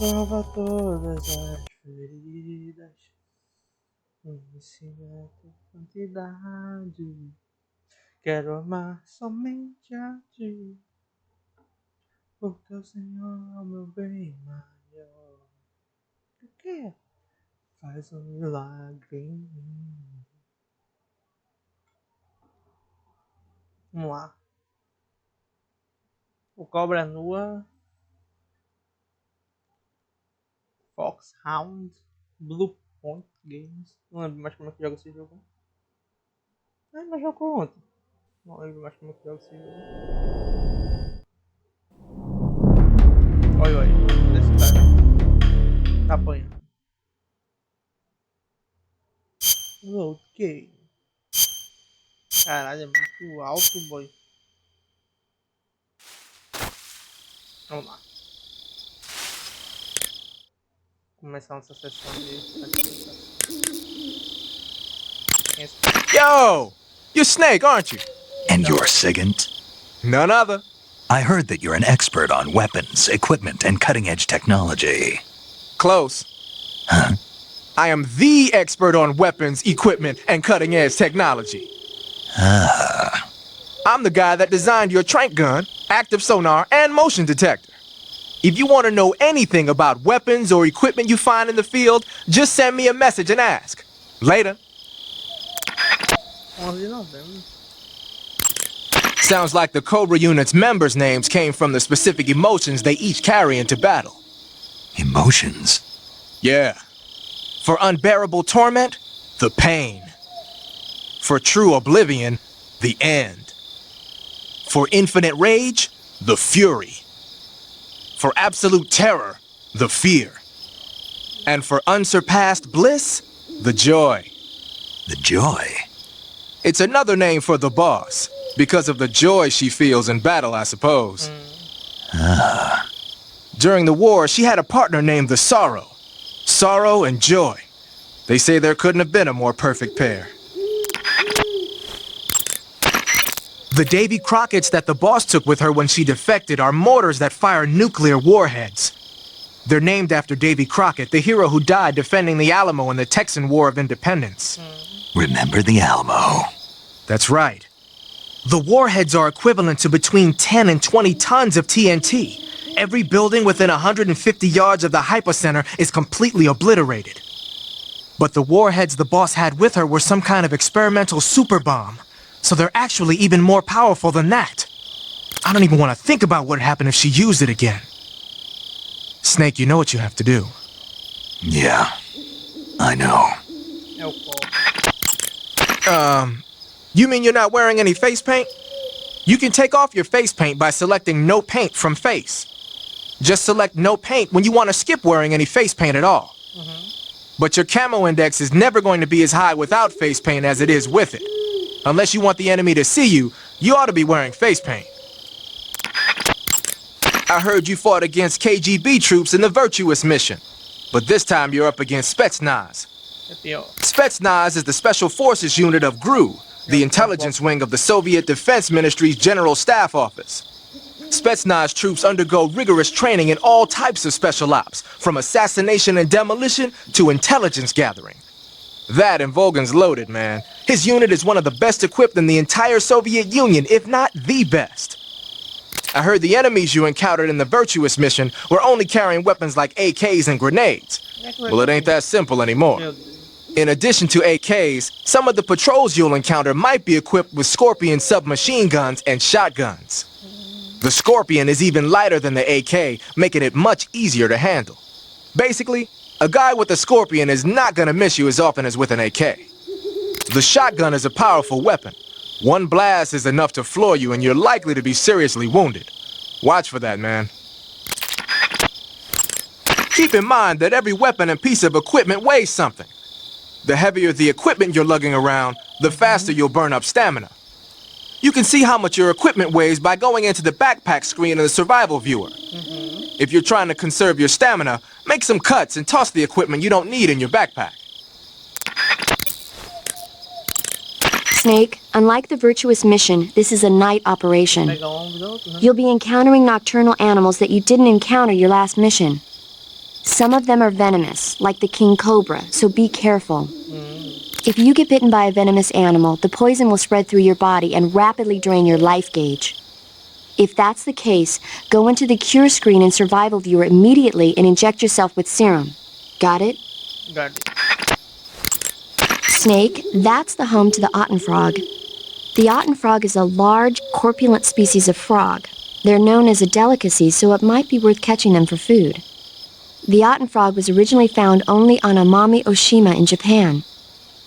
Prova todas as feridas, conhecimento, quantidade. Quero amar somente a ti, porque o Senhor é o meu bem maior. O que faz um milagre em mim? Vamos lá. O Cobra Nua, Foxhound, Blue Point Games. Não lembro mais como é que joga esse jogo. Ah, mas jogou ontem. Não lembro mais como é que joga esse jogo. Oi, oi. Esse cara tá apanhando. Ok. Caralho, é muito alto, boy. Vamos lá. Começar essa sessão de... Yo! You're Snake, aren't you? And you're Sigint? None other. I heard that you're an expert on weapons, equipment, and cutting-edge technology. Close. Huh? I am the expert on weapons, equipment, and cutting-edge technology. Ah. I'm the guy that designed your trank gun, active sonar, and motion detector. If you want to know anything about weapons or equipment you find in the field, just send me a message and ask. Later. Sounds like the Cobra unit's members' names came from the specific emotions they each carry into battle. Emotions? Yeah. For unbearable torment, the pain. For true oblivion, the end. For infinite rage, the fury. For absolute terror, the fear. And for unsurpassed bliss, the joy. The joy? It's another name for the boss, because of the joy she feels in battle, I suppose. Ah. During the war, she had a partner named the Sorrow. Sorrow and joy. They say there couldn't have been a more perfect pair. The Davy Crockett's that the boss took with her when she defected are mortars that fire nuclear warheads. They're named after Davy Crockett, the hero who died defending the Alamo in the Texan War of Independence. Remember the Alamo? That's right. The warheads are equivalent to between 10 and 20 tons of TNT. Every building within 150 yards of the hypocenter is completely obliterated. But the warheads the boss had with her were some kind of experimental super bomb. So they're actually even more powerful than that. I don't even want to think about what would happen if she used it again. Snake, you know what you have to do. Yeah, I know. You mean you're not wearing any face paint? You can take off your face paint by selecting no paint from face. Just select no paint when you want to skip wearing any face paint at all. But your camo index is never going to be as high without face paint as it is with it. Unless you want the enemy to see you, you ought to be wearing face paint. I heard you fought against KGB troops in the Virtuous mission. But this time you're up against Spetsnaz. Spetsnaz is the Special Forces unit of GRU, the intelligence wing of the Soviet Defense Ministry's General Staff Office. Spetsnaz troops undergo rigorous training in all types of special ops, from assassination and demolition to intelligence gathering. That and Volgan's loaded, man. His unit is one of the best equipped in the entire Soviet Union, if not the best. I heard the enemies you encountered in the Virtuous mission were only carrying weapons like AKs and grenades. Well, it ain't that simple anymore. In addition to AKs, some of the patrols you'll encounter might be equipped with Scorpion submachine guns and shotguns. The Scorpion is even lighter than the AK, making it much easier to handle. Basically, a guy with a Scorpion is not gonna miss you as often as with an AK. The shotgun is a powerful weapon. One blast is enough to floor you and you're likely to be seriously wounded. Watch for that, man. Keep in mind that every weapon and piece of equipment weighs something. The heavier the equipment you're lugging around, the faster you'll burn up stamina. You can see how much your equipment weighs by going into the backpack screen in the survival viewer. If you're trying to conserve your stamina, make some cuts and toss the equipment you don't need in your backpack. Snake, unlike the Virtuous mission, this is a night operation. You'll be encountering nocturnal animals that you didn't encounter your last mission. Some of them are venomous, like the king cobra, so be careful. If you get bitten by a venomous animal, the poison will spread through your body and rapidly drain your life gauge. If that's the case, go into the cure screen in survival viewer immediately and inject yourself with serum. Got it? Got it. Snake, that's the home to the otten frog. The otten frog is a large, corpulent species of frog. They're known as a delicacy, so it might be worth catching them for food. The otten frog was originally found only on Amami Oshima in Japan.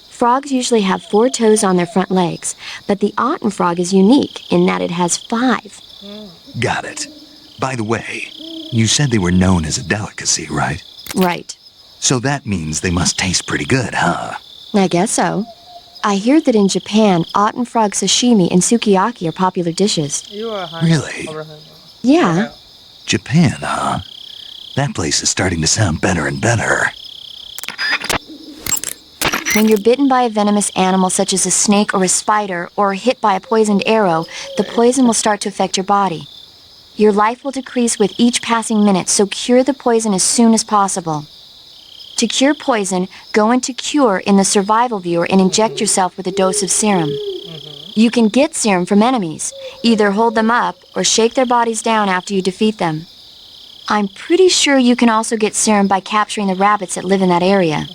Frogs usually have 4 toes on their front legs, but the otten frog is unique in that it has 5. Got it. By the way, you said they were known as a delicacy, right? Right. So that means they must taste pretty good, huh? I guess so. I hear that in Japan, otten frog sashimi and sukiyaki are popular dishes. You are high. Really? Yeah. Japan, huh? That place is starting to sound better and better. When you're bitten by a venomous animal such as a snake or a spider, or hit by a poisoned arrow, the poison will start to affect your body. Your life will decrease with each passing minute, so cure the poison as soon as possible. To cure poison, go into Cure in the survival viewer and inject yourself with a dose of serum. You can get serum from enemies. Either hold them up or shake their bodies down after you defeat them. I'm pretty sure you can also get serum by capturing the rabbits that live in that area.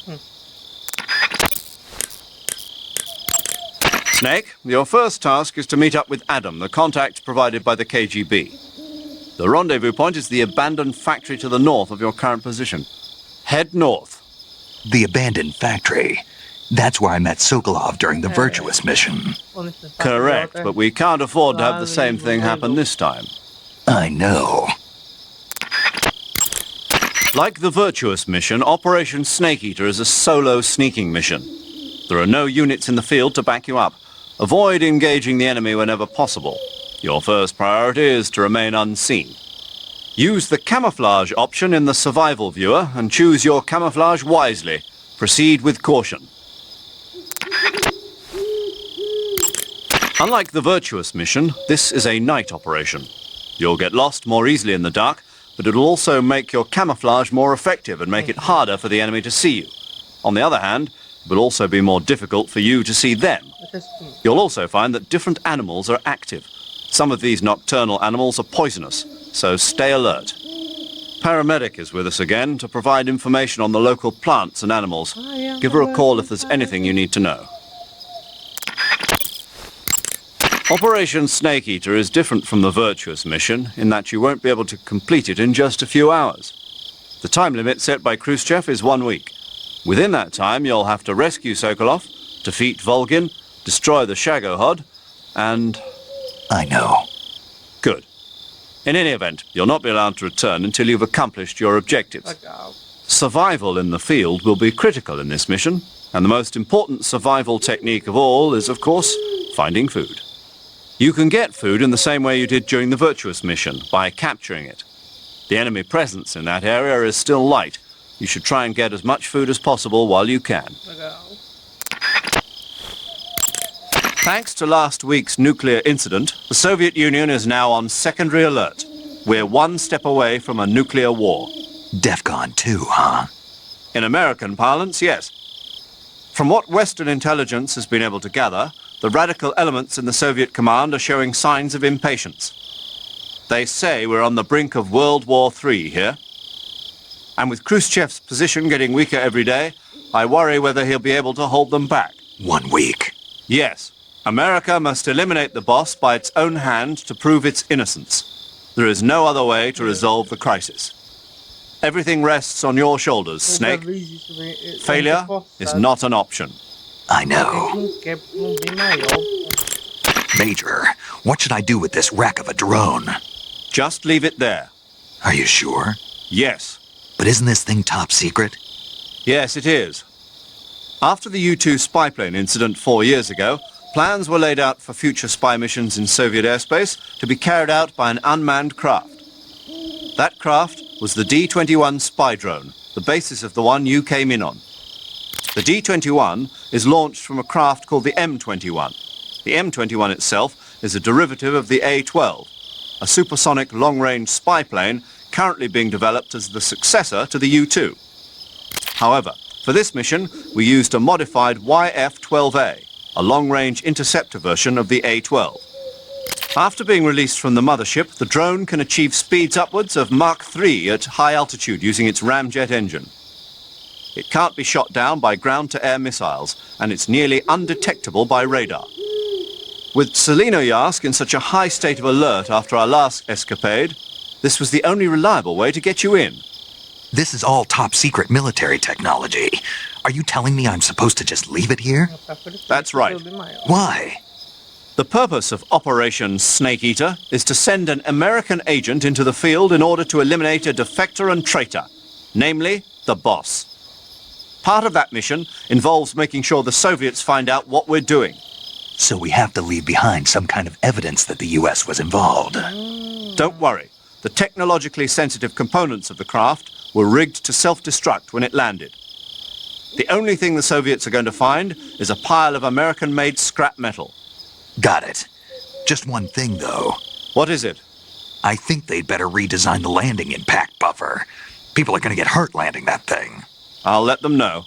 Snake, your first task is to meet up with Adam, the contact provided by the KGB. The rendezvous point is the abandoned factory to the north of your current position. Head north. The abandoned factory. That's where I met Sokolov during the Virtuous mission. Correct, but we can't afford to have the same thing happen this time. I know. Like the Virtuous mission, Operation Snake Eater is a solo sneaking mission. There are no units in the field to back you up. Avoid engaging the enemy whenever possible. Your first priority is to remain unseen. Use the camouflage option in the survival viewer and choose your camouflage wisely. Proceed with caution. Unlike the Virtuous mission, this is a night operation. You'll get lost more easily in the dark, but it'll also make your camouflage more effective and make it harder for the enemy to see you. On the other hand, it will also be more difficult for you to see them. You'll also find that different animals are active. Some of these nocturnal animals are poisonous, so stay alert. Paramedic is with us again to provide information on the local plants and animals. Give her a call if there's anything you need to know. Operation Snake Eater is different from the Virtuous mission in that you won't be able to complete it in just a few hours. The time limit set by Khrushchev is 1 week. Within that time, you'll have to rescue Sokolov, defeat Volgin, destroy the Shagohod, and... I know. Good. In any event, you'll not be allowed to return until you've accomplished your objectives. Survival in the field will be critical in this mission, and the most important survival technique of all is, of course, finding food. You can get food in the same way you did during the Virtuous mission, by capturing it. The enemy presence in that area is still light. You should try and get as much food as possible while you can. Thanks to last week's nuclear incident, the Soviet Union is now on secondary alert. We're one step away from a nuclear war. DEFCON 2, huh? In American parlance, yes. From what Western intelligence has been able to gather, the radical elements in the Soviet command are showing signs of impatience. They say we're on the brink of World War III here. And with Khrushchev's position getting weaker every day, I worry whether he'll be able to hold them back. 1 week. Yes. America must eliminate the boss by its own hand to prove its innocence. There is no other way to resolve the crisis. Everything rests on your shoulders, Snake. Failure is not an option. I know. Major, what should I do with this wreck of a drone? Just leave it there. Are you sure? Yes. But isn't this thing top secret? Yes, it is. After the U-2 spy plane incident 4 years ago, plans were laid out for future spy missions in Soviet airspace to be carried out by an unmanned craft. That craft was the D-21 spy drone, the basis of the one you came in on. The D-21 is launched from a craft called the M-21. The M-21 itself is a derivative of the A-12, a supersonic long-range spy plane currently being developed as the successor to the U-2. However, for this mission, we used a modified YF-12A, a long-range interceptor version of the A-12. After being released from the mothership, the drone can achieve speeds upwards of Mach 3 at high altitude using its ramjet engine. It can't be shot down by ground-to-air missiles, and it's nearly undetectable by radar. With Selinoyarsk in such a high state of alert after our last escapade, this was the only reliable way to get you in. This is all top-secret military technology. Are you telling me I'm supposed to just leave it here? That's right. Why? The purpose of Operation Snake Eater is to send an American agent into the field in order to eliminate a defector and traitor, namely the boss. Part of that mission involves making sure the Soviets find out what we're doing. So we have to leave behind some kind of evidence that the U.S. was involved. Don't worry. The technologically sensitive components of the craft were rigged to self-destruct when it landed. The only thing the Soviets are going to find is a pile of American-made scrap metal. Got it. Just one thing, though. What is it? I think they'd better redesign the landing impact buffer. People are going to get hurt landing that thing. I'll let them know.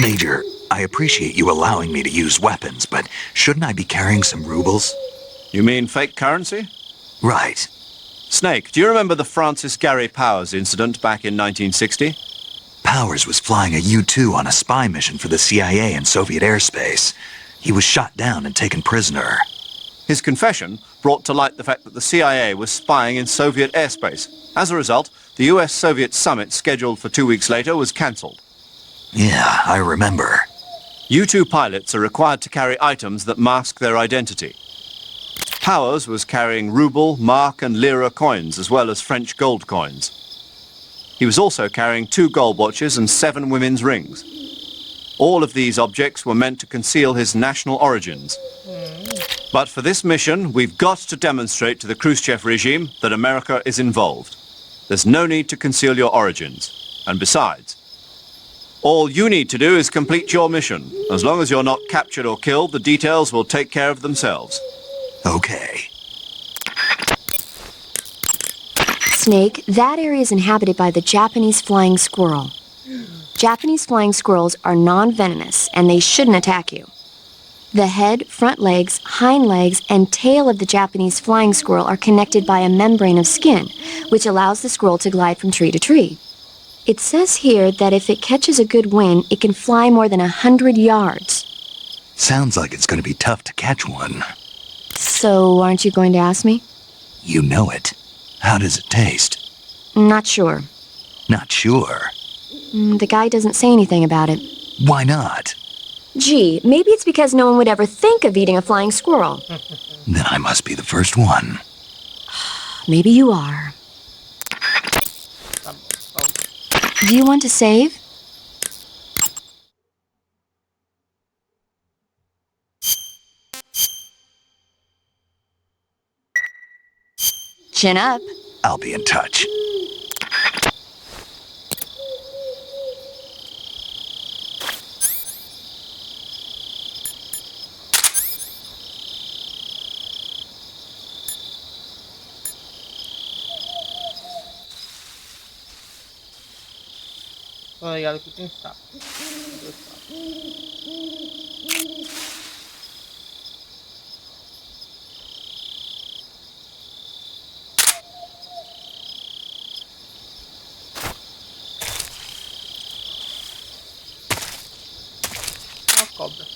Major, I appreciate you allowing me to use weapons, but shouldn't I be carrying some rubles? You mean fake currency? Right. Snake, do you remember the Francis Gary Powers incident back in 1960? Powers was flying a U-2 on a spy mission for the CIA in Soviet airspace. He was shot down and taken prisoner. His confession brought to light the fact that the CIA was spying in Soviet airspace. As a result, the US-Soviet summit scheduled for 2 weeks later was cancelled. Yeah, I remember. U-2 pilots are required to carry items that mask their identity. Powers was carrying ruble, mark and lira coins, as well as French gold coins. He was also carrying 2 gold watches and 7 women's rings. All of these objects were meant to conceal his national origins. But for this mission, we've got to demonstrate to the Khrushchev regime that America is involved. There's no need to conceal your origins. And besides, all you need to do is complete your mission. As long as you're not captured or killed, the details will take care of themselves. Okay. Snake, that area is inhabited by the Japanese flying squirrel. Japanese flying squirrels are non-venomous, and they shouldn't attack you. The head, front legs, hind legs, and tail of the Japanese flying squirrel are connected by a membrane of skin, which allows the squirrel to glide from tree to tree. It says here that if it catches a good wind, it can fly more than 100 yards. Sounds like it's going to be tough to catch one. So, aren't you going to ask me? You know it. How does it taste? Not sure. Not sure. The guy doesn't say anything about it. Why not? Gee, maybe it's because no one would ever think of eating a flying squirrel. Then I must be the first one. Maybe you are. Do you want to save? Chin up. I'll be in touch. Tô ligado que tem sapo. Cadê o sapo? Uma cobra.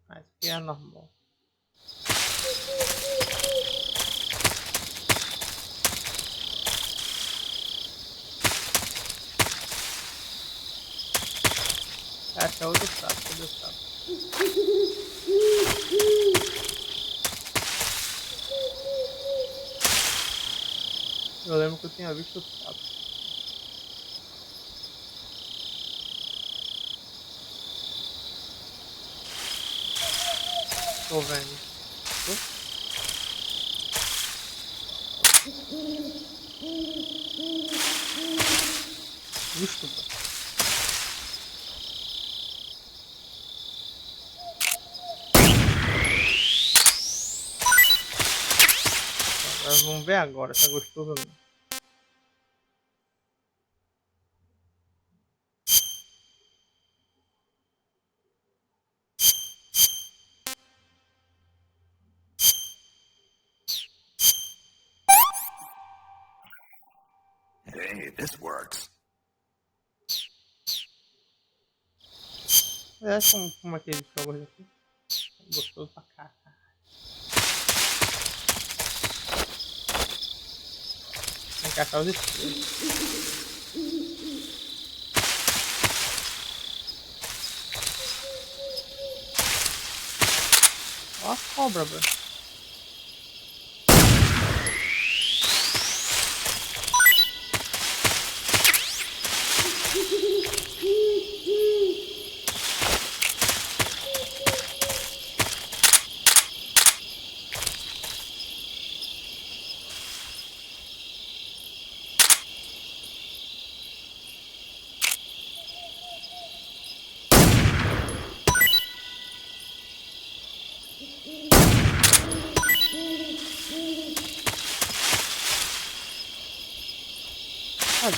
Mas que é normal. Acha outro sapo, cadê o sapo? Eu lembro que eu tinha visto o sapo. Tô vendo. Justo, bro. Agora vamos ver agora se é gostoso ou não. Hey, this works. É como aqueles jogos aqui. Gostoso pra cá. Tem que achar os estilos. Ó a cobra, bro. Olha.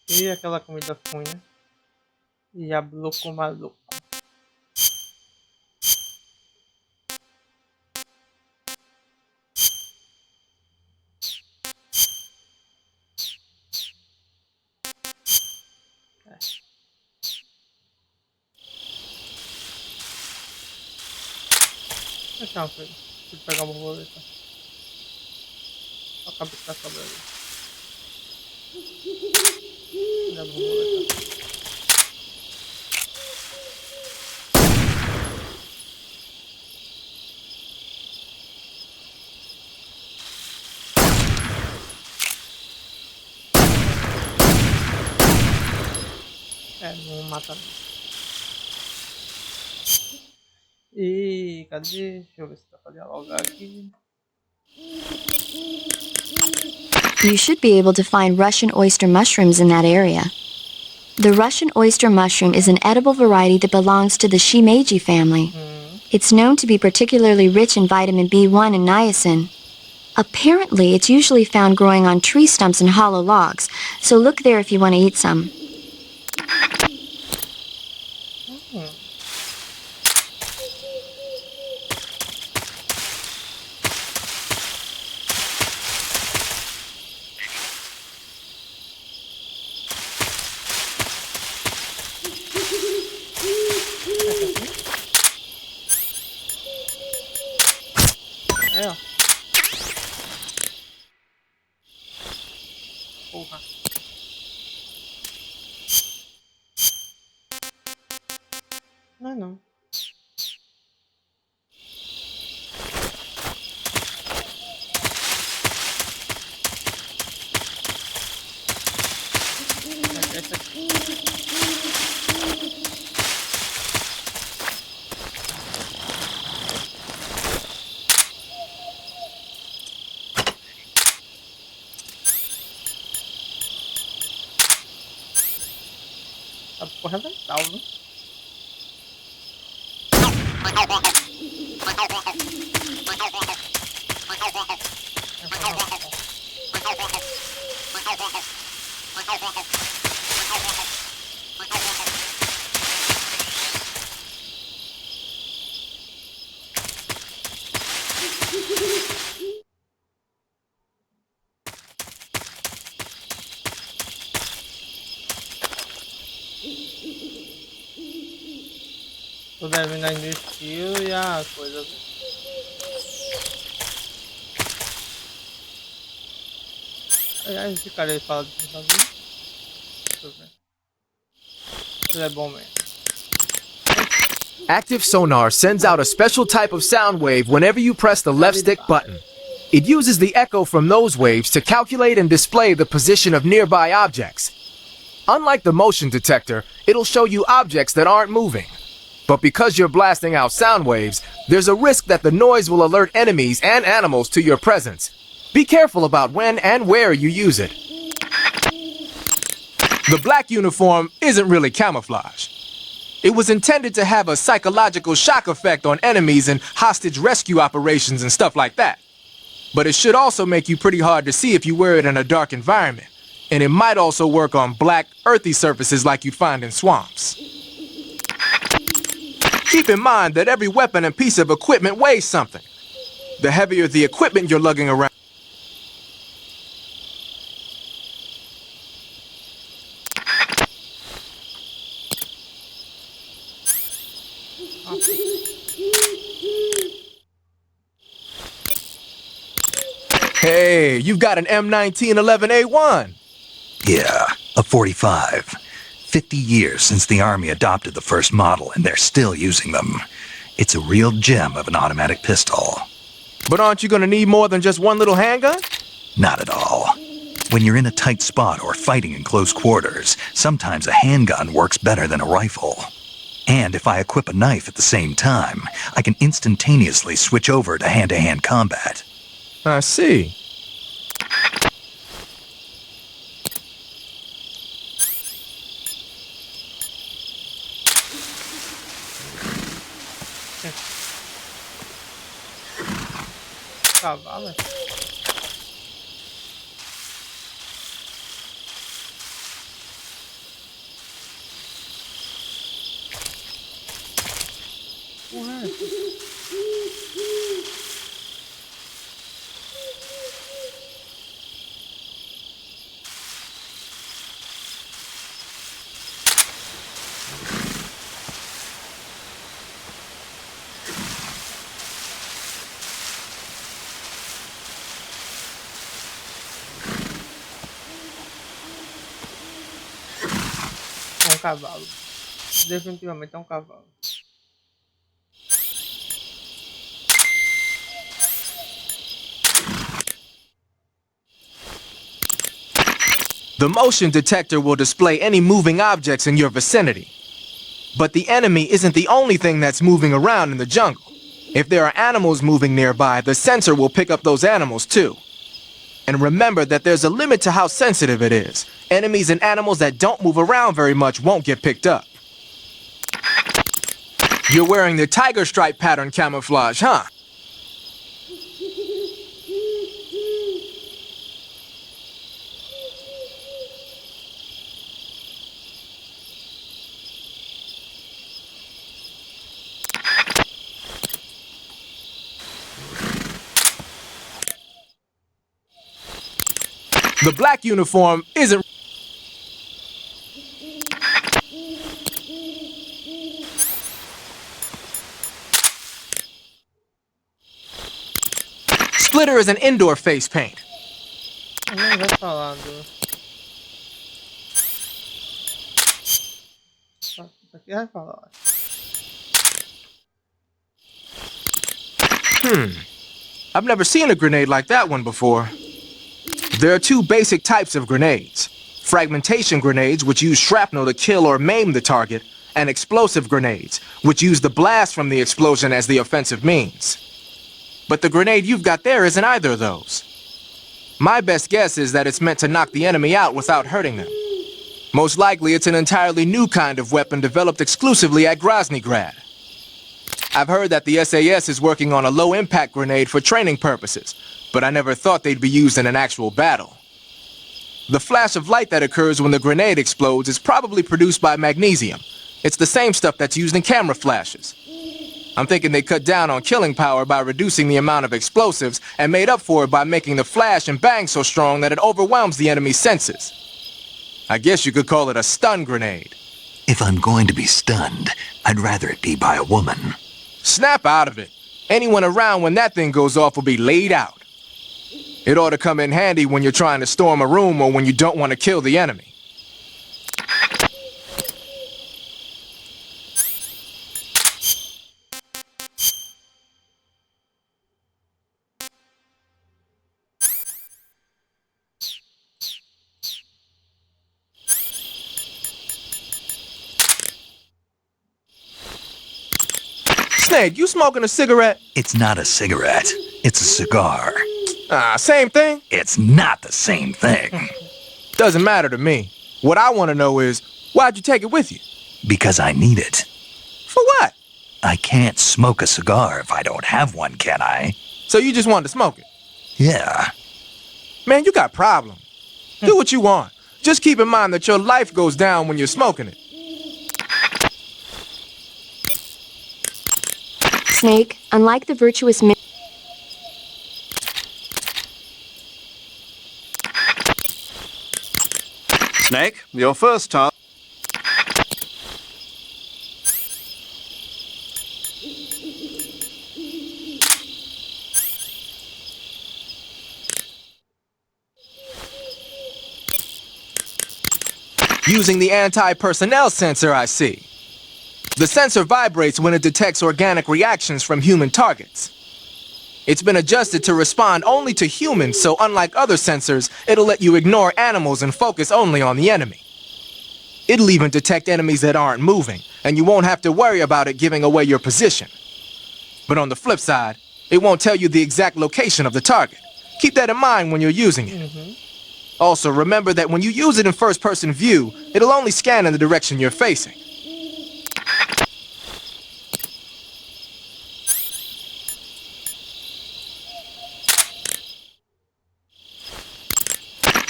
E aquela comida funha. E a louco maluco. Deixa eu ver. Deixa eu pegar uma borboleta. Olha a cabeça da cobra ali. Olha a borboleta. É, não mata não. E cadê? Deixa eu ver se dá pra dialogar aqui. You should be able to find Russian oyster mushrooms in that area. The Russian oyster mushroom is an edible variety that belongs to the shimeji family. It's known to be particularly rich in vitamin B1 and niacin. Apparently, it's usually found growing on tree stumps and hollow logs, so look there if you want to eat some. É, ó. Porra. Não é não. Essa aqui. Tá por arrebentar, viu? Tô devendo ainda o estilo e a coisa. Aliás, esse cara aí fala de vida. Deixa eu ver. Ele é bom mesmo. Active sonar sends out a special type of sound wave whenever you press the left stick button. It uses the echo from those waves to calculate and display the position of nearby objects. Unlike the motion detector, it'll show you objects that aren't moving. But because you're blasting out sound waves, there's a risk that the noise will alert enemies and animals to your presence. Be careful about when and where you use it. The black uniform isn't really camouflage. It was intended to have a psychological shock effect on enemies in hostage rescue operations and stuff like that. But it should also make you pretty hard to see if you wear it in a dark environment. And it might also work on black, earthy surfaces like you'd find in swamps. Keep in mind that every weapon and piece of equipment weighs something. The heavier the equipment you're lugging around, hey, you've got an M1911A1. Yeah, a 45. 50 years since the Army adopted the first model, and they're still using them. It's a real gem of an automatic pistol. But aren't you gonna need more than just one little handgun? Not at all. When you're in a tight spot or fighting in close quarters, sometimes a handgun works better than a rifle. And if I equip a knife at the same time, I can instantaneously switch over to hand-to-hand combat. I see. Cavalo. Porra, é um cavalo. Definitivamente é um cavalo. The motion detector will display any moving objects in your vicinity. But the enemy isn't the only thing that's moving around in the jungle. If there are animals moving nearby, the sensor will pick up those animals too. And remember that there's a limit to how sensitive it is. Enemies and animals that don't move around very much won't get picked up. You're wearing the tiger stripe pattern camouflage, huh? The black uniform isn't... Splitter is an indoor face paint. Nem vai falando. Isso aqui vai falar. I've never seen a grenade like that one before. There are two basic types of grenades. Fragmentation grenades, which use shrapnel to kill or maim the target, and explosive grenades, which use the blast from the explosion as the offensive means. But the grenade you've got there isn't either of those. My best guess is that it's meant to knock the enemy out without hurting them. Most likely it's an entirely new kind of weapon developed exclusively at Groznygrad. I've heard that the SAS is working on a low-impact grenade for training purposes, but I never thought they'd be used in an actual battle. The flash of light that occurs when the grenade explodes is probably produced by magnesium. It's the same stuff that's used in camera flashes. I'm thinking they cut down on killing power by reducing the amount of explosives and made up for it by making the flash and bang so strong that it overwhelms the enemy's senses. I guess you could call it a stun grenade. If I'm going to be stunned, I'd rather it be by a woman. Snap out of it. Anyone around when that thing goes off will be laid out. It ought to come in handy when you're trying to storm a room or when you don't want to kill the enemy. Snake, you smoking a cigarette? It's not a cigarette. It's a cigar. Same thing? It's not the same thing. Doesn't matter to me. What I want to know is, why'd you take it with you? Because I need it. For what? I can't smoke a cigar if I don't have one, can I? So you just wanted to smoke it? Yeah. Man, you got problems. Do what you want. Just keep in mind that your life goes down when you're smoking it. Snake, unlike the virtuous Snake, your first task. Using the anti-personnel sensor, I see. The sensor vibrates when it detects organic reactions from human targets. It's been adjusted to respond only to humans, so unlike other sensors, it'll let you ignore animals and focus only on the enemy. It'll even detect enemies that aren't moving, and you won't have to worry about it giving away your position. But on the flip side, it won't tell you the exact location of the target. Keep that in mind when you're using it. Also, remember that when you use it in first-person view, it'll only scan in the direction you're facing.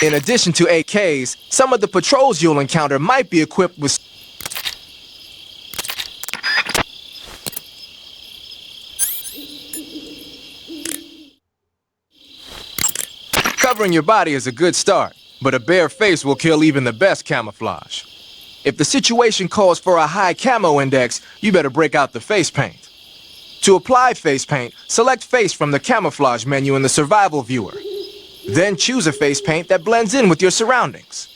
In addition to AKs, some of the patrols you'll encounter might be equipped with Covering your body is a good start, but a bare face will kill even the best camouflage. If the situation calls for a high camo index, you better break out the face paint. To apply face paint, select face from the camouflage menu in the survival viewer. Then choose a face paint that blends in with your surroundings.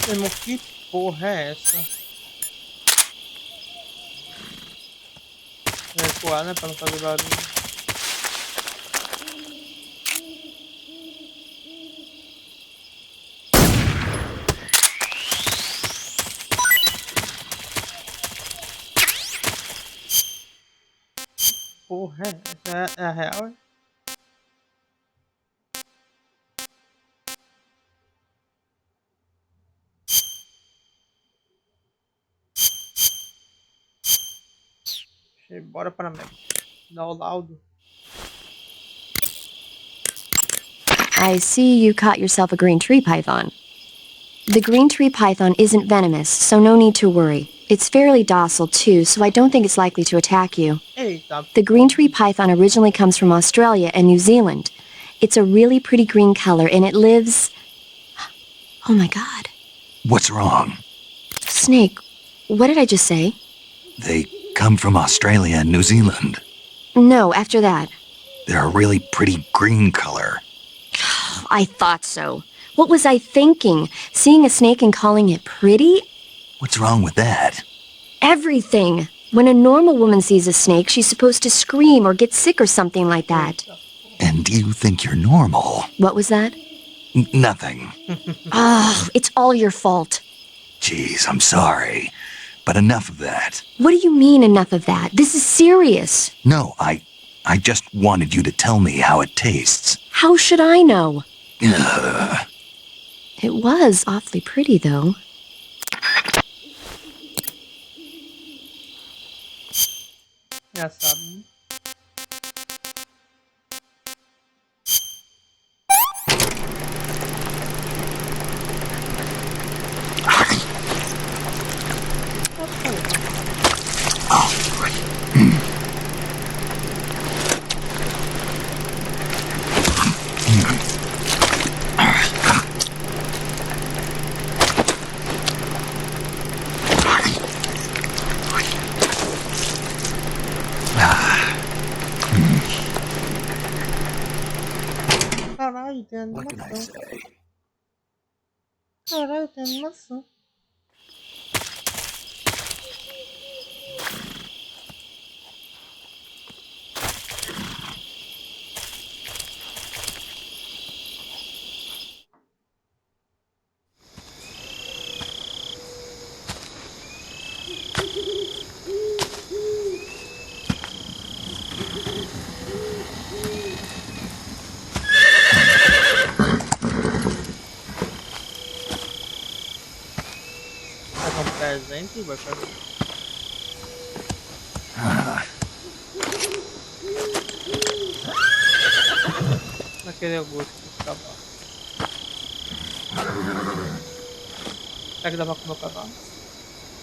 Irmão, que porra é essa? Recuar, né? Pra não fazer barulho. Porra, essa é a real, hein? Bora para médico. Dá o laudo. I see you caught yourself a green tree python. The green tree python isn't venomous, so no need to worry. It's fairly docile too, so I don't think it's likely to attack you. Eita. The green tree python originally comes from Australia and New Zealand. It's a really pretty green color and it lives... Oh my god. What's wrong? Snake, what did I just say? They come from Australia and New Zealand. No, after that. They're a really pretty green color. I thought so. What was I thinking? Seeing a snake and calling it pretty? What's wrong with that? Everything. When a normal woman sees a snake, she's supposed to scream or get sick or something like that. And you think you're normal? What was that? Nothing. Oh, it's all your fault. Jeez, I'm sorry. But enough of that. What do you mean, enough of that? This is serious. No, I just wanted you to tell me how it tastes. How should I know? It was awfully pretty, though. Engraçado, né? Caralho, tem animação. Caralho, tem animação. Presente, vai fazer. Naquele gosto de cavalo. Será que dá pra comer o cavalo?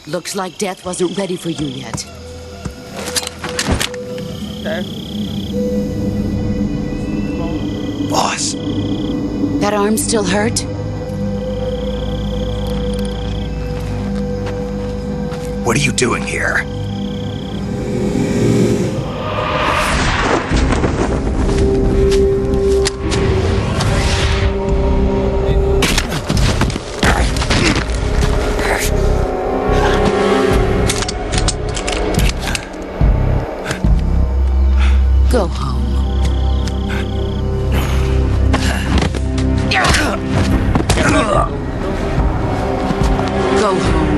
Looks like death wasn't ready for you yet. Certo. Bom. Boss, That arm still hurt? what are you doing here? Go home. Go home.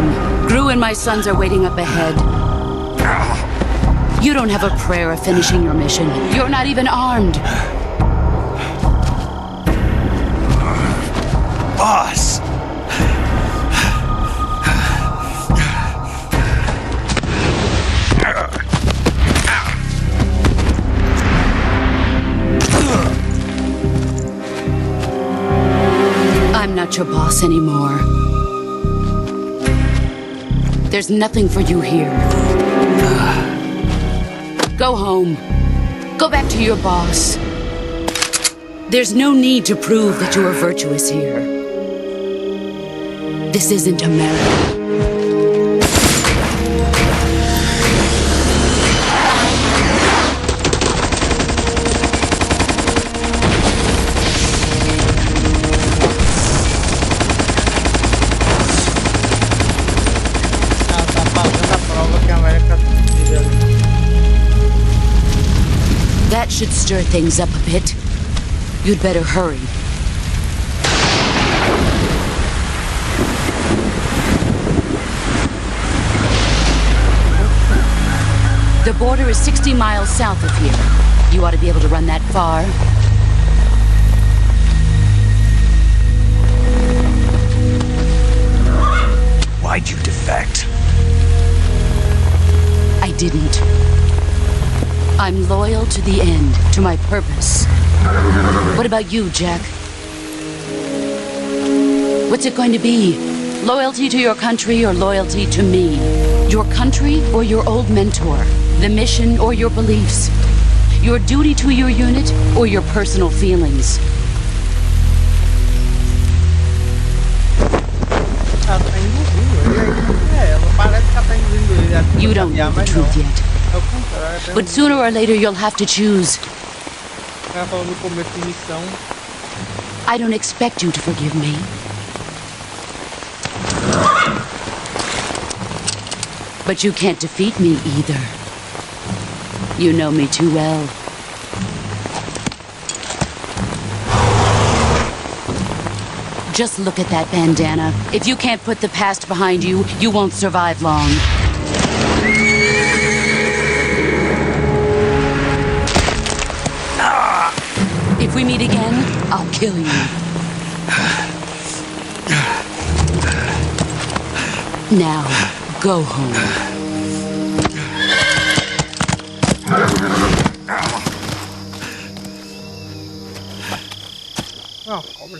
Gru and my sons are waiting up ahead. You don't have a prayer of finishing your mission. You're not even armed. Boss! I'm not your boss anymore. There's nothing for you here. Go home. Go back to your boss. There's no need to prove that you are virtuous here. This isn't America. That should stir things up a bit. You'd better hurry. The border is 60 miles south of here. You ought to be able to run that far. Why'd you defect? I didn't. I'm loyal to the end, to my purpose. What about you, Jack? What's it going to be? Loyalty to your country or loyalty to me? Your country or your old mentor? The mission or your beliefs? Your duty to your unit or your personal feelings? You don't know the truth yet. But sooner or later you'll have to choose. I don't expect you to forgive me. But you can't defeat me either. You know me too well. Just look at that bandana. If you can't put the past behind you, you won't survive long. If we meet again, I'll kill you. Now, go home. Ah, cobra.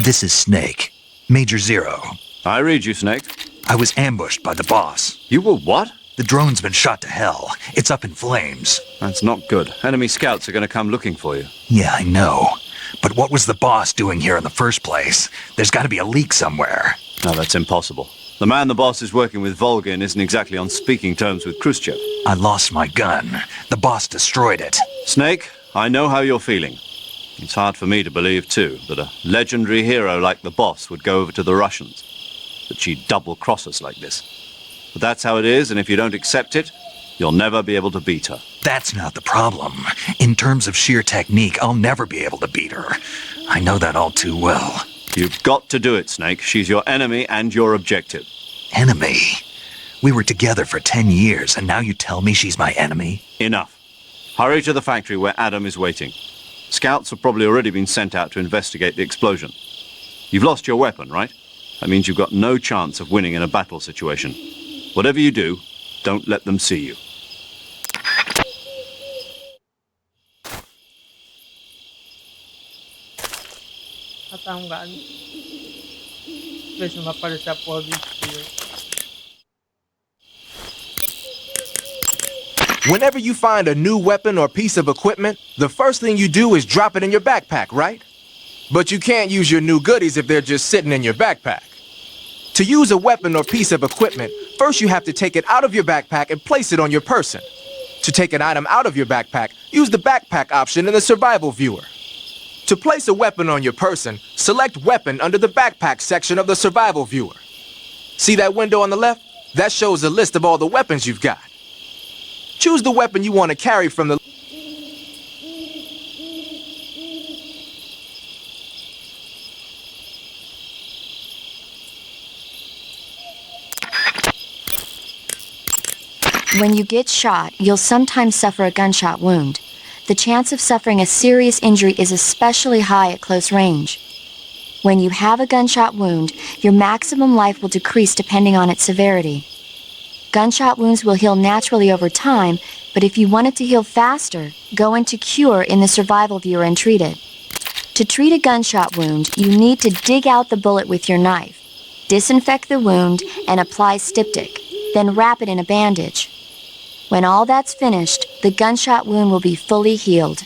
This is Snake. Major Zero. I read you, Snake. I was ambushed by the boss. You were what? The drone's been shot to hell. It's up in flames. That's not good. Enemy scouts are going to come looking for you. Yeah, I know. But what was the boss doing here in the first place? There's got to be a leak somewhere. No, that's impossible. The man the boss is working with, Volgin, isn't exactly on speaking terms with Khrushchev. I lost my gun. The boss destroyed it. Snake, I know how you're feeling. It's hard for me to believe, too, that a legendary hero like the boss would go over to the Russians. That she'd double-cross us like this. But that's how it is, and if you don't accept it, you'll never be able to beat her. That's not the problem. In terms of sheer technique, I'll never be able to beat her. I know that all too well. You've got to do it, Snake. She's your enemy and your objective. Enemy? We were together for 10 years, and now you tell me she's my enemy? Enough. Hurry to the factory where Adam is waiting. Scouts have probably already been sent out to investigate the explosion. You've lost your weapon, right? That means you've got no chance of winning in a battle situation. Whatever you do, don't let them see you. Matar um galho. Ver se não vai aparecer a porra do espelho. Whenever you find a new weapon or piece of equipment, the first thing you do is drop it in your backpack, right? But you can't use your new goodies if they're just sitting in your backpack. To use a weapon or piece of equipment, first you have to take it out of your backpack and place it on your person. To take an item out of your backpack, use the backpack option in the survival viewer. To place a weapon on your person, select Weapon under the Backpack section of the survival viewer. See that window on the left? That shows a list of all the weapons you've got. Choose the weapon you want to carry from the... When you get shot, you'll sometimes suffer a gunshot wound. The chance of suffering a serious injury is especially high at close range. When you have a gunshot wound, your maximum life will decrease depending on its severity. Gunshot wounds will heal naturally over time, but if you want it to heal faster, go into Cure in the survival viewer and treat it. To treat a gunshot wound, you need to dig out the bullet with your knife, disinfect the wound, and apply styptic, then wrap it in a bandage. When all that's finished, the gunshot wound will be fully healed.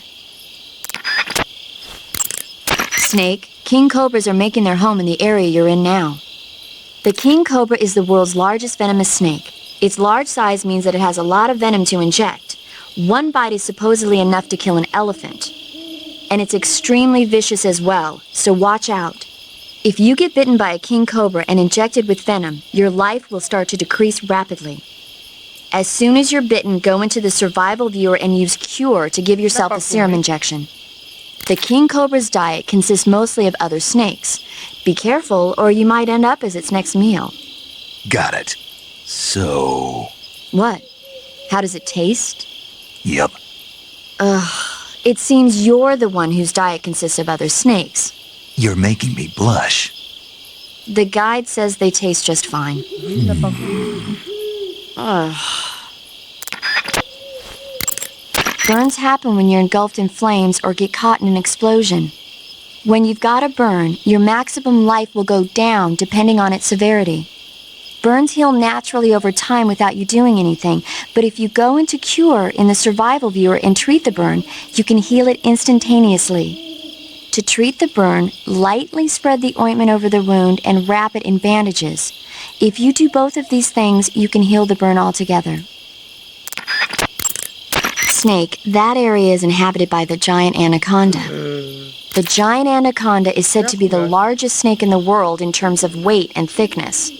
Snake, king cobras are making their home in the area you're in now. The king cobra is the world's largest venomous snake. Its large size means that it has a lot of venom to inject. One bite is supposedly enough to kill an elephant. And it's extremely vicious as well, so watch out. If you get bitten by a king cobra and injected with venom, your life will start to decrease rapidly. As soon as you're bitten, go into the survival viewer and use Cure to give yourself a serum injection. The king cobra's diet consists mostly of other snakes. Be careful, or you might end up as its next meal. Got it. So... What? How does it taste? Yep. It seems you're the one whose diet consists of other snakes. You're making me blush. The guide says they taste just fine. Burns happen when you're engulfed in flames or get caught in an explosion. When you've got a burn, your maximum life will go down depending on its severity. Burns heal naturally over time without you doing anything, but if you go into Cure in the survival viewer and treat the burn, you can heal it instantaneously. To treat the burn, lightly spread the ointment over the wound and wrap it in bandages. If you do both of these things, you can heal the burn altogether. Snake, that area is inhabited by the giant anaconda. The giant anaconda is said to be the largest snake in the world in terms of weight and thickness.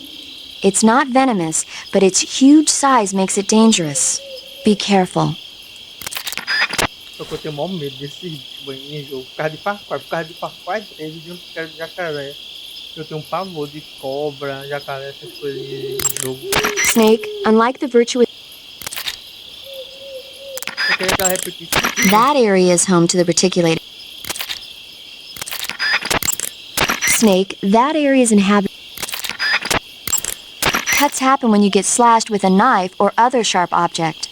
It's not venomous, but its huge size makes it dangerous. Be careful. Só que eu tenho o maior medo desse tipo aí em jogo. Por causa de Far Cry 3 e de jacaré. Eu tenho pavor de cobra, jacaré, essas coisas em jogo. Snake, unlike the virtuous... Eu queria que ela repetisse. That area is home to the reticulated... Snake, that area is inhabited. Cuts happen when you get slashed with a knife or other sharp object.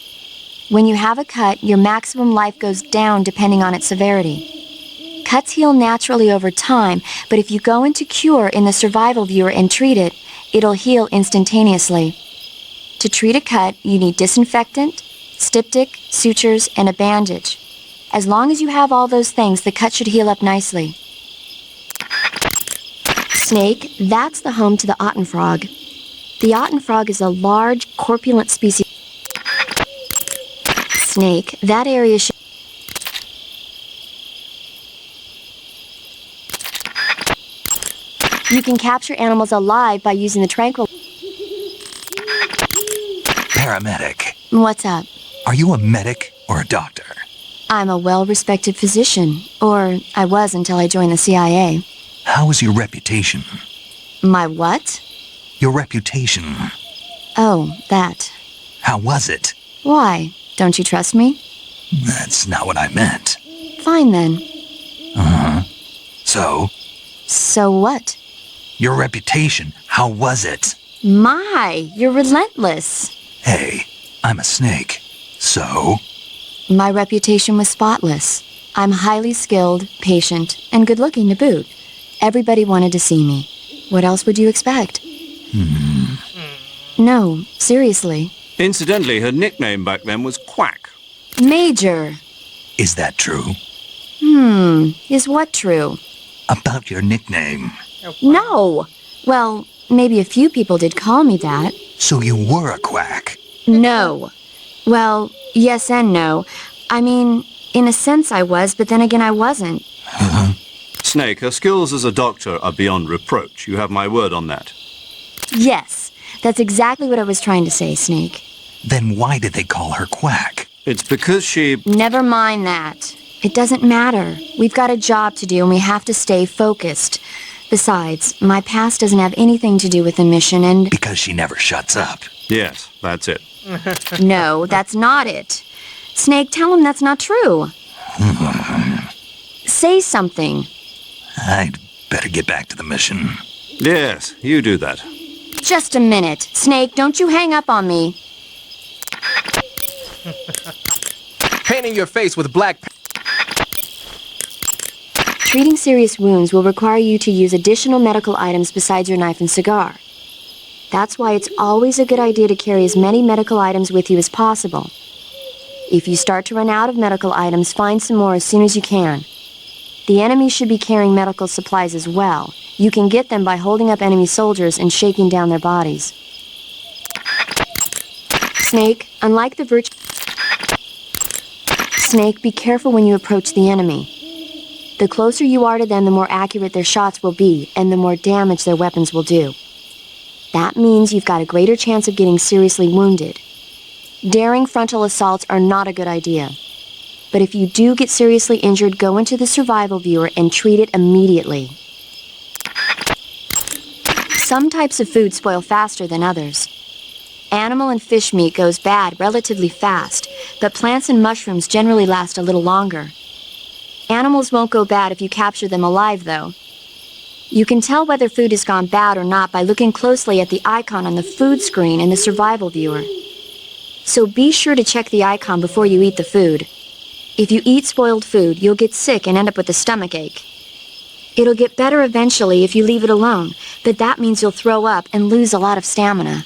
When you have a cut, your maximum life goes down depending on its severity. Cuts heal naturally over time, but if you go into cure in the survival viewer and treat it, it'll heal instantaneously. To treat a cut, you need disinfectant, styptic, sutures, and a bandage. As long as you have all those things, the cut should heal up nicely. Snake, that's the home to the otten frog. The otten frog is a large, corpulent species. Snake, that area should... You can capture animals alive by using the tranquil... Paramedic. What's up? Are you a medic or a doctor? I'm a well-respected physician, or I was until I joined the CIA. How is your reputation? My what? Your reputation. Oh, that. How was it? Why? Don't you trust me? That's not what I meant. Fine then. So, So what? your reputation, how was it? My, you're relentless. Hey, I'm a snake. So? My reputation was spotless. I'm highly skilled, patient, and good-looking to boot. Everybody wanted to see me. What else would you expect? No, seriously. Incidentally, her nickname back then was Quack. Major. Is that true? Is what true? About your nickname. No. Well, maybe a few people did call me that. So you were a quack. No. Well, yes and no. I mean, in a sense I was, but then again I wasn't. Snake, her skills as a doctor are beyond reproach. You have my word on that. Yes, that's exactly what I was trying to say, Snake. Then why did they call her quack? It's because she... Never mind that. It doesn't matter. We've got a job to do and we have to stay focused. Besides, my past doesn't have anything to do with the mission and... Because she never shuts up. Yes, that's it. No, that's not it. Snake, tell him that's not true. Say something. I'd better get back to the mission. Yes, you do that. Just a minute. Snake, don't you hang up on me. Painting your face with black... Treating serious wounds will require you to use additional medical items besides your knife and cigar. That's why it's always a good idea to carry as many medical items with you as possible. If you start to run out of medical items, find some more as soon as you can. The enemy should be carrying medical supplies as well. You can get them by holding up enemy soldiers and shaking down their bodies. Snake, unlike the Snake, be careful when you approach the enemy. The closer you are to them, the more accurate their shots will be, and the more damage their weapons will do. That means you've got a greater chance of getting seriously wounded. Daring frontal assaults are not a good idea. But if you do get seriously injured, go into the survival viewer and treat it immediately. Some types of food spoil faster than others. Animal and fish meat goes bad relatively fast, but plants and mushrooms generally last a little longer. Animals won't go bad if you capture them alive, though. You can tell whether food has gone bad or not by looking closely at the icon on the food screen in the survival viewer. So be sure to check the icon before you eat the food. If you eat spoiled food, you'll get sick and end up with a stomachache. It'll get better eventually if you leave it alone, but that means you'll throw up and lose a lot of stamina.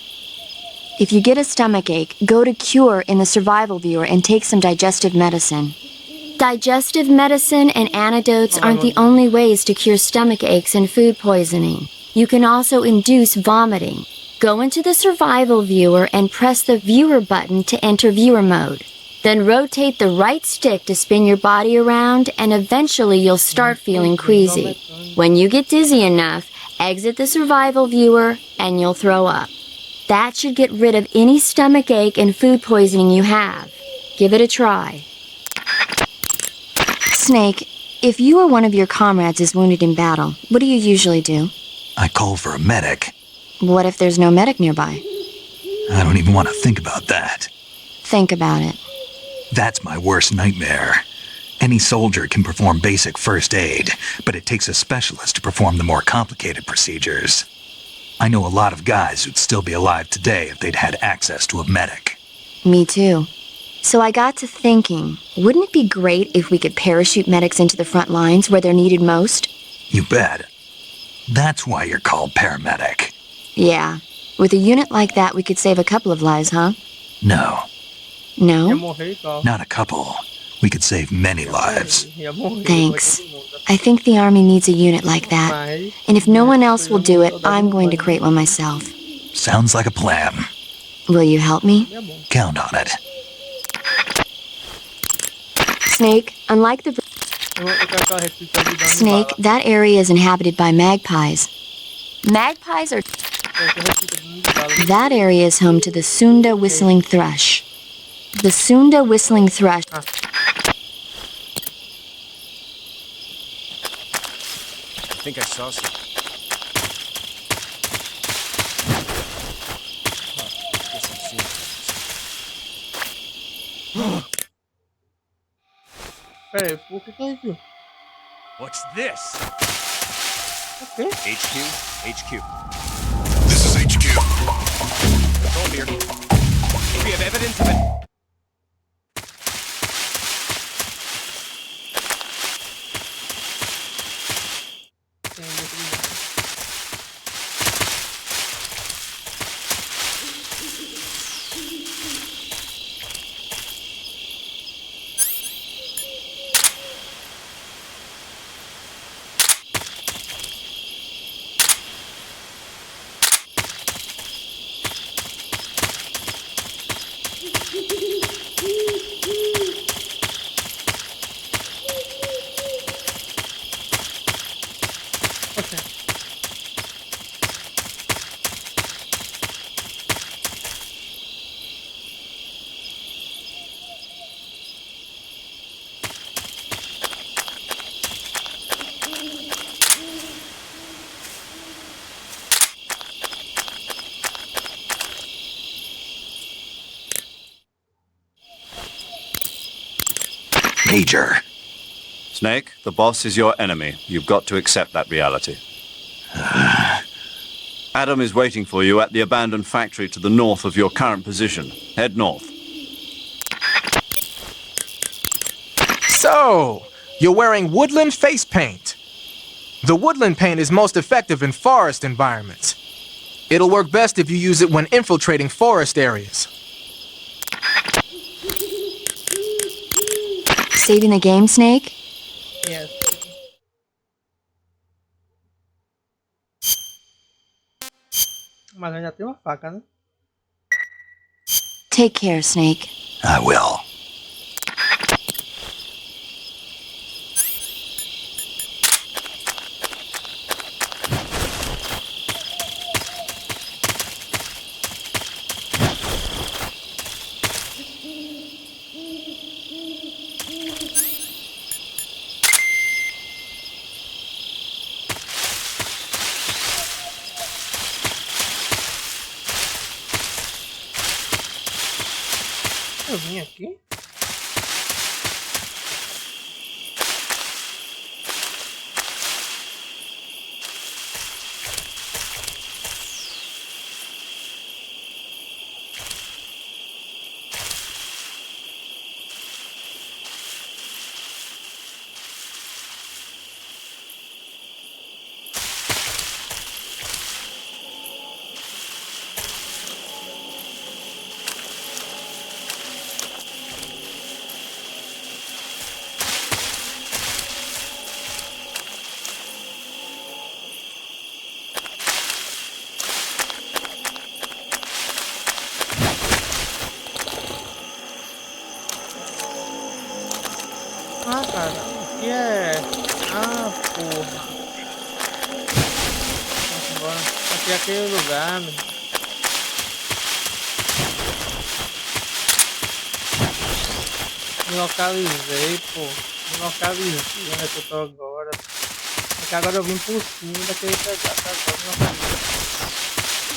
If you get a stomachache, go to Cure in the survival viewer and take some digestive medicine. Digestive medicine and antidotes aren't the only ways to cure stomach aches and food poisoning. You can also induce vomiting. Go into the survival viewer and press the viewer button to enter viewer mode. Then rotate the right stick to spin your body around, and eventually you'll start feeling queasy. When you get dizzy enough, exit the survival viewer and you'll throw up. That should get rid of any stomach ache and food poisoning you have. Give it a try. Snake, if you or one of your comrades is wounded in battle, what do you usually do? I call for a medic. What if there's no medic nearby? I don't even want to think about that. Think about it. That's my worst nightmare. Any soldier can perform basic first aid, but it takes a specialist to perform the more complicated procedures. I know a lot of guys who'd still be alive today if they'd had access to a medic. Me too. So I got to thinking, wouldn't it be great if we could parachute medics into the front lines where they're needed most? You bet. That's why you're called paramedic. Yeah. With a unit like that, we could save a couple of lives, huh? No, Ia No? morrer igual. not a couple. We could save many lives. Ia morrer Thanks. igual todo mundo. I think the Army needs a unit like that. Mas, And if no one else foi will do it, soldado I'm going to humano. create one myself. Sounds like a plan. Will you help me? Ia bom. Count on it. Snake, unlike the... Eu quero aquela réplica de dano Snake, bala. that area is inhabited by magpies. Magpies are... Eu quero réplica de dano de bala. That area is home to the Sunda whistling thrush. The Sunda whistling thrush... I think I saw some. Guess I'm seeing things. Pera aí, por que é isso? What's this? O quê? HQ? HQ. This is HQ. Control here. We have evidence of it. Tem outro lugar. Ok. Major. Snake, the boss is your enemy. You've got to accept that reality. Adam is waiting for you at the abandoned factory to the north of your current position. Head north. So, you're wearing woodland face paint. The woodland paint is most effective in forest environments. It'll work best if you use it when infiltrating forest areas. Saving the game, Snake? Yes. Mas eu já tenho uma faca, né? Take care, Snake. I will. Eu vim aqui? Ah, cara, aqui é... Ah, porra. Nossa, agora... Aqui é aquele lugar, meu. Me localizei, pô. Me localizei onde é que eu tô agora. Porque agora eu vim por cima daquele pedaço. Agora me localizei.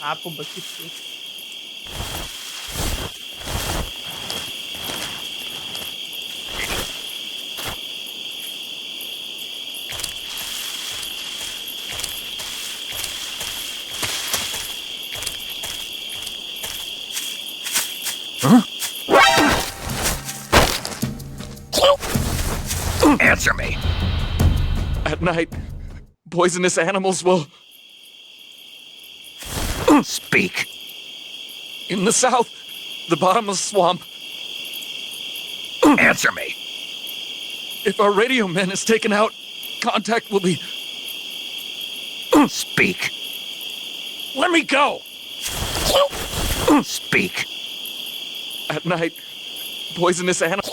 Ah, pô, que feio. Answer me. At night, poisonous animals will... Speak. In the south, the bottomless swamp. Answer me. If our radio man is taken out, contact will be... Speak. Let me go! Speak. At night, poisonous animals...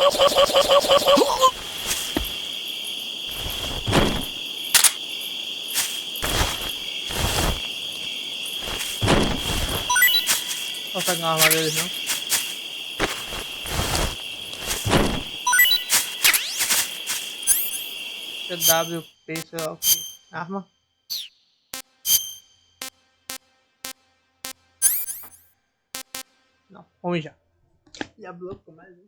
Não consegue uma arma deles, não? CWP, sei lá o que. Arma. Não, vamos já. Já blocou mais um.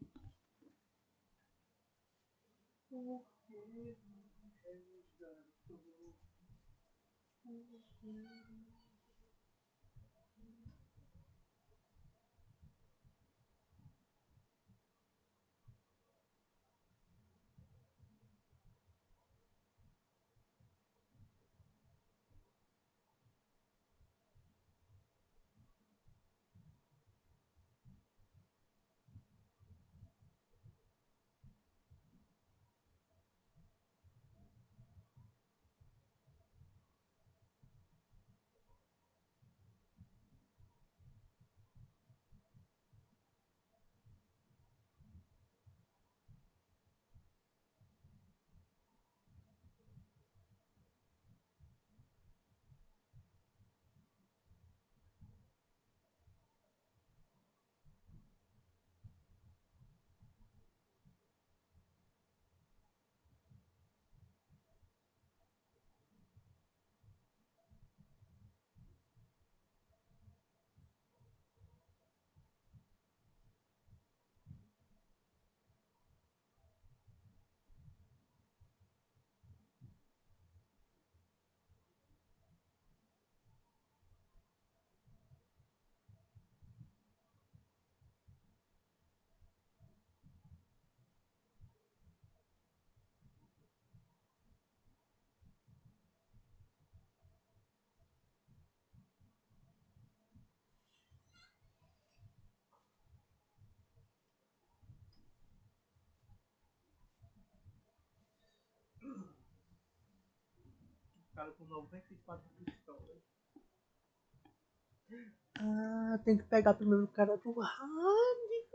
Cara com 94 pistolas. Ah, tem que pegar primeiro o cara do rádio.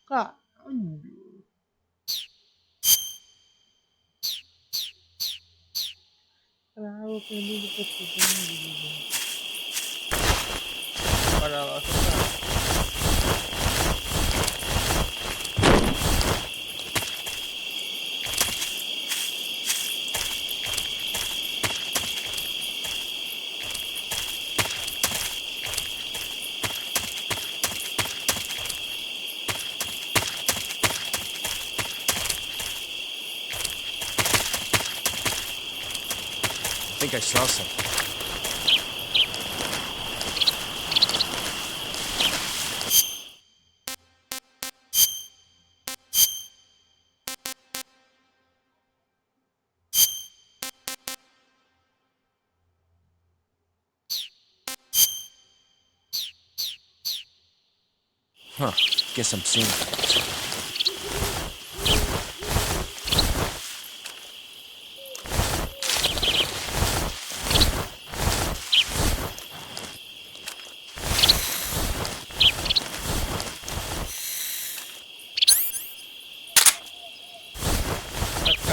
Caralho. Ah, eu aprendi do português. Bora lá, cara. I think I saw something. Huh. Guess I'm seeing things.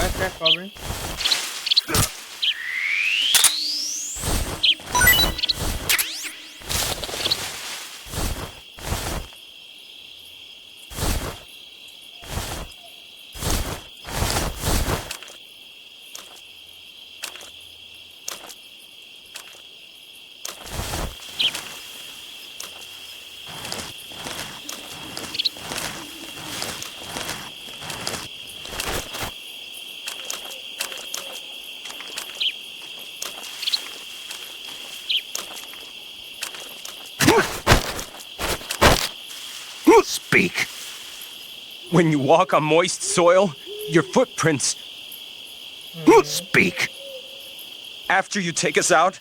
Até cobra, hein? When you walk on moist soil, your footprints. Speak. After you take us out,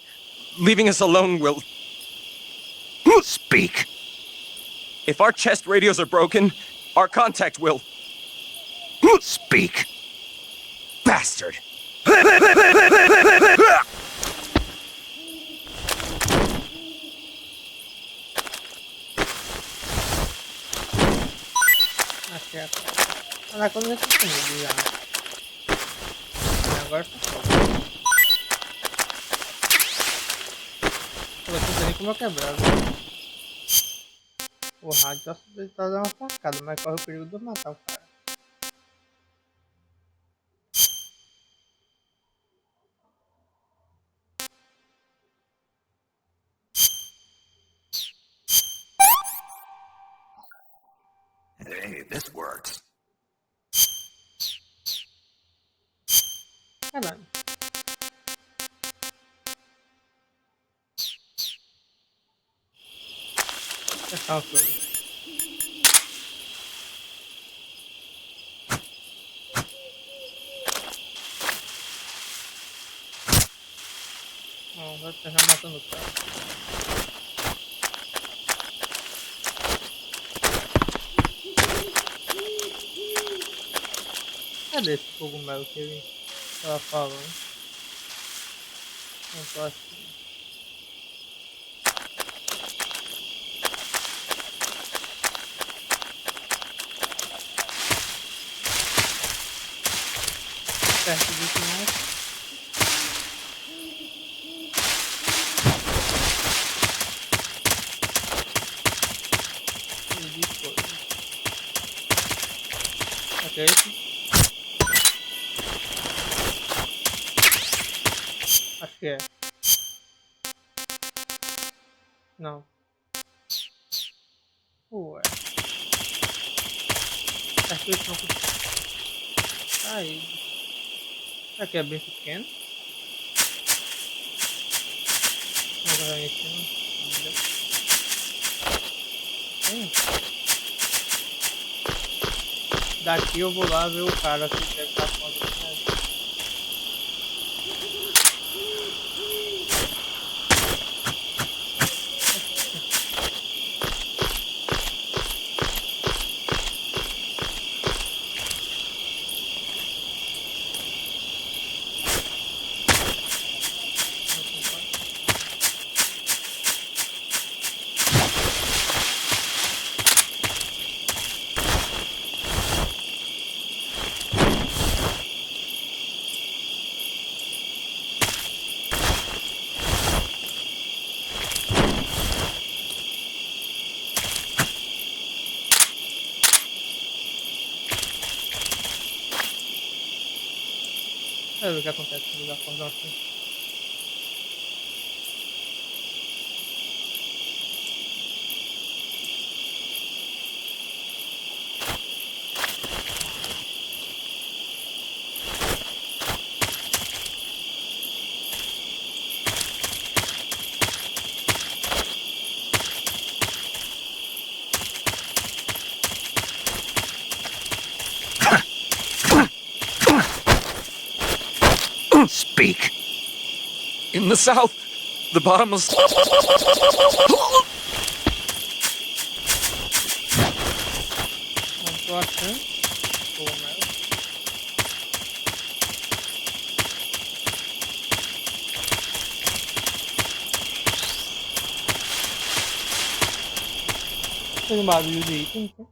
leaving us alone will. Speak. If our chest radios are broken, our contact will. Speak. Bastard! Achei a cara. Caraca, eu não ia ter comido já. Agora tá foda. Eu não sei nem como eu quebrar. O rádio só se tá dando uma facada, mas corre o perigo de eu matar o cara. Hey, this works. Caralho. Essa é uma coisa. Não, vai terminar matando o cara. Cadê esse cogumelo que ele tava falando? Não tô achando. Perto disso não. Ok. Acho que é. Não. Ué. Acho que isso não. Aí. Será que é bem pequeno? Vamos jogar em cima. Daqui eu vou lá ver o cara que deve estar com a Vai ver o que acontece se eles acordam assim. Speak. In the south, the bottomless. Não tô achando. Cogumelo. Tem barulho de item, então.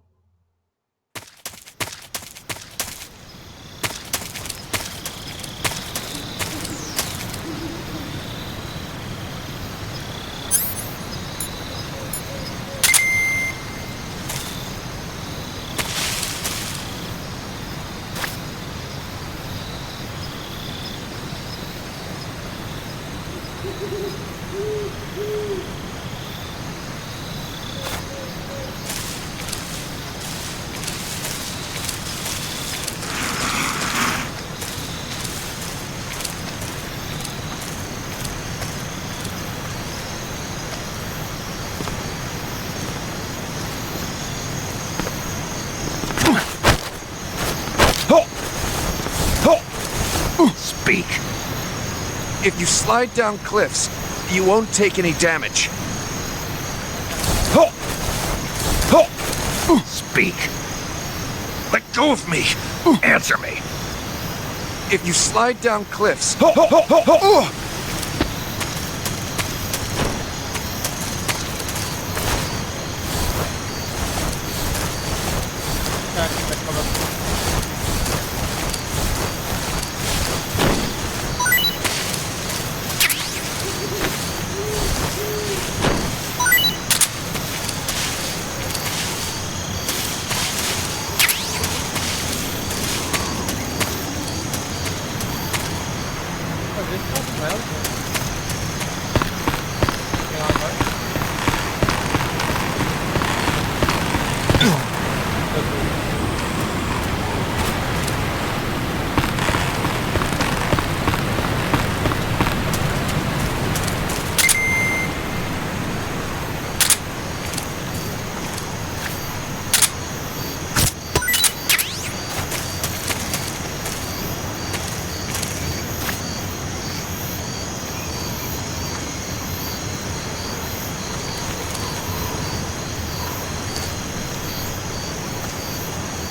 Speak. If you slide down cliffs, you won't take any damage. Speak. Let go of me. Answer me. If you slide down cliffs,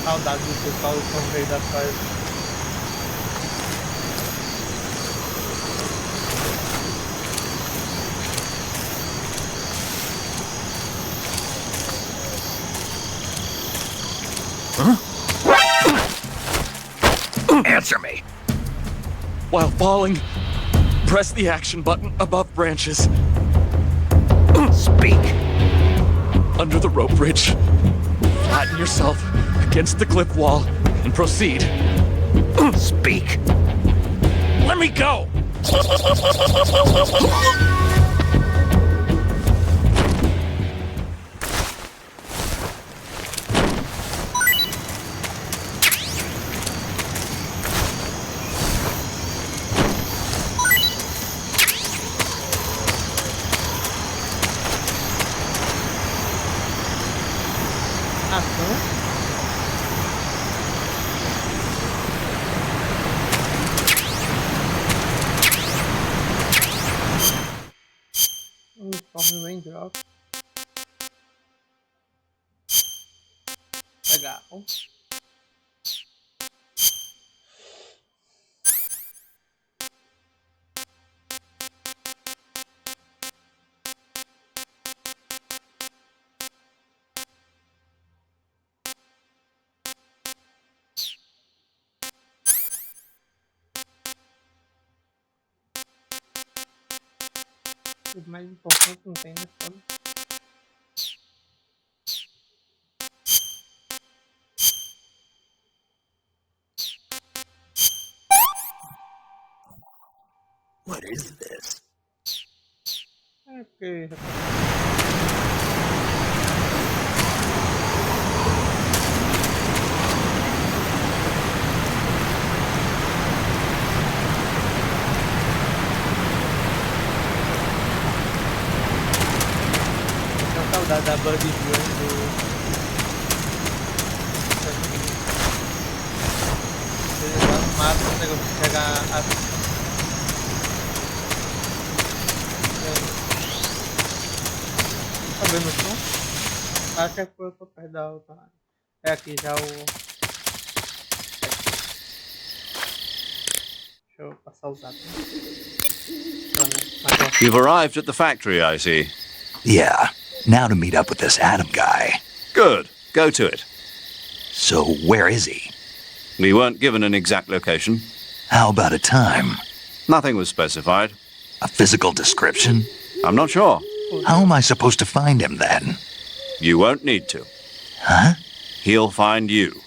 Saudade do pessoal quando veio da praia. Answer me. while falling, press the action button above branches. Speak. Under the rope bridge, flatten yourself against the cliff wall and proceed. Speak. Let me go! Uniforme raindrop. Legal. O mais importante não tem, né? Soli. What is this? É porque... saudade da Bug do... Ele tá no mato, o negócio de pegar a... Tá vendo o som? Acho que é porque eu tô perto da outra área. É aqui já o... Deixa eu passar os dados. You've arrived at the factory, I see. Yeah. Now to meet up with this Adam guy. Good. Go to it. So where is he? We weren't given an exact location. How about a time? Nothing was specified. A physical description? I'm not sure. How am I supposed to find him then? You won't need to. Huh? He'll find you.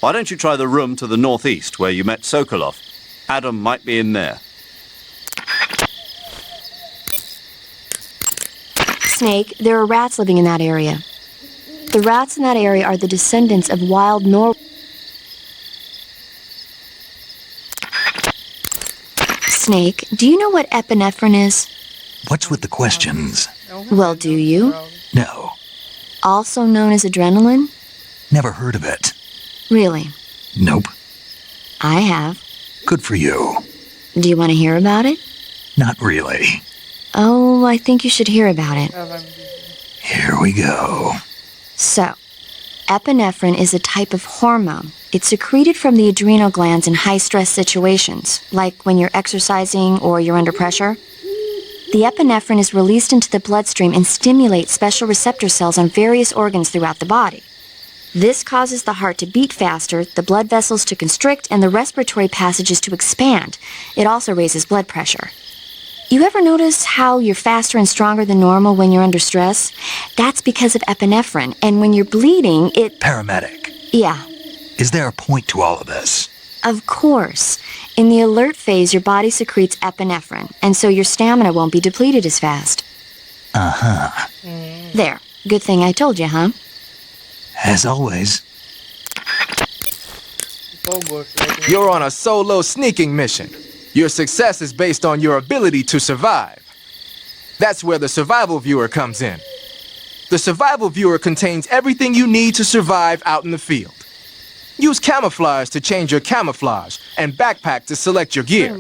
Why don't you try the room to the northeast where you met Sokolov? Adam might be in there. Snake, there are rats living in that area. The rats in that area are the descendants of wild Snake, do you know what epinephrine is? What's with the questions? Well, do you? No. Also known as adrenaline? Never heard of it. Really? Nope. I have. Good for you. Do you want to hear about it? Not really. Oh, I think you should hear about it. Here we go. So, epinephrine is a type of hormone. It's secreted from the adrenal glands in high-stress situations, like when you're exercising or you're under pressure. The epinephrine is released into the bloodstream and stimulates special receptor cells on various organs throughout the body. This causes the heart to beat faster, the blood vessels to constrict, and the respiratory passages to expand. It also raises blood pressure. You ever notice how you're faster and stronger than normal when you're under stress? That's because of epinephrine, and when you're bleeding, it... Paramedic. Yeah. Is there a point to all of this? Of course. In the alert phase, your body secretes epinephrine, and so your stamina won't be depleted as fast. Uh-huh. There. Good thing I told you, huh? As always. You're on a solo sneaking mission. Your success is based on your ability to survive. That's where the survival viewer comes in. The survival viewer contains everything you need to survive out in the field. Use camouflage to change your camouflage, and backpack to select your gear.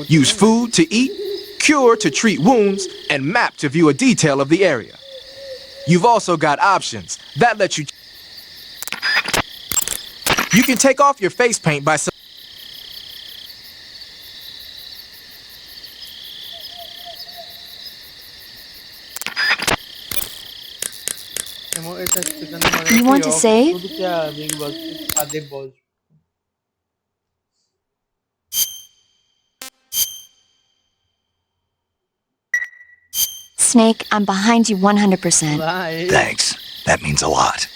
Use food to eat, cure to treat wounds, and map to view a detail of the area. You've also got options that let you... You can take off your face paint by... You want to save? Snake, I'm behind you 100%. Thanks. That means a lot.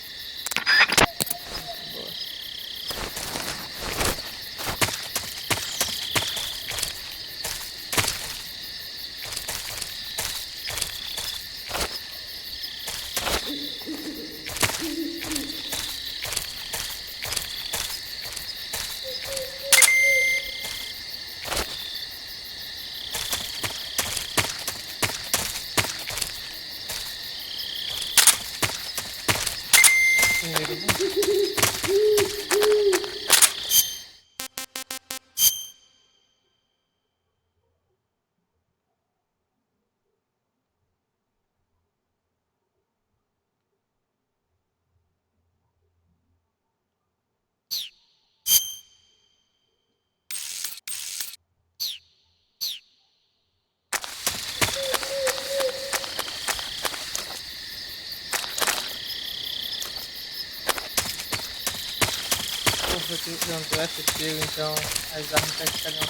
Não tivesse pego, então as armas já ficariam.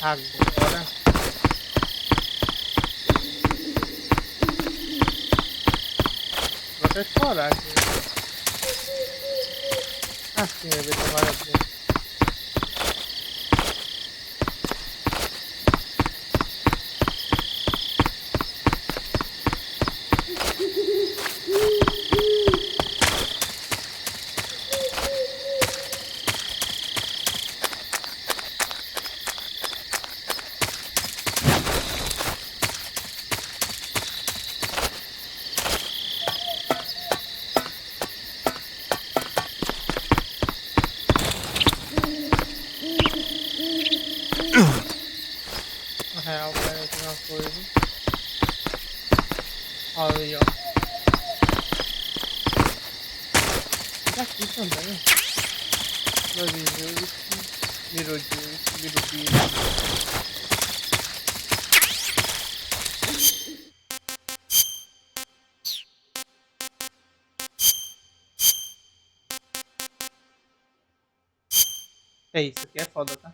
Agora. Vou até explorar aqui. Ah, sim, eu vejo agora aqui. Real, parece uma coisa. Olha aí, ó. E aqui também. Virou é isso aqui, é foda, tá?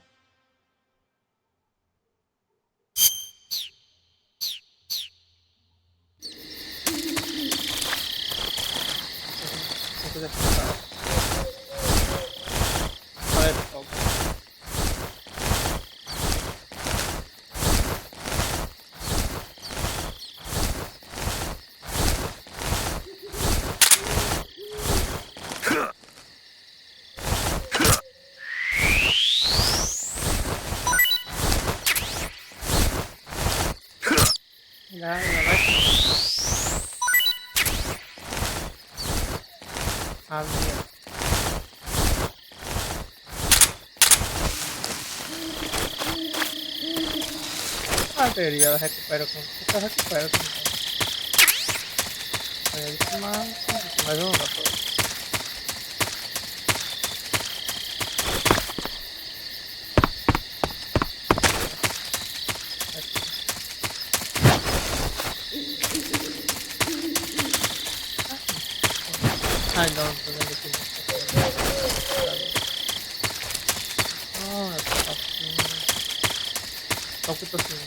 Ali. Bateria, ela recupera com. Ela recupera com. É isso, mas não dá pra. Ai não, tô vendo aqui. Ah, tá assim. Só que eu tô assim.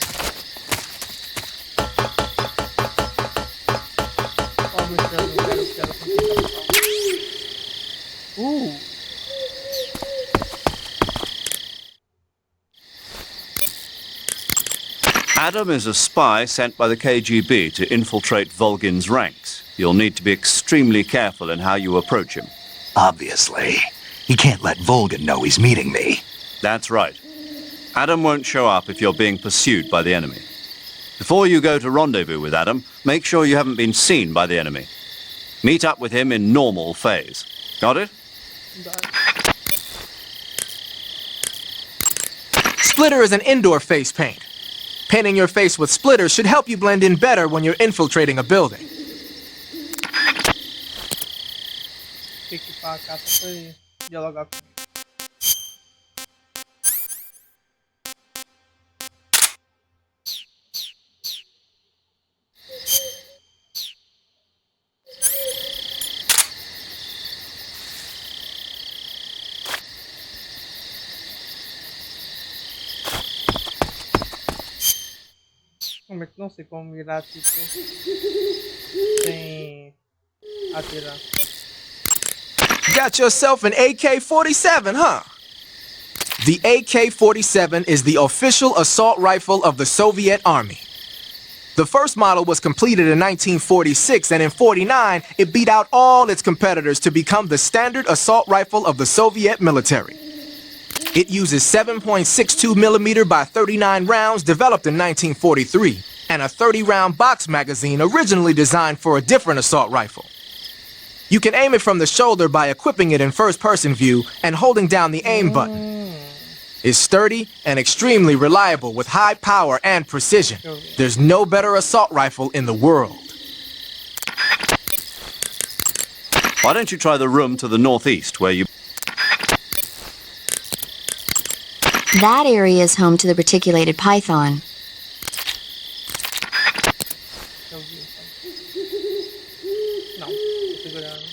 Ó, eu quero que ela consiga. Adam is a spy sent by the KGB to infiltrate Volgin's ranks. You'll need to be extremely careful in how you approach him. Obviously. He can't let Volgin know he's meeting me. That's right. Adam won't show up if you're being pursued by the enemy. Before you go to rendezvous with Adam, make sure you haven't been seen by the enemy. Meet up with him in normal phase. Got it? Splitter is an indoor face paint. Painting your face with splitter should help you blend in better when you're infiltrating a building. Como é que não sei como mirar tipo sem atirar? Got yourself an AK-47, huh? The AK-47 is the official assault rifle of the Soviet Army. The first model was completed in 1946, and in 49, it beat out all its competitors to become the standard assault rifle of the Soviet military. It uses 7.62mm by 39 rounds developed in 1943, and a 30-round box magazine originally designed for a different assault rifle. You can aim it from the shoulder by equipping it in first-person view and holding down the aim button. It's sturdy and extremely reliable with high power and precision. There's no better assault rifle in the world. Why don't you try the room to the northeast where you... That area is home to the reticulated python. Não, tô segurando.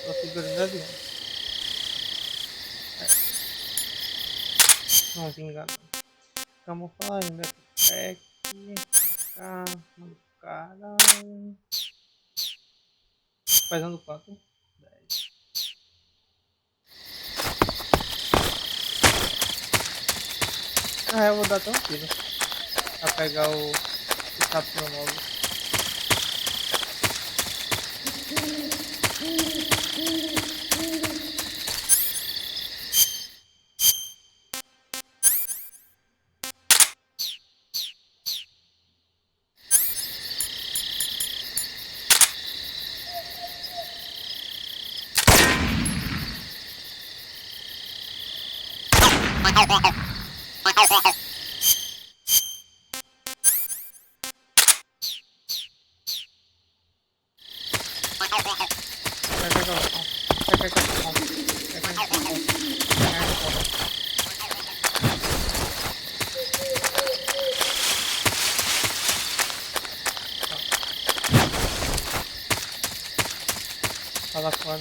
Tô segurando ali. Não vinga não. Camuflagem, backpack. Cá, caralho. Fazendo quanto? 10. Ah, eu vou dar até um tiro pra pegar o capítulo novo. Fala fora.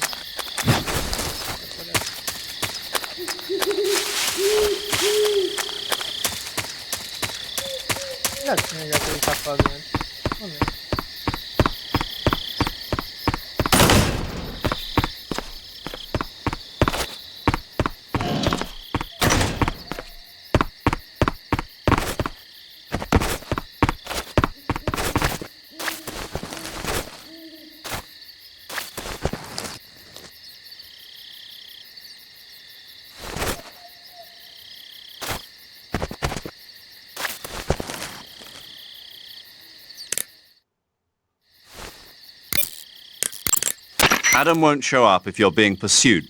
Já tinha já que ele tá fazendo. Vamos ver. Adam won't show up if you're being pursued.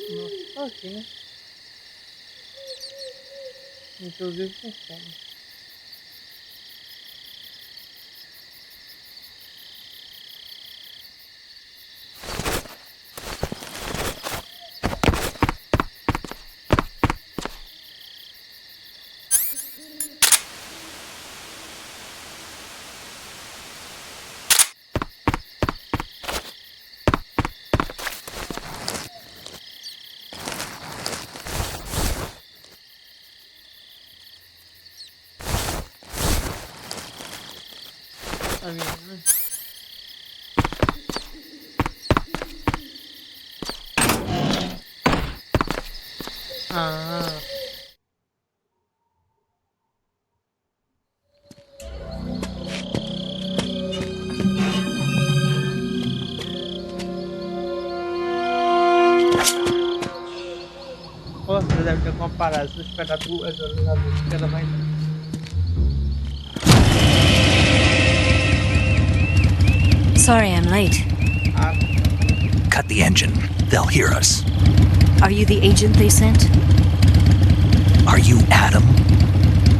Nossa, aqui, né? Inclusive com fome. A minha, né? Ah. Pô, você deve ter comparado. Se eu esperar 2 horas na luz, que ela vai dar. Sorry I'm late. Cut the engine. They'll hear us. Are you the agent they sent? Are you Adam?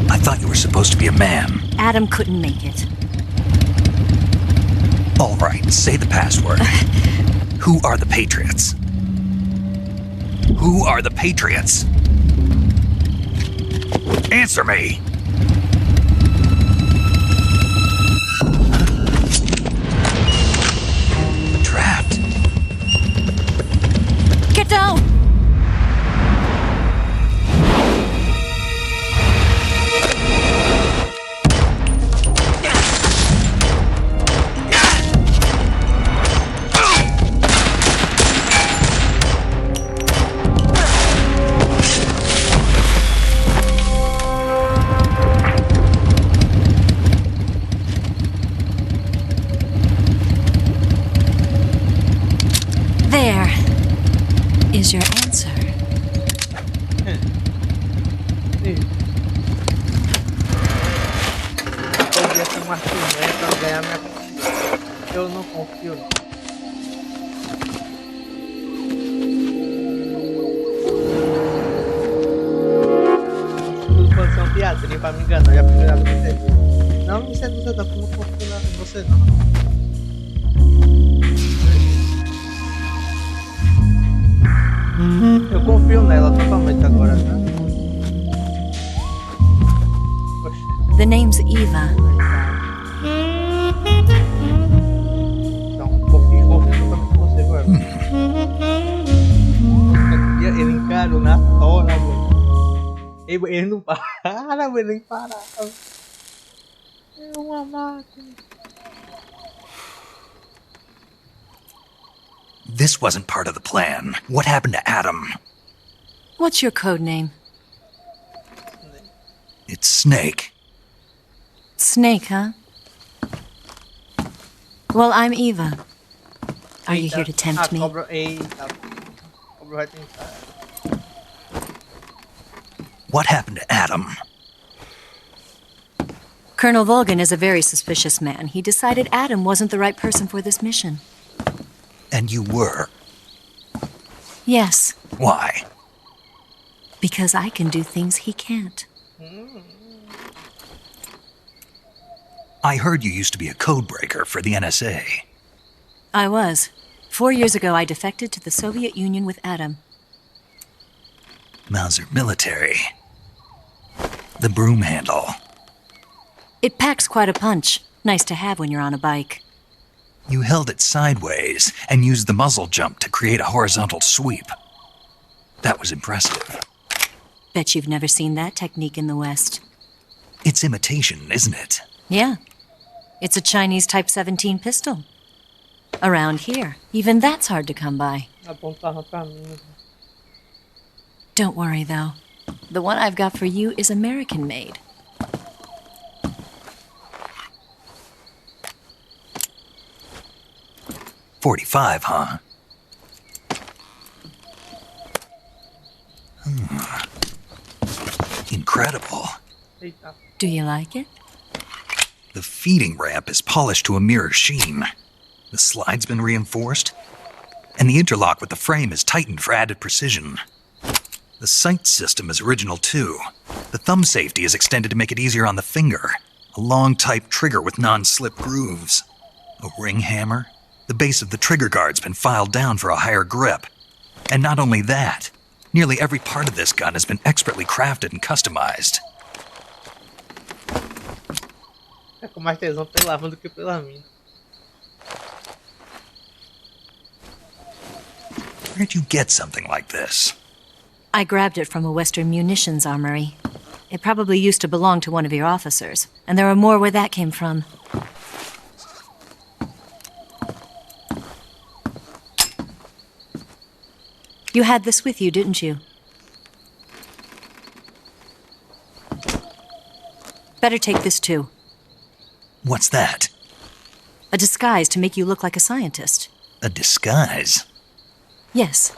I thought you were supposed to be a man. Adam couldn't make it. All right, say the password. Who are the Patriots? Who are the Patriots? Answer me! Trapped. Get down! There is your answer. Podia ser um argumento pra ganhar minha confiança. Eu não confio, não. Tudo pode ser uma piadinha pra me enganar. Já primeira vez que você viu. Não me seduz, não. Como não confio em você, não. Eu confio nela totalmente agora, né? The name's Eva. Então, confio totalmente em você agora. Ele encarou na tora, mano. Ele não para, mano, ele nem parava. É uma máquina. This wasn't part of the plan. What happened to Adam? What's your code name? It's Snake. Snake, huh? Well, I'm Eva. Are you here to tempt me? Cobra, eita. Cobra vai tentar. What happened to Adam? Colonel Volgan is a very suspicious man. He decided Adam wasn't the right person for this mission. And you were. Yes, Why? because I can do things he can't. I heard you used to be a codebreaker for the NSA. I was. 4 years ago, I defected to the Soviet Union with Adam. Mauser military. The broom handle. It packs quite a punch. Nice to have when you're on a bike. You held it sideways and used the muzzle jump to create a horizontal sweep. That was impressive. Bet you've never seen that technique in the West. It's imitation, isn't it? Yeah. It's a Chinese Type 17 pistol. Around here, even that's hard to come by. Apontava pra mim. Don't worry, though. The one I've got for you is American-made. 45, huh? Incredible. Eita. Do you like it? The feeding ramp is polished to a mirror sheen. The slide's been reinforced, and the interlock with the frame is tightened for added precision. The sight system is original too. The thumb safety is extended to make it easier on the finger. A long type trigger with non-slip grooves. A ring hammer. The base of the trigger guard's been filed down for a higher grip. And not only that, nearly every part of this gun has been expertly crafted and customized. É com mais tesão pela arma do que pela mina. Where'd you get something like this? I grabbed it from a Western munitions armory. It probably used to belong to one of your officers, and there are more where that came from. You had this with you, didn't you? Better take this too. What's that? A disguise to make you look like a scientist. A disguise? Yes.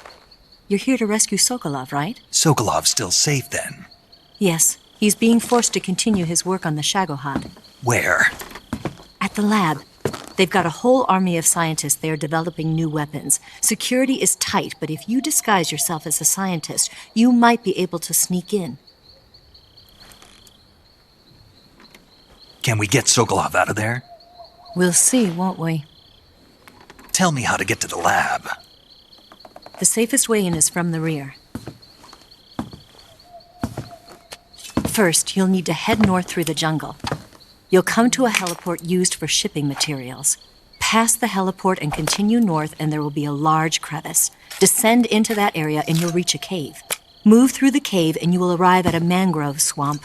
You're here to rescue Sokolov, right? Sokolov's still safe then? Yes. He's being forced to continue his work on the Shagohod. Where? At the lab. They've got a whole army of scientists there developing new weapons. Security is tight, but if you disguise yourself as a scientist, you might be able to sneak in. Can we get Sokolov out of there? We'll see, won't we? Tell me how to get to the lab. The safest way in is from the rear. First, you'll need to head north through the jungle. You'll come to a heliport used for shipping materials. Pass the heliport and continue north, and there will be a large crevice. Descend into that area and you'll reach a cave. Move through the cave and you will arrive at a mangrove swamp.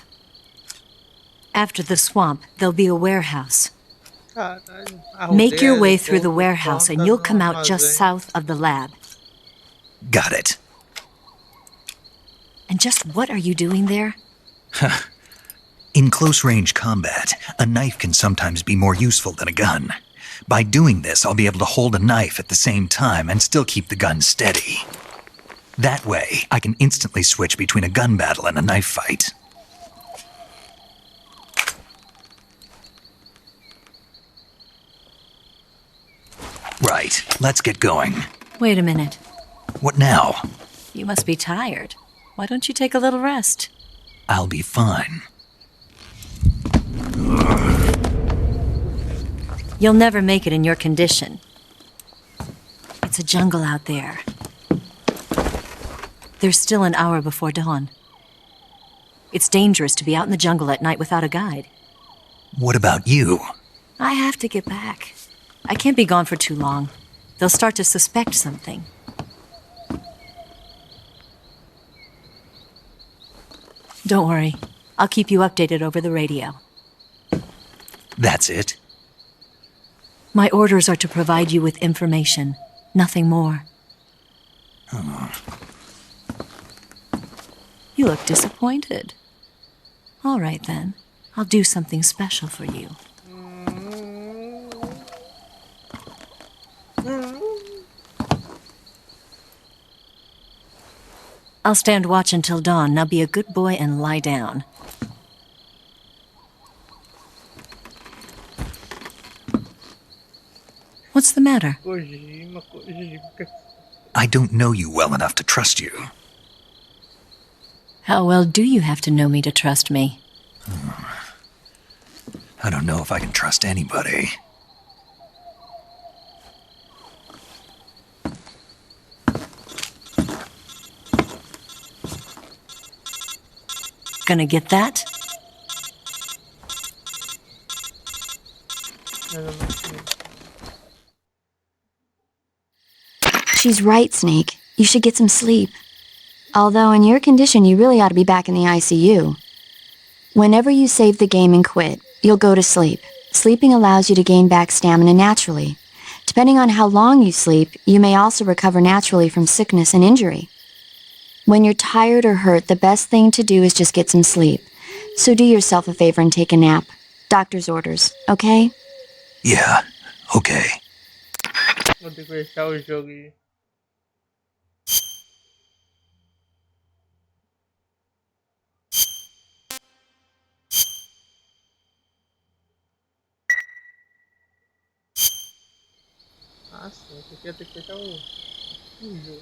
After the swamp, there'll be a warehouse. Make your way through the warehouse and you'll come out just south of the lab. Got it. And just what are you doing there? In close-range combat, a knife can sometimes be more useful than a gun. By doing this, I'll be able to hold a knife at the same time and still keep the gun steady. That way, I can instantly switch between a gun battle and a knife fight. Right, let's get going. Wait a minute. What now? You must be tired. Why don't you take a little rest? I'll be fine. You'll never make it in your condition. It's a jungle out there. There's still an hour before dawn. It's dangerous to be out in the jungle at night without a guide. What about you? I have to get back. I can't be gone for too long. They'll start to suspect something. Don't worry. I'll keep you updated over the radio. That's it? My orders are to provide you with information, nothing more. You look disappointed. All right, then. I'll do something special for you. I'll stand watch until dawn. Now be a good boy and lie down. What's the matter? Kojima. I don't know you well enough to trust you. How well do you have to know me to trust me? I don't know if I can trust anybody. Gonna get that? She's right, Snake. You should get some sleep. Although in your condition, you really ought to be back in the ICU. Whenever you save the game and quit, you'll go to sleep. Sleeping allows you to gain back stamina naturally. Depending on how long you sleep, you may also recover naturally from sickness and injury. When you're tired or hurt, the best thing to do is just get some sleep. So do yourself a favor and take a nap. Doctor's orders, okay? Yeah, okay. Vou ter que fechar o jogo e... Ah, sim. Isso aqui eu tenho que fechar o jogo.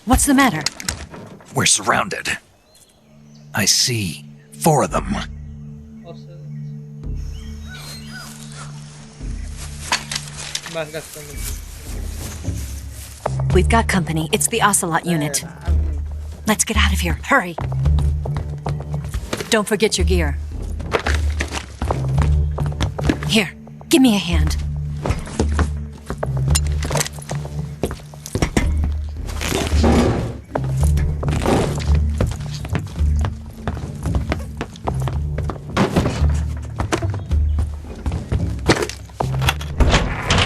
What's the matter? We're surrounded. I see 4 of them. Nossa. Mas gastando aqui. We've got company. It's the Ocelot unit. Let's get out of here. Hurry. Don't forget your gear. Here, give me a hand.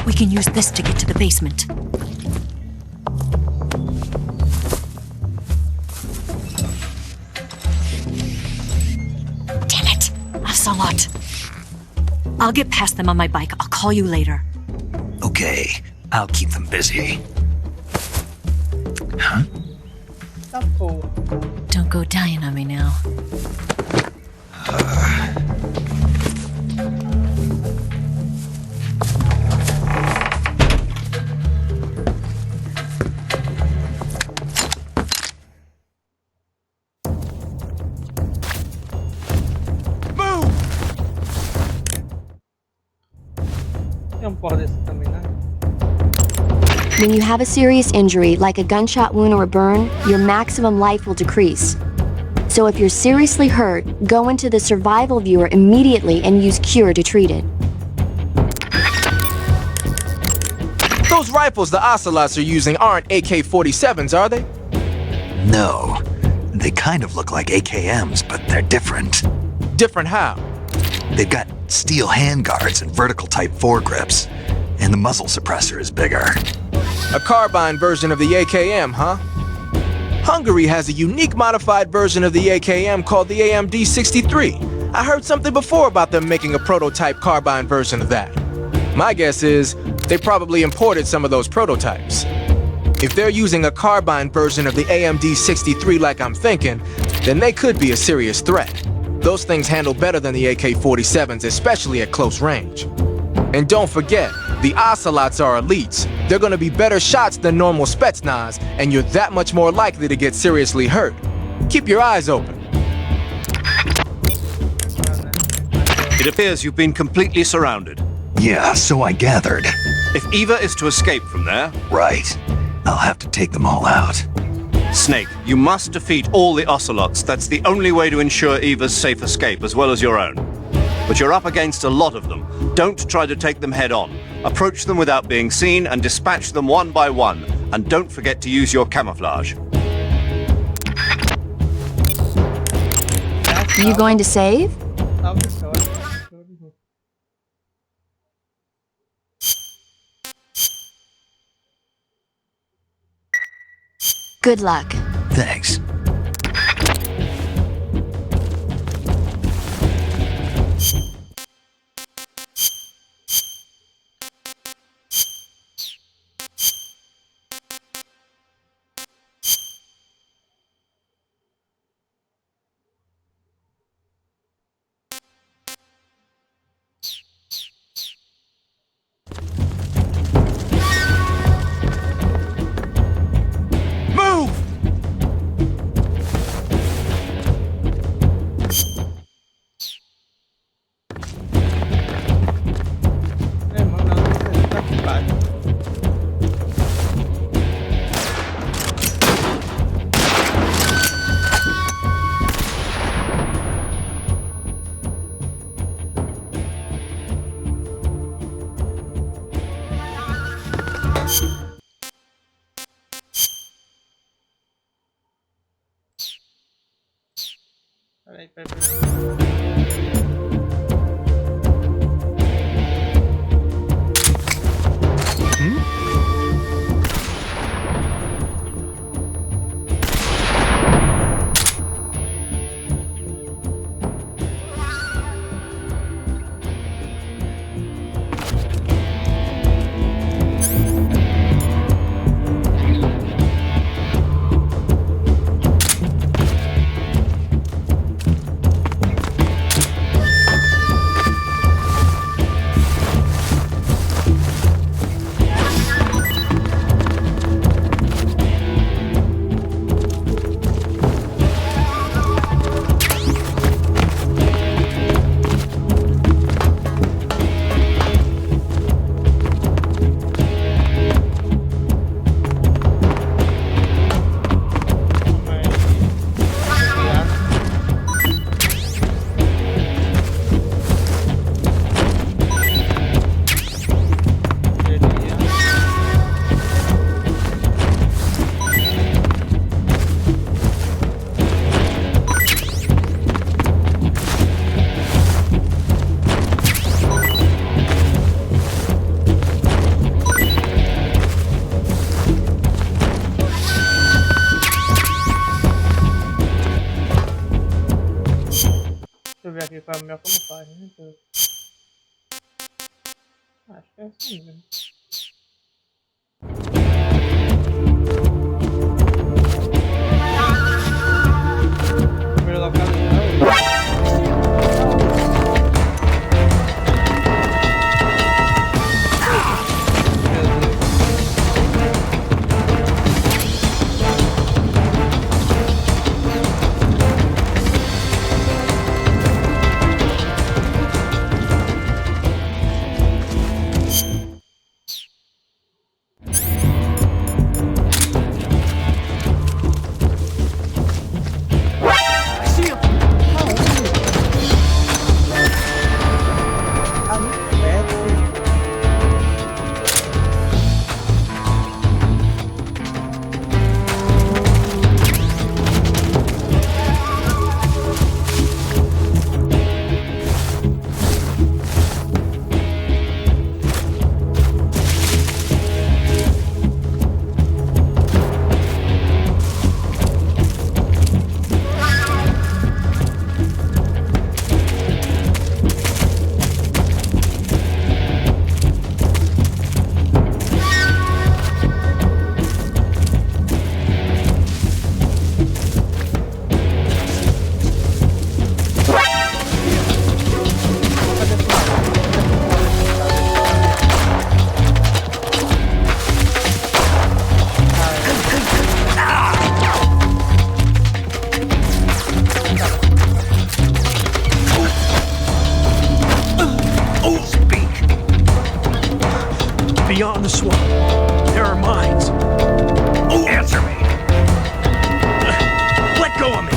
We can use this to get to the basement. Damn it! Ocelot! I'll get past them on my bike. I'll call you later. Okay, I'll keep them busy. Huh? Tá porra. Don't go dying on me now. Tem porra desse também, né? When you have a serious injury, like a gunshot wound or a burn, your maximum life will decrease. So if you're seriously hurt, go into the survival viewer immediately and use cure to treat it. Those rifles the Ocelots are using aren't AK-47s, are they? No. They kind of look like AKMs, but they're different. Different how? They've got steel handguards and vertical type foregrips, and the muzzle suppressor is bigger. A carbine version of the AKM, huh? Hungary has a unique modified version of the AKM called the AMD-63. I heard something before about them making a prototype carbine version of that. My guess is they probably imported some of those prototypes. If they're using a carbine version of the AMD-63 like I'm thinking, then they could be a serious threat. Those things handle better than the AK-47s, especially at close range. And don't forget, the Ocelots are elites. They're gonna be better shots than normal Spetsnaz, and you're that much more likely to get seriously hurt. Keep your eyes open. It appears you've been completely surrounded. Yeah, so I gathered. If Eva is to escape from there, Right. I'll have to take them all out. Snake, you must defeat all the Ocelots. That's the only way to ensure Eva's safe escape, as well as your own. But you're up against a lot of them. Don't try to take them head on. Approach them without being seen and dispatch them one by one. And don't forget to use your camouflage. Are you going to save? Good luck. Thanks. Peraí, peraí. Deixa eu ver aqui qual é a melhor camuflagem, né? Acho que é assim mesmo. Primeiro local Beyond the swamp, there are mines. Answer me. Let go of me.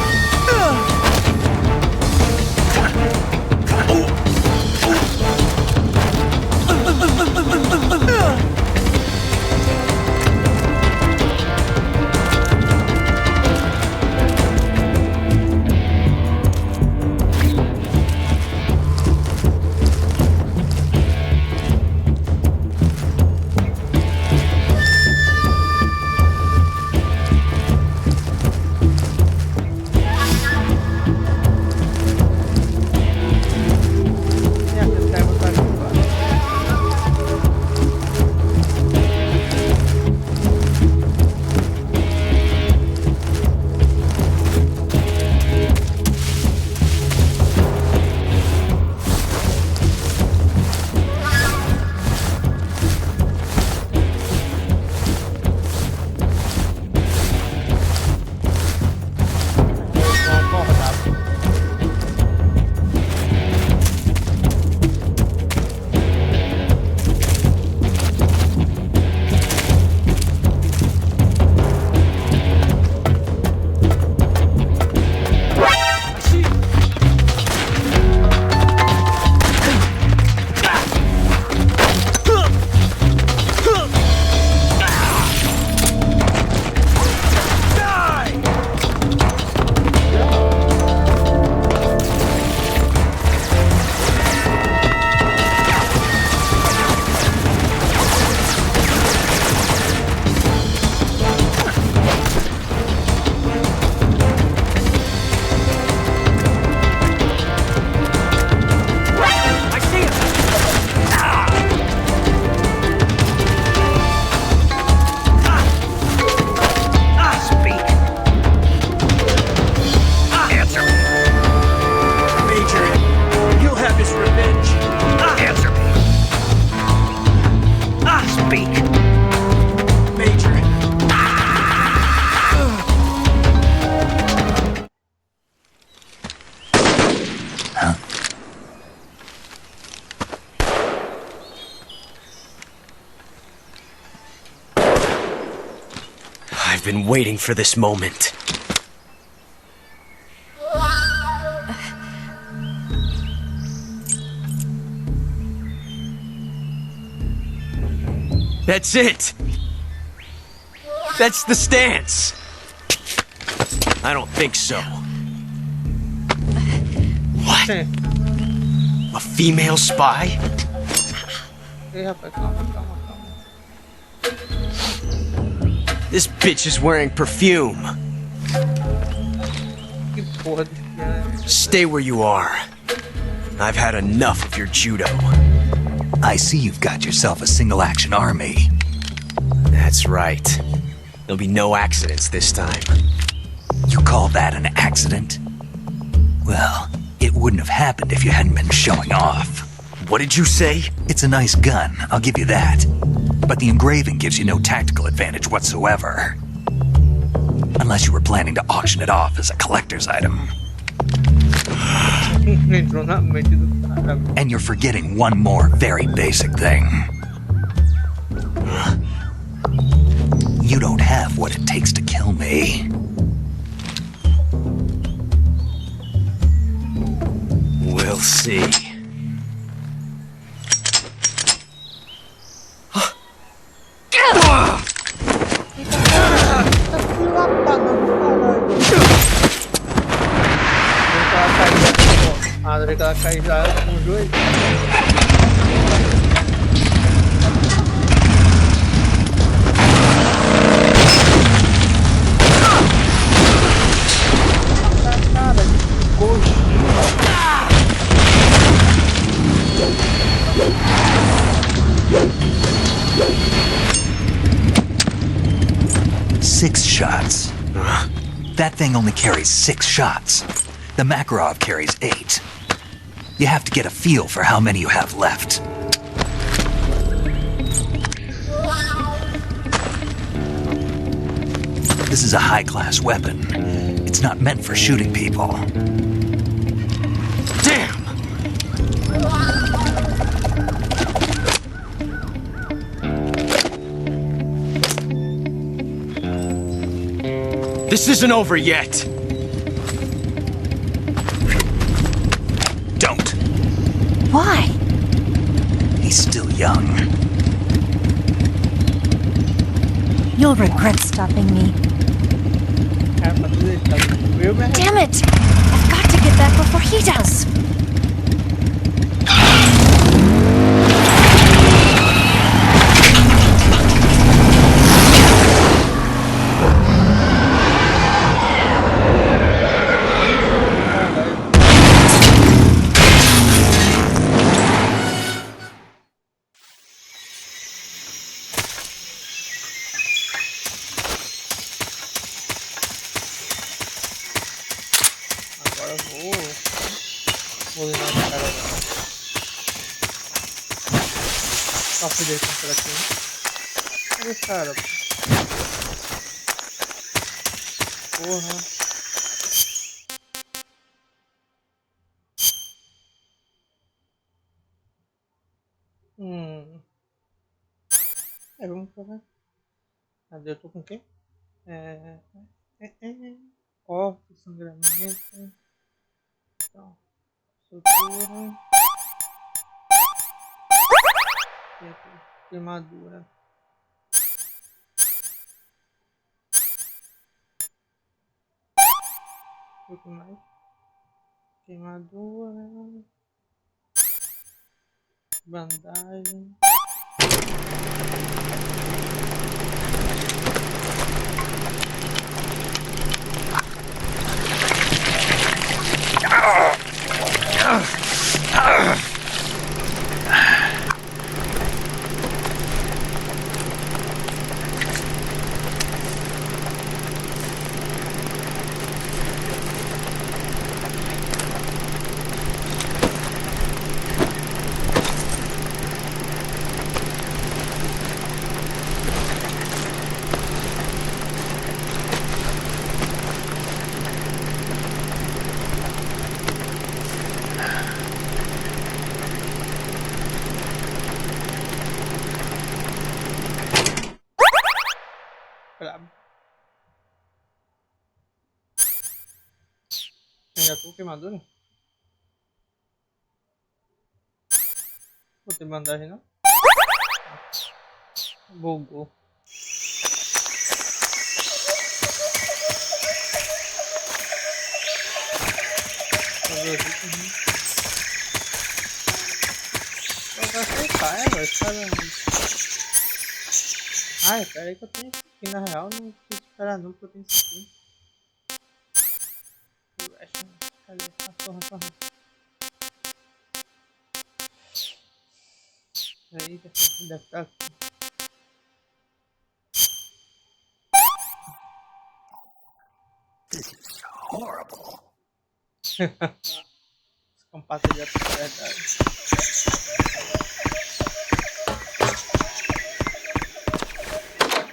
been waiting for this moment. That's it! That's the stance! I don't think so. What? A female spy? This bitch is wearing perfume. Stay where you are. I've had enough of your judo. I see you've got yourself a single-action army. That's right. There'll be no accidents this time. You call that an accident? Well, it wouldn't have happened if you hadn't been showing off. What did you say? It's a nice gun, I'll give you that. But the engraving gives you no tactical advantage whatsoever. Unless you were planning to auction it off as a collector's item. And you're forgetting one more very basic thing. You don't have what it takes to kill me. We'll see. Aquela cai já com os dois. Cara, que Kojima. 6 shots. That thing only carries 6 shots. The Makarov carries 8. You have to get a feel for how many you have left. This is a high-class weapon. It's not meant for shooting people. Damn! This isn't over yet. Don't. Why? He's still young. You'll regret stopping me. Damn it! I've got to get back before he does. Vou levar na cara dela. Só poder comprar aqui. Cadê esse cara? Porra. Vamos provar. Cadê? Eu tô com quem? Corte, sangramento. Então, sutura. Queimadura. O que mais? Queimadura. Bandagem. já tô queimadura? Vou ter bandagem não? Bugou. Vai aceitar, velho. Ai, pera aí que eu tenho isso aqui. Na real, não preciso esperar não, porque eu tenho isso aqui. Cadê? Ração. Aí, deve estar aqui. This is horrible. Compata de verdade.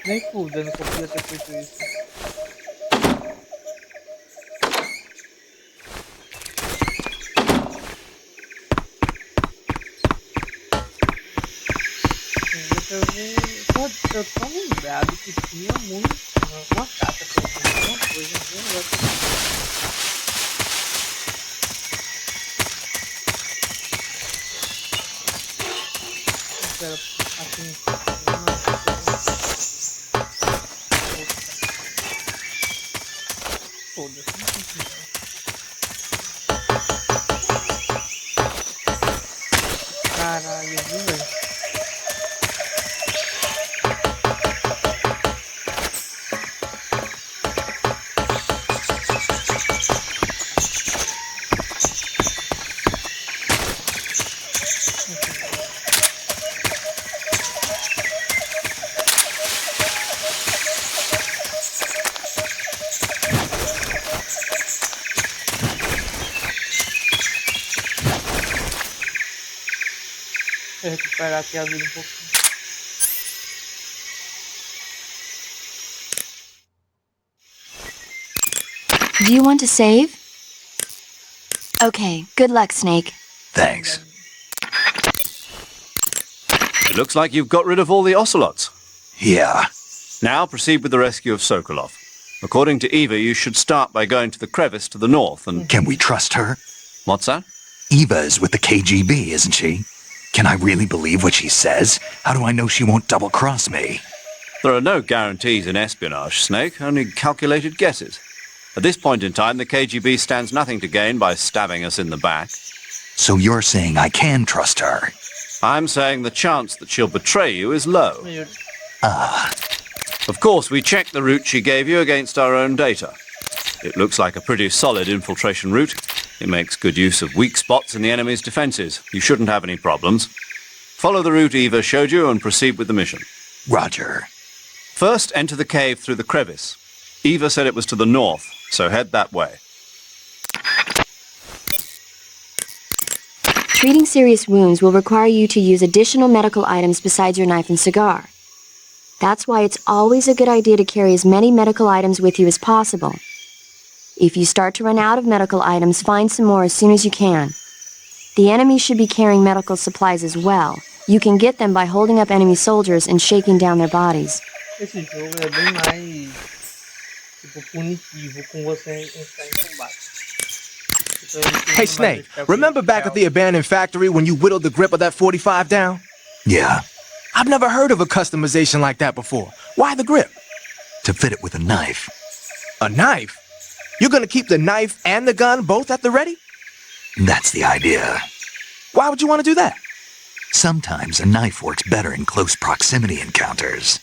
Nem fudendo que eu podia ter feito isso. Deixa eu ver. Eu tô lembrado que tinha muito. Uma carta pra mim, alguma coisa, algum negócio. Assim, foda-se, não tem caralho, viu, velho? Recuperar aqui a vida um pouquinho. Do you want to save? Okay, good luck, Snake. Thanks. It looks like you've got rid of all the ocelots. Yeah. Now proceed with the rescue of Sokolov. According to Eva, you should start by going to the crevice to the north and... Can we trust her? What's that? Eva is with the KGB, isn't she? Can I really believe what she says? How do I know she won't double-cross me? There are no guarantees in espionage, Snake, only calculated guesses. At this point in time, the KGB stands nothing to gain by stabbing us in the back. So you're saying I can trust her? I'm saying the chance that she'll betray you is low. Of course, we checked the route she gave you against our own data. It looks like a pretty solid infiltration route. It makes good use of weak spots in the enemy's defenses. You shouldn't have any problems. Follow the route Eva showed you and proceed with the mission. Roger. First, enter the cave through the crevice. Eva said it was to the north, so head that way. Treating serious wounds will require you to use additional medical items besides your knife and cigar. That's why it's always a good idea to carry as many medical items with you as possible. If you start to run out of medical items, find some more as soon as you can. The enemy should be carrying medical supplies as well. You can get them by holding up enemy soldiers and shaking down their bodies. Esse jogo é bem mais punitivo com você entrar em combate. Hey Snake, remember back at the abandoned factory when you whittled the grip of that 45 down? Yeah. I've never heard of a customization like that before. Why the grip? To fit it with a knife. A knife? You're gonna keep the knife and the gun both at the ready? That's the idea. Why would you want to do that? Sometimes a knife works better in close proximity encounters.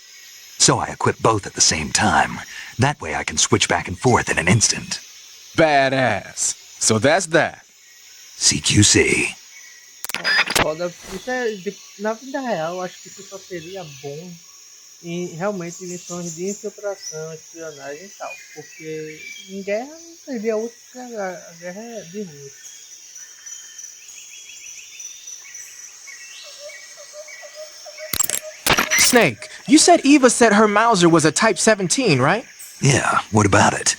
So I equip both at the same time. That way I can switch back and forth in an instant. Badass. So that's that. CQC. Foda, isso é, na vida real, eu acho que isso só seria bom em realmente missões de infiltração, espionagem e tal. Porque em guerra não seria outro, porque a guerra é de rua. Snake, you said Eva said her Mauser was a Type 17, right? Yeah, what about it?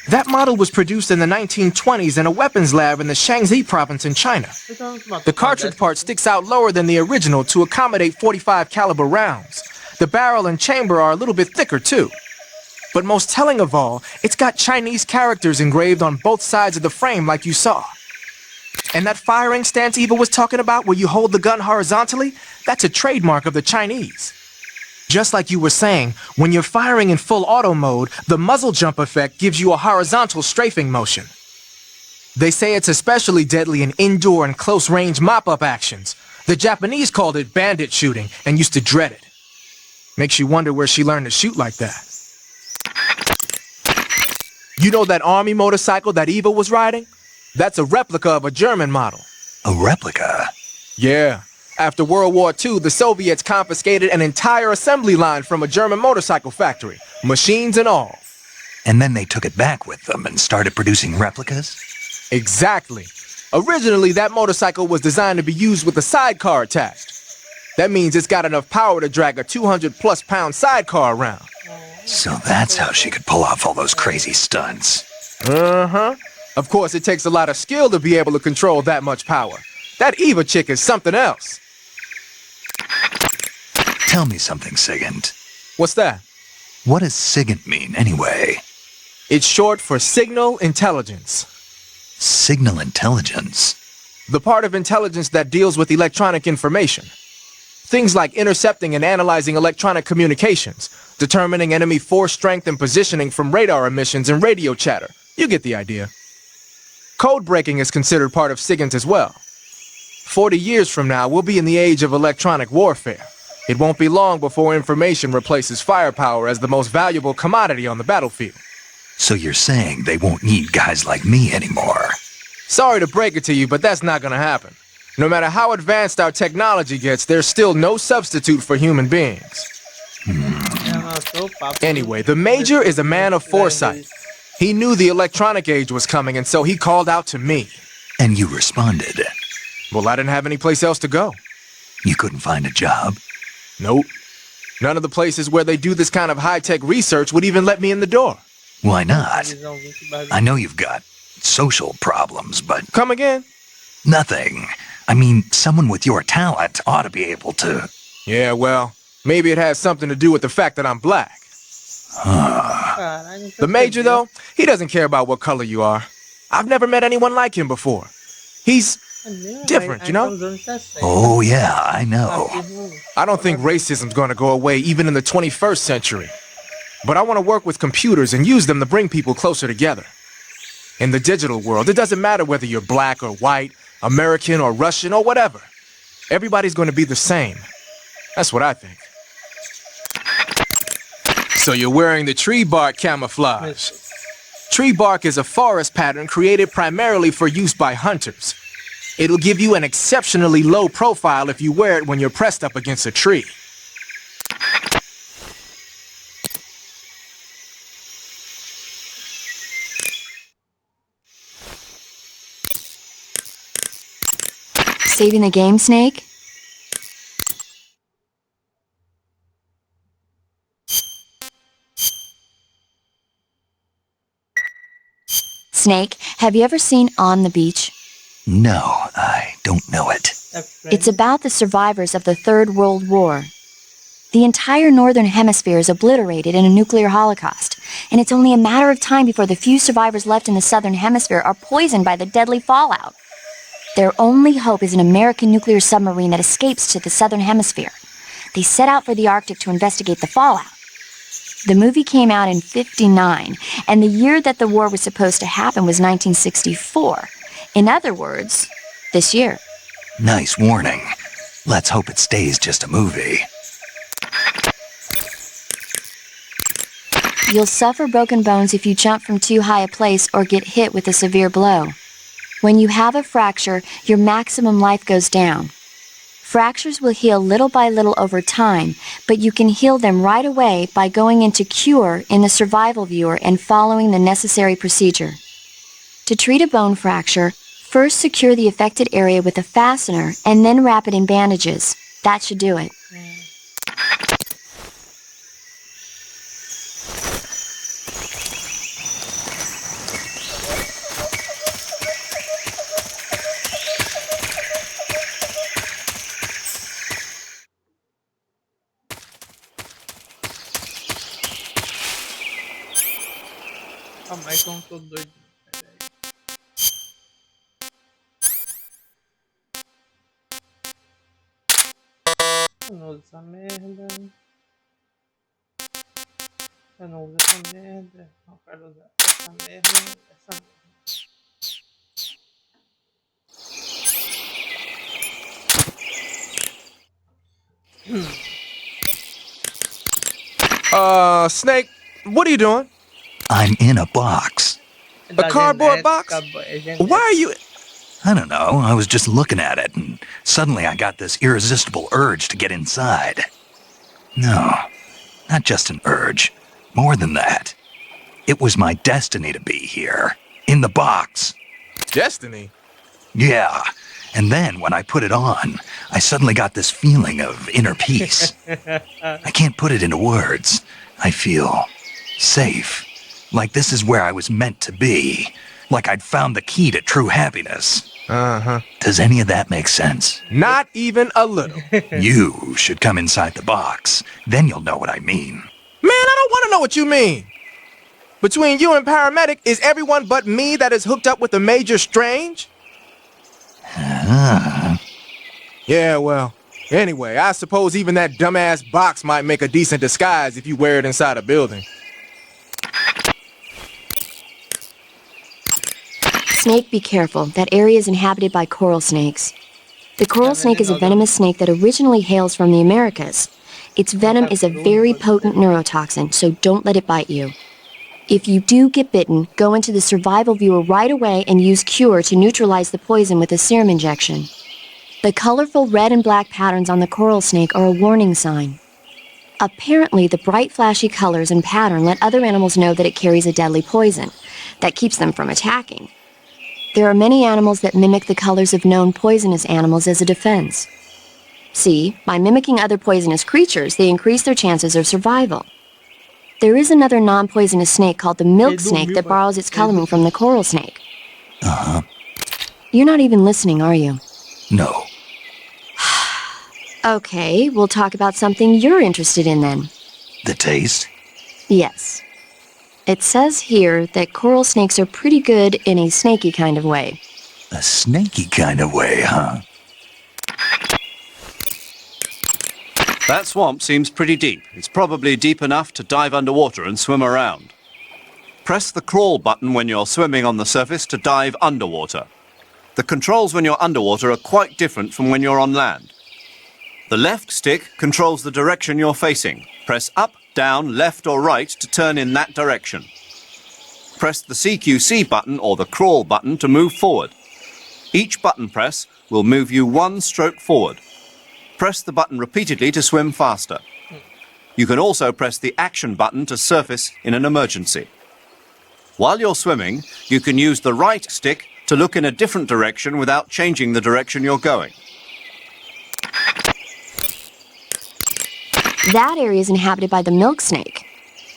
That model was produced in the 1920s in a weapons lab in the Shaanxi province in China. The cartridge part sticks out lower than the original to accommodate 45 caliber rounds. The barrel and chamber are a little bit thicker too. But most telling of all, it's got Chinese characters engraved on both sides of the frame like you saw. And that firing stance Eva was talking about where you hold the gun horizontally, that's a trademark of the Chinese. Just like you were saying, when you're firing in full auto mode, the muzzle jump effect gives you a horizontal strafing motion. They say it's especially deadly in indoor and close-range mop-up actions. The Japanese called it bandit shooting and used to dread it. Makes you wonder where she learned to shoot like that. You know that army motorcycle that Eva was riding? That's a replica of a German model. A replica? Yeah. After World War II, the Soviets confiscated an entire assembly line from a German motorcycle factory, machines and all. And then they took it back with them and started producing replicas? Exactly. Originally, that motorcycle was designed to be used with a sidecar attached. That means it's got enough power to drag a 200-plus pound sidecar around. So that's how she could pull off all those crazy stunts. Uh-huh. Of course, it takes a lot of skill to be able to control that much power. That Eva chick is something else. Tell me something, Sigint. What's that? What does Sigint mean, anyway? It's short for signal intelligence. Signal intelligence? The part of intelligence that deals with electronic information. Things like intercepting and analyzing electronic communications, determining enemy force strength and positioning from radar emissions and radio chatter. You get the idea. Code breaking is considered part of SIGINT as well. 40 years from now, we'll be in the age of electronic warfare. It won't be long before information replaces firepower as the most valuable commodity on the battlefield. So you're saying they won't need guys like me anymore? Sorry to break it to you, but that's not gonna happen. No matter how advanced our technology gets, there's still no substitute for human beings. Anyway, the Major is a man of foresight. He knew the electronic age was coming, and so he called out to me. And you responded? Well, I didn't have any place else to go. You couldn't find a job? Nope. None of the places where they do this kind of high-tech research would even let me in the door. Why not? I know you've got social problems, but... Come again? Nothing. I mean, someone with your talent ought to be able to... Yeah, well, maybe it has something to do with the fact that I'm black. The Major, though, he doesn't care about what color you are. I've never met anyone like him before. He's different, you know? Oh, yeah, I know. I don't think racism's gonna go away even in the 21st century. But I want to work with computers and use them to bring people closer together. In the digital world, it doesn't matter whether you're black or white, American or Russian or whatever. Everybody's going to be the same. That's what I think. So you're wearing the tree bark camouflage. Tree bark is a forest pattern created primarily for use by hunters. It'll give you an exceptionally low profile if you wear it when you're pressed up against a tree. Saving the game, Snake? Snake, have you ever seen On the Beach? No, I don't know it. It's about the survivors of the Third World War. The entire Northern Hemisphere is obliterated in a nuclear holocaust, and it's only a matter of time before the few survivors left in the Southern Hemisphere are poisoned by the deadly fallout. Their only hope is an American nuclear submarine that escapes to the Southern Hemisphere. They set out for the Arctic to investigate the fallout. The movie came out in '59, and the year that the war was supposed to happen was 1964. In other words, this year. Nice warning. Let's hope it stays just a movie. You'll suffer broken bones if you jump from too high a place or get hit with a severe blow. When you have a fracture, your maximum life goes down. Fractures will heal little by little over time, but you can heal them right away by going into Cure in the Survival Viewer and following the necessary procedure. To treat a bone fracture, first secure the affected area with a fastener and then wrap it in bandages. That should do it. Então tô doido. Eu não uso essa merda. Eu não uso essa merda. Não quero usar essa merda. Essa merda. Snake, what are you doing? I'm in a box. A cardboard box? Why are you... I don't know, I was just looking at it, and suddenly I got this irresistible urge to get inside. No, not just an urge. More than that. It was my destiny to be here. In the box. Destiny? Yeah. And then when I put it on, I suddenly got this feeling of inner peace. I can't put it into words. I feel safe. Like this is where I was meant to be. Like I'd found the key to true happiness. Uh-huh. Does any of that make sense? Not even a little. You should come inside the box. Then you'll know what I mean. Man, I don't want to know what you mean. Between you and Paramedic, is everyone but me that is hooked up with a Major Strange? Yeah, well, anyway, I suppose even that dumbass box might make a decent disguise if you wear it inside a building. Snake, be careful. That area is inhabited by coral snakes. The coral snake is a venomous snake that originally hails from the Americas. Its venom is a very potent neurotoxin, so don't let it bite you. If you do get bitten, go into the survival viewer right away and use Cure to neutralize the poison with a serum injection. The colorful red and black patterns on the coral snake are a warning sign. Apparently, the bright flashy colors and pattern let other animals know that it carries a deadly poison that keeps them from attacking. There are many animals that mimic the colors of known poisonous animals as a defense. See, by mimicking other poisonous creatures, they increase their chances of survival. There is another non-poisonous snake called the milk snake that borrows its coloring from the coral snake. Uh-huh. You're not even listening, are you? No. Okay, we'll talk about something you're interested in then. The taste? Yes. It says here that coral snakes are pretty good in a snaky kind of way. A snaky kind of way, huh? That swamp seems pretty deep. It's probably deep enough to dive underwater and swim around. Press the crawl button when you're swimming on the surface to dive underwater. The controls when you're underwater are quite different from when you're on land. The left stick controls the direction you're facing. Press up, down, left or right to turn in that direction. Press the CQC button or the crawl button to move forward. Each button press will move you one stroke forward. Press the button repeatedly to swim faster. You can also press the action button to surface in an emergency. While you're swimming, you can use the right stick to look in a different direction without changing the direction you're going. That area is inhabited by the milk snake.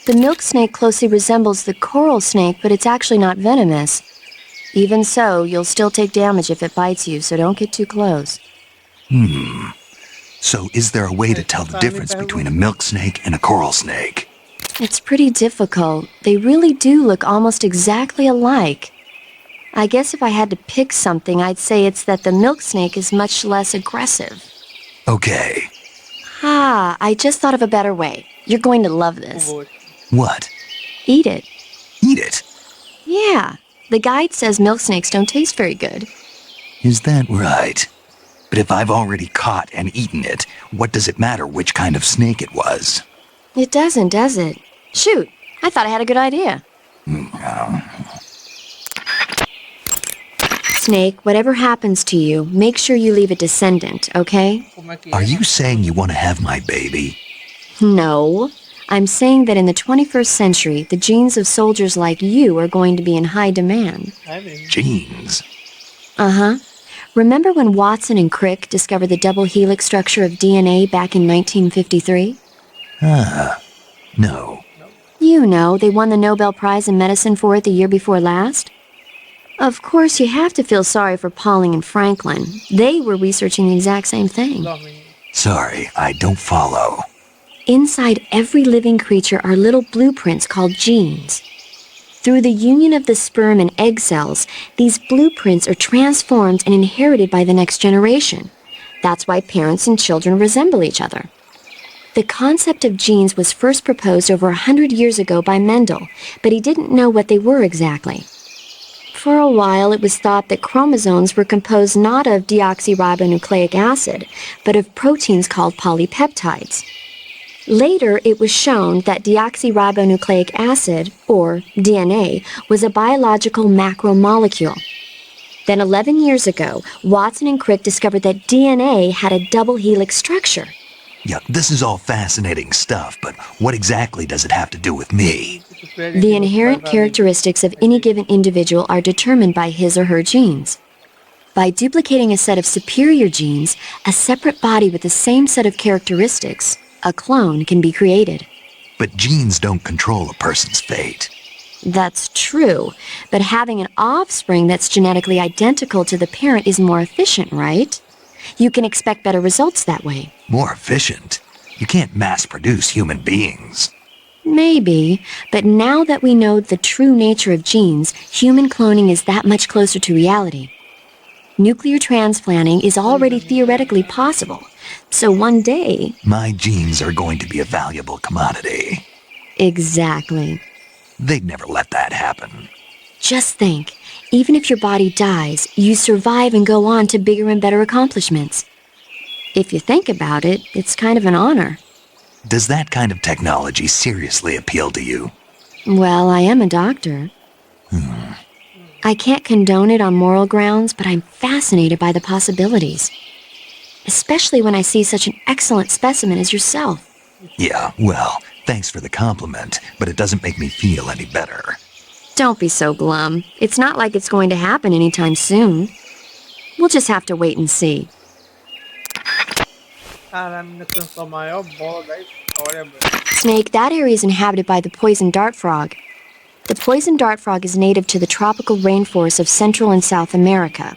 The milk snake closely resembles the coral snake, but it's actually not venomous. Even so, you'll still take damage if it bites you, so don't get too close. So is there a way to tell the difference between a milk snake and a coral snake? It's pretty difficult. They really do look almost exactly alike. I guess if I had to pick something, I'd say it's that the milk snake is much less aggressive. Okay. Ah, I just thought of a better way. You're going to love this. What? Eat it. Eat it? Yeah. The guide says milk snakes don't taste very good. Is that right? But if I've already caught and eaten it, what does it matter which kind of snake it was? It doesn't, does it? Shoot, I thought I had a good idea. Snake, whatever happens to you, make sure you leave a descendant, okay? Are you saying you want to have my baby? No. I'm saying that in the 21st century, the genes of soldiers like you are going to be in high demand. Genes? Uh-huh. Remember when Watson and Crick discovered the double helix structure of DNA back in 1953? No. You know, they won the Nobel Prize in Medicine for it the year before last. Of course, you have to feel sorry for Pauling and Franklin. They were researching the exact same thing. Sorry, I don't follow. Inside every living creature are little blueprints called genes. Through the union of the sperm and egg cells, these blueprints are transformed and inherited by the next generation. That's why parents and children resemble each other. The concept of genes was first proposed over 100 years ago by Mendel, but he didn't know what they were exactly. For a while, it was thought that chromosomes were composed not of deoxyribonucleic acid, but of proteins called polypeptides. Later, it was shown that deoxyribonucleic acid, or DNA, was a biological macromolecule. Then 11 years ago, Watson and Crick discovered that DNA had a double helix structure. Yeah, this is all fascinating stuff, but what exactly does it have to do with me? The inherent characteristics of any given individual are determined by his or her genes. By duplicating a set of superior genes, a separate body with the same set of characteristics, a clone, can be created. But genes don't control a person's fate. That's true, but having an offspring that's genetically identical to the parent is more efficient, right? You can expect better results that way. More efficient? You can't mass-produce human beings. Maybe, but now that we know the true nature of genes, human cloning is that much closer to reality. Nuclear transplanting is already theoretically possible, so one day... My genes are going to be a valuable commodity. Exactly. They'd never let that happen. Just think, even if your body dies, you survive and go on to bigger and better accomplishments. If you think about it, it's kind of an honor. Does that kind of technology seriously appeal to you? Well, I am a doctor. I can't condone it on moral grounds, but I'm fascinated by the possibilities. Especially when I see such an excellent specimen as yourself. Yeah, well, thanks for the compliment, but it doesn't make me feel any better. Don't be so glum. It's not like it's going to happen anytime soon. We'll just have to wait and see. Snake, that area is inhabited by the poison dart frog. The poison dart frog is native to the tropical rainforests of Central and South America.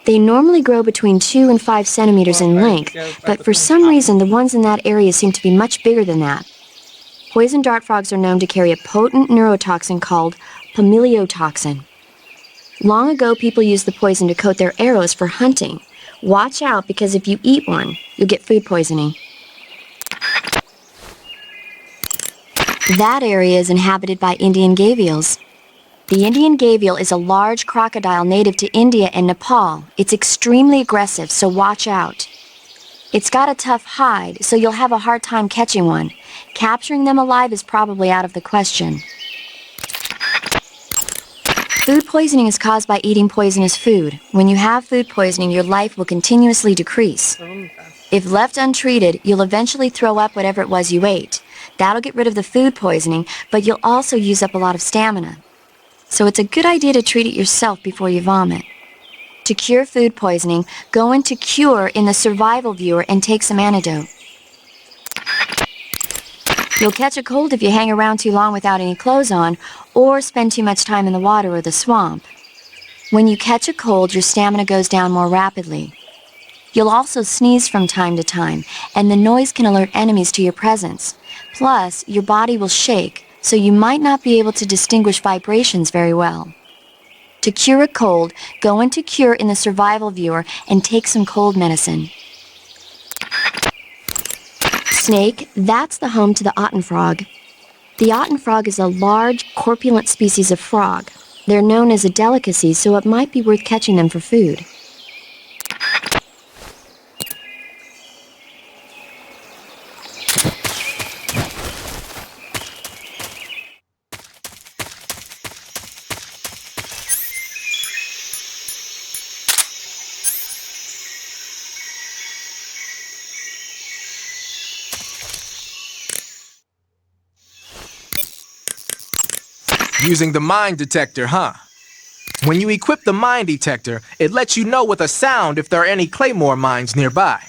They normally grow between 2 and 5 centimeters in length, but for some reason the ones in that area seem to be much bigger than that. Poison dart frogs are known to carry a potent neurotoxin called pamiliotoxin. Long ago, people used the poison to coat their arrows for hunting. Watch out, because if you eat one, you'll get food poisoning. That area is inhabited by Indian gavials. The Indian gavial is a large crocodile native to India and Nepal. It's extremely aggressive, so watch out. It's got a tough hide, so you'll have a hard time catching one. Capturing them alive is probably out of the question. Food poisoning is caused by eating poisonous food. When you have food poisoning, your life will continuously decrease. If left untreated, you'll eventually throw up whatever it was you ate. That'll get rid of the food poisoning, but you'll also use up a lot of stamina. So it's a good idea to treat it yourself before you vomit. To cure food poisoning, go into Cure in the survival viewer and take some antidote. You'll catch a cold if you hang around too long without any clothes on, or spend too much time in the water or the swamp. When you catch a cold, your stamina goes down more rapidly. You'll also sneeze from time to time, and the noise can alert enemies to your presence. Plus, your body will shake, so you might not be able to distinguish vibrations very well. To cure a cold, go into Cure in the survival viewer and take some cold medicine. Snake, that's the home to the Otten frog. The Otten frog is a large, corpulent species of frog. They're known as a delicacy, so it might be worth catching them for food. Using the mine detector, huh? When you equip the mine detector, it lets you know with a sound if there are any claymore mines nearby.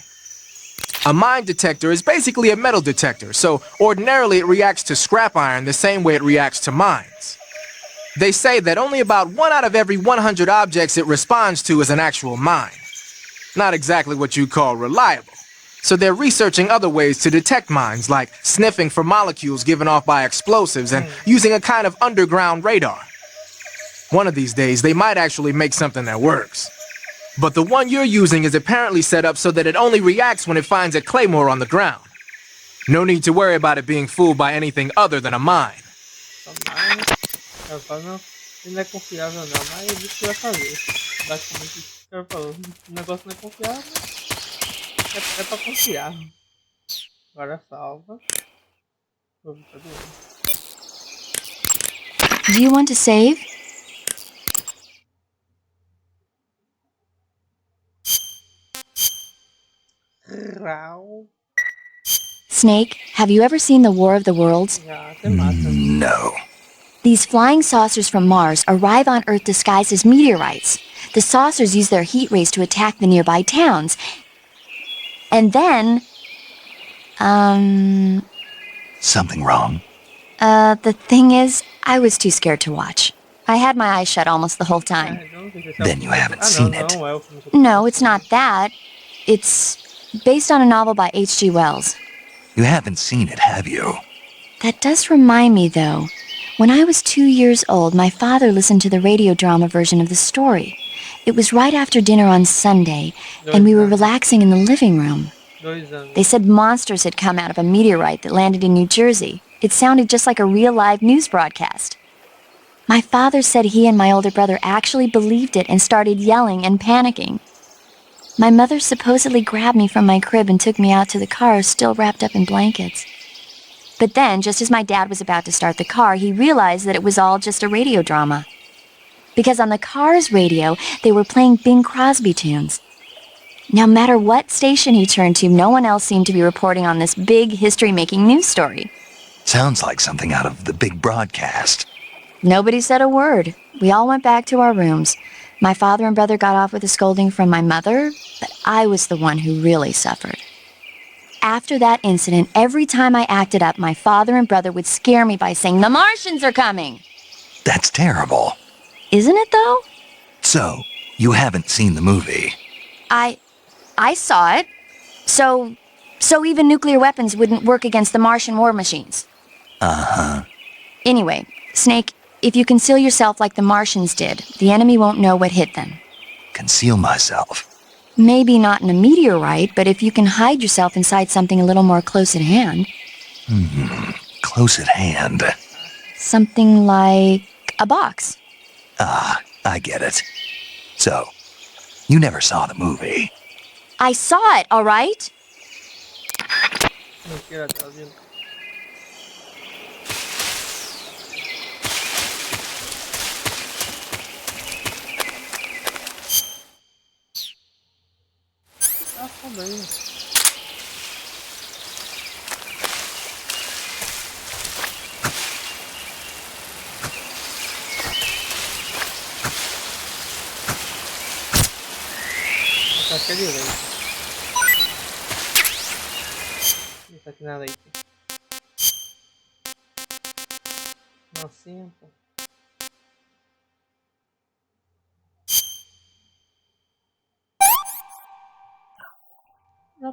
A mine detector is basically a metal detector, so ordinarily it reacts to scrap iron the same way it reacts to mines. They say that only about 1 out of every 100 objects it responds to is an actual mine. Not exactly what you call reliable. So they're researching other ways to detect mines, like sniffing for molecules given off by explosives and using a kind of underground radar. One of these days, they might actually make something that works. But the one you're using is apparently set up so that it only reacts when it finds a claymore on the ground. No need to worry about it being fooled by anything other than a mine. Ele não é confiável não, mas ele disse que vai fazer. Basicamente isso que o cara falou. O negócio não é confiável. É pra confiar. Agora salva. Do you want to save? Snake, have you ever seen the War of the Worlds? No. These flying saucers from Mars arrive on Earth disguised as meteorites. The saucers use their heat rays to attack the nearby towns. And then... Something wrong? The thing is, I was too scared to watch. I had my eyes shut almost the whole time. Then you haven't seen it. No, it's not that. It's based on a novel by H.G. Wells. You haven't seen it, have you? That does remind me, though. When I was 2 years old, my father listened to the radio drama version of the story. It was right after dinner on Sunday, and we were relaxing in the living room. They said monsters had come out of a meteorite that landed in New Jersey. It sounded just like a real live news broadcast. My father said he and my older brother actually believed it and started yelling and panicking. My mother supposedly grabbed me from my crib and took me out to the car, still wrapped up in blankets. But then, just as my dad was about to start the car, he realized that it was all just a radio drama. Because on the car's radio, they were playing Bing Crosby tunes. No matter what station he turned to, no one else seemed to be reporting on this big history-making news story. Sounds like something out of the big broadcast. Nobody said a word. We all went back to our rooms. My father and brother got off with a scolding from my mother, but I was the one who really suffered. After that incident, every time I acted up, my father and brother would scare me by saying, "The Martians are coming!" That's terrible. Isn't it, though? So, you haven't seen the movie? I saw it. So even nuclear weapons wouldn't work against the Martian war machines. Uh-huh. Anyway, Snake, if you conceal yourself like the Martians did, the enemy won't know what hit them. Conceal myself? Maybe not in a meteorite, but if you can hide yourself inside something a little more close at hand. Close at hand. Something like a box. Ah, I get it. So, you never saw the movie? I saw it, all right? Aqui é direito. Isso aqui na leite. Nocinha, pô.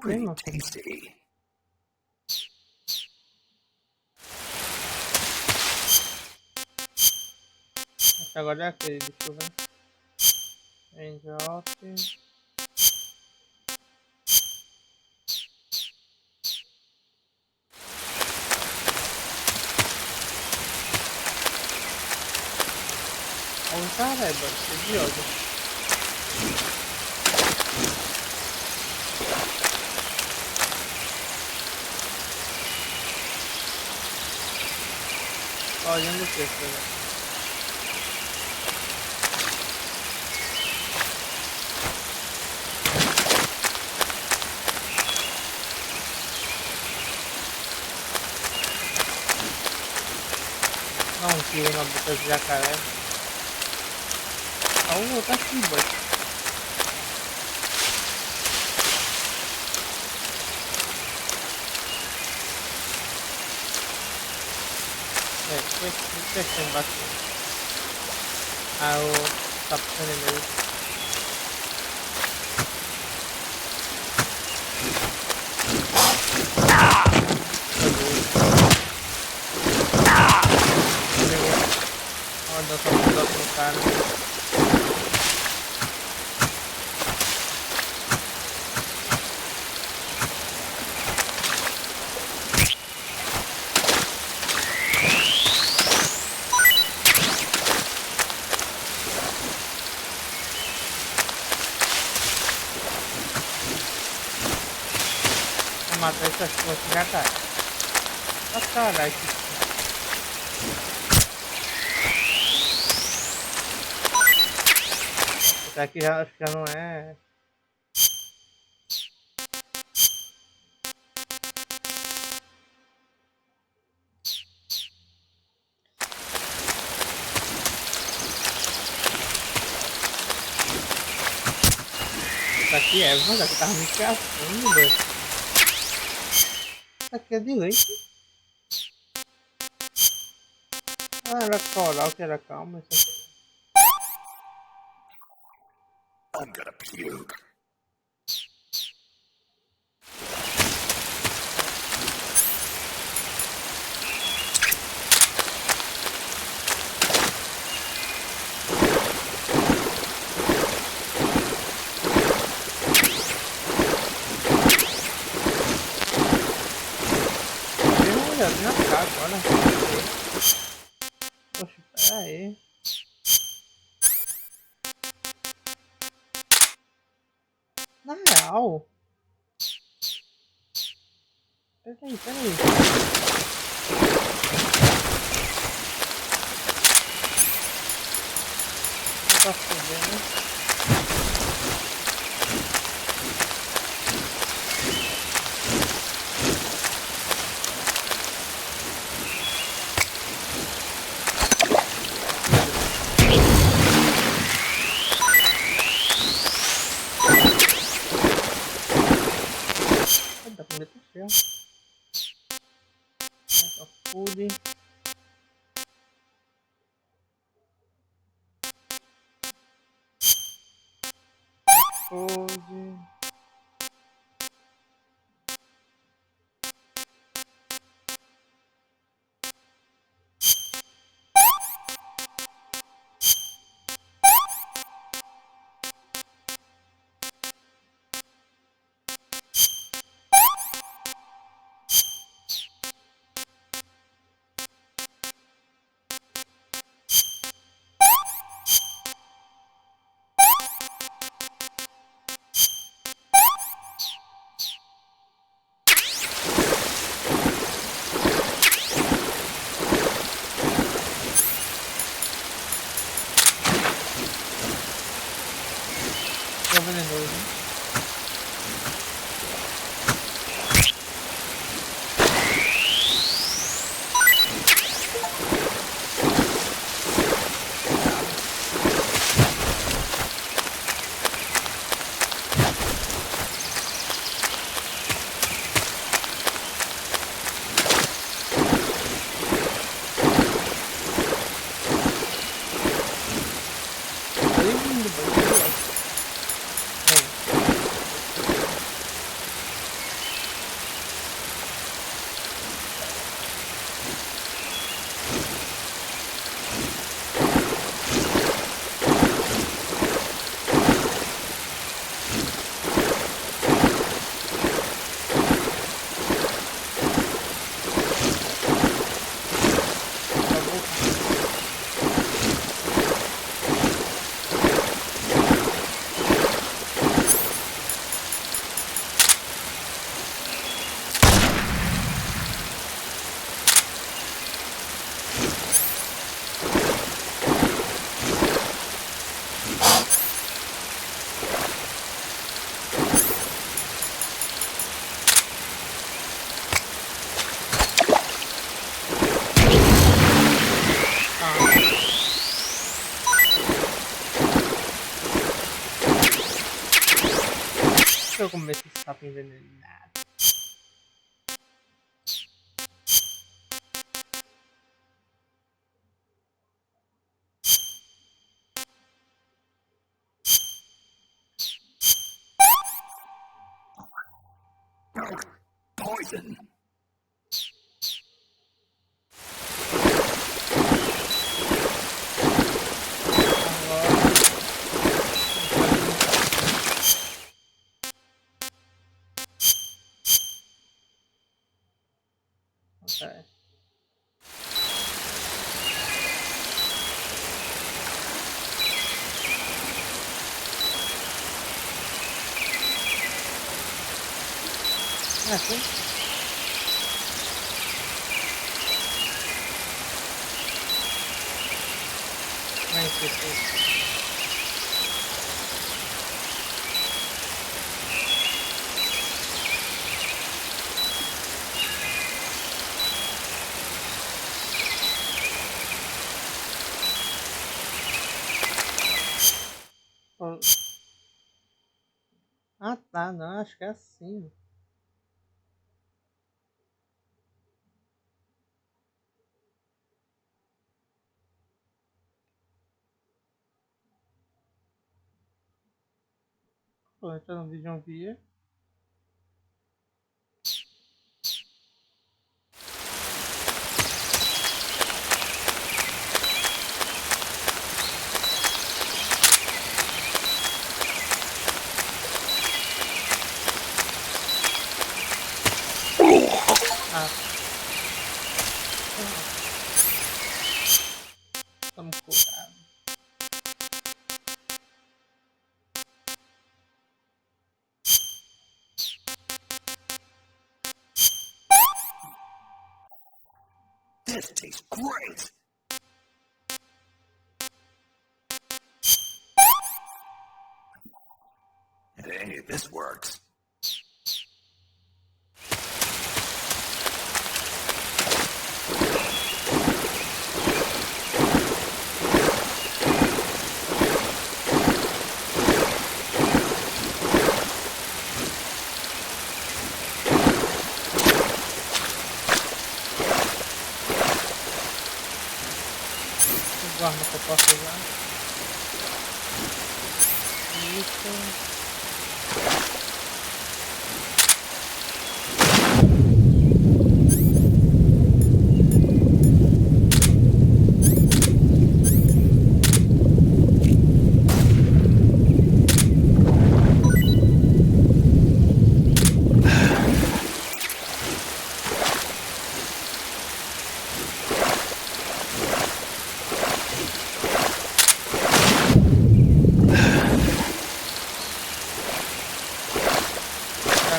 Pretty tasty. Agora é aquele, deixa eu ver. Drop. Olha o caramba, que de ódio. Olhando o texto, né? Dá um tiro na boca de jacaré. Oh, tá aqui, boy. O que tem embaixo? Ah, o capitão meio. Olha, dá só um no cara. matar essas coisas já cai. Ah, caralho. Esse aqui já, acho que já não é... Esse aqui é, mas aqui tava me caçando, velho. Esse aqui é de leite. Ah, era coral que era calma. Esse aqui. I'm gonna puke. Dei uma olhadinha na cara agora. Poxa, pera aí. Na real... Peraí. Tá fodendo. Dá pra meter cheio. Food. Food. É venenoso, né? Deixa eu comer esse sapo envenenado. Poison. Okay. Assim. Vai ser. Ah tá, não, acho que é assim. Pô, entra no vídeo via. Estamos curados. This tastes great. Hey, this works. Arma que eu posso usar. Isso.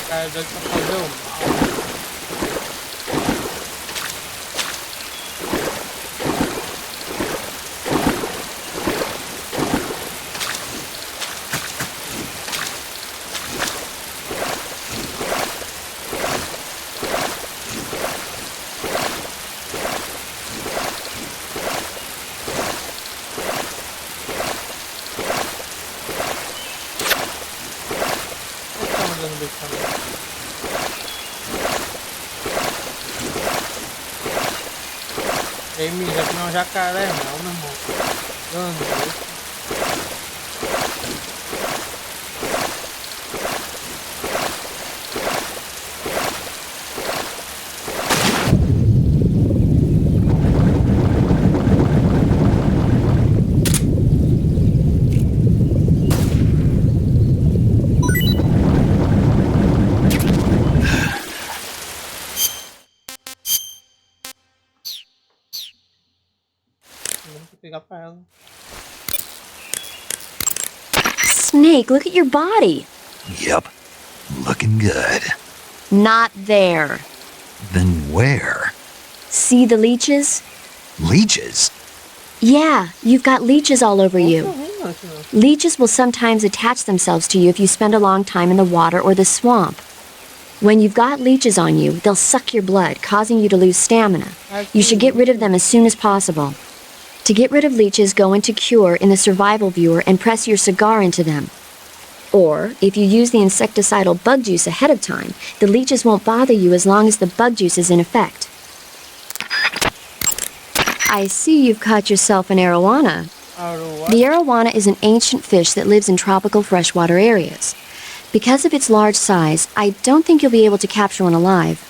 Cara, doido pra fazer o mal. Ei, mira, aqui não é um jacaré não, meu irmão. Dano. Pegar pra ela. Snake, look at your body. Yep. Looking good. Not there. Then where? See the leeches? Leeches? Yeah, you've got leeches all over you. Leeches will sometimes attach themselves to you if you spend a long time in the water or the swamp. When you've got leeches on you, they'll suck your blood, causing you to lose stamina. You should get rid of them as soon as possible. To get rid of leeches, go into Cure in the survival viewer and press your cigar into them. Or, if you use the insecticidal bug juice ahead of time, the leeches won't bother you as long as the bug juice is in effect. I see you've caught yourself an arowana. The arowana is an ancient fish that lives in tropical freshwater areas. Because of its large size, I don't think you'll be able to capture one alive.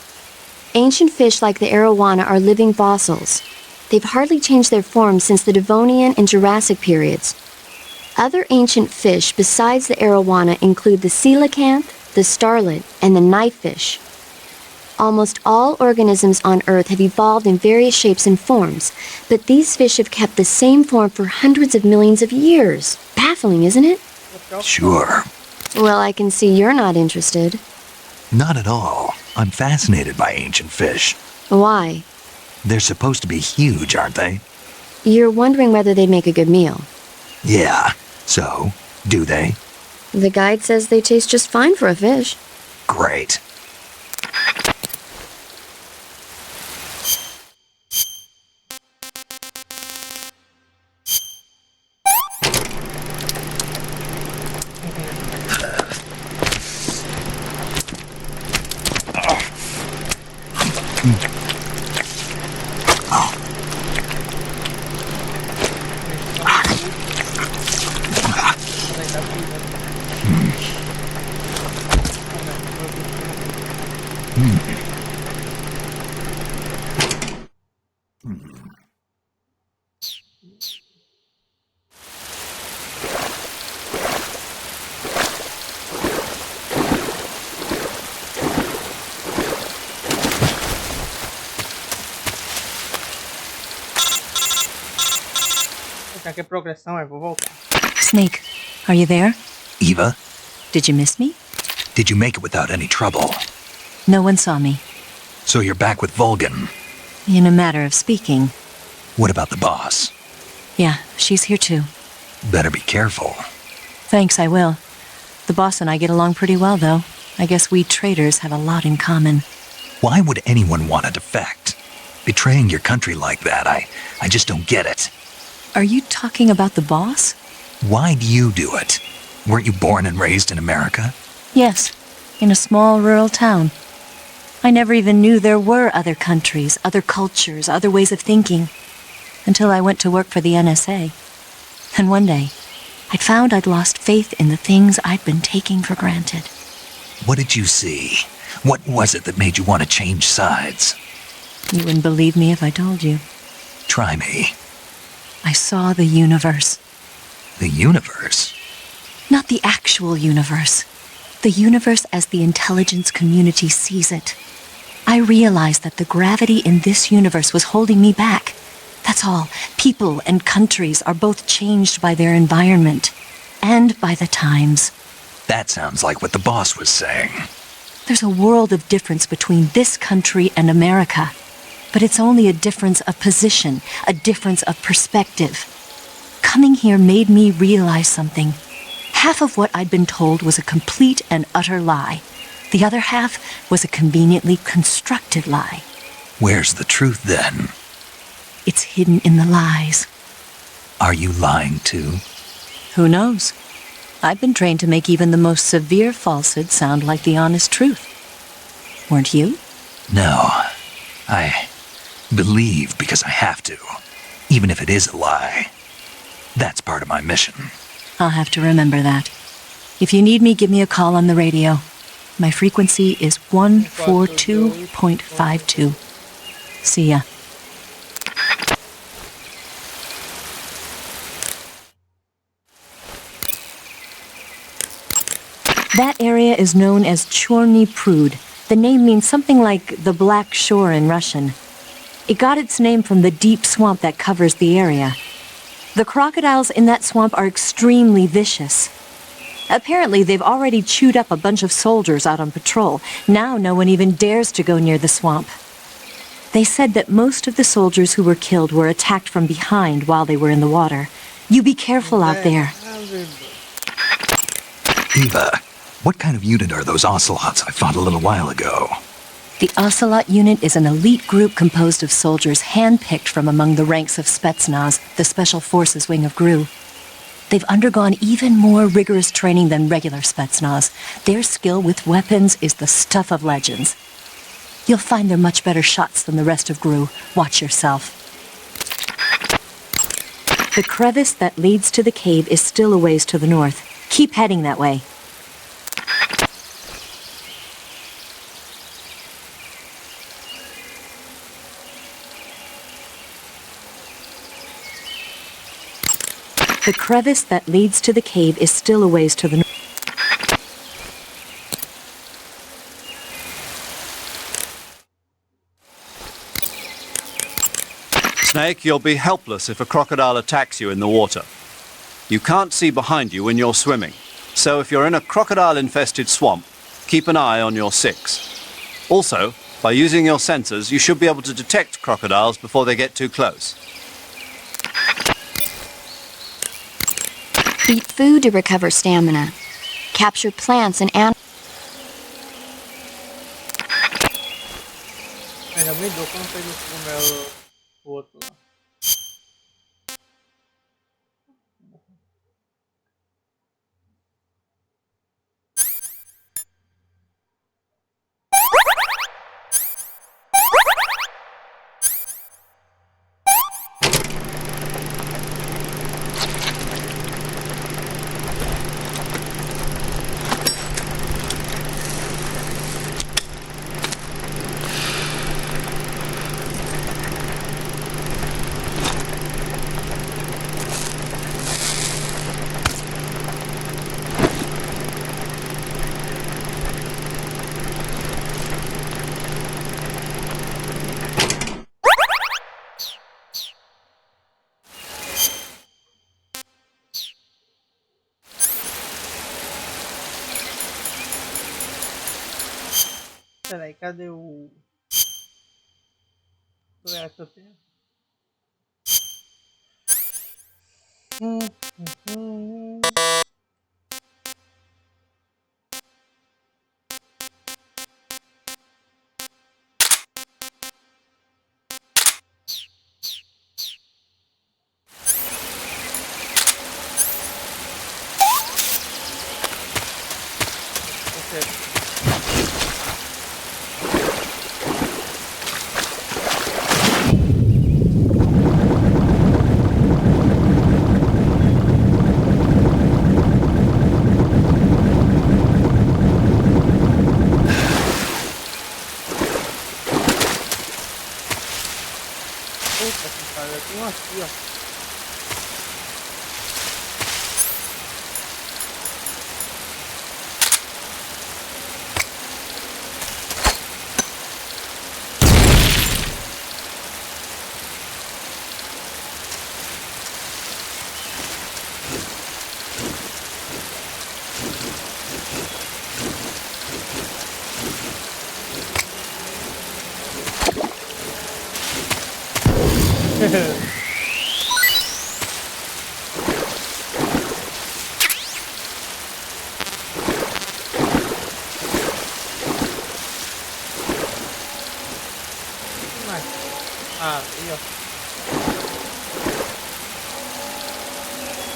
Ancient fish like the arowana are living fossils. They've hardly changed their form since the Devonian and Jurassic periods. Other ancient fish besides the arowana include the coelacanth, the starlet, and the knifefish. Almost all organisms on Earth have evolved in various shapes and forms, but these fish have kept the same form for hundreds of millions of years. Baffling, isn't it? Sure. Well, I can see you're not interested. Not at all. I'm fascinated by ancient fish. Why? They're supposed to be huge, aren't they? You're wondering whether they'd make a good meal. Yeah. So, do they? The guide says they taste just fine for a fish. Great. Que progressão é? Vou voltar. Snake, are you there? Eva, Did you miss me? did you make it without any trouble? No one saw me. So you're back with Vulcan. In a matter of speaking. What about the boss? Yeah, she's here too. Better be careful. Thanks, I will. The boss and I get along pretty well, though. I guess we traders have a lot in common. Why would anyone want to defect? Betraying your country like that, I just don't get it. Are you talking about the boss? Why do you do it? Weren't you born and raised in America? Yes, in a small rural town. I never even knew there were other countries, other cultures, other ways of thinking, until I went to work for the NSA. And one day, I'd found I'd lost faith in the things I'd been taking for granted. What did you see? What was it that made you want to change sides? You wouldn't believe me if I told you. Try me. I saw the universe. The universe? Not the actual universe. The universe as the intelligence community sees it. I realized that the gravity in this universe was holding me back. That's all. People and countries are both changed by their environment and by the times. That sounds like what the boss was saying. There's a world of difference between this country and America. But it's only a difference of position, a difference of perspective. Coming here made me realize something. Half of what I'd been told was a complete and utter lie. The other half was a conveniently constructed lie. Where's the truth then? It's hidden in the lies. Are you lying too? Who knows? I've been trained to make even the most severe falsehood sound like the honest truth. Weren't you? No. I believe because I have to, even if it is a lie. That's part of my mission. I'll have to remember that. If you need me, give me a call on the radio. My frequency is 142.52. See ya. That area is known as Chorny Prud. The name means something like the Black Shore in Russian. It got its name from the deep swamp that covers the area. The crocodiles in that swamp are extremely vicious. Apparently, they've already chewed up a bunch of soldiers out on patrol. Now no one even dares to go near the swamp. They said that most of the soldiers who were killed were attacked from behind while they were in the water. You be careful out there. Eva, what kind of unit are those ocelots I fought a little while ago? The Ocelot unit is an elite group composed of soldiers handpicked from among the ranks of Spetsnaz, the Special Forces wing of GRU. They've undergone even more rigorous training than regular Spetsnaz. Their skill with weapons is the stuff of legends. You'll find they're much better shots than the rest of GRU. Watch yourself. The crevice that leads to the cave is still a ways to the north. Keep heading that way. The crevice that leads to the cave is still a ways to the north. Snake, you'll be helpless if a crocodile attacks you in the water. You can't see behind you when you're swimming, so if you're in a crocodile-infested swamp, keep an eye on your six. Also, by using your sensors, you should be able to detect crocodiles before they get too close. Eat food to recover stamina. Capture plants and animals. Ainda me dou quando pego o cogumelo o outro lá. Peraí, cadê o... Deixa eu ver se eu tenho. Puta que pariu, tem um aqui, ó. Ah, aí, ó.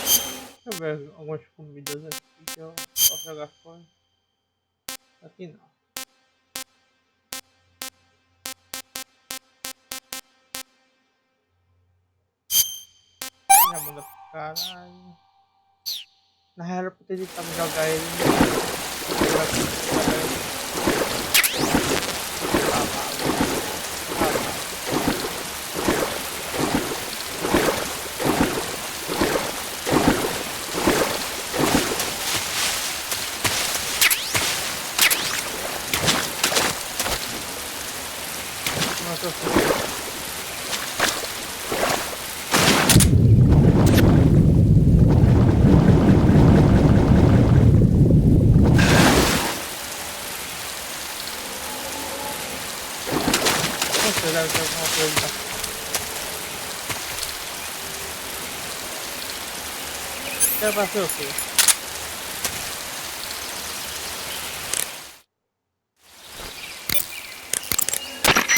Deixa eu ver algumas comidas aqui que eu posso jogar fora. Aqui não. Já manda pro caralho. Na real era pra ter tentado jogar ele. Quer fazer o quê?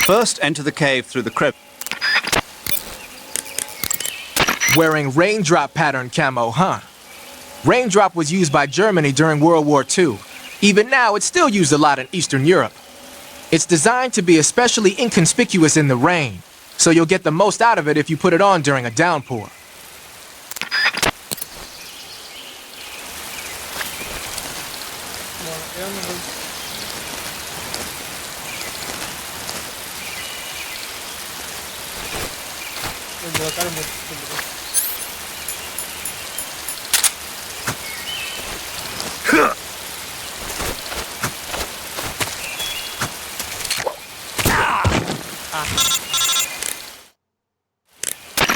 First, enter the cave through the crevice. Wearing raindrop pattern camo, huh? Raindrop was used by Germany during World War II. Even now, it's still used a lot in Eastern Europe. It's designed to be especially inconspicuous in the rain, so you'll get the most out of it if you put it on during a downpour.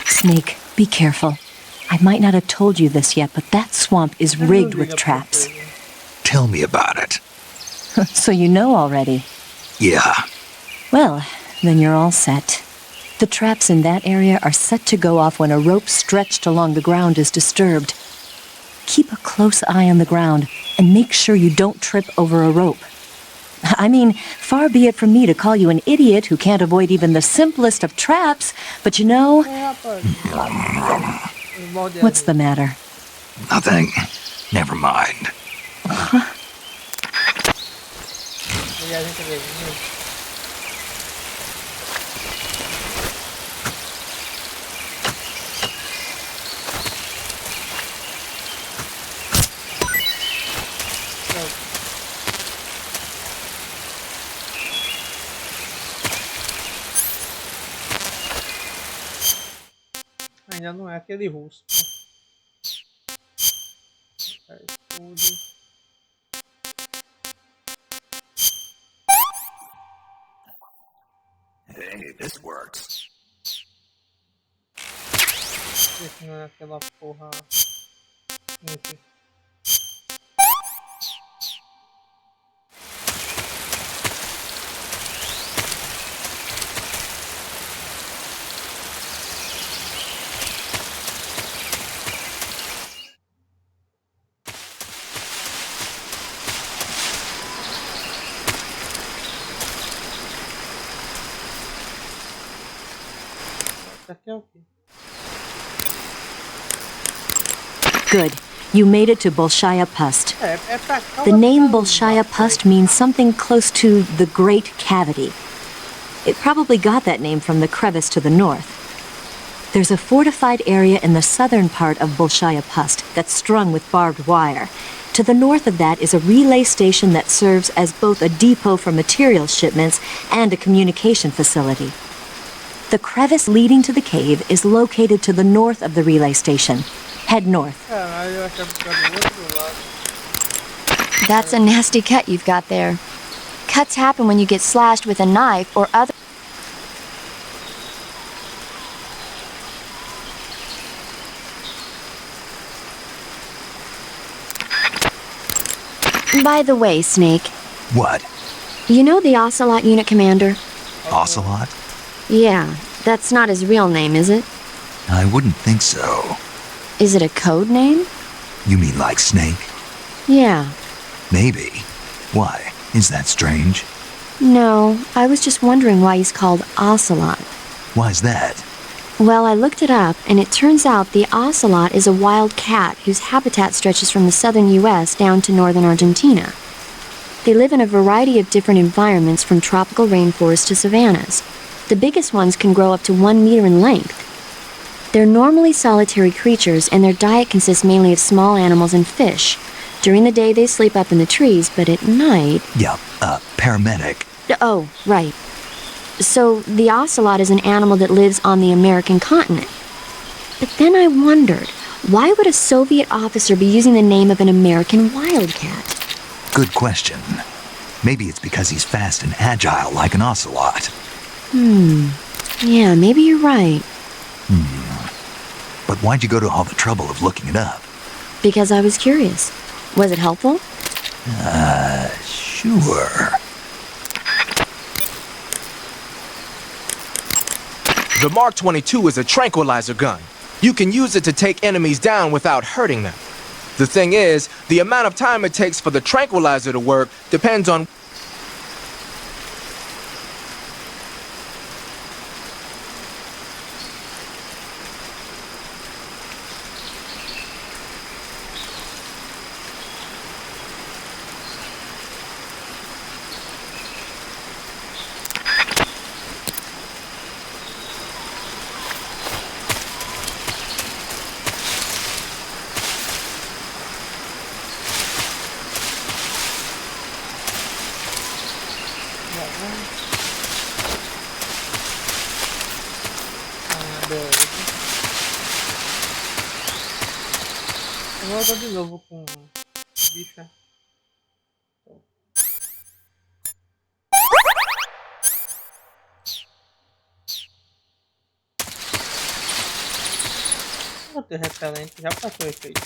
Snake, be careful. I might not have told you this yet, but that swamp is rigged with traps. Tell me about it. So you know already. Yeah. Well, then you're all set. The traps in that area are set to go off when a rope stretched along the ground is disturbed. Keep a close eye on the ground and make sure you don't trip over a rope. I mean, far be it from me to call you an idiot who can't avoid even the simplest of traps, but you know... What's the matter? Nothing. Never mind. Ainda não é aquele russo. Hey, this works. Esse não é aquela porra. Enfim. Aqui é o quê? Good. You made it to Bolshaya Pust. The name Bolshaya Pust means something close to the Great Cavity. It probably got that name from the crevice to the north. There's a fortified area in the southern part of Bolshaya Pust that's strung with barbed wire. To the north of that is a relay station that serves as both a depot for material shipments and a communication facility. The crevice leading to the cave is located to the north of the relay station. Head north. That's a nasty cut you've got there. Cuts happen when you get slashed with a knife or other... By the way, Snake. What? You know the Ocelot unit commander? Ocelot? Yeah, that's not his real name, is it? I wouldn't think so. Is it a code name? You mean like Snake? Yeah. Maybe. Why? Is that strange? No, I was just wondering why he's called Ocelot. Why's that? Well, I looked it up, and it turns out the ocelot is a wild cat whose habitat stretches from the southern U.S. down to northern Argentina. They live in a variety of different environments from tropical rainforests to savannas. The biggest ones can grow up to 1 meter in length. They're normally solitary creatures, and their diet consists mainly of small animals and fish. During the day, they sleep up in the trees, but at night... Yeah, paramedic. Oh, right. So, the ocelot is an animal that lives on the American continent. But then I wondered, why would a Soviet officer be using the name of an American wildcat? Good question. Maybe it's because he's fast and agile like an ocelot. Yeah, maybe you're right. But why'd you go to all the trouble of looking it up? Because I was curious. Was it helpful? Sure. The Mark 22 is a tranquilizer gun. You can use it to take enemies down without hurting them. The thing is, the amount of time it takes for the tranquilizer to work depends on... Eu vou de novo com bicha. Vou ter repelente, já passou o efeito.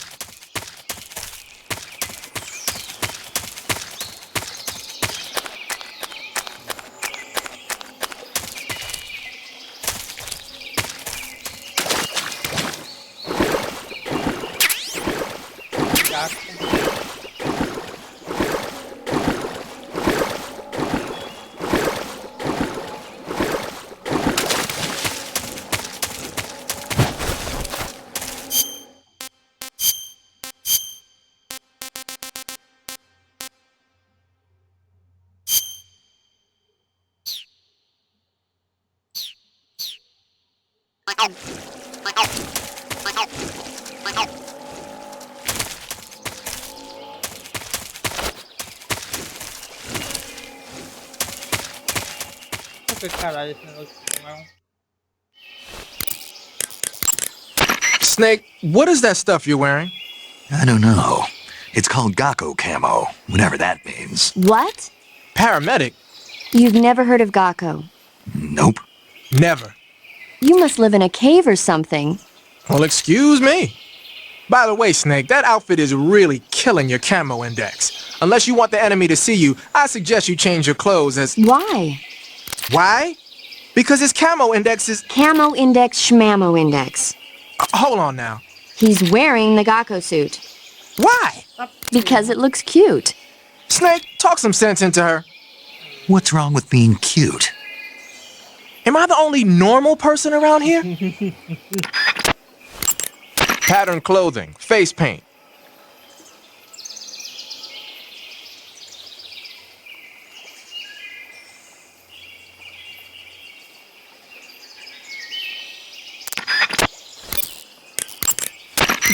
Que caralho esse negócio não é um... Snake, what is that stuff you're wearing? I don't know. It's called Gakko camo, whatever that means. What? Paramedic? You've never heard of Gakko? Nope. Never. You must live in a cave or something. Well, excuse me. By the way, Snake, that outfit is really killing your camo index. Unless you want the enemy to see you, I suggest you change your clothes as... Why? Why? Because his camo index is... Camo index, schmamo index. Hold on now. He's wearing the Gakko suit. Why? Because it looks cute. Snake, talk some sense into her. What's wrong with being cute? Am I the only normal person around here? Pattern clothing, face paint.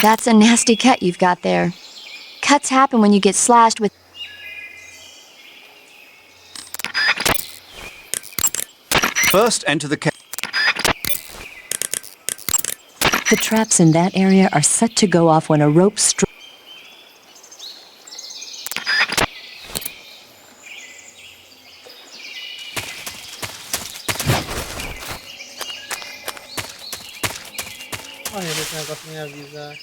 That's a nasty cut you've got there. Cuts happen when you get slashed with... First, enter the cave. The traps in that area are set to go off when a rope Olha, esse negócio me avisa.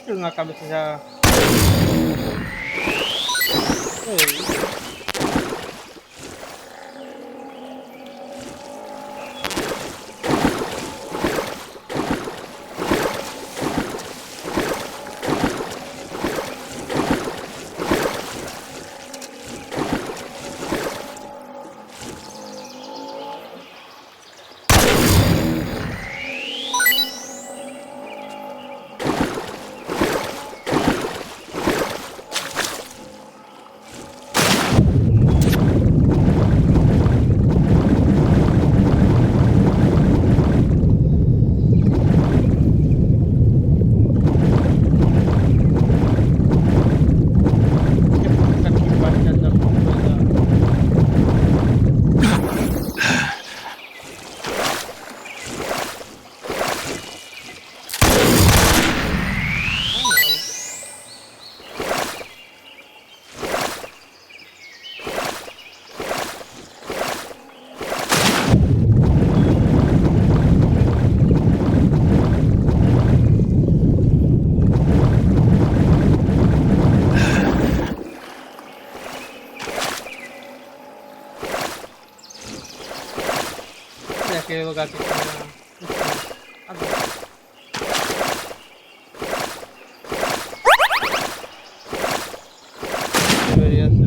Tiro na cabeça já. Ei. Aquele lugar que tinha... Deveria ser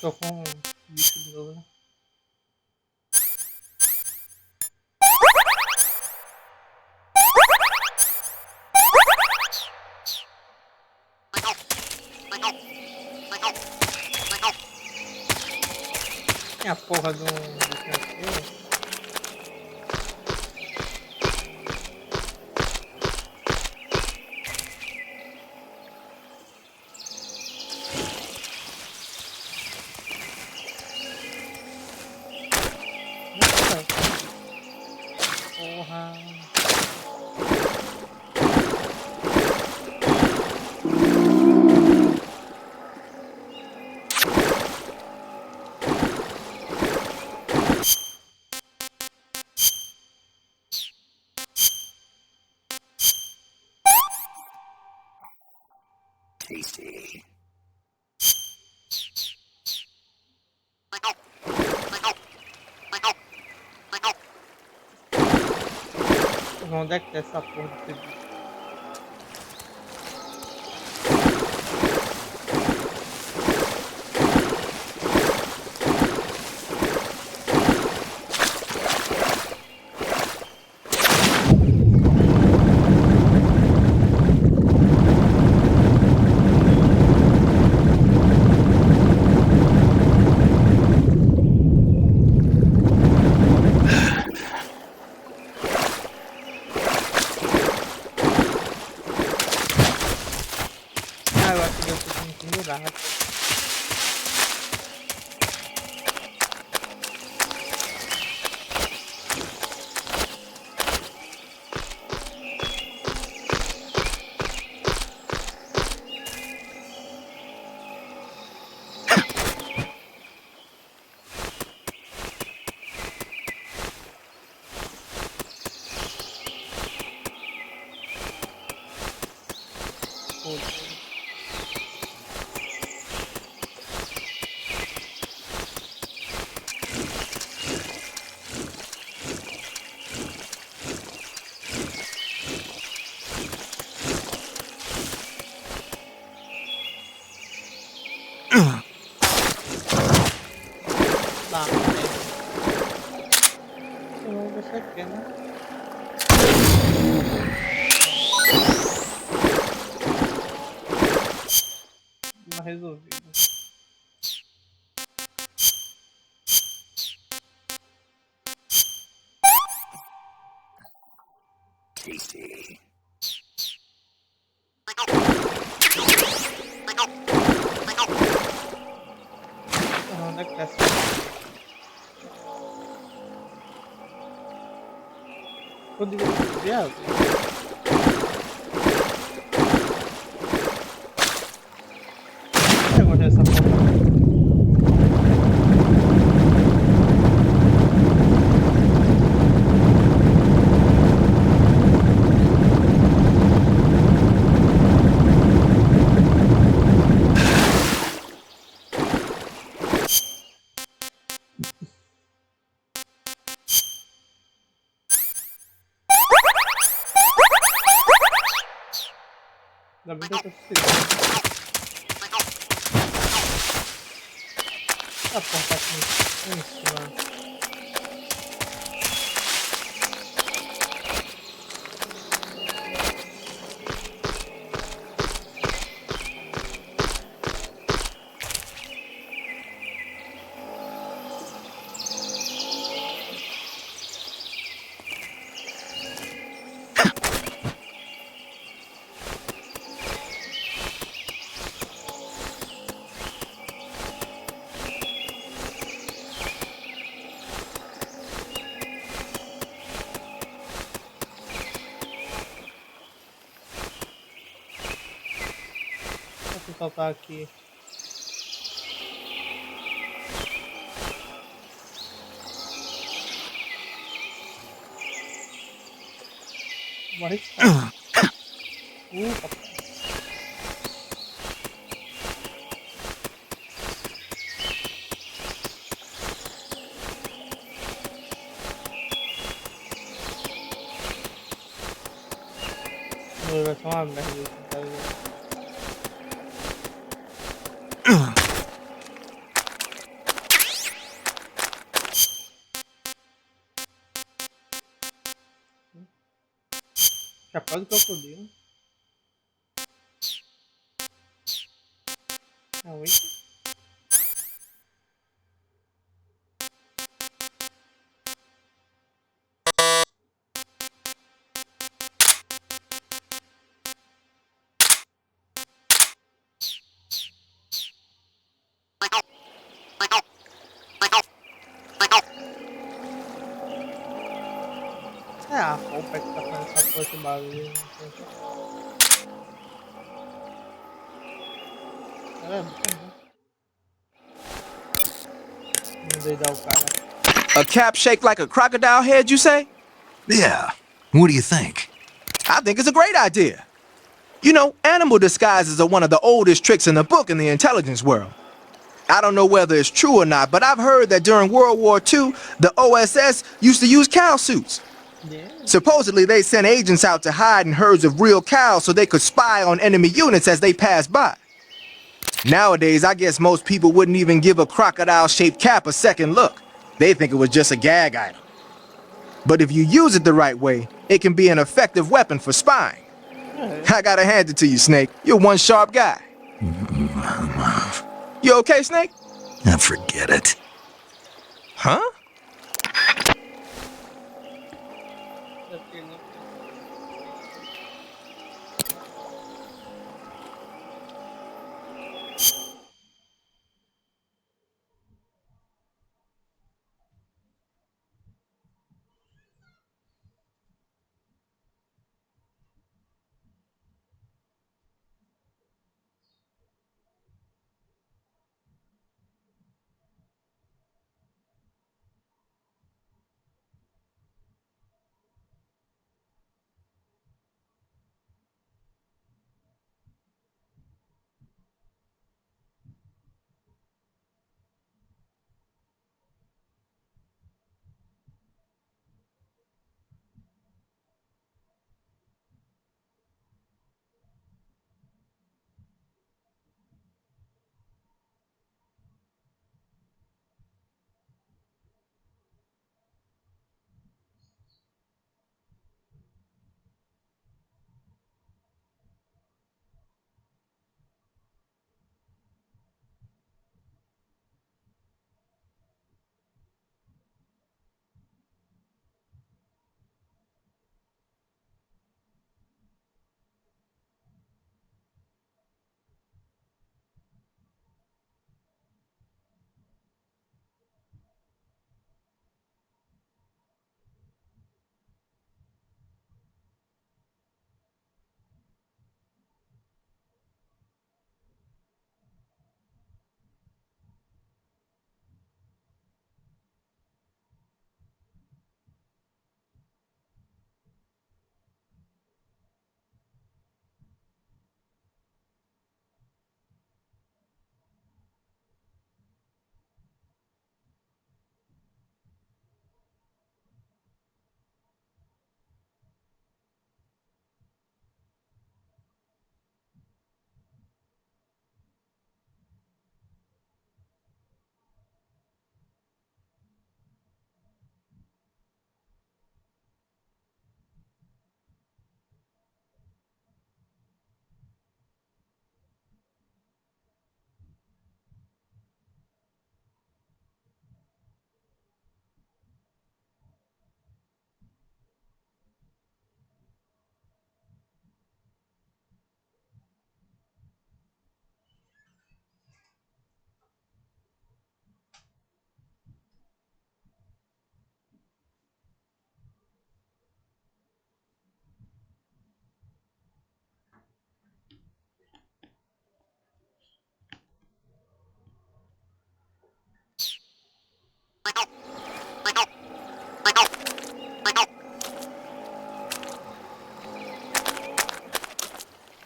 tô com bicho de novo, né? porra de um bichinho aqui. Porra. Tasty. Onde é que tá essa porra desse bicho? Ah, eu acho que eu tô pendurado. Tá, eu vou ver se aqui, né? Uma resolvida. Tasty. Onde é que tá essa? Poderia ter desviado? Eu gostei dessa porra. Ainda bem que eu tô precisando. Ah, porra, tá aqui em cima. Deixa eu saltar aqui. Vou arriscar. Papai. Vai ser uma merda isso, tá ligado? Chapéu do crocodilo. Ah, oi. É a roupa que tá fazendo essa porra, esse barulho. É, mandei dar o cara. A cap shaped like a crocodile head, you say? Yeah. What do you think? I think it's a great idea. You know, animal disguises are one of the oldest tricks in the book in the intelligence world. I don't know whether it's true or not, but I've heard that during World War II, the OSS used to use cow suits. Yeah. Supposedly, they sent agents out to hide in herds of real cows so they could spy on enemy units as they passed by. Nowadays, I guess most people wouldn't even give a crocodile-shaped cap a second look. They think it was just a gag item. But if you use it the right way, it can be an effective weapon for spying. I gotta hand it to you, Snake. You're one sharp guy. You okay, Snake? Forget it. Huh?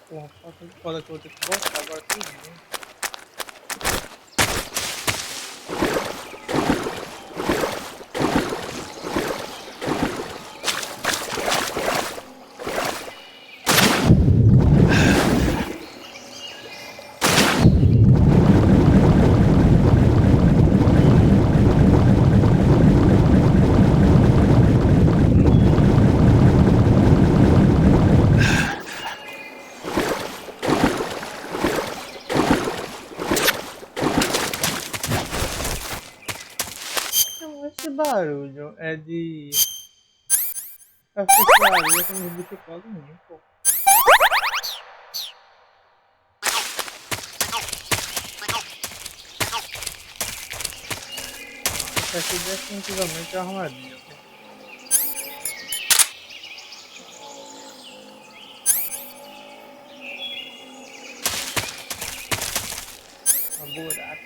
Porra, falta de cola que eu vou ter que botar agora tudo. Esse barulho é de... Acho que esse barulho é como de teclado mesmo, pô. Isso aqui definitivamente é armadilha, pô. buraco.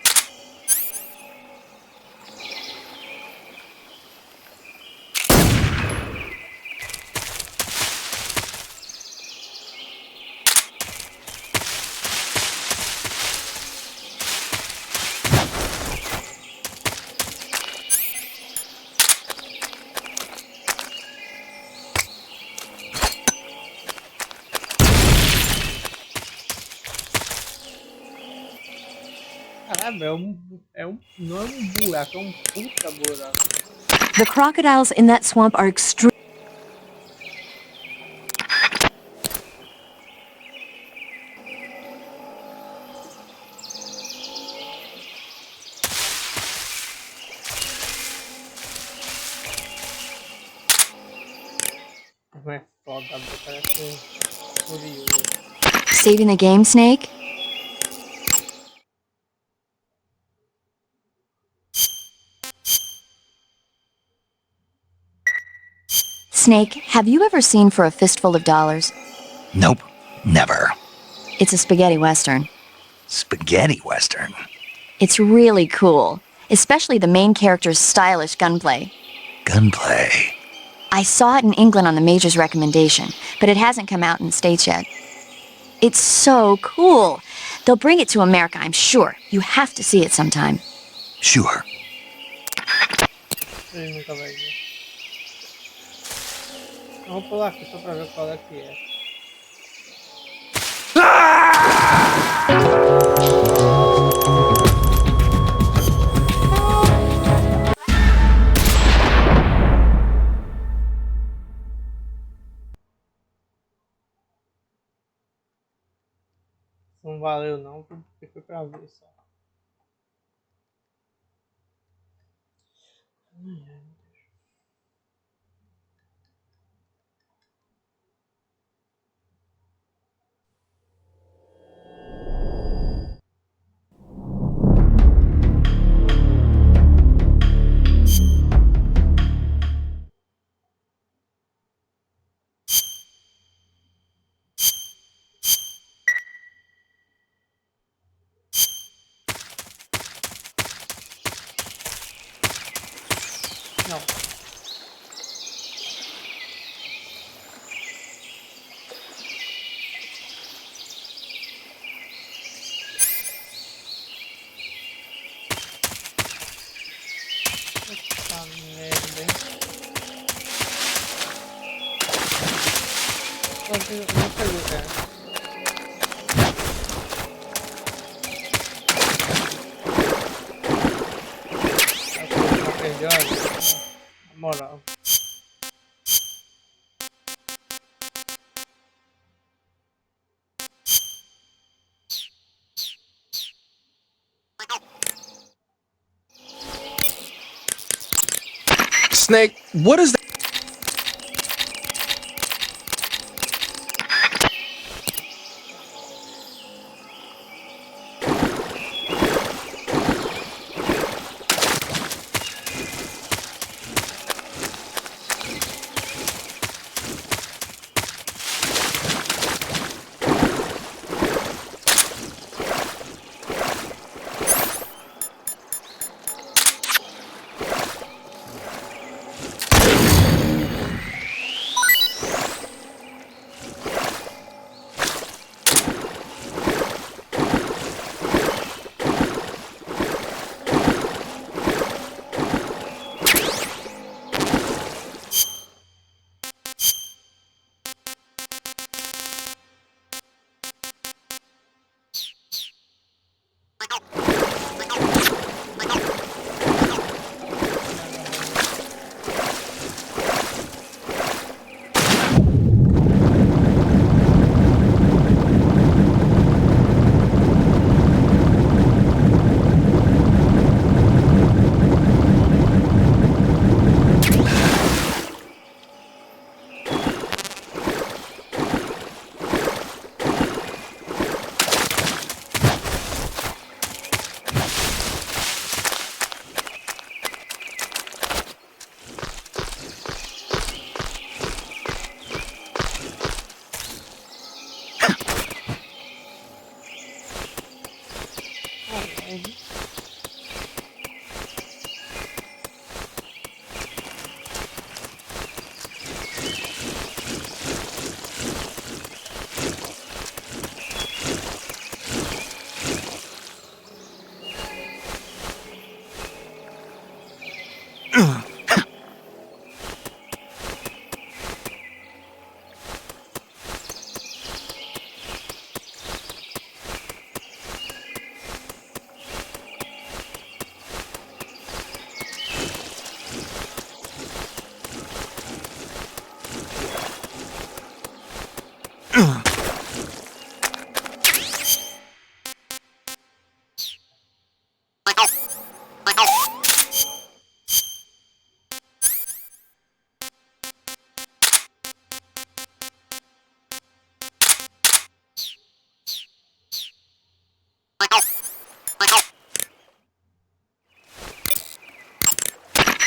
Caramba, não é um buraco, é um puta buraco. The crocodiles in that swamp are extreme. Não é foda, parece curioso. Saving the game, Snake? Snake, have you ever seen For a Fistful of Dollars? Nope, never. It's a spaghetti western. Spaghetti western? It's really cool, especially the main character's stylish gunplay. Gunplay? I saw it in England on the Major's recommendation, but it hasn't come out in the States yet. It's so cool. They'll bring it to America, I'm sure. You have to see it sometime. Sure. Ele nunca vai ver. Vamos pular aqui só pra ver qual é que é. Não valeu não, porque foi pra ver só. Não. Puta merda, hein? Não pegou, cara. Namoral. Snake, what is that?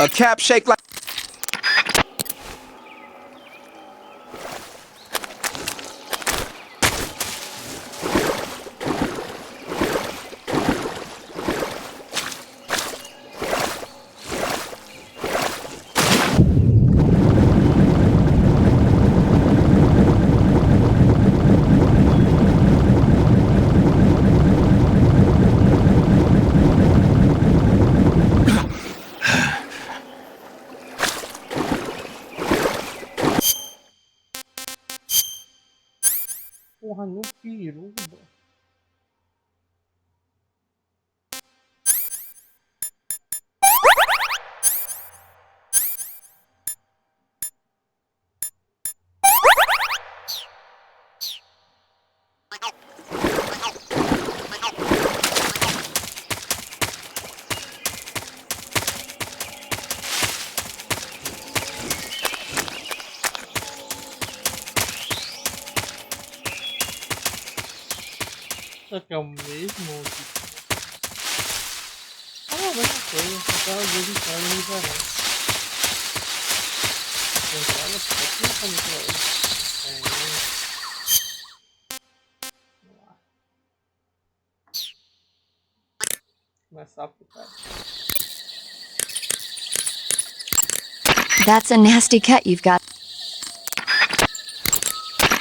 A cap shaped like... Porra, no peru, bro. Só que é o mesmo tipo. Ah, não, a mesma coisa, só que às vezes entrando e liberando. Entrada, aqui não tá muito legal. Vamos lá. Começar a aplicar. That's a nasty cut you've got.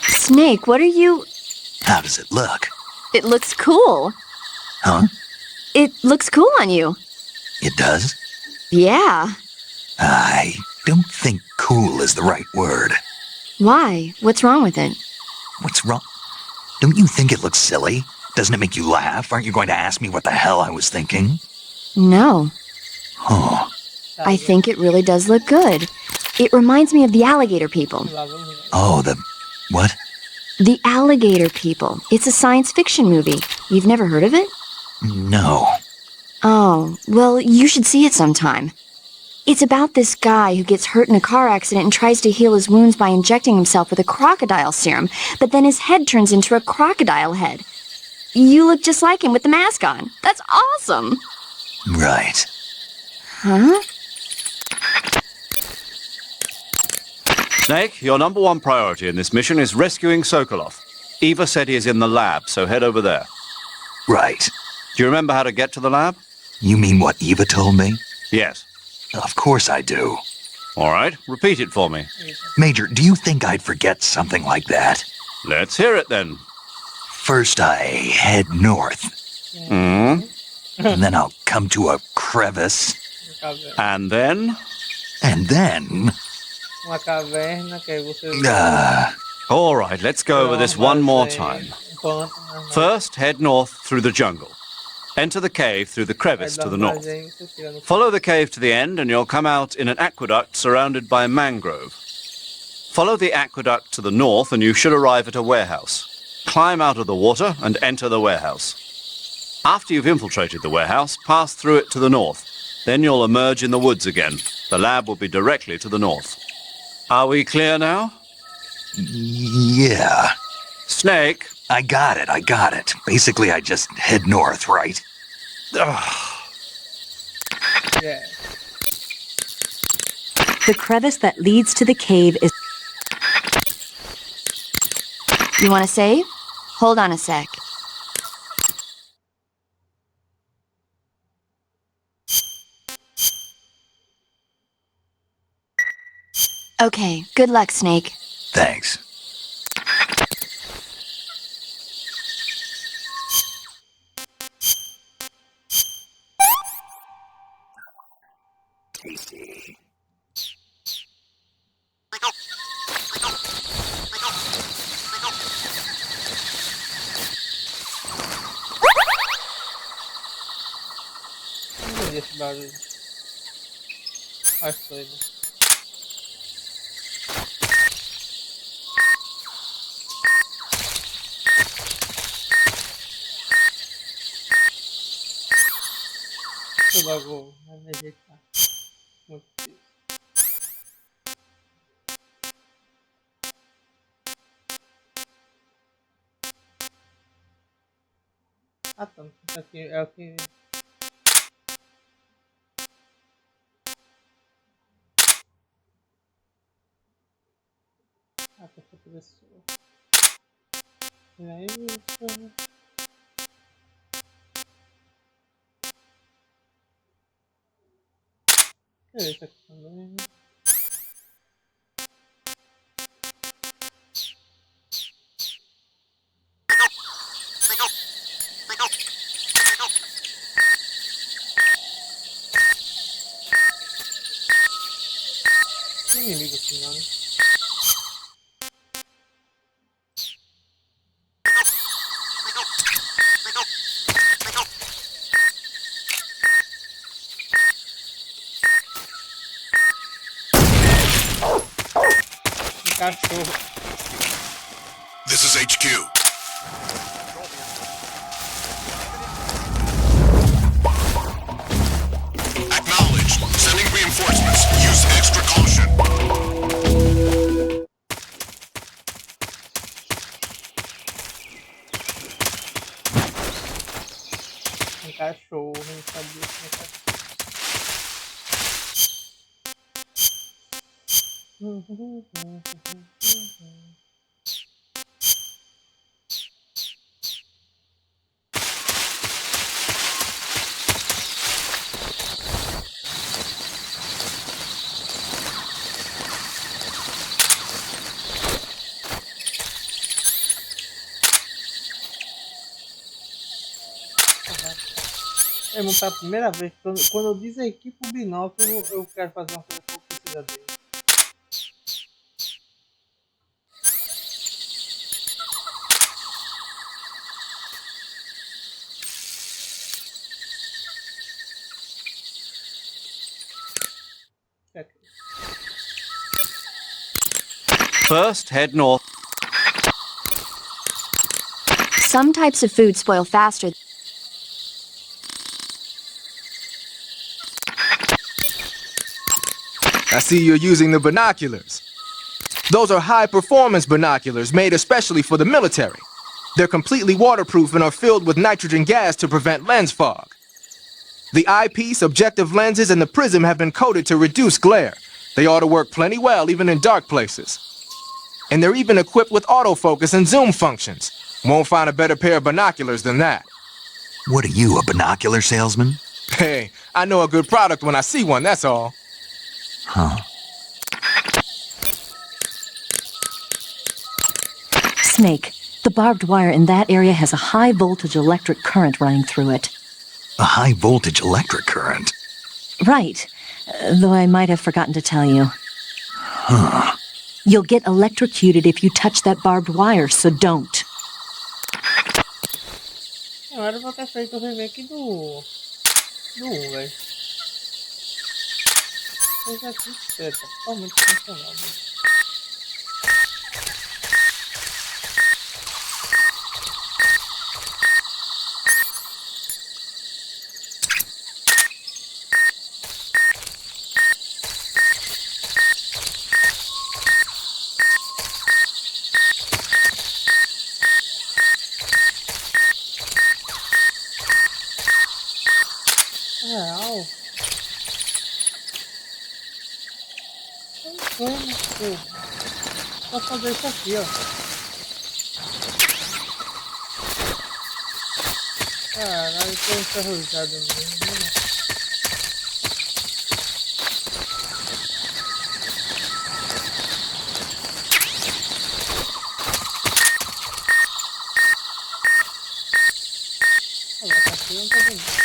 Snake, what are you... How does it look? It looks cool. Huh? It looks cool on you. It does? Yeah. I don't think cool is the right word. Why? What's wrong with it? What's wrong? Don't you think it looks silly? Doesn't it make you laugh? Aren't you going to ask me what the hell I was thinking? No. Huh. I think it really does look good. It reminds me of the alligator people. Oh, the... what? The alligator people. It's a science fiction movie. You've never heard of it? No. Oh, well, you should see it sometime. It's about this guy who gets hurt in a car accident and tries to heal his wounds by injecting himself with a crocodile serum, but then his head turns into a crocodile head. You look just like him with the mask on. That's awesome! Right. Huh? Snake, your number one priority in this mission is rescuing Sokolov. Eva said he is in the lab, so head over there. Right. Do you remember how to get to the lab? You mean what Eva told me? Yes. Of course I do. All right, repeat it for me. Major, do you think I'd forget something like that? Let's hear it then. First I head north. Hmm? And then I'll come to a crevice. And then? And then... Uma caverna que aí você... All right, let's go over this one more time. First, head north through the jungle. Enter the cave through the crevice to the north. Follow the cave to the end and you'll come out in an aqueduct surrounded by mangrove. Follow the aqueduct to the north and you should arrive at a warehouse. Climb out of the water and enter the warehouse. After you've infiltrated the warehouse, pass through it to the north. Then you'll emerge in the woods again. The lab will be directly to the north. Are we clear now? Yeah. Snake. I got it. Basically, I just head north, right? Yeah. The crevice that leads to the cave is... You want to save? Hold on a sec. Okay, good luck, Snake. Thanks. Tasty. Não entendi esse barulho. Acho que foi, né? Logo, vai ajeitar. Muito difícil. Ah, tá. Isso aqui é o que... Ah, tá outra pessoa. E aí, isso. Esse aqui também. Tem inimigo aqui não, né? Um cachorro. This is HQ. Acknowledged. Sending reinforcements. Use extra caution. Um cachorro, não sabia que era cachorro. É, não tá a primeira vez. Quando eu desequipo o binóculo, eu quero fazer uma coisa que eu preciso dele. First, head north. Some types of food spoil faster. I see you're using the binoculars. Those are high-performance binoculars made especially for the military. They're completely waterproof and are filled with nitrogen gas to prevent lens fog. The eyepiece, objective lenses, and the prism have been coated to reduce glare. They ought to work plenty well even in dark places. And they're even equipped with autofocus and zoom functions. Won't find a better pair of binoculars than that. What are you, a binocular salesman? Hey, I know a good product when I see one, that's all. Huh. Snake, the barbed wire in that area has a high voltage electric current running through it. A high voltage electric current? Right. Though I might have forgotten to tell you. Huh. You'll get electrocuted if you touch that barbed wire, so don't. Agora eu vou ter feito o remake do 1, velho. Mas aqui é totalmente funcional, velho. Real. Vamos, pô. Vou fazer isso aqui, ó. Caralho, tô enferrujado mesmo. Olha, essa aqui não tá vendo.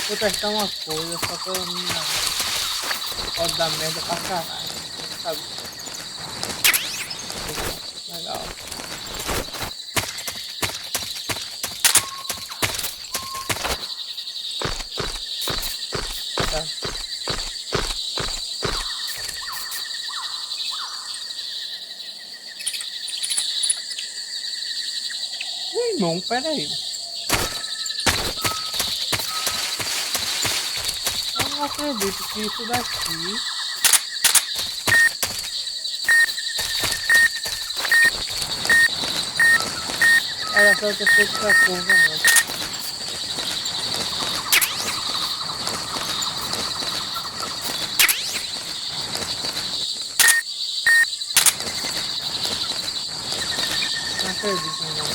Vou testar uma coisa só pra eu não pode dar merda pra caralho, sabe? Legal. Tá. Irmão, peraí. Eu não acredito que isso daqui era só ter feito essa curva, não. acredito, não.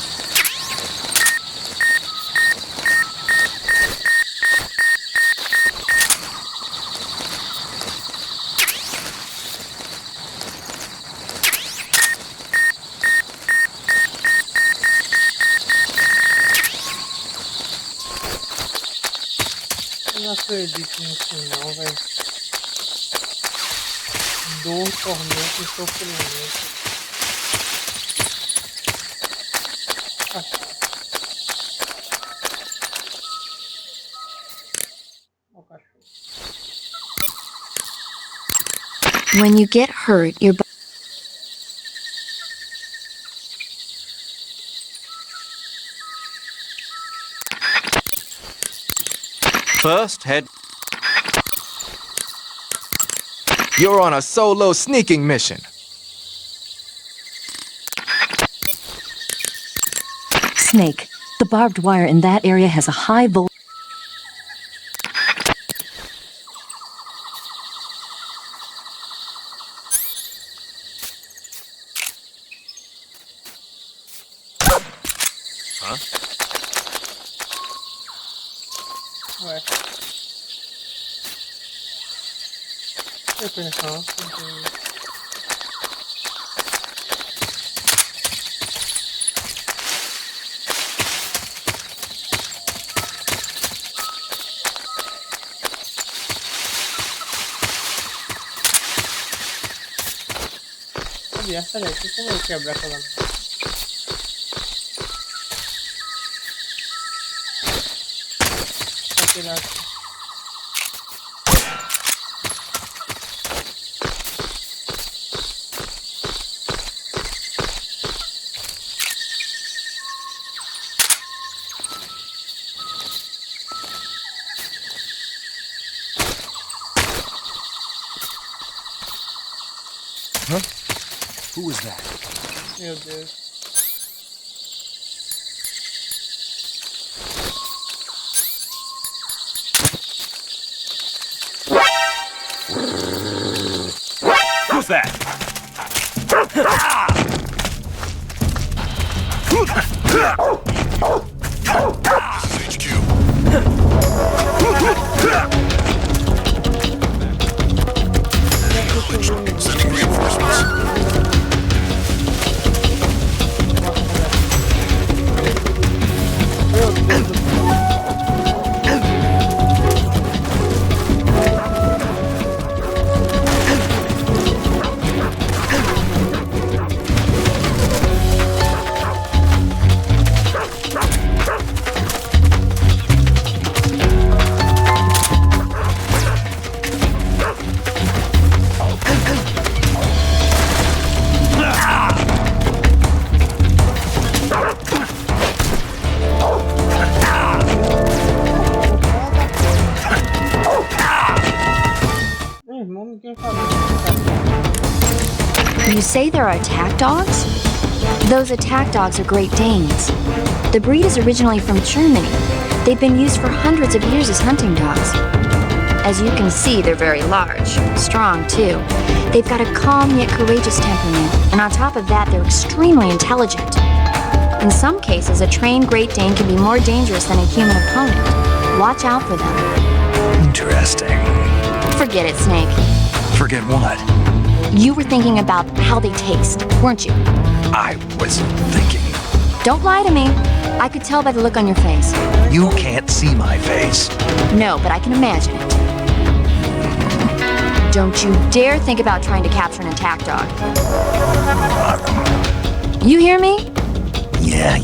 Eu não acredito nisso não, velho. Dor, tormento e sofrimento. When you get hurt, your body... First, head... You're on a solo sneaking mission. Snake, the barbed wire in that area has a high voltage. Huh? Ué. Atenção, essa daqui, como eu quebrar aquela... Tirar aqui. Huh? Who was that? Meu Deus. Who's that? Sending reinforcements. You say there are attack dogs? Those attack dogs are Great Danes. The breed is originally from Germany. They've been used for hundreds of years as hunting dogs. As you can see, they're very large, strong too. They've got a calm yet courageous temperament, and on top of that, they're extremely intelligent. In some cases, a trained Great Dane can be more dangerous than a human opponent. Watch out for them. Interesting. Forget it, Snake. Forget what? You were thinking about how they taste, weren't you? I was thinking. Don't lie to me. I could tell by the look on your face. You can't see my face. No, but I can imagine it. Don't you dare think about trying to capture an attack dog. You hear me? Yeah.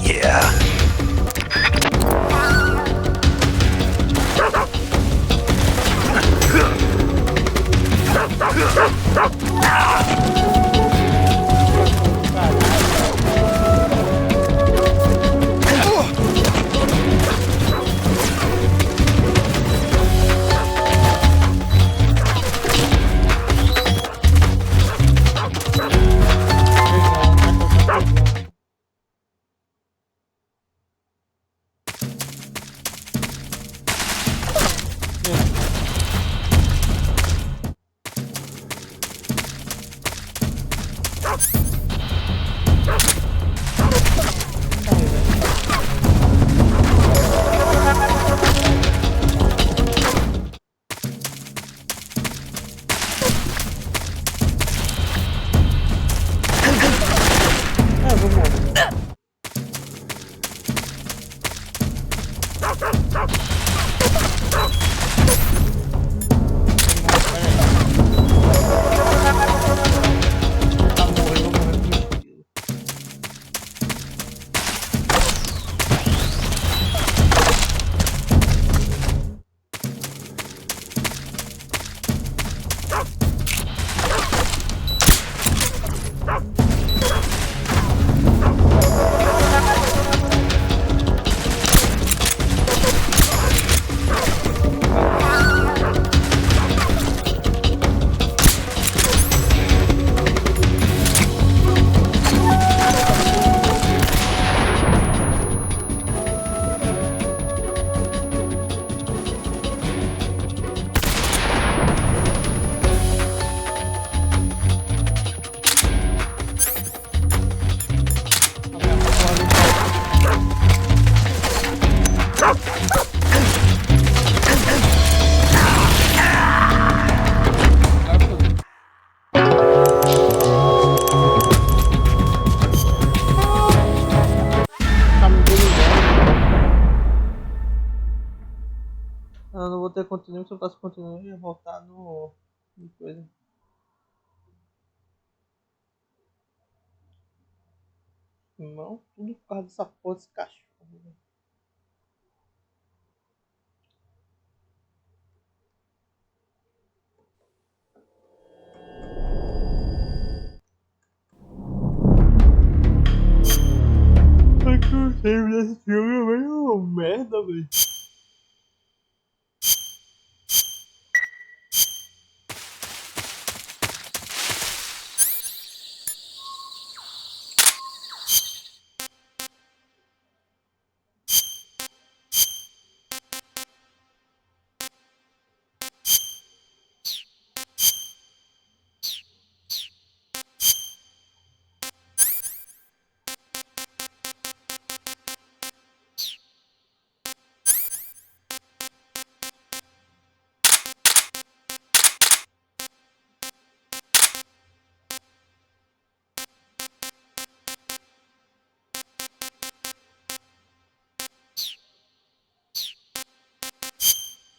Eu não vou ter continue, se eu faço continue, eu ia voltar no coisa. Não, tudo por causa dessa porra desse cachorro. Ai, que o save desse filme é meio merda, velho.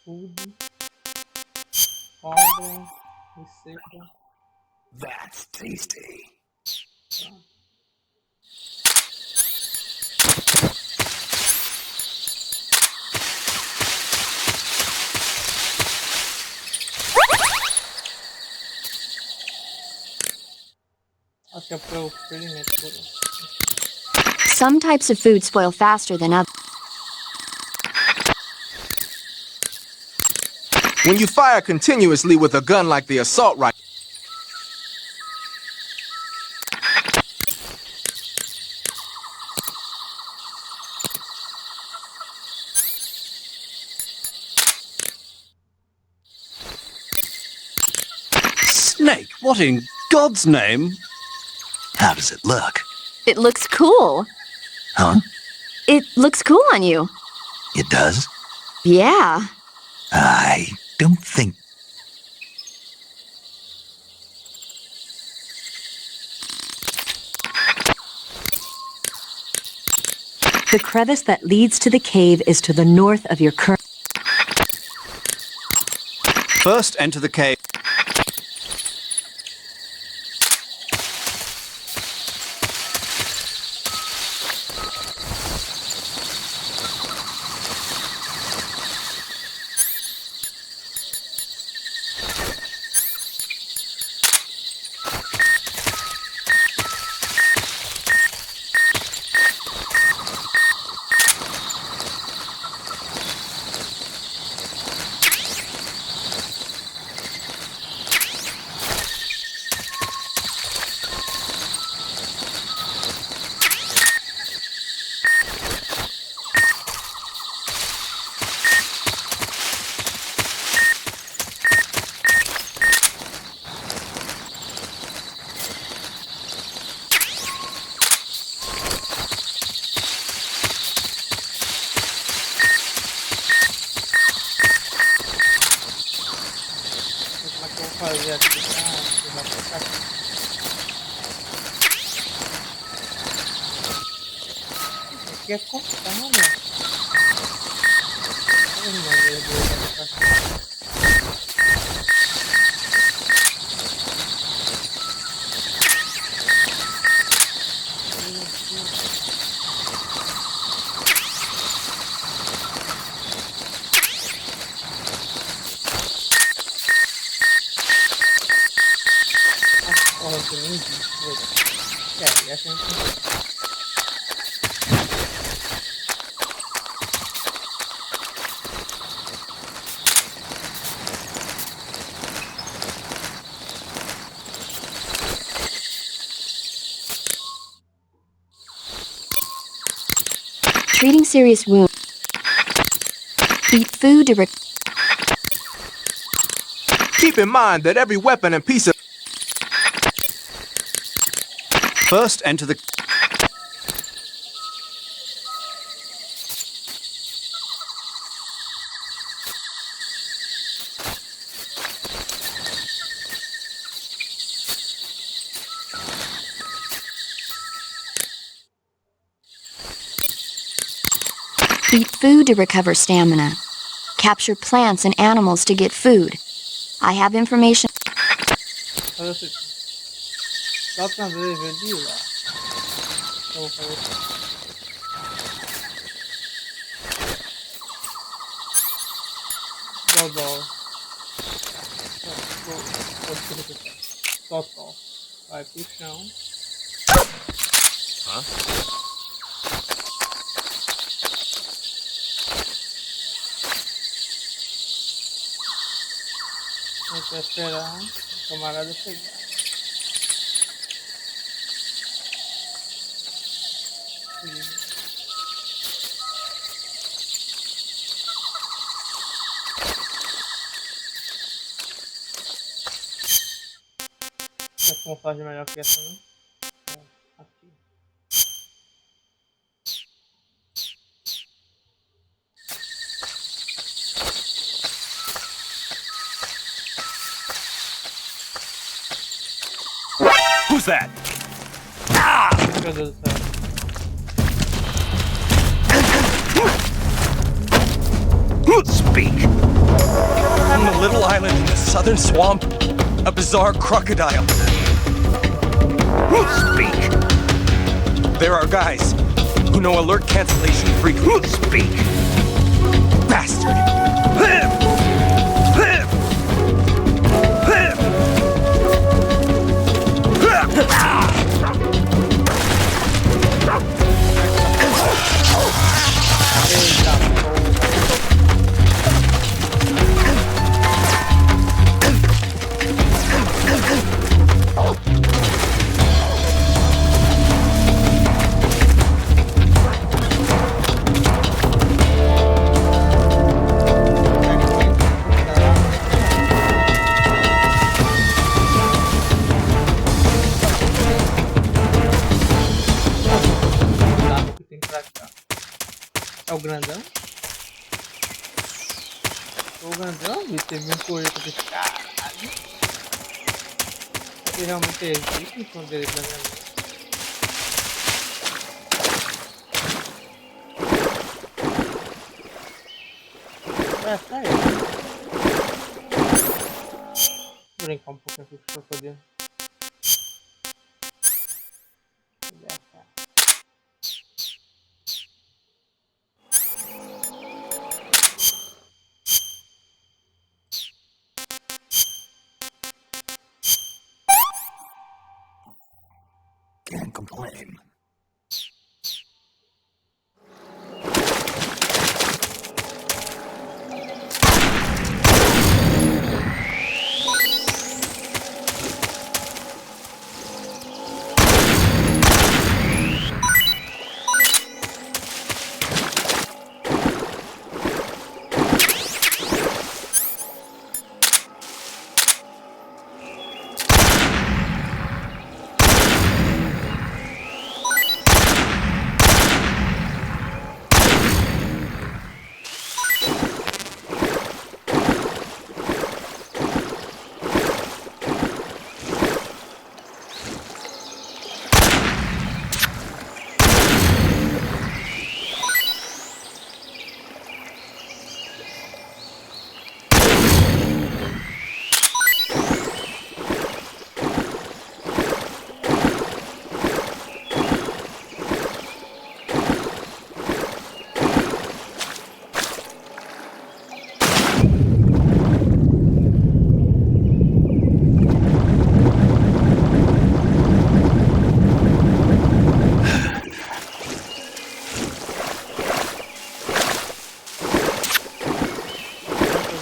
Tudo. Cobra. Receita. That's tasty. Acho que é para o experimento. Some types of food spoil faster than others. When you fire continuously with a gun like the assault rifle, Snake, what in God's name? How does it look? It looks cool. Huh? It looks cool on you. It does? Yeah. I don't think... The crevice that leads to the cave is to the north of your current... First, enter the cave. Fazer aqui, aqui é cortar, né? Treating serious wounds. Eat food to Keep in mind that every weapon and piece of... First, enter the... Eat food to recover stamina. Capture plants and animals to get food. I have information. Vai pro chão. Tem que esperar o camarada chegar. Como fazer melhor que essa, né? Aqui. Who's that? Meu Deus do céu. Speak. On the little island in the southern swamp, a bizarre crocodile. Speak. There are guys who know alert cancellation frequency. Speak. Bastard. É o grandão? O grandão, bicho, teve um colete desse caralho. Que realmente existe em som dele da minha mãe. Essa é ele. Vou brincar um pouquinho aqui com o crocodilo. Can't complain.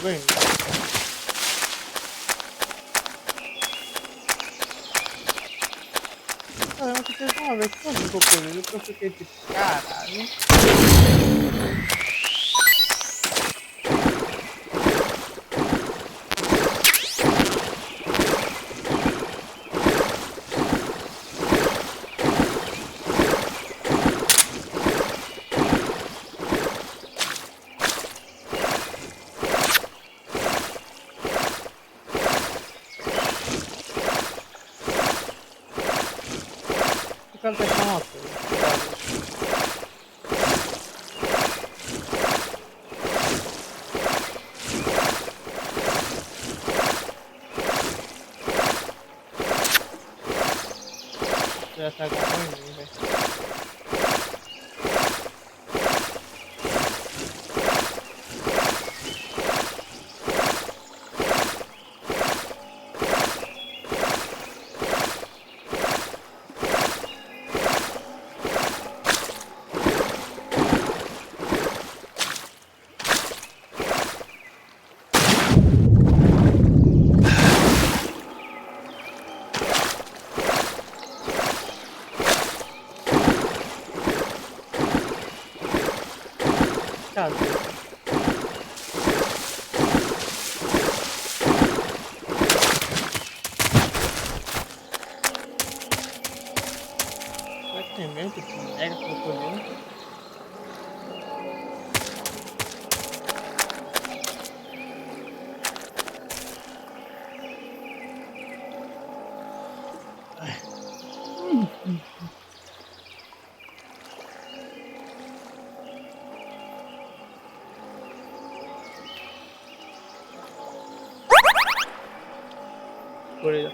bem. Caramba, que teve uma vez que eu vi crocodilo que eu fiquei tipo, caralho. Eu quero testar uma coisa. Já tá gravando, velho. Será que tem mesmo esse mega crocodilo? Gorila.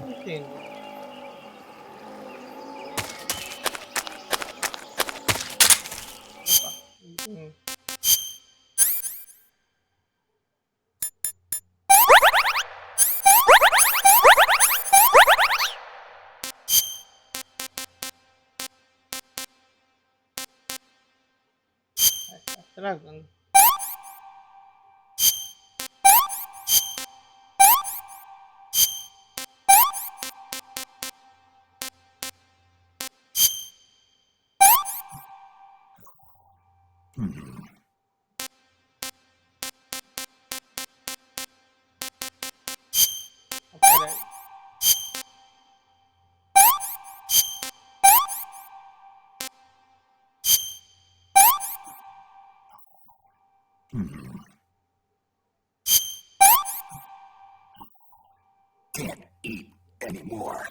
Entendo. Opa. Tá estragando. Peraí. Can't eat anymore.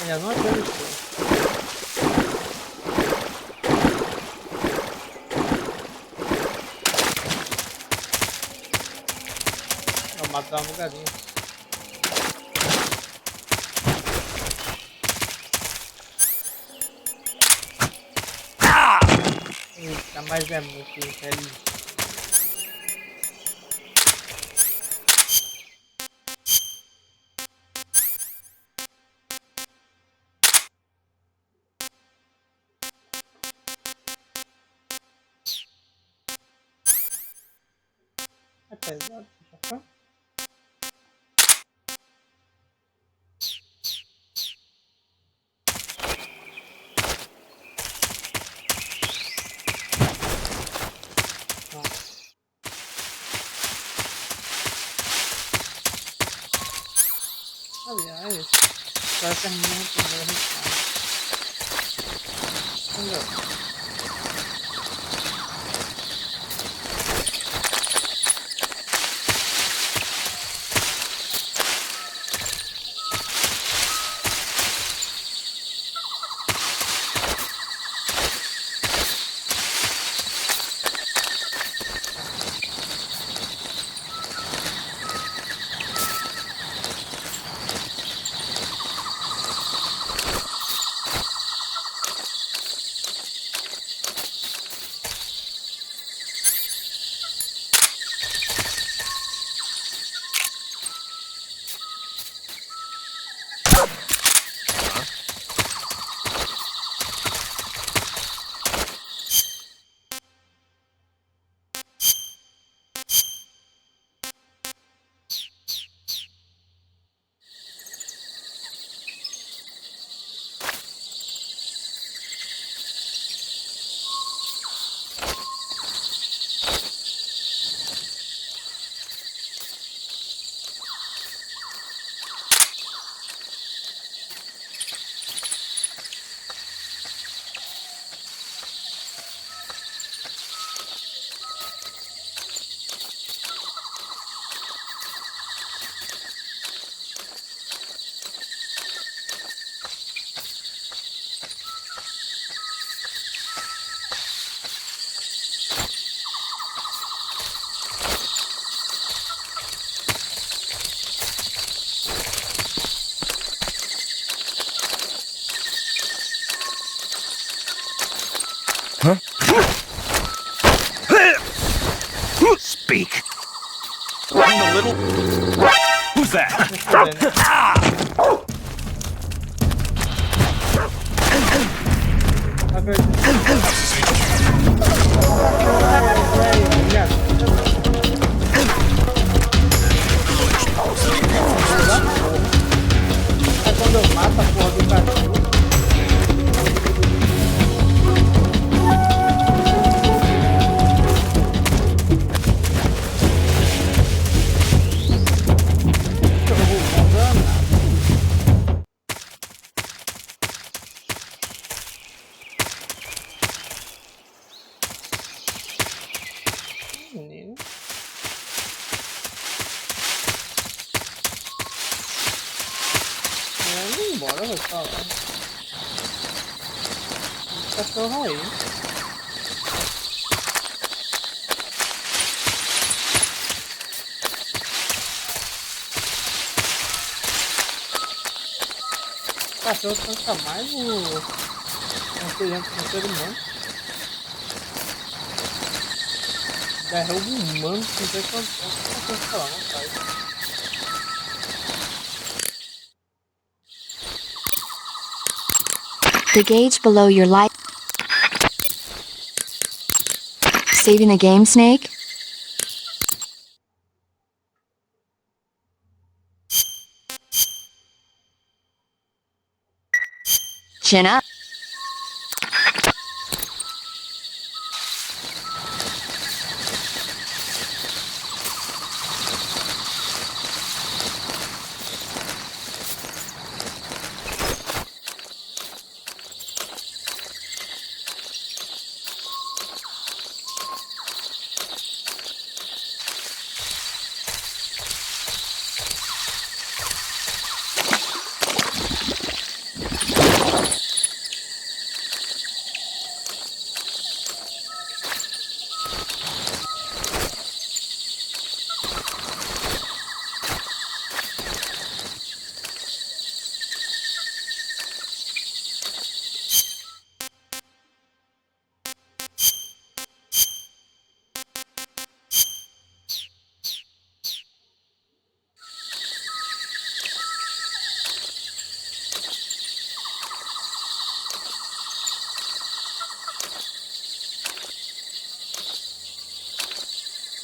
Já não acreditou. Vou matar uma bugadinha. Eita, mas é muito inteligente. É pesado, já foi? Aliás, vai terminar o primeiro resultado. Huh? Speak. I'm a little... Who's that? É quando eu mato a porra do cachorro. Menino. Vamos embora, vou falar. Esse cachorro aí. O cachorro cansa mais o ser humano. Derruba um humano, não sei quanto tempo falar, não faz. The gauge below your life. Saving the game, Snake? Chin up.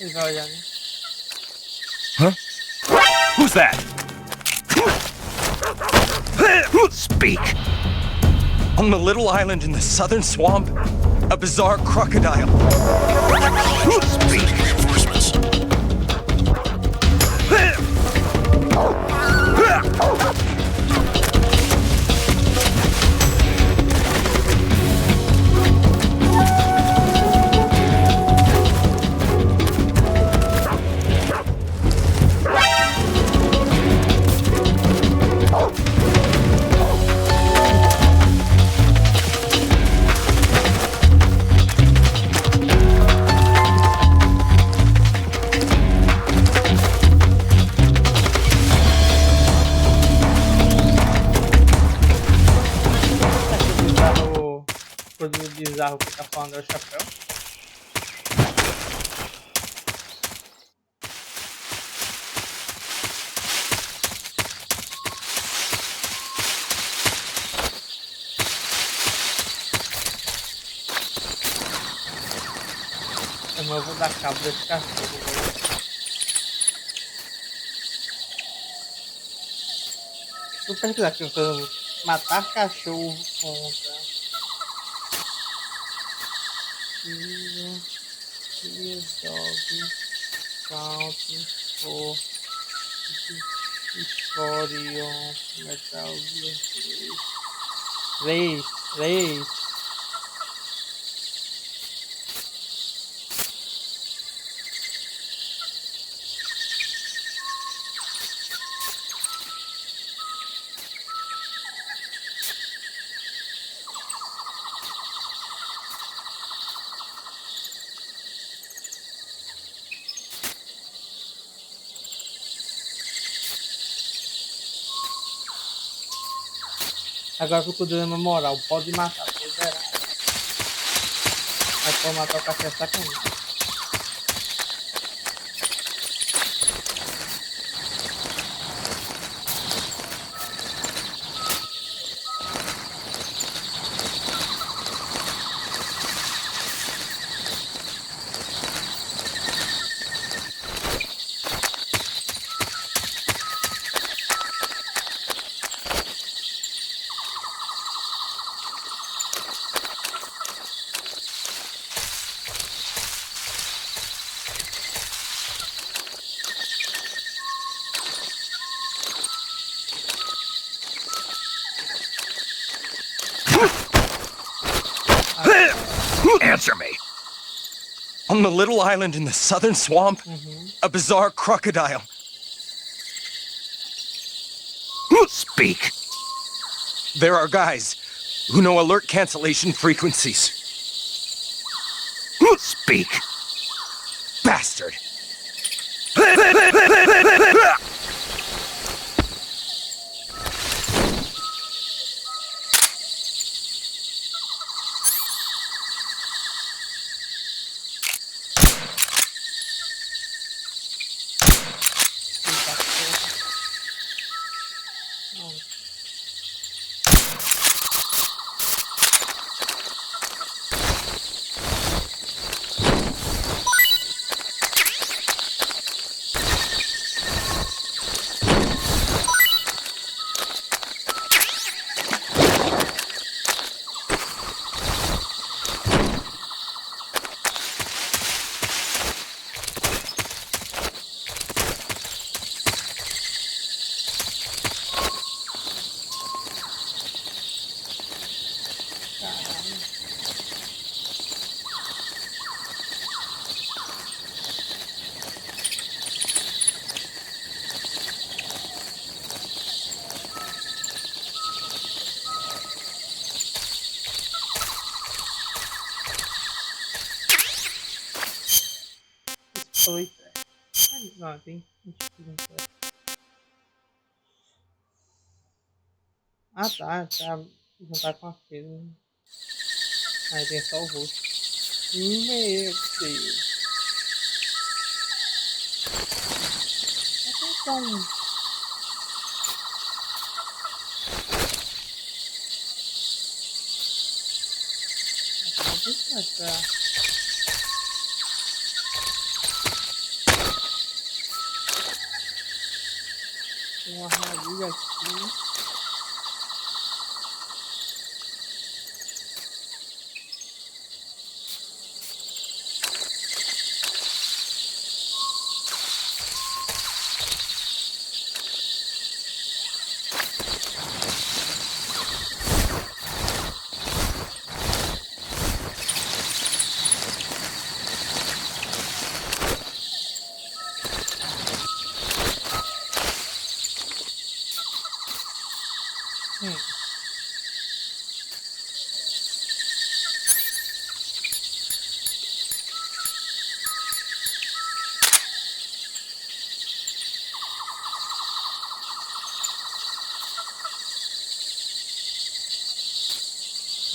Ele vai olhar, né? Huh? Who's that? Speak! On the little island in the southern swamp, a bizarre crocodile. Speak! Reinforcements. Produto bizarro que tá falando é o chapéu. Eu não vou dar cabo desse cachorro. Vou pesquisar aqui, matar cachorro contra. Dog count for Historion Metal Gear 3. Agora que eu tô dando namoral, pode matar, tô liberado. Mas pode matar o café sacanagem. Answer me! On the little island in the southern swamp, a bizarre crocodile. Speak! There are guys who know alert cancellation frequencies. Speak! Bastard! Oi, não, tem. Ah, tá. Não tá com a filha. Aí tem só o rosto. Meu Deus. Atenção. Uma armadilha aqui.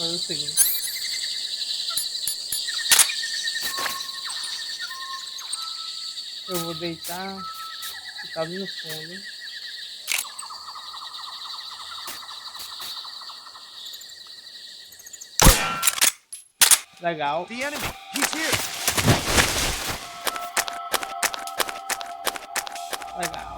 Olha o seguinte. Eu vou deitar, ficar ali no fundo. Legal. The enemy! He's here! Legal.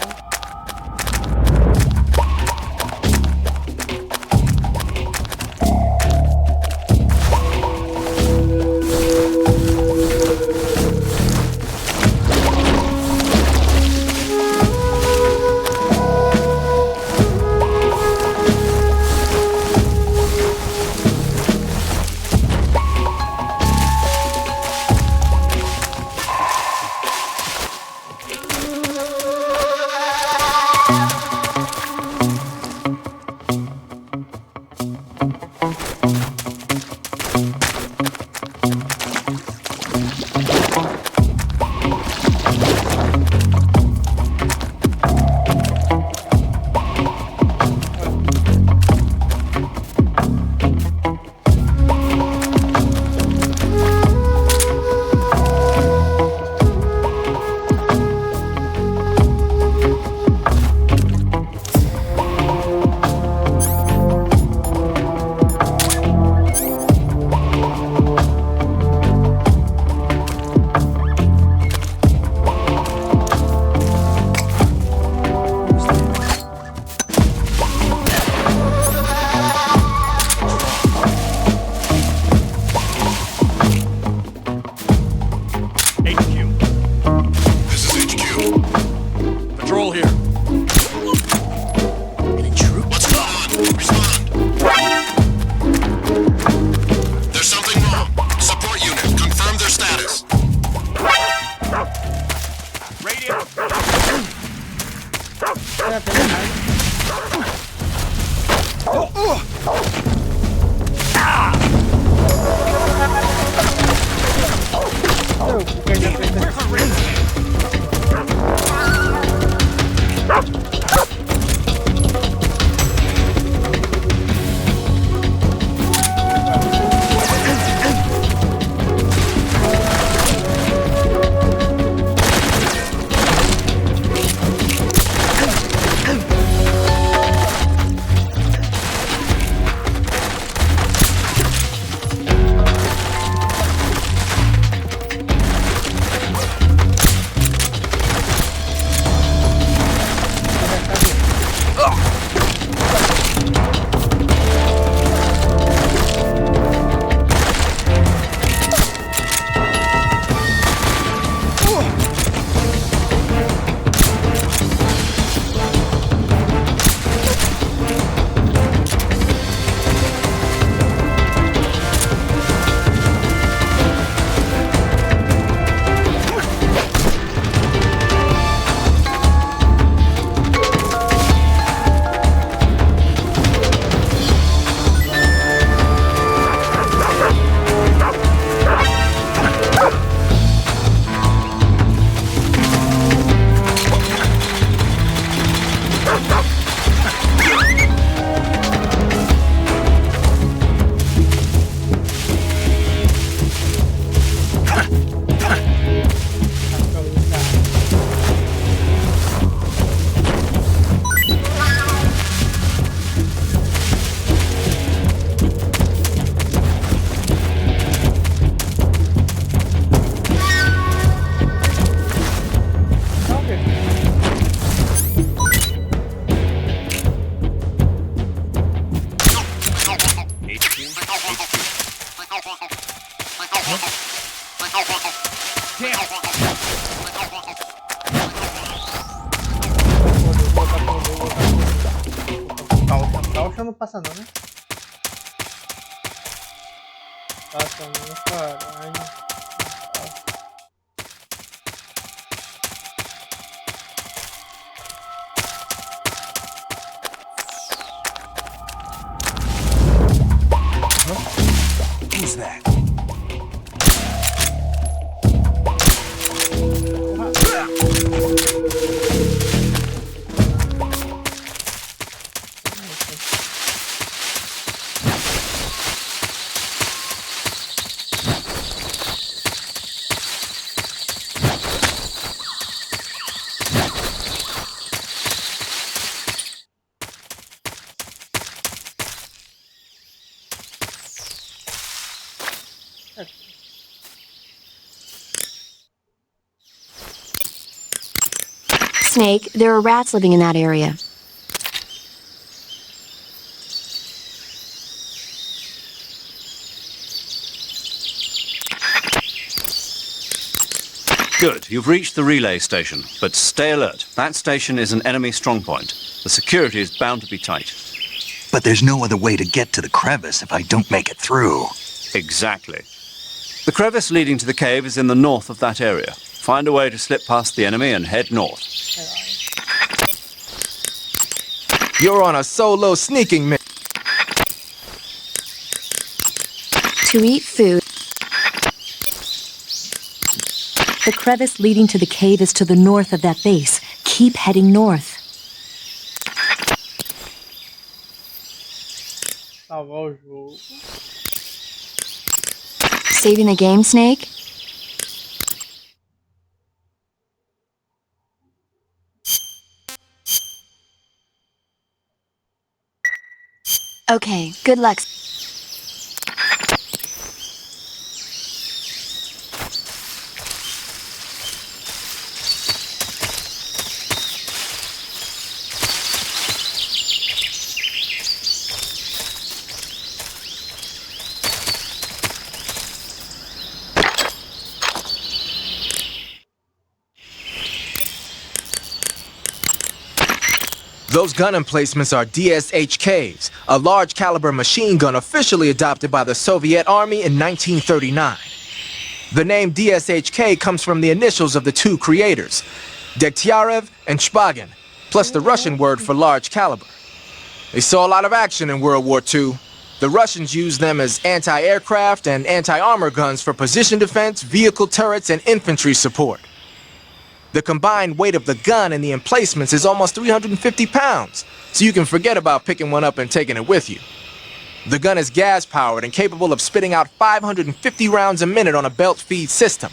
passa não, né? Passa não, caralho. Who's that? Snake, there are rats living in that area. Good, you've reached the relay station, but stay alert. That station is an enemy strongpoint. The security is bound to be tight. But there's no other way to get to the crevice if I don't make it through. Exactly. The crevice leading to the cave is in the north of that area. Find a way to slip past the enemy and head north. You're on a solo sneaking mission. To eat food. The crevice leading to the cave is to the north of that base. Keep heading north. Salvar o jogo. Saving the game, Snake? Okay, good luck. Those gun emplacements are DSHKs, a large caliber machine gun officially adopted by the Soviet Army in 1939. The name DSHK comes from the initials of the two creators, Degtyarev and Shpagin, plus the Russian word for large caliber. They saw a lot of action in World War II. The Russians used them as anti-aircraft and anti-armor guns for position defense, vehicle turrets, and infantry support. The combined weight of the gun and the emplacements is almost 350 pounds, so you can forget about picking one up and taking it with you. The gun is gas-powered and capable of spitting out 550 rounds a minute on a belt feed system,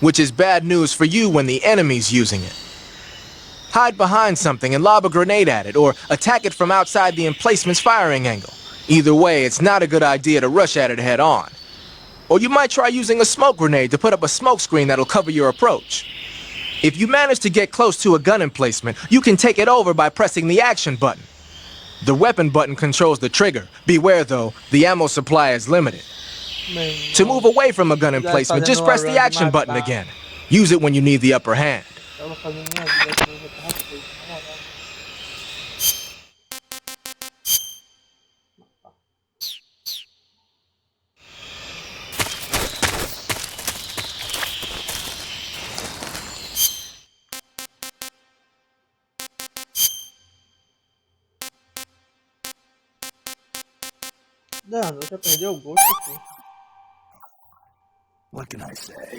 which is bad news for you when the enemy's using it. Hide behind something and lob a grenade at it, or attack it from outside the emplacement's firing angle. Either way, it's not a good idea to rush at it head-on. Or you might try using a smoke grenade to put up a smoke screen that'll cover your approach. If you manage to get close to a gun emplacement, you can take it over by pressing the action button. The weapon button controls the trigger. Beware though, the ammo supply is limited. To move away from a gun emplacement, just press the action button again. Use it when you need the upper hand. Não, já perdeu o gosto aqui. What can I say?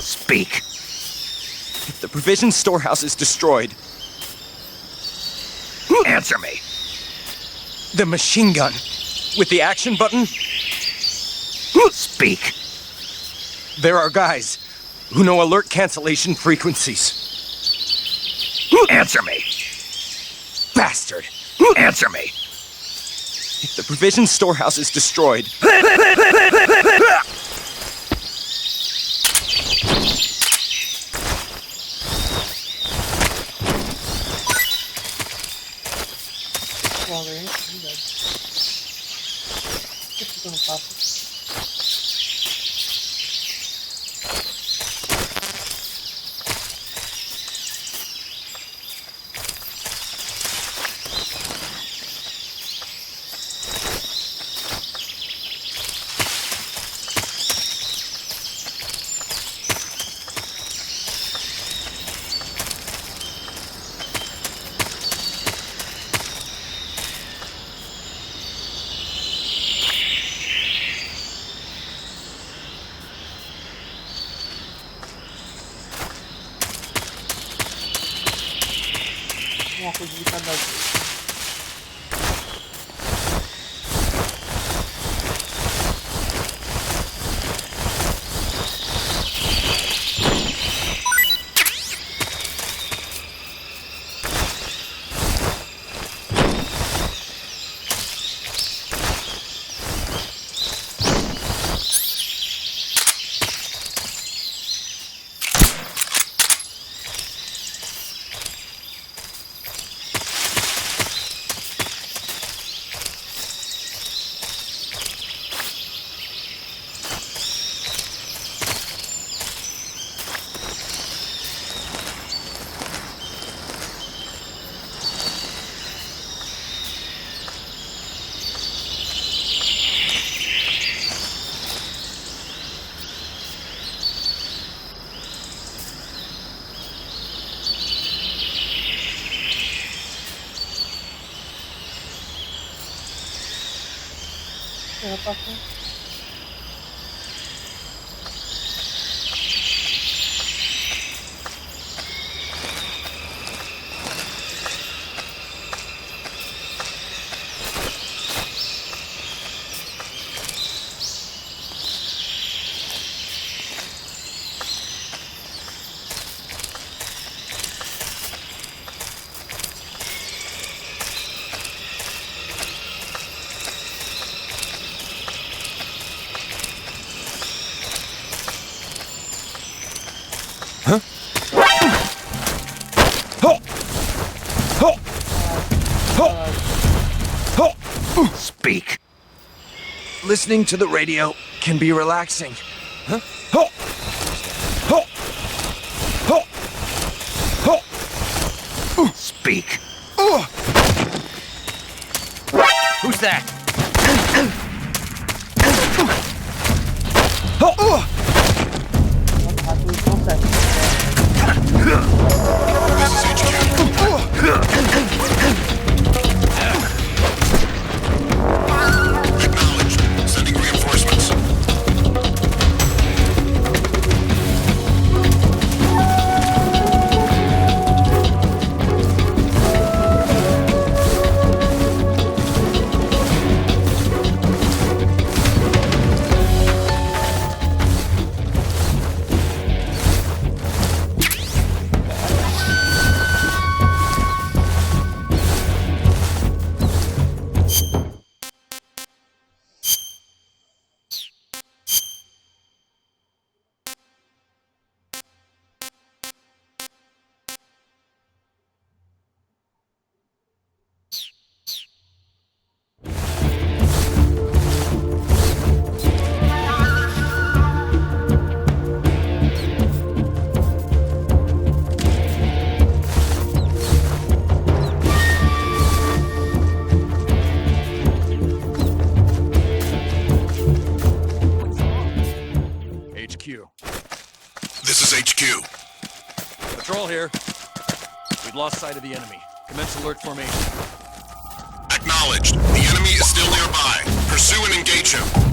Speak. If the provision storehouse is destroyed, Answer me. the machine gun with the action button, Speak. there are guys who know alert cancellation frequencies. Answer me. Bastard! Answer me. If the provision storehouse is destroyed, uma coisa de cada vez. Speak. Listening to the radio can be relaxing. Speak. Who's that? Acknowledged. Sending reinforcements. This is HQ. patrol here. We've lost sight of the enemy. Commence alert formation. Acknowledged. The enemy is still nearby. Pursue and engage him.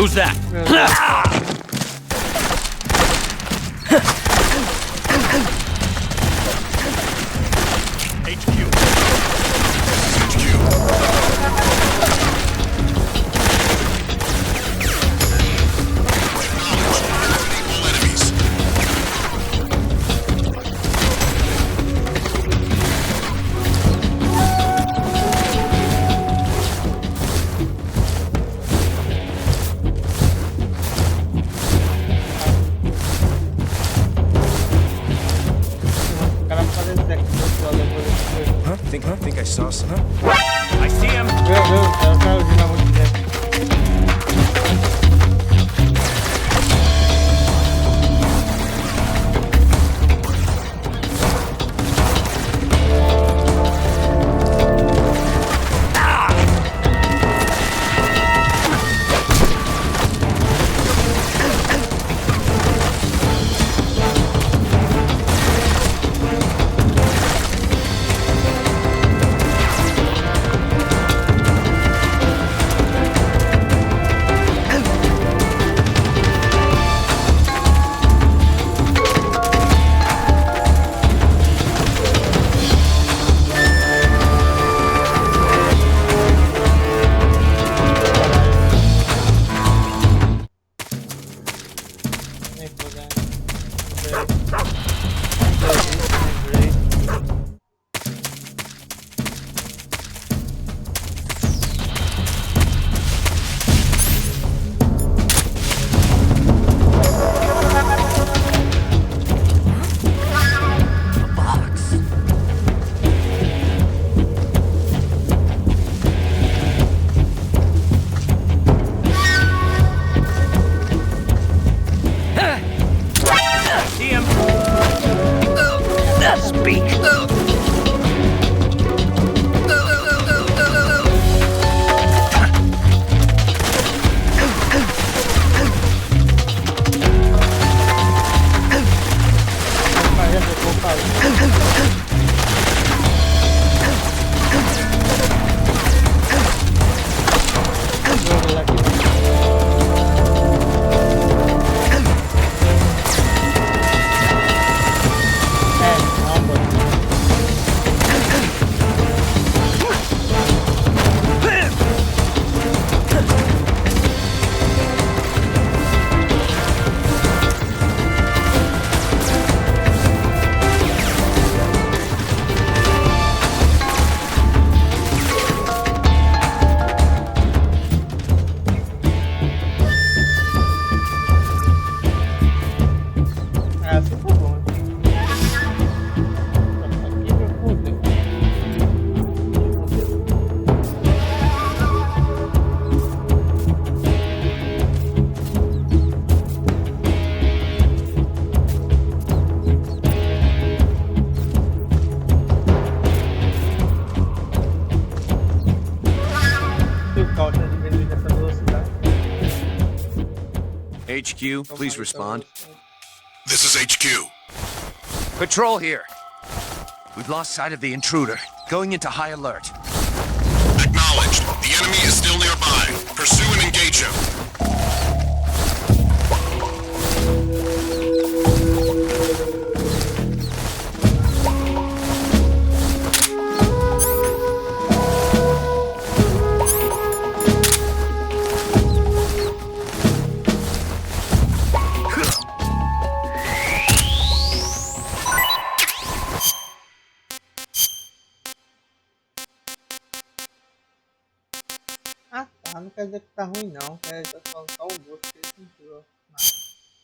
Who's that? Think I saw some. I see him. HQ, please respond. This is HQ. Patrol here. We've lost sight of the intruder. Going into high alert. Acknowledged. The enemy is still nearby. Pursue and engage him. Não quer dizer que tá ruim não, quer dizer que só o gosto que ele sentiu.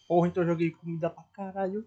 Porra, então eu joguei comida pra caralho.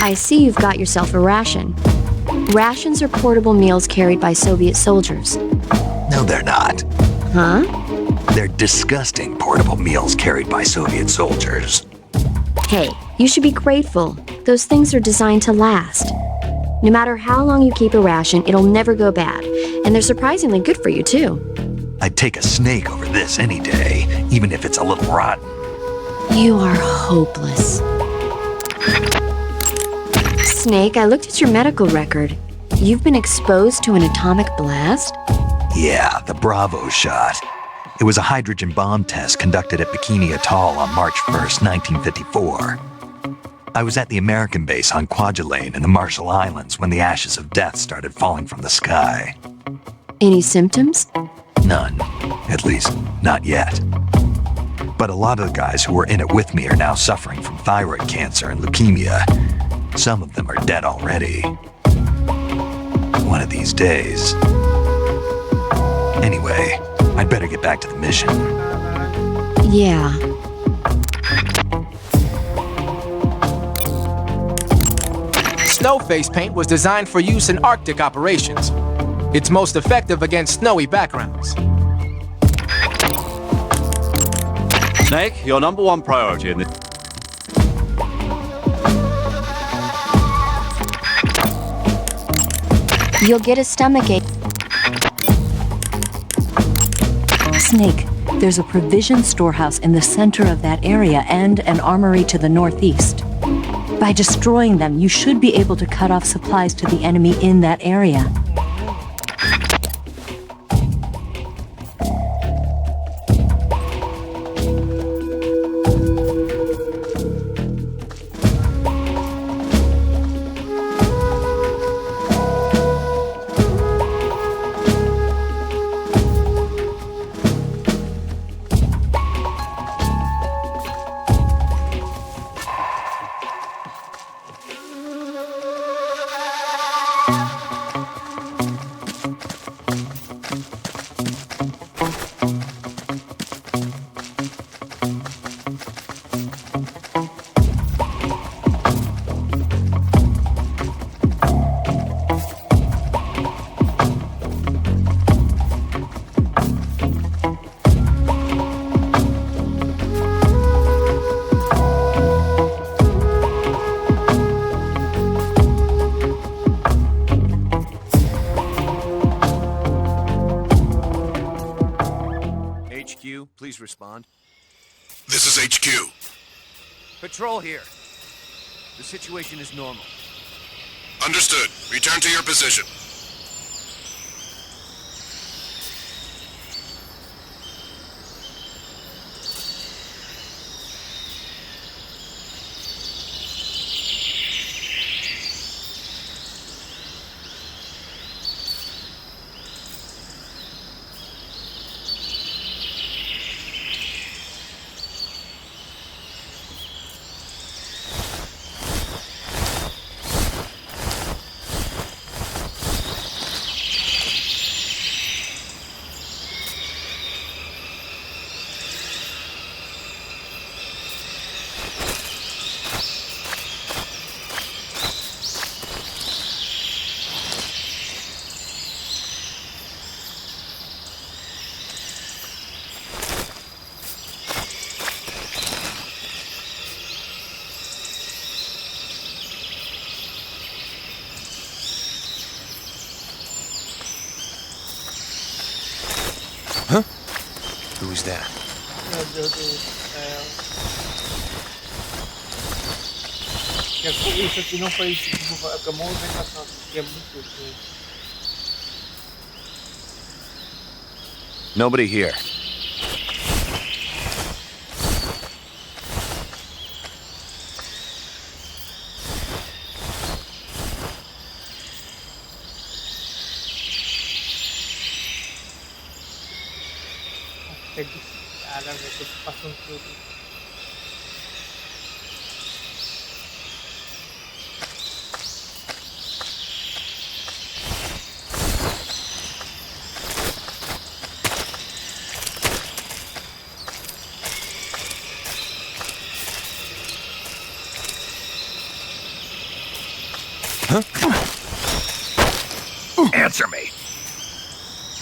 I see you've got yourself a ration. Rations are portable meals carried by Soviet soldiers. No, they're not. Huh? They're disgusting portable meals carried by Soviet soldiers. Hey, you should be grateful. Those things are designed to last. No matter how long you keep a ration, it'll never go bad. And they're surprisingly good for you, too. I'd take a snake over this any day, even if it's a little rotten. You are hopeless. Snake, I looked at your medical record. You've been exposed to an atomic blast? Yeah, the Bravo shot. It was a hydrogen bomb test conducted at Bikini Atoll on March 1st, 1954. I was at the American base on Kwajalein in the Marshall Islands when the ashes of death started falling from the sky. Any symptoms? None. At least, not yet. But a lot of the guys who were in it with me are now suffering from thyroid cancer and leukemia. Some of them are dead already. One of these days. Anyway, I'd better get back to the mission. Yeah. Snow face paint was designed for use in Arctic operations. It's most effective against snowy backgrounds. Snake, your number one priority in this... You'll get a stomachache. Snake, there's a provision storehouse in the center of that area and an armory to the northeast. By destroying them, you should be able to cut off supplies to the enemy in that area. Please respond. This is HQ. Patrol here. The situation is normal. Understood. Return to your position. Who's that? Meu Deus do céu. Isso aqui não foi tipo, a movimentação aqui é muito ruim. Nobody here. É desse cara, velho, tô passando tudo.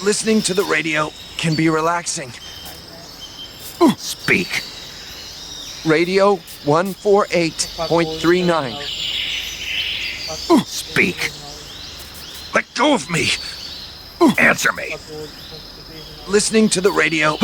Listening to the radio can be relaxing. Speak. Radio 148.39. Speak. Let go of me. Answer me. Listening to the radio.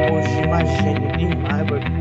Kojima gênio demais, velho.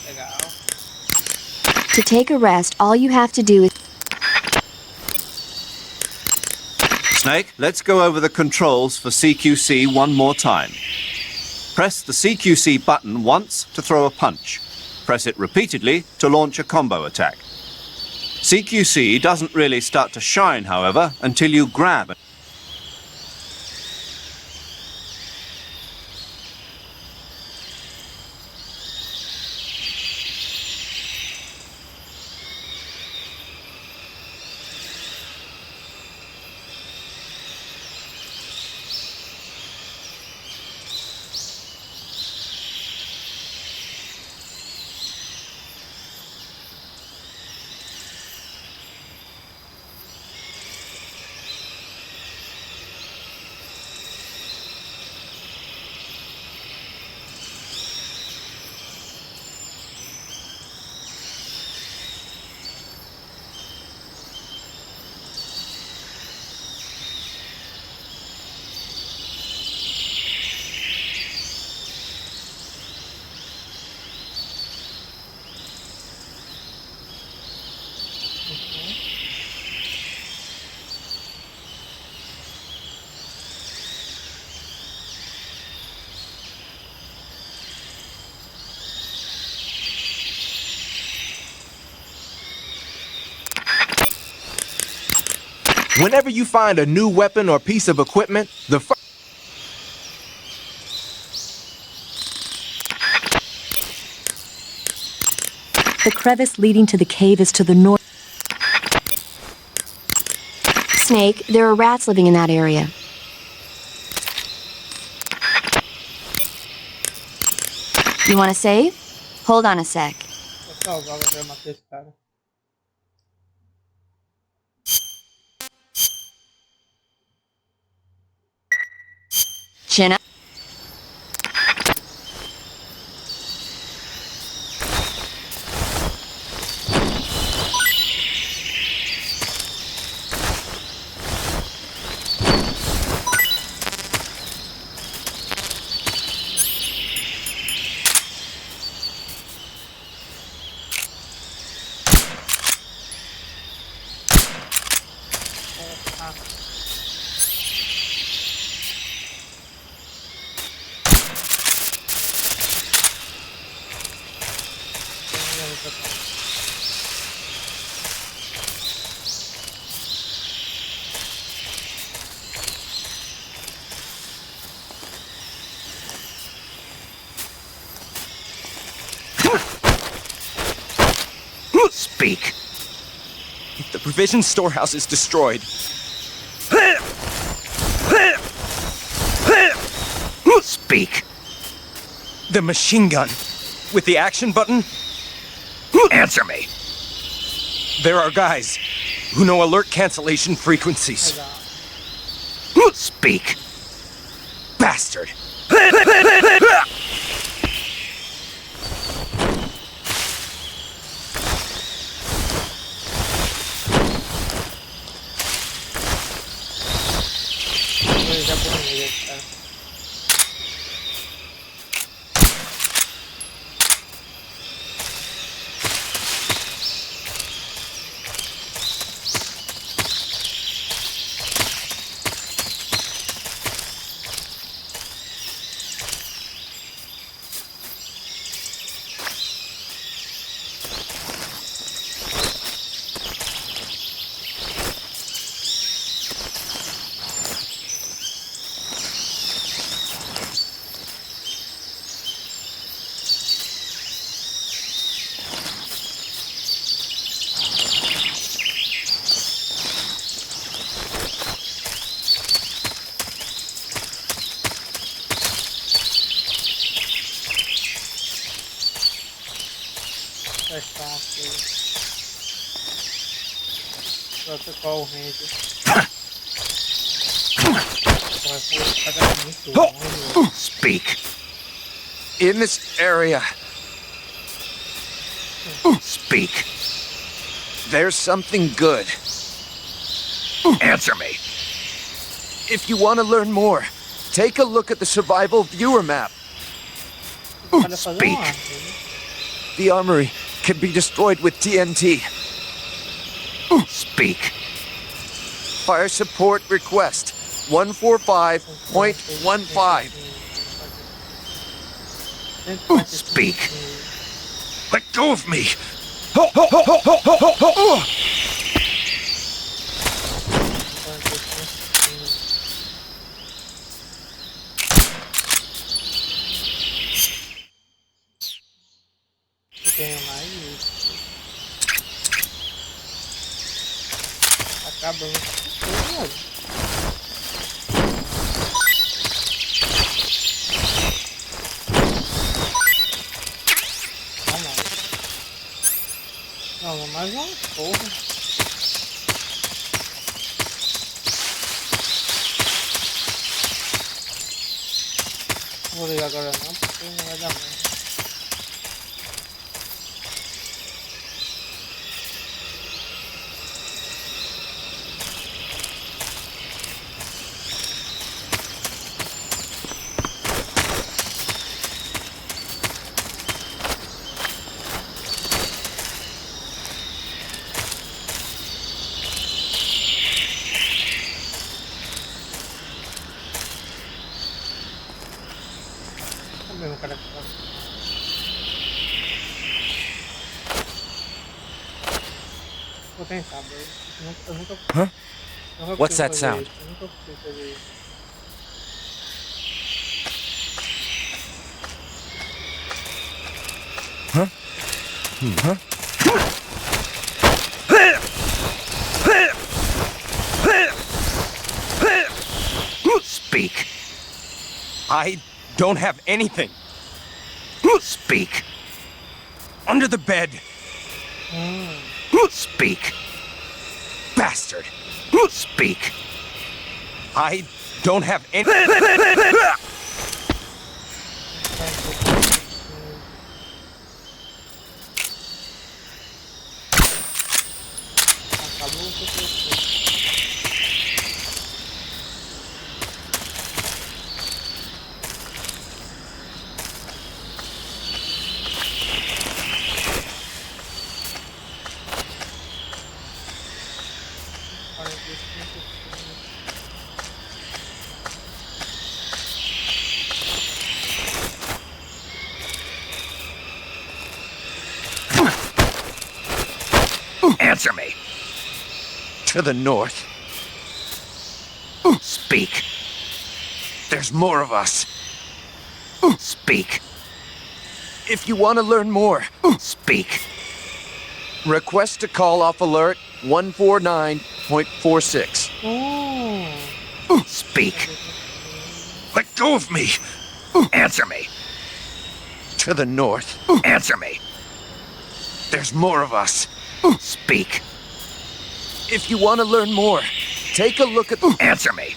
Legal. To take a rest, all you have to do is... Snake, let's go over the controls for CQC one more time. Press the CQC button once to throw a punch. Press it repeatedly to launch a combo attack. CQC doesn't really start to shine, however, until you grab it. Whenever you find a new weapon or piece of equipment, the first... The crevice leading to the cave is to the north. Snake, there are rats living in that area. You want to save? Hold on a sec. Chin up. Speak. If the provision storehouse is destroyed, Speak. the machine gun with the action button, Answer me. there are guys who know alert cancellation frequencies. Speak. Bastard! Speak. In this area, Speak. there's something good. Answer me. If you want to learn more, take a look at the survival viewer map. Speak. The armory can be destroyed with TNT. Speak. Fire support request 145.15. Speak. Let go of me. Não, mais uma porra. Não vou ligar agora não, porque não vai dar merda. Vou tentar, eu nunca Huh? nunca What's that fazer sound? isso, eu nunca fui fazer isso. Huh? Huh? Speak. I don't have anything. Speak. Under the bed. Speak. Bastard. Speak. I don't have any. Acabou o que eu fiz. Answer me. To the north. Speak. There's more of us. Speak. If you want to learn more, Speak. Request to call off alert 149.46. Speak. Let go of me. Answer me. To the north. Answer me. There's more of us. Speak. If you want to learn more, take a look at... Answer me.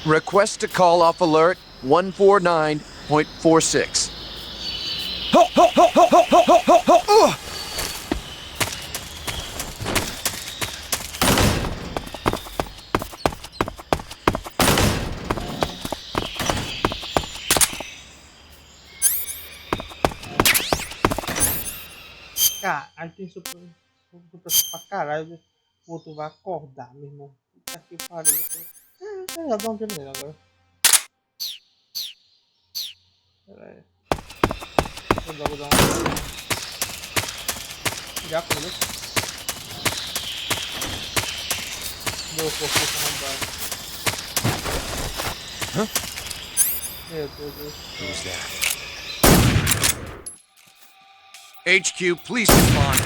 Request to call off alert 149.46. Cara, aí tem super pra caralho. O outro vai acordar, meu irmão. Puta que pariu. Já dá um tiro nele agora. Pera aí. Vou logo dar um. Já acordou? Deu força na base. Hã? Meu Deus. Who's that? HQ, please respond.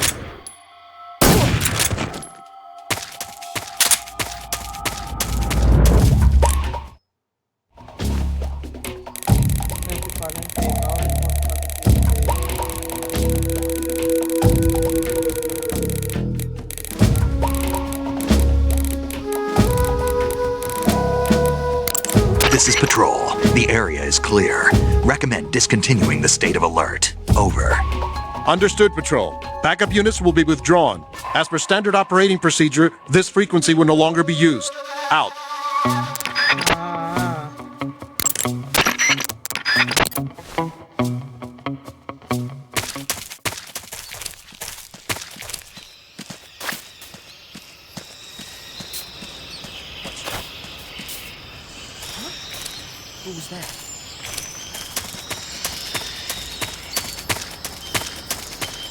This is Patrol. The area is clear. Recommend discontinuing the state of alert. Over. Understood, Patrol. Backup units will be withdrawn. As per standard operating procedure, this frequency will no longer be used. Out. Who was that?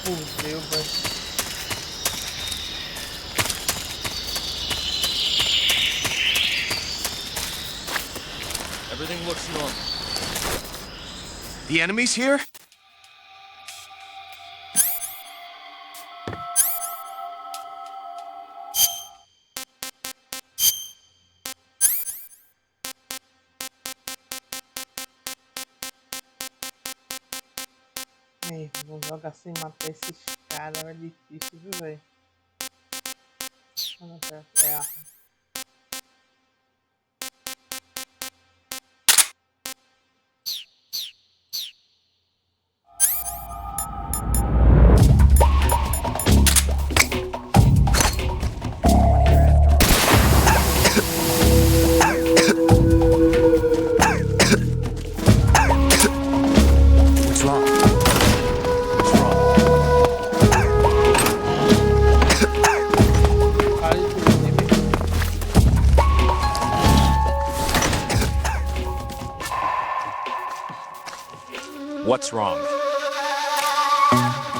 Fudeu, velho. Everything looks normal. The enemy's here? Vou jogar sem matar esses caras, é difícil, viu, velho? Ah, não, é a... What's wrong?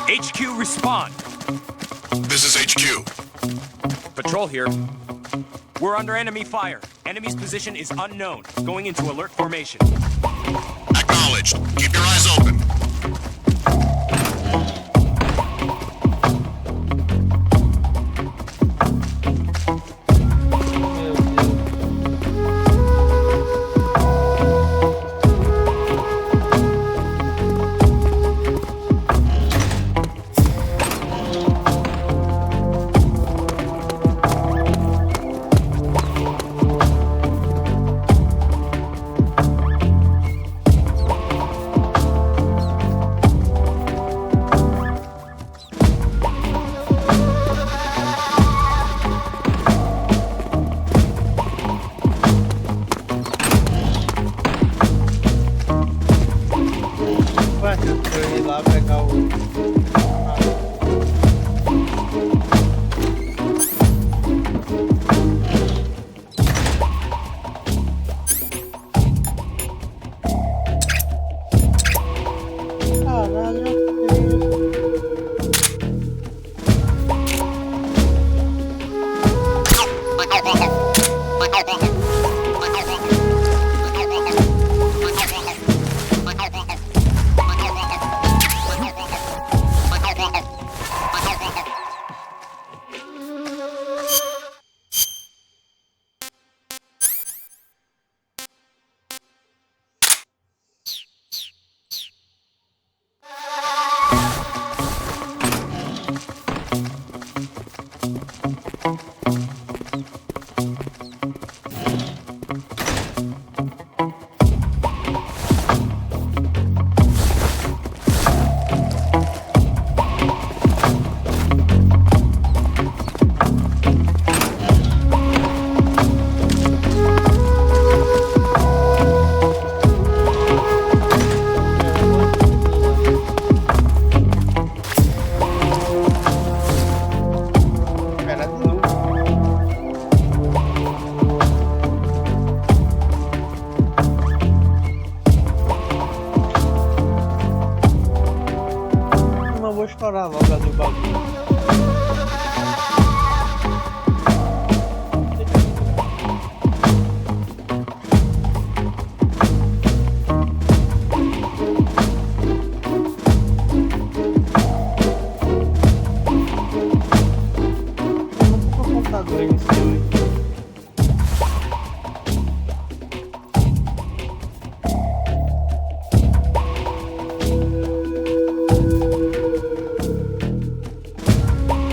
HQ, respond! This is HQ. Patrol here. We're under enemy fire. Enemy's position is unknown. Going into alert formation. Acknowledged. Keep your eyes open. vou estourar logo ali o bagulho.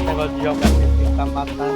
Negócio de jogar sem tentar matar.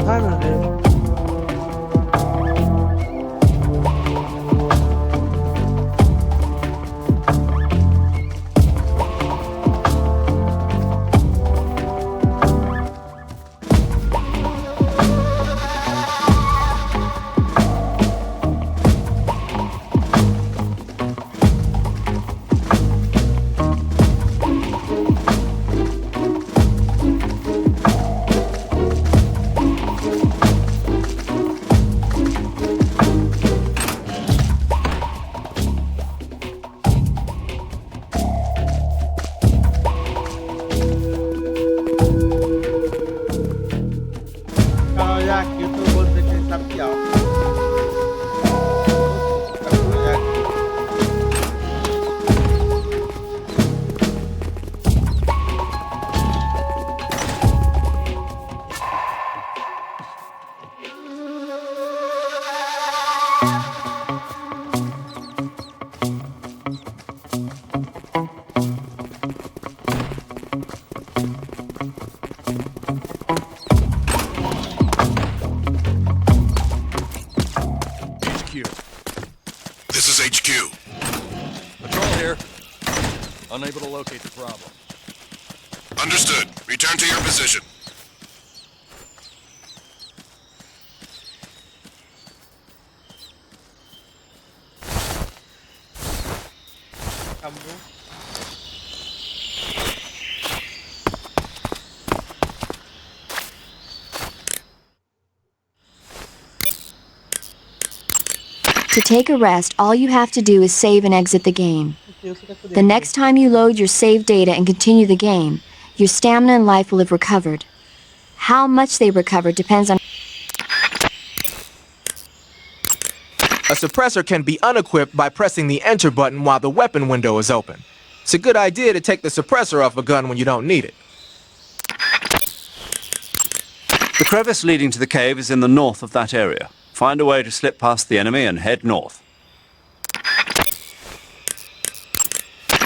Ai, meu Deus. Cara, olhar aqui, eu vou dizer que ele tá pior. Cara, olhar aqui. This is HQ. Patrol here. Unable to locate the problem. Understood. Return to your position. Acabou. To take a rest, all you have to do is save and exit the game. The next time you load your save data and continue the game, your stamina and life will have recovered. How much they recover depends on... A suppressor can be unequipped by pressing the enter button while the weapon window is open. It's a good idea to take the suppressor off a gun when you don't need it. The crevice leading to the cave is in the north of that area. Find a way to slip past the enemy and head north.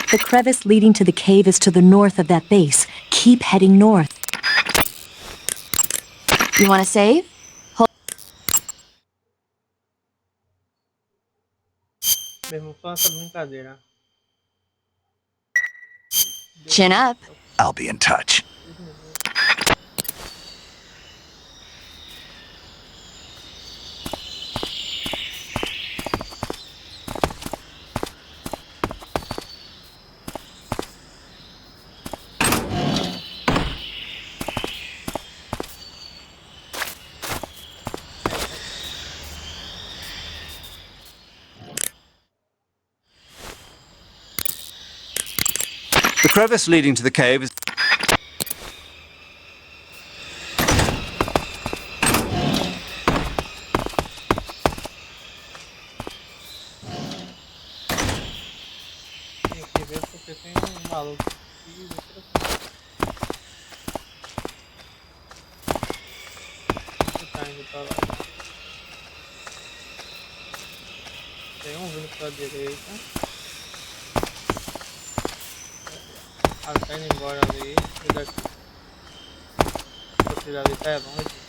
The crevice leading to the cave is to the north of that base. Keep heading north. You want to save? Mesmo só essa brincadeira. Chin up. I'll be in touch. The crevice leading to the cave is... Tem que ver porque tem maluco aqui. Tá indo pra lá. Tem vindo pra direita. Ah, tá indo embora ali. E daqui. Esse dali tá longe.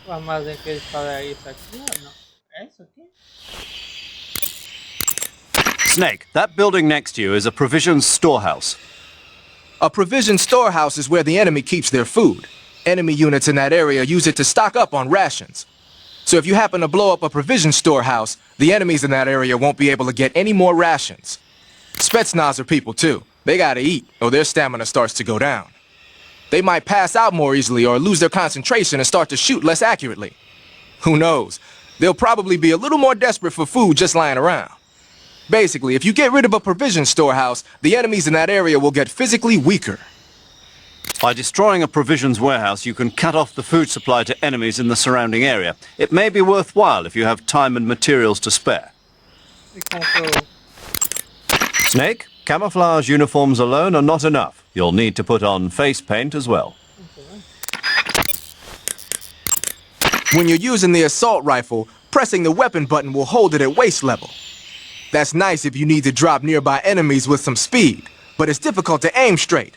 O armazém que eles falam é isso aqui? Ou não? É isso aqui? Snake, that building next to you is a provisions storehouse. A provision storehouse is where the enemy keeps their food. Enemy units in that area use it to stock up on rations. So if you happen to blow up a provision storehouse, the enemies in that area won't be able to get any more rations. Spetsnaz are people too. They gotta eat, or their stamina starts to go down. They might pass out more easily or lose their concentration and start to shoot less accurately. Who knows? They'll probably be a little more desperate for food just lying around. Basically, if you get rid of a provision storehouse, the enemies in that area will get physically weaker. By destroying a provisions warehouse, you can cut off the food supply to enemies in the surrounding area. It may be worthwhile if you have time and materials to spare. Snake, camouflage uniforms alone are not enough. You'll need to put on face paint as well. When you're using the assault rifle, pressing the weapon button will hold it at waist level. That's nice if you need to drop nearby enemies with some speed, but it's difficult to aim straight.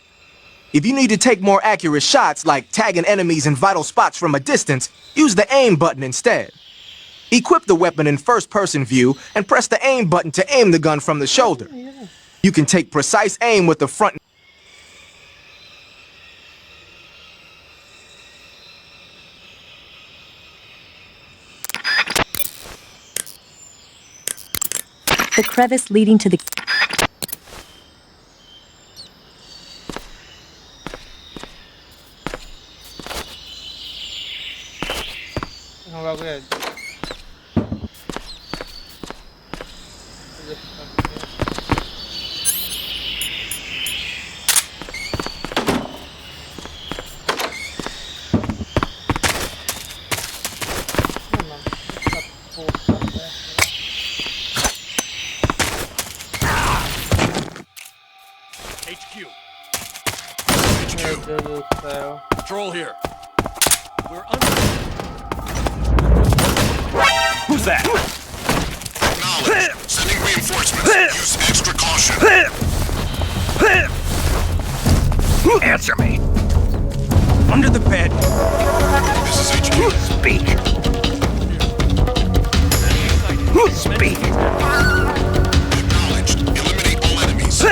If you need to take more accurate shots, like tagging enemies in vital spots from a distance, use the aim button instead. Equip the weapon in first-person view and press the aim button to aim the gun from the shoulder. You can take precise aim with the front. The crevice leading to the... HQ. Meu Deus do céu. Patrol here. We're under. Who's that? Acknowledged. Sending reinforcements. Use extra caution. Answer me. Under the bed. This is HQ. Speak. Speak. Acknowledged. Eliminate all enemies.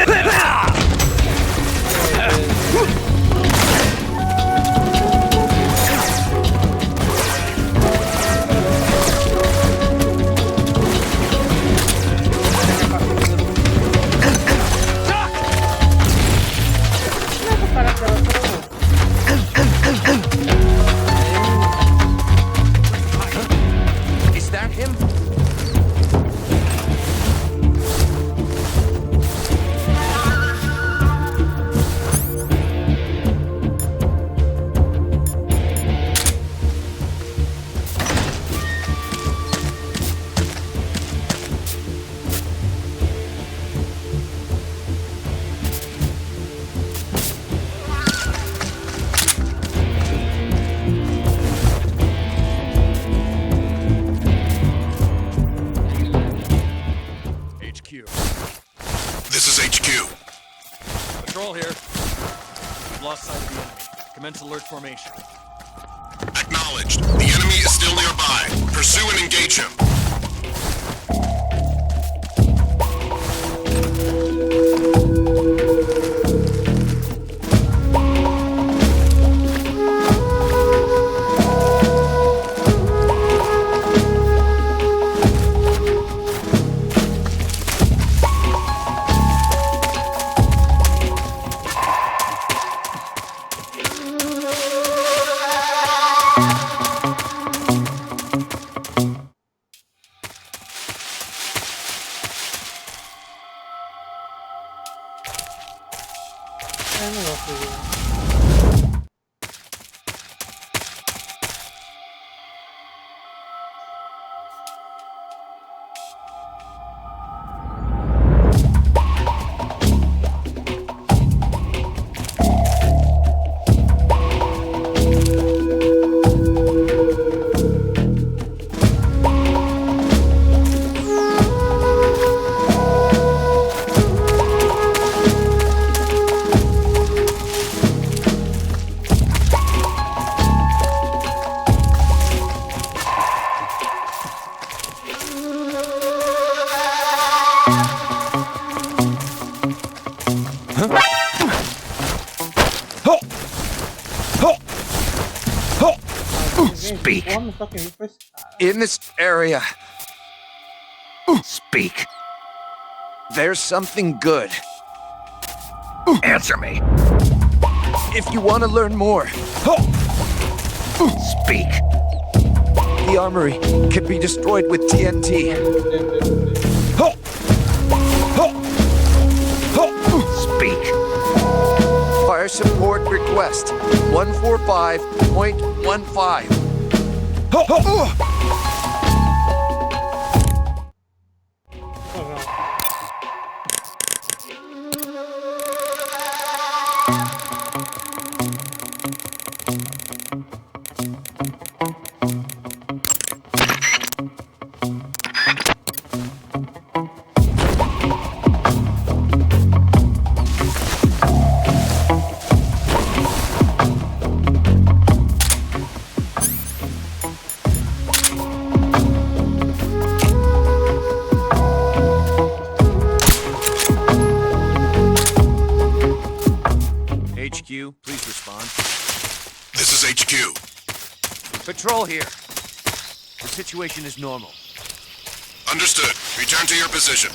Is that him? HQ. This is HQ. Patrol here. We've lost sight of the enemy. Commence alert formation. Acknowledged. The enemy is still nearby. Pursue and engage him. Porra, mas só quem viu foi esse cara. In this area, Speak. there's something good. Answer me. If you want to learn more, Speak. the armory can be destroyed with TNT. Speak. Fire support request 145.15. HQ, please respond. This is HQ. Patrol here. The situation is normal. Understood. Return to your position.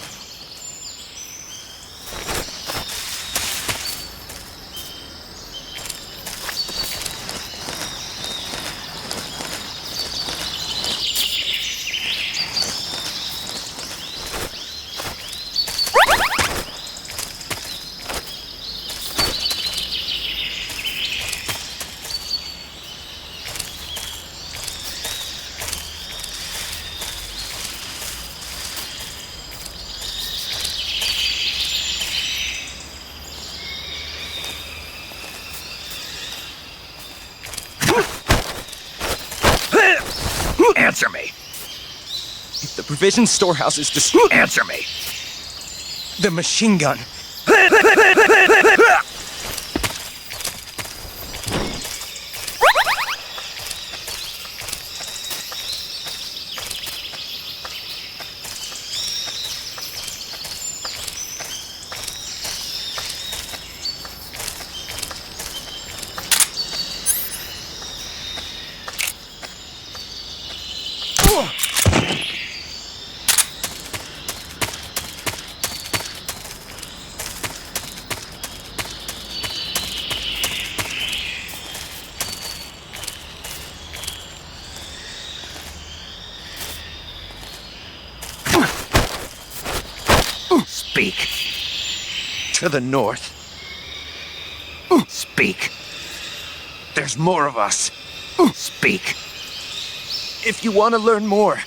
Answer me. If the provision storehouse is destroyed, Answer me. the machine gun. Speak. To the north. Speak. There's more of us. Speak. If you want to learn more,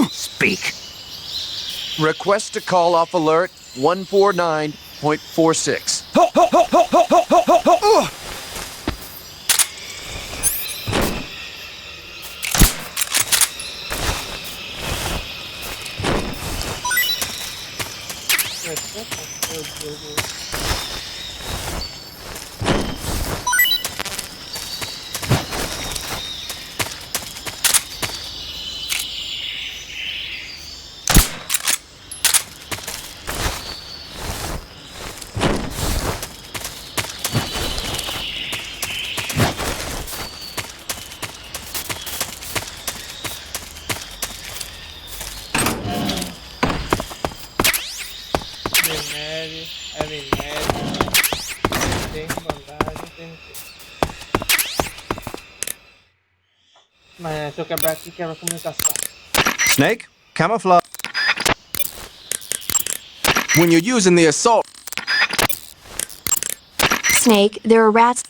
Speak. request to call off alert 149.46. Minério, é minério. Tem bandagem, tem. Mas se eu quebrar aqui, quebra a comunicação. Snake, camouflage. When you're using the assault, Snake, there are rats.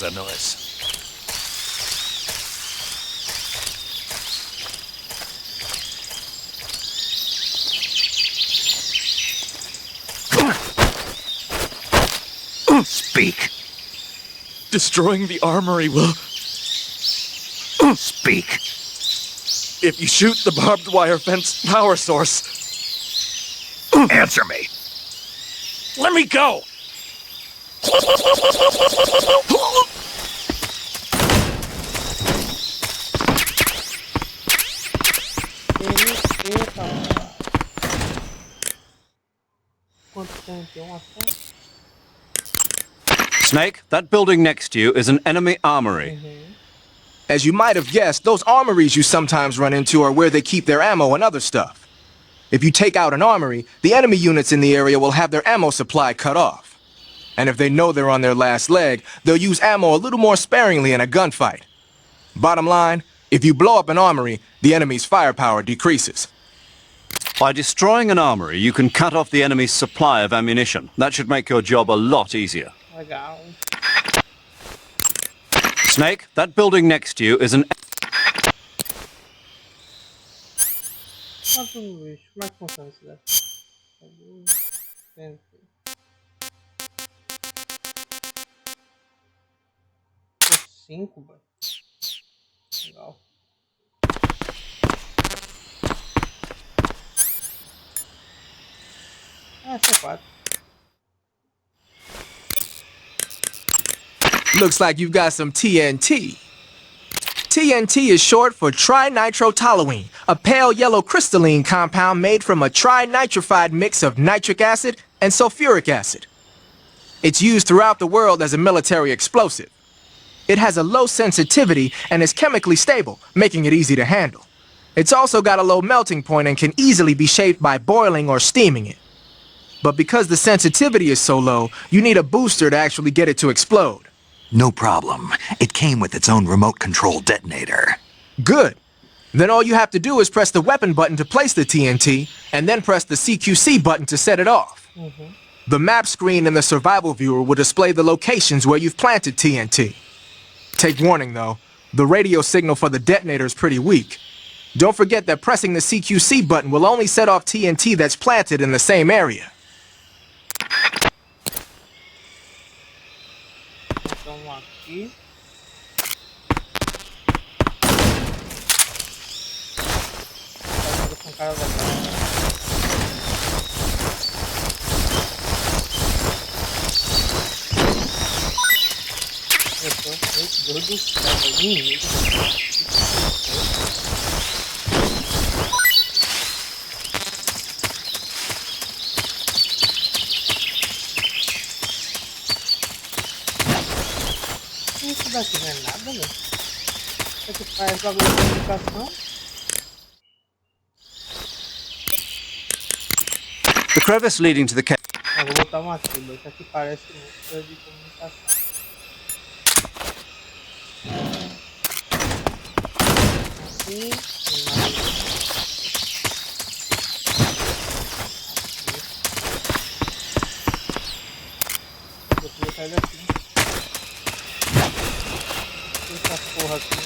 was that noise? Speak. Destroying the armory will... Speak. If you shoot the barbed wire fence power source... Answer me. Let me go! Snake, that building next to you is an enemy armory. As you might have guessed, those armories you sometimes run into are where they keep their ammo and other stuff. If you take out an armory, the enemy units in the area will have their ammo supply cut off. And if they know they're on their last leg, they'll use ammo a little more sparingly in a gunfight. Bottom line, if you blow up an armory, the enemy's firepower decreases. By destroying an armory, you can cut off the enemy's supply of ammunition. That should make your job a lot easier. Legal. Snake, that building next to you is an... Quanto bicho? Como é que funciona isso daí? 5, velho. Legal. Essa é 4. Looks like you've got some TNT. TNT is short for trinitrotoluene, a pale yellow crystalline compound made from a trinitrified mix of nitric acid and sulfuric acid. It's used throughout the world as a military explosive. It has a low sensitivity and is chemically stable, making it easy to handle. It's also got a low melting point and can easily be shaped by boiling or steaming it. But because the sensitivity is so low, you need a booster to actually get it to explode. No problem. It came with its own remote control detonator. Good. Then all you have to do is press the weapon button to place the TNT, and then press the CQC button to set it off. The map screen in the survival viewer will display the locations where you've planted TNT. Take warning though, the radio signal for the detonator is pretty weak. Don't forget that pressing the CQC button will only set off TNT that's planted in the same area. Então aqui. Com cara Deus do céu, isso daqui não é nada, velho. Isso aqui faz bagulho de comunicação. The crevice leading to the cave... Eu vou botar uma fila. Isso aqui parece coisa de comunicação. Aqui. Vou sair daqui. Essa porra aqui.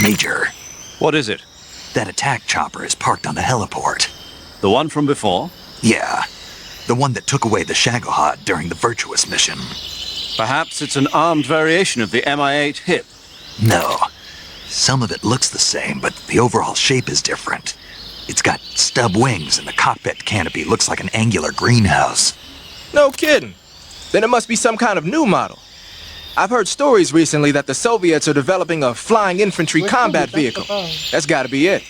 Major. What is it? That attack chopper is parked on the heliport. The one from before? Yeah. The one that took away the Shagohod during the Virtuous mission. Perhaps it's an armed variation of the Mi-8 hip. No. Some of it looks the same, but the overall shape is different. It's got stub wings and the cockpit canopy looks like an angular greenhouse. No kidding. Then it must be some kind of new model. I've heard stories recently that the Soviets are developing a flying infantry combat vehicle. That's gotta be it.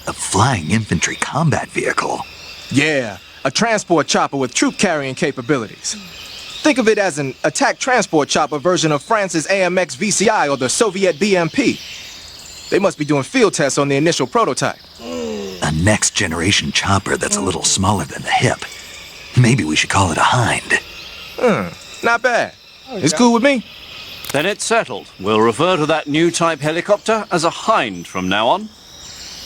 A flying infantry combat vehicle? Yeah, a transport chopper with troop-carrying capabilities. Think of it as an attack transport chopper version of France's AMX VCI or the Soviet BMP. They must be doing field tests on the initial prototype. A next-generation chopper that's a little smaller than the hip. Maybe we should call it a Hind. Not bad. It's cool with me. Then it's settled. We'll refer to that new type helicopter as a Hind from now on.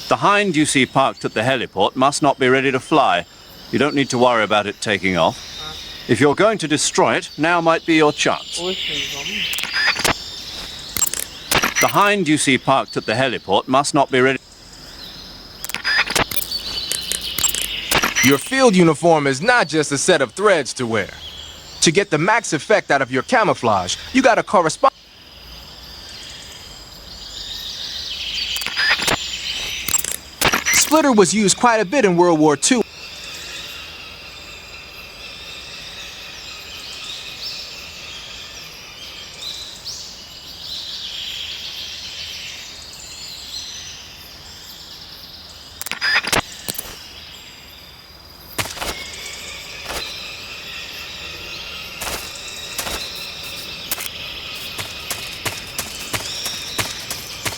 The Hind you see parked at the heliport must not be ready to fly. You don't need to worry about it taking off. If you're going to destroy it, now might be your chance. The hind you see parked at the heliport must not be ready. Your field uniform is not just a set of threads to wear. To get the max effect out of your camouflage, you gotta correspond. Splitter was used quite a bit in World War II.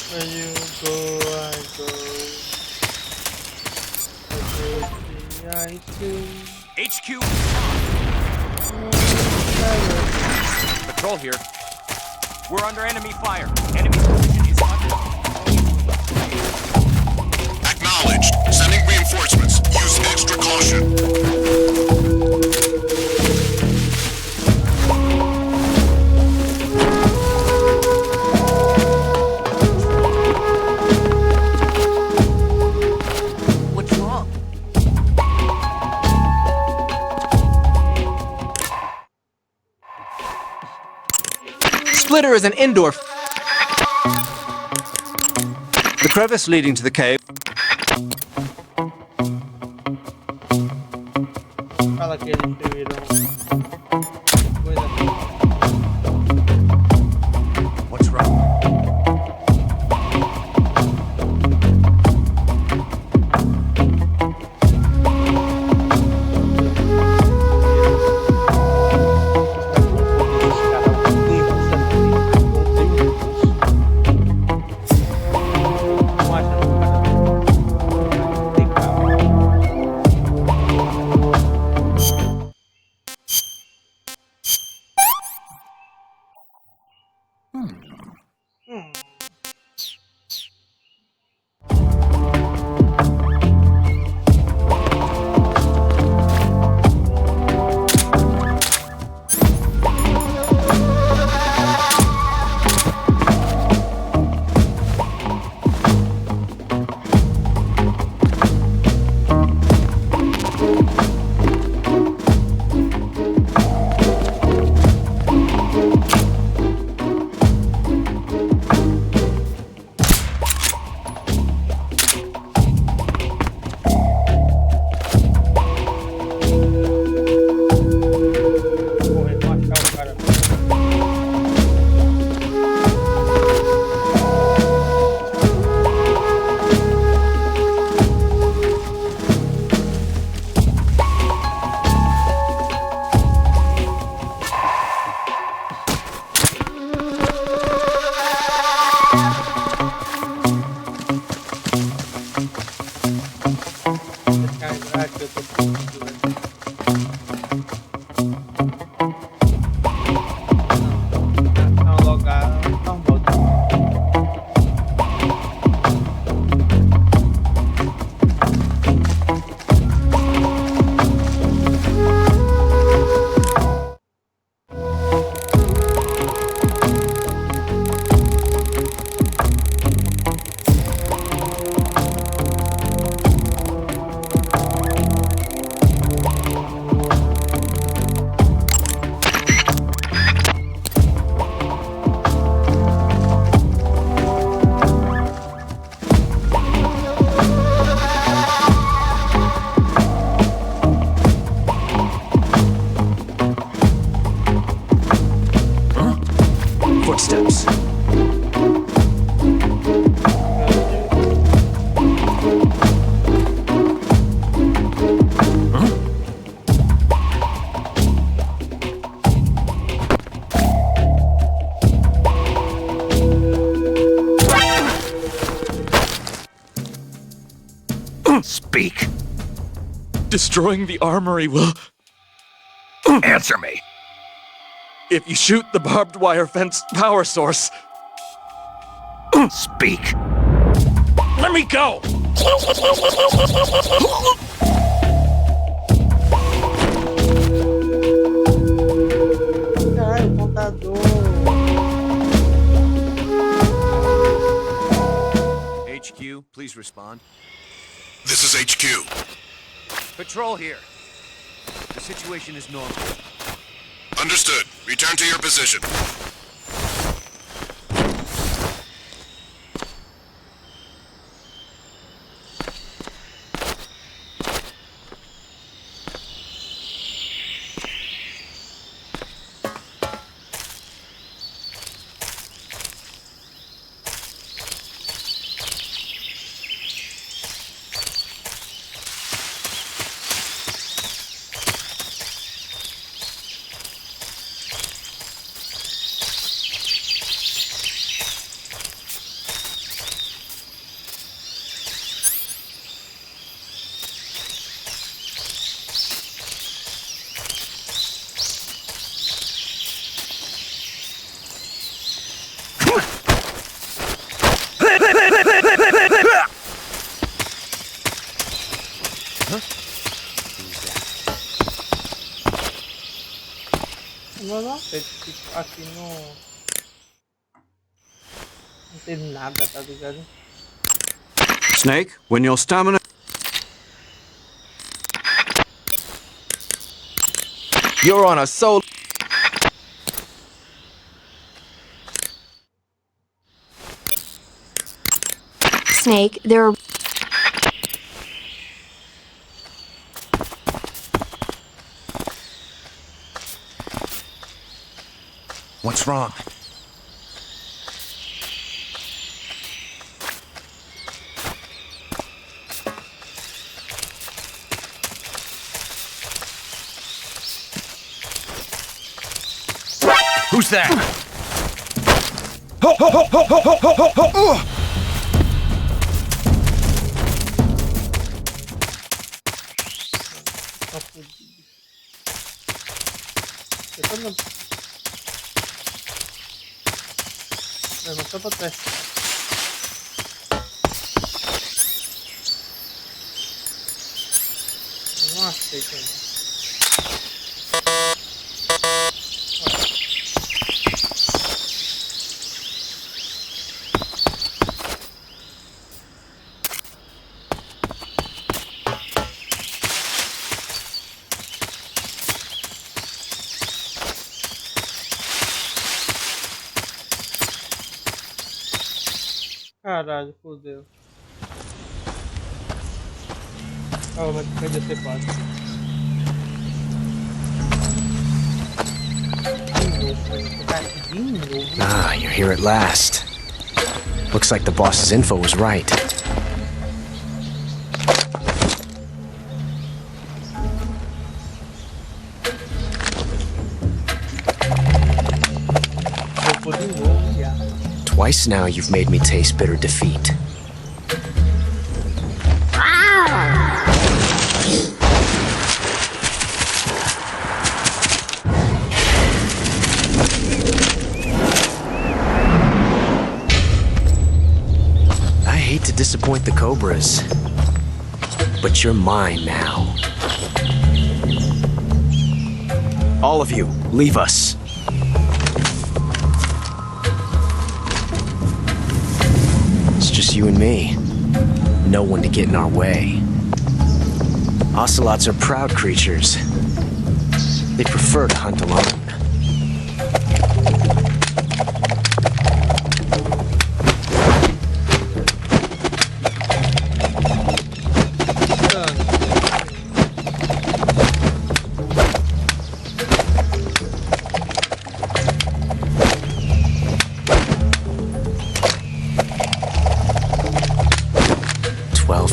Where you go, I go. I see. HQ! Patrol here. We're under enemy fire. Enemy position is under. Acknowledged. Sending reinforcements. Use extra caution. What's wrong? Splitter is an indoor. The crevice leading to the cave. Fala que eles viram coisa. What's wrong? Footsteps. Speak. Destroying the armory will... Answer me. If you shoot the barbed wire fence power source... Speak. Let me go! respond. This is HQ. Patrol here. The situation is normal. Understood. Return to your position. Eu não sei, tipo, aqui não tem nada, tá ligado? Snake, when your stamina... You're on a soli. Snake, there are... What's wrong? Who's that? Ho, ho, ho, ho, ho, ho, ho, ho, ho. Tá fudido. Eu tô no... Levantou pra trás. Eu não aceito ainda. Caralho, fodeu. Oh, mas vai descer fácil. De novo. Ah, you're here at last. Looks like the boss's info was right. Twice now you've made me taste bitter defeat. I hate to disappoint the cobras, but you're mine now. All of you, leave us. It's just you and me. No one to get in our way. Ocelots are proud creatures. They prefer to hunt alone.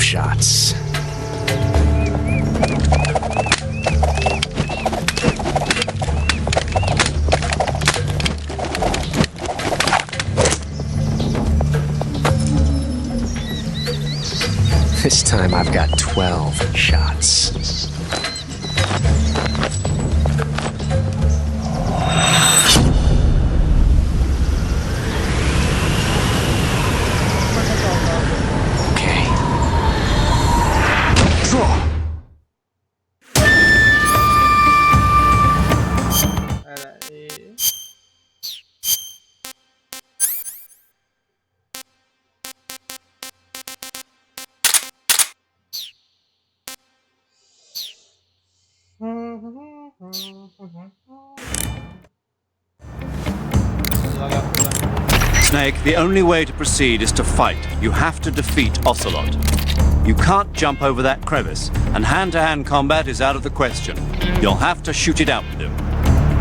Shots. This time I've got 12 shots. Snake, the only way to proceed is to fight. You have to defeat Ocelot. You can't jump over that crevice, and hand-to-hand combat is out of the question. You'll have to shoot it out with him.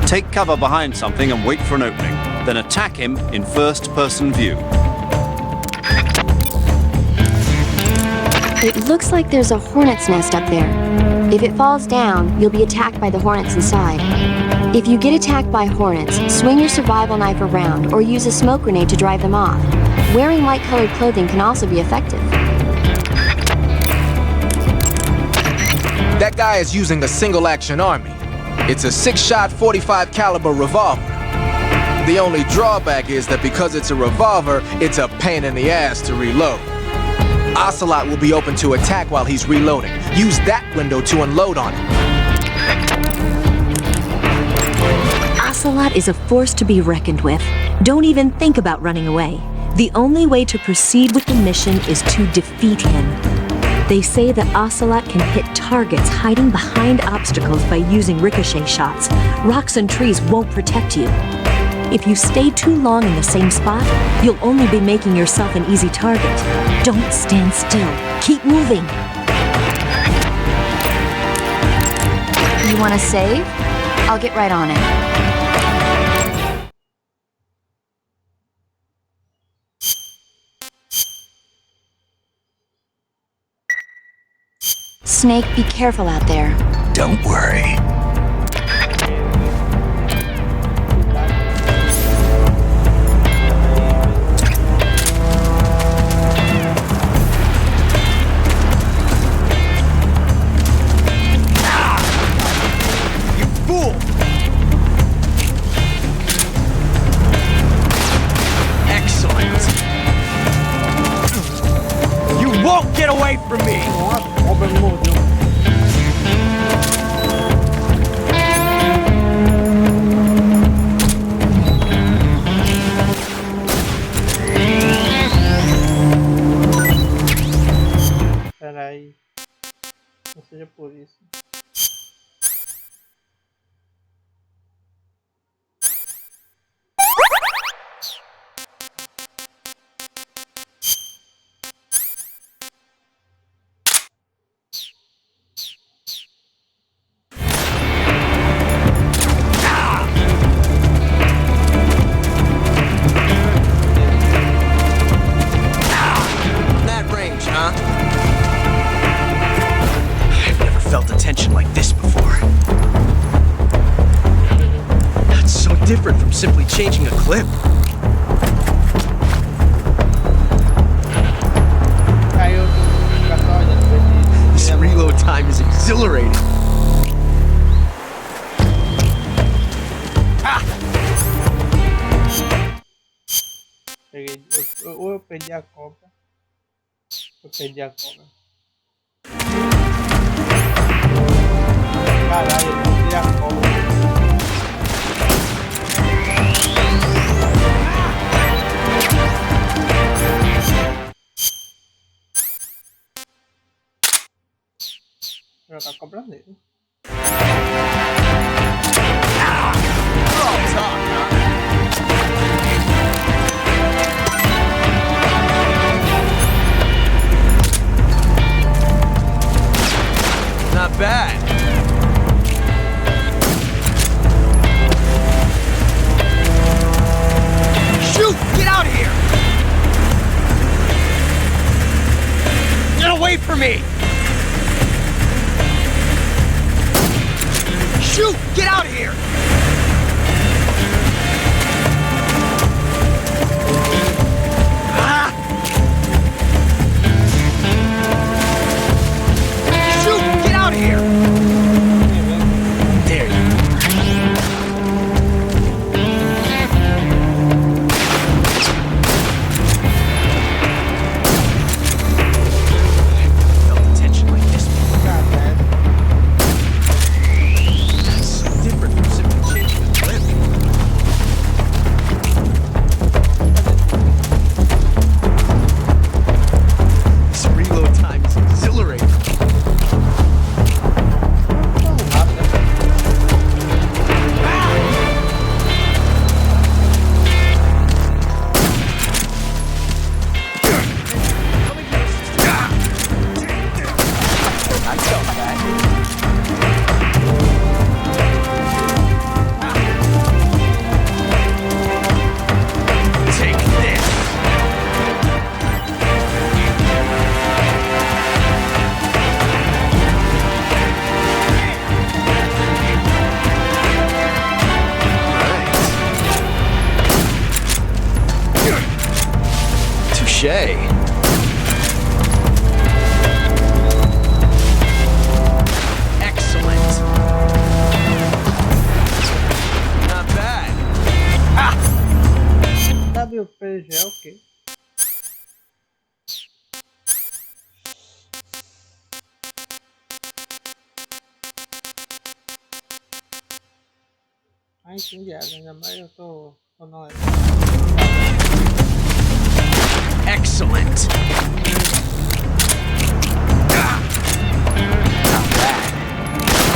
Take cover behind something and wait for an opening, then attack him in first-person view. It looks like there's a hornet's nest up there. If it falls down, you'll be attacked by the hornets inside. If you get attacked by hornets, swing your survival knife around or use a smoke grenade to drive them off. Wearing light-colored clothing can also be effective. That guy is using a single-action army. It's a 6-shot 45 caliber revolver. The only drawback is that because it's a revolver, it's a pain in the ass to reload. Ocelot will be open to attack while he's reloading. Use that window to unload on him. Ocelot is a force to be reckoned with. Don't even think about running away. The only way to proceed with the mission is to defeat him. They say that Ocelot can hit targets hiding behind obstacles by using ricochet shots. Rocks and trees won't protect you. If you stay too long in the same spot, you'll only be making yourself an easy target. Don't stand still. Keep moving. You want to save? I'll get right on it. Snake, be careful out there. Don't worry. Get away from me! Peraí. Não seja por isso. Different from simply changing a clip. This reload time is exhilarating. Ou eu perdi a cobra. Eu perdi a cobra. Caralho, eu perdi a cobra. Jogar cobra nele. Not bad. Shoot! Get out of here! Get away from me! Shoot! Get out of here! Ah! Shoot! Get out of here! There you felt the tension like this. Different from simply touche. Excellent. Not bad. WPG, ok. Ai, entendi, ainda mais eu tô na hora. Excellent. Not bad.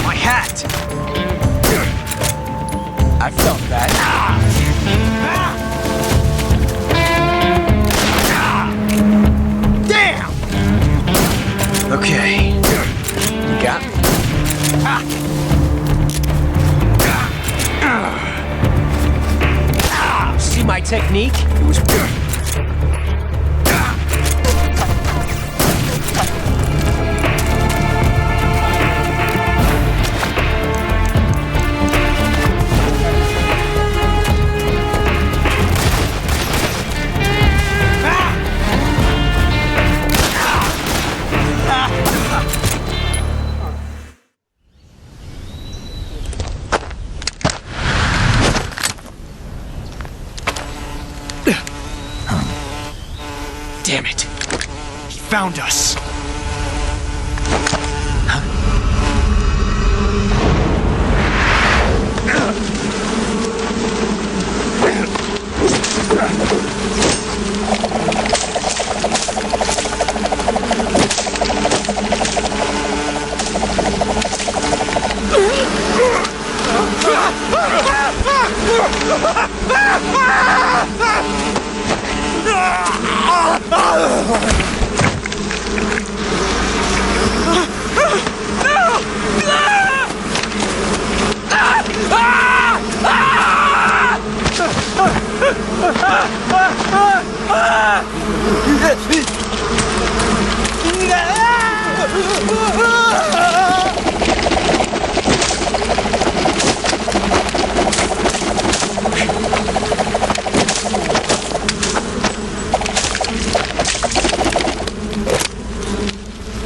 My hat. I felt that. Damn. Okay. You got me. See my technique? It was good. Damn it! He found us!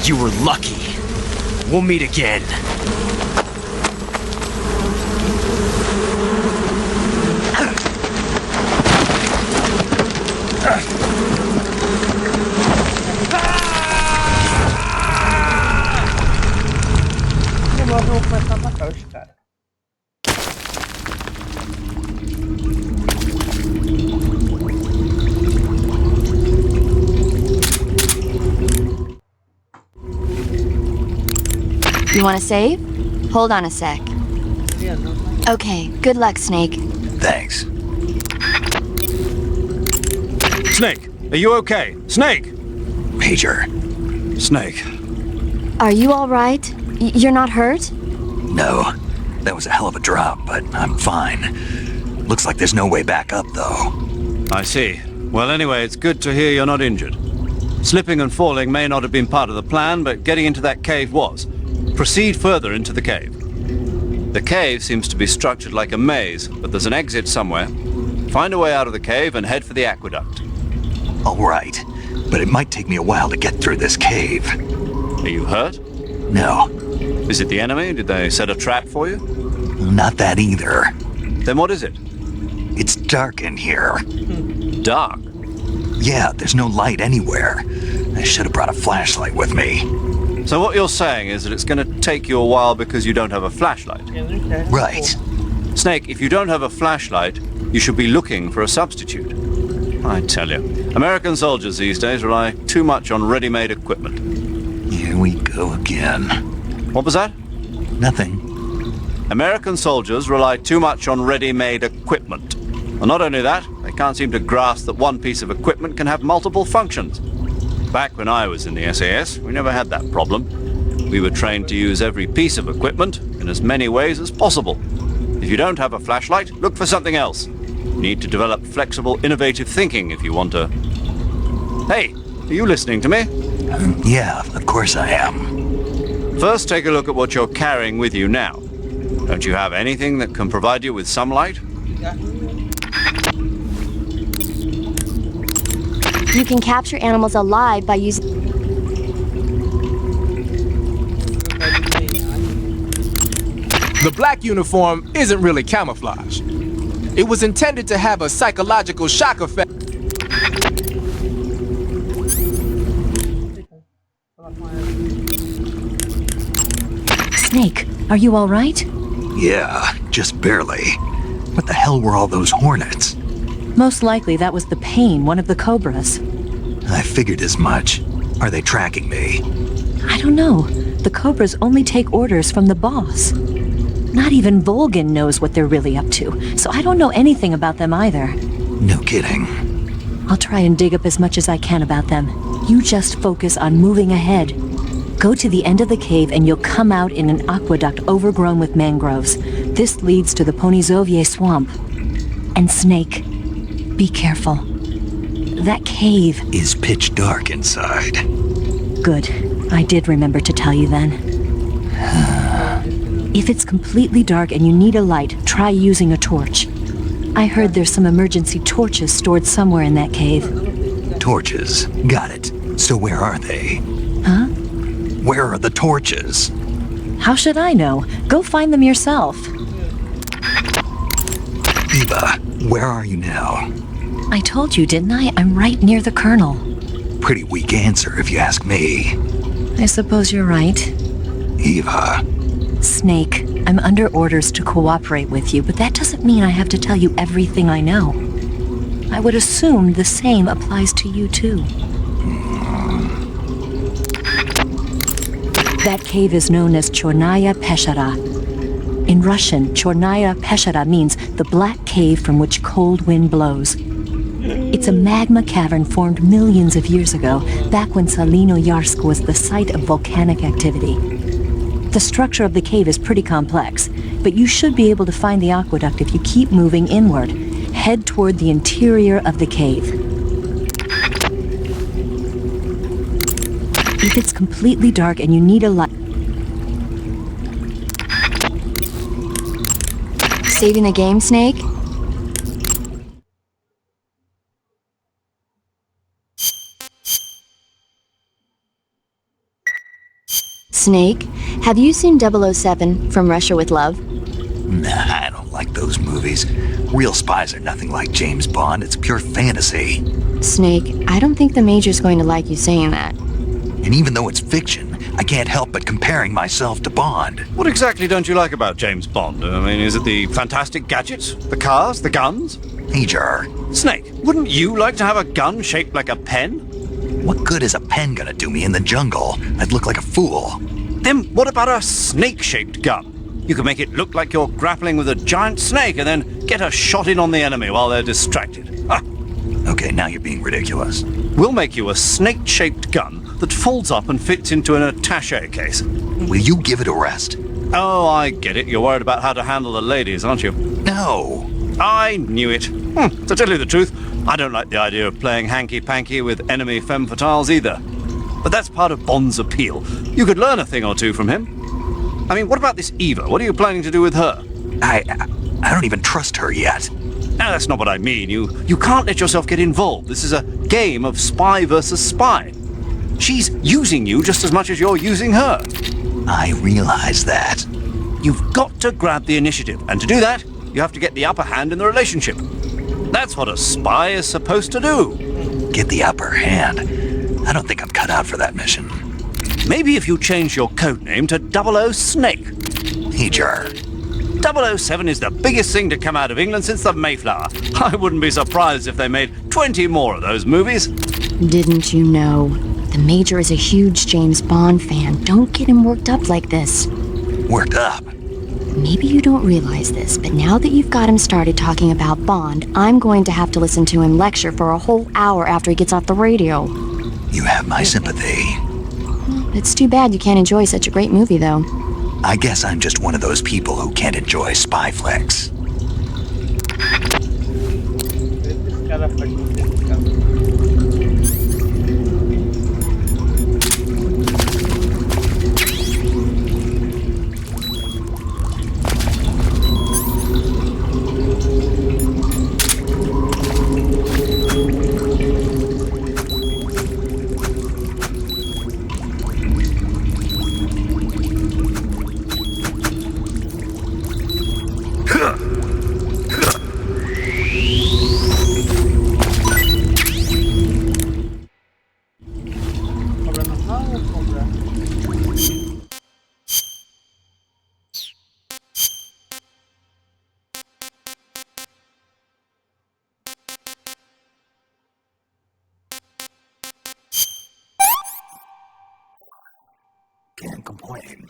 You were lucky. We'll meet again. Agora eu vou começar a matar os caras. You want to save? Hold on a sec. Yeah, no. Okay, good luck, Snake. Thanks. Snake, are you okay? Snake! Major. Snake. Are you all right? You're not hurt? No. That was a hell of a drop, but I'm fine. Looks like there's no way back up, though. I see. Well, anyway, it's good to hear you're not injured. Slipping and falling may not have been part of the plan, but getting into that cave was. Proceed further into the cave. The cave seems to be structured like a maze, but there's an exit somewhere. Find a way out of the cave and head for the aqueduct. All right, but it might take me a while to get through this cave. Are you hurt? No, Is it the enemy? Did they set a trap for you? not that either. Then what is it? It's dark in here. Dark. Yeah, there's no light anywhere. I should have brought a flashlight with me. So what you're saying is that it's going to take you a while because you don't have a flashlight. Right. Snake, if you don't have a flashlight, you should be looking for a substitute. I tell you, American soldiers these days rely too much on ready-made equipment. Here we go again. What was that? Nothing. American soldiers rely too much on ready-made equipment. And not only that, they can't seem to grasp that one piece of equipment can have multiple functions. Back when I was in the SAS, we never had that problem. We were trained to use every piece of equipment in as many ways as possible. If you don't have a flashlight, look for something else. You need to develop flexible, innovative thinking if you want to... Hey, are you listening to me? Yeah, of course I am. First, take a look at what you're carrying with you now. Don't you have anything that can provide you with some light? You can capture animals alive by using... The black uniform isn't really camouflage. It was intended to have a psychological shock effect. Snake, are you all right? Yeah, just barely. What the hell were all those hornets? Most likely that was the pain, one of the cobras. I figured as much. Are they tracking me? I don't know. The cobras only take orders from the boss. Not even Volgin knows what they're really up to, so I don't know anything about them either. No kidding. I'll try and dig up as much as I can about them. You just focus on moving ahead. Go to the end of the cave and you'll come out in an aqueduct overgrown with mangroves. This leads to the Ponizovier swamp. And Snake, be careful. That cave is pitch dark inside. Good. I did remember to tell you then. If it's completely dark and you need a light, try using a torch. I heard there's some emergency torches stored somewhere in that cave. Torches. Got it. So where are they? Huh? Where are the torches? How should I know? Go find them yourself. Eva, where are you now? I told you, didn't I? I'm right near the Colonel. Pretty weak answer if you ask me. I suppose you're right. Eva. Snake, I'm under orders to cooperate with you, but that doesn't mean I have to tell you everything I know. I would assume the same applies to you too. That cave is known as Chornaya Peshara. In Russian, Chornaya Peshara means the black cave from which cold wind blows. It's a magma cavern formed millions of years ago, back when Salinoyarsk was the site of volcanic activity. The structure of the cave is pretty complex, but you should be able to find the aqueduct if you keep moving inward. Head toward the interior of the cave. If it's completely dark and you need a light... Saving the game, Snake? Snake, have you seen 007 From Russia with Love? Nah, I don't like those movies. Real spies are nothing like James Bond. It's pure fantasy. Snake, I don't think the Major's going to like you saying that. And even though it's fiction, I can't help but comparing myself to Bond. What exactly don't you like about James Bond? I mean, is it the fantastic gadgets? The cars? The guns? Major. Snake, wouldn't you like to have a gun shaped like a pen? What good is a pen gonna do me in the jungle? I'd look like a fool. Then what about a snake-shaped gun? You can make it look like you're grappling with a giant snake and then get a shot in on the enemy while they're distracted. Ha! Okay, now you're being ridiculous. We'll make you a snake-shaped gun that folds up and fits into an attaché case. Will you give it a rest? Oh, I get it. You're worried about how to handle the ladies, aren't you? No. I knew it. To tell you the truth, I don't like the idea of playing hanky-panky with enemy femme fatales either. But that's part of Bond's appeal. You could learn a thing or two from him. I mean, what about this Eva? What are you planning to do with her? I don't even trust her yet. No, that's not what I mean. You can't let yourself get involved. This is a game of spy versus spy. She's using you just as much as you're using her. I realize that. You've got to grab the initiative, and to do that, you have to get the upper hand in the relationship. That's what a spy is supposed to do. Get the upper hand? I don't think I'm cut out for that mission. Maybe if you change your codename to 00 Snake. Major. 007 is the biggest thing to come out of England since the Mayflower. I wouldn't be surprised if they made 20 more of those movies. Didn't you know? The Major is a huge James Bond fan. Don't get him worked up like this. Worked up? Maybe you don't realize this, but now that you've got him started talking about Bond, I'm going to have to listen to him lecture for a whole hour after he gets off the radio. You have my sympathy. It's too bad you can't enjoy such a great movie, though. I guess I'm just one of those people who can't enjoy spy flicks. complain.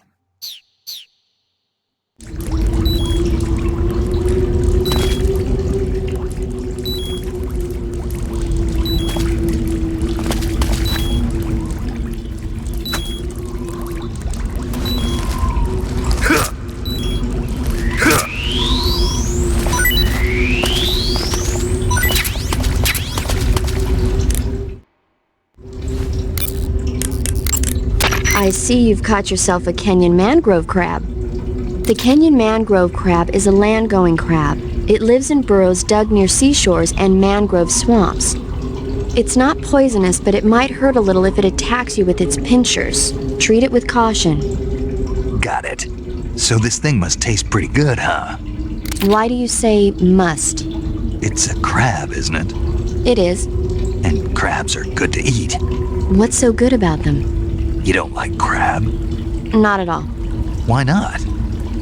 I see you've caught yourself a Kenyan mangrove crab. The Kenyan mangrove crab is a land-going crab. It lives in burrows dug near seashores and mangrove swamps. It's not poisonous, but it might hurt a little if it attacks you with its pincers. Treat it with caution. Got it. So this thing must taste pretty good, huh? Why do you say must? It's a crab, isn't it? It is. And crabs are good to eat. What's so good about them? You don't like crab? Not at all. Why not?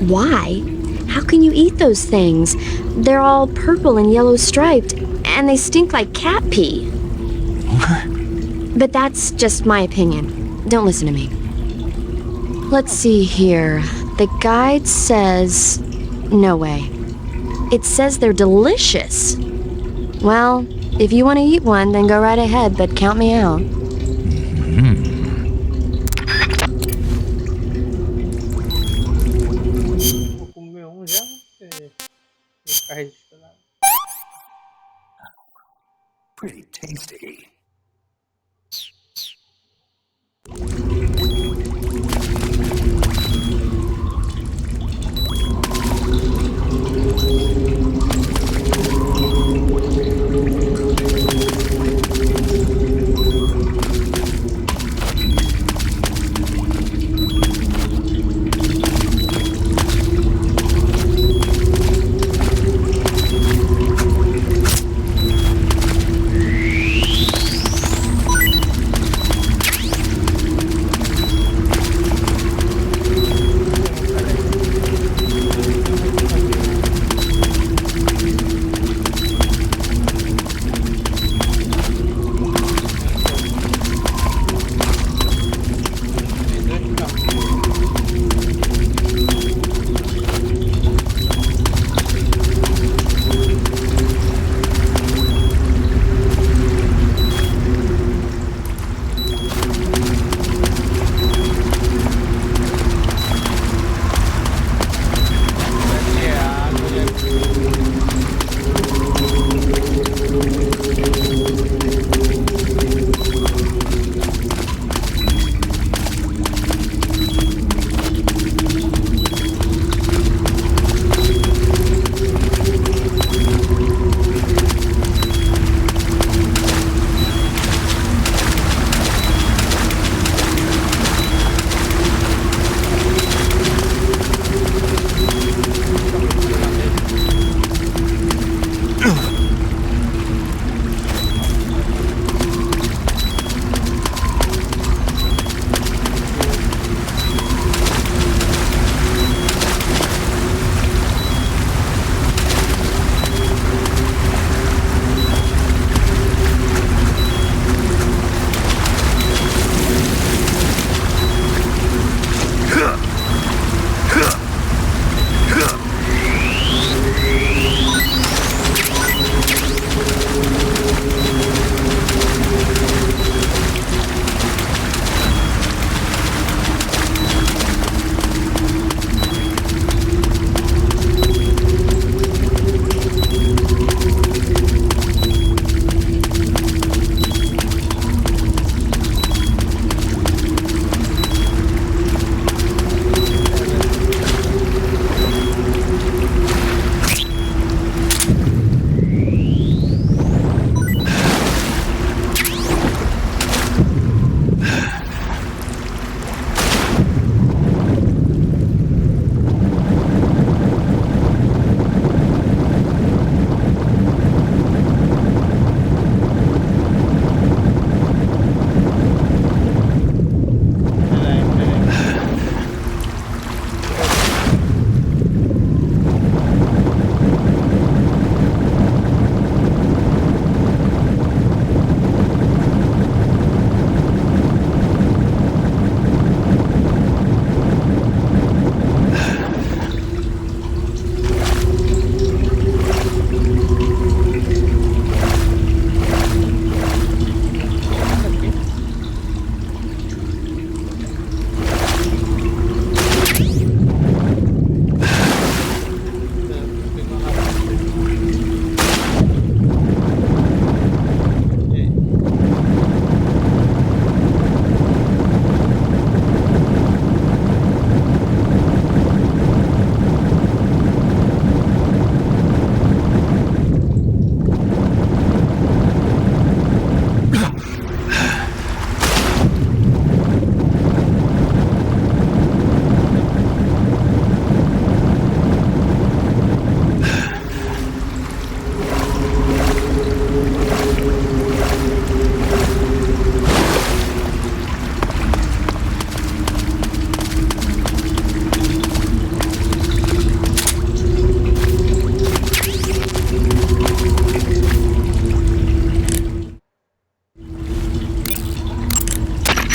Why? How can you eat those things? They're all purple and yellow striped, and they stink like cat pee. But that's just my opinion. Don't listen to me. Let's see here. The guide says... No way. It says they're delicious. Well, if you want to eat one, then go right ahead, but count me out. Vou comer um já, porque vou ficar registrado. Pretty tasty.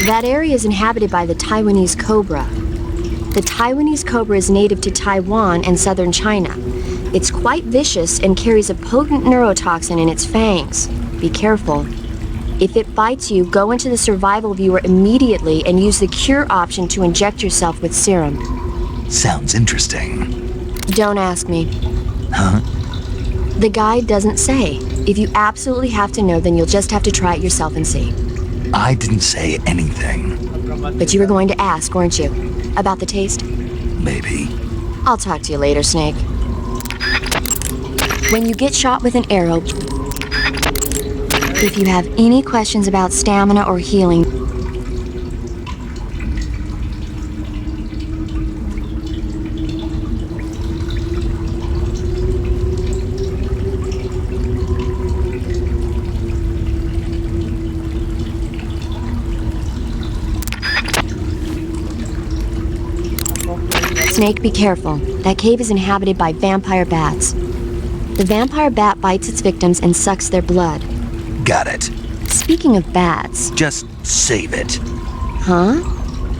That area is inhabited by the Taiwanese cobra. The Taiwanese cobra is native to Taiwan and southern China. It's quite vicious and carries a potent neurotoxin in its fangs. Be careful. If it bites you, go into the survival viewer immediately and use the cure option to inject yourself with serum. Sounds interesting. Don't ask me. Huh? The guide doesn't say. If you absolutely have to know, then you'll just have to try it yourself and see. I didn't say anything. But you were going to ask, weren't you? About the taste? Maybe. I'll talk to you later, Snake. When you get shot with an arrow, if you have any questions about stamina or healing, Snake, be careful. That cave is inhabited by vampire bats. The vampire bat bites its victims and sucks their blood. Got it. Speaking of bats... Just save it. Huh?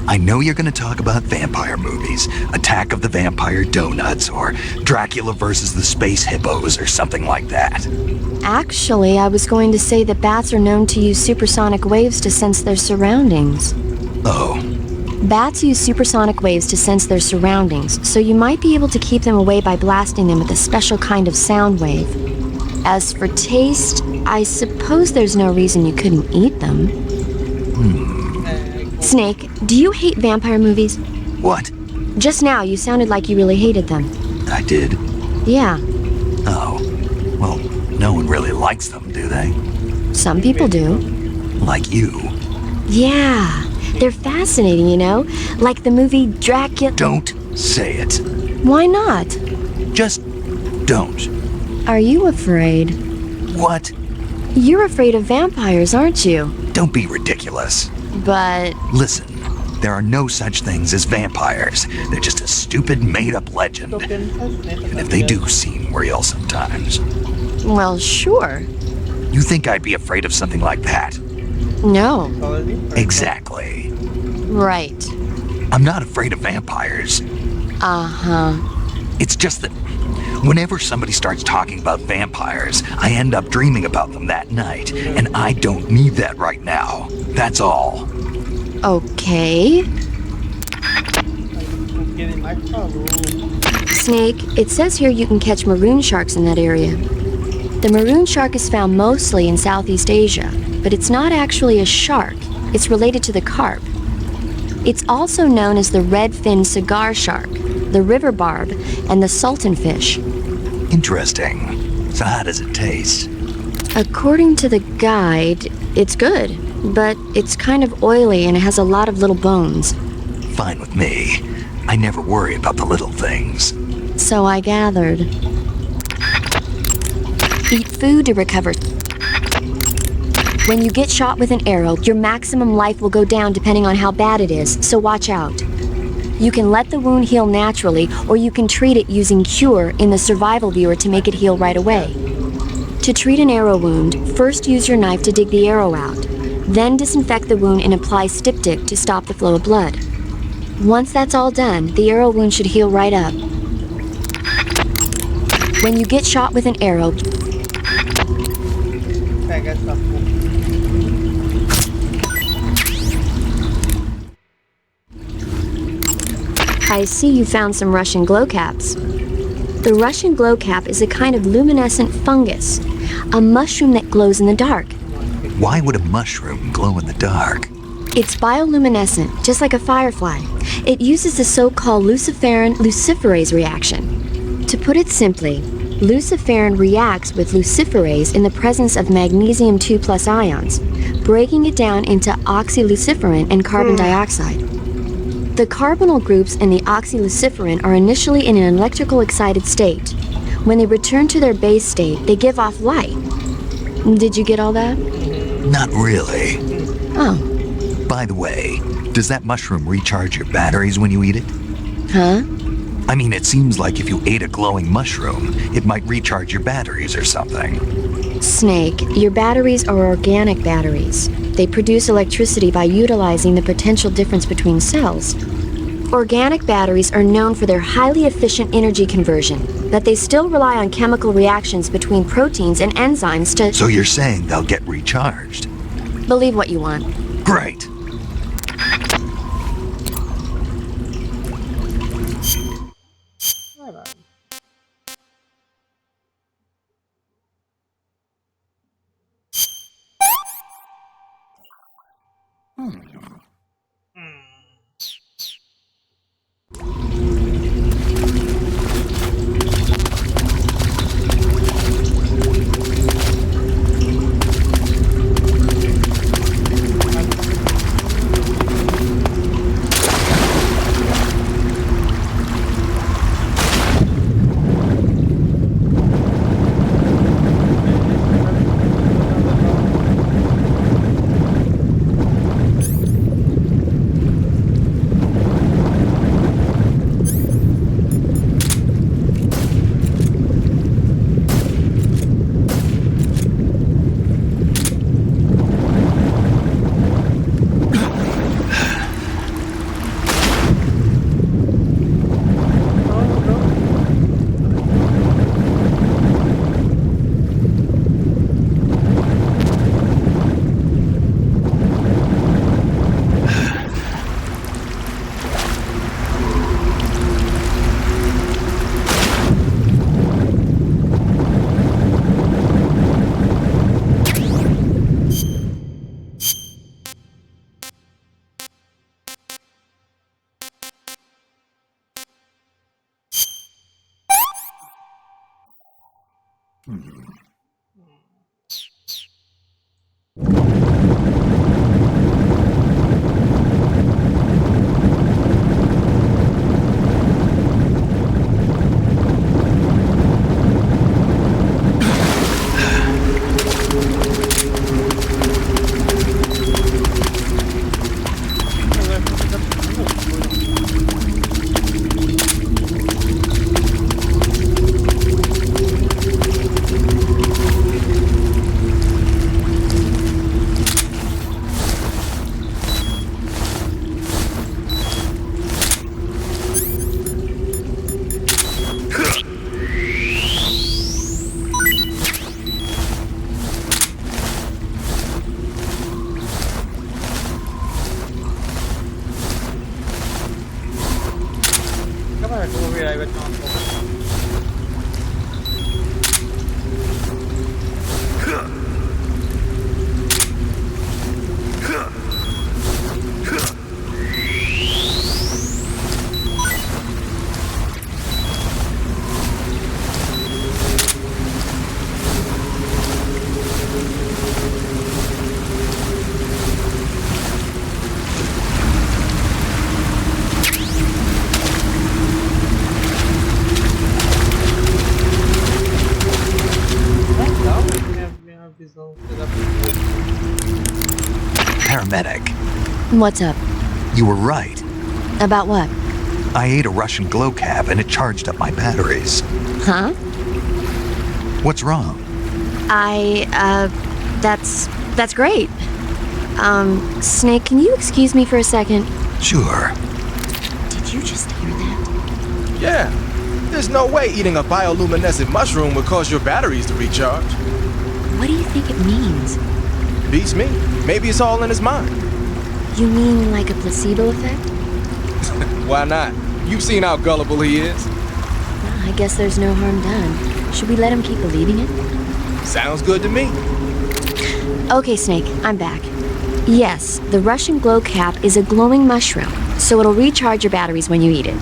I know you're going to talk about vampire movies. Attack of the Vampire Donuts, or Dracula versus the Space Hippos, or something like that. Actually, I was going to say that bats are known to use supersonic waves to sense their surroundings. Oh. Bats use supersonic waves to sense their surroundings, so you might be able to keep them away by blasting them with a special kind of sound wave. As for taste, I suppose there's no reason you couldn't eat them. Snake, do you hate vampire movies? What? Just now, you sounded like you really hated them. I did? Yeah. Oh. Well, no one really likes them, do they? Some people do. Like you. Yeah. They're fascinating, you know? Like the movie Dracula... Don't say it. Why not? Just don't. Are you afraid? What? You're afraid of vampires, aren't you? Don't be ridiculous. But... Listen, there are no such things as vampires. They're just a stupid, made-up legend. And if they do seem real sometimes. Well, sure. You think I'd be afraid of something like that? No. Exactly. Right. I'm not afraid of vampires. Uh-huh. It's just that whenever somebody starts talking about vampires, I end up dreaming about them that night, and I don't need that right now. That's all. Okay. Snake, it says here you can catch maroon sharks in that area. The maroon shark is found mostly in Southeast Asia, but it's not actually a shark. It's related to the carp. It's also known as the red-finned cigar shark, the river barb, and the sultan fish. Interesting. So how does it taste? According to the guide, it's good, but it's kind of oily and it has a lot of little bones. Fine with me. I never worry about the little things. So I gathered. Eat food to recover. When you get shot with an arrow, your maximum life will go down depending on how bad it is, so watch out. You can let the wound heal naturally, or you can treat it using Cure in the survival viewer to make it heal right away. To treat an arrow wound, first use your knife to dig the arrow out. Then disinfect the wound and apply styptic to stop the flow of blood. Once that's all done, the arrow wound should heal right up. When you get shot with an arrow, I see you found some Russian glowcaps. The Russian glowcap is a kind of luminescent fungus, a mushroom that glows in the dark. Why would a mushroom glow in the dark? It's bioluminescent, just like a firefly. It uses the so-called luciferin luciferase reaction. To put it simply, luciferin reacts with luciferase in the presence of magnesium 2+ ions, breaking it down into oxyluciferin and carbon dioxide. The carbonyl groups in the oxyluciferin are initially in an electrical excited state. When they return to their base state, they give off light. Did you get all that? Not really. Oh. By the way, does that mushroom recharge your batteries when you eat it? Huh? I mean, it seems like if you ate a glowing mushroom, it might recharge your batteries or something. Snake, your batteries are organic batteries. They produce electricity by utilizing the potential difference between cells. Organic batteries are known for their highly efficient energy conversion, but they still rely on chemical reactions between proteins and enzymes to... So you're saying they'll get recharged? Believe what you want. Great. Paramedic. What's up? You were right. About what? I ate a Russian glow cap and it charged up my batteries. Huh? What's wrong? That's great. Snake, can you excuse me for a second? Sure. Did you just hear that? Yeah. There's no way eating a bioluminescent mushroom would cause your batteries to recharge. What do you think it means? Beats me. Maybe it's all in his mind. You mean like a placebo effect? Why not? You've seen how gullible he is. Well, I guess there's no harm done. Should we let him keep believing it? Sounds good to me. Okay, Snake, I'm back. Yes, the Russian glow cap is a glowing mushroom, so it'll recharge your batteries when you eat it.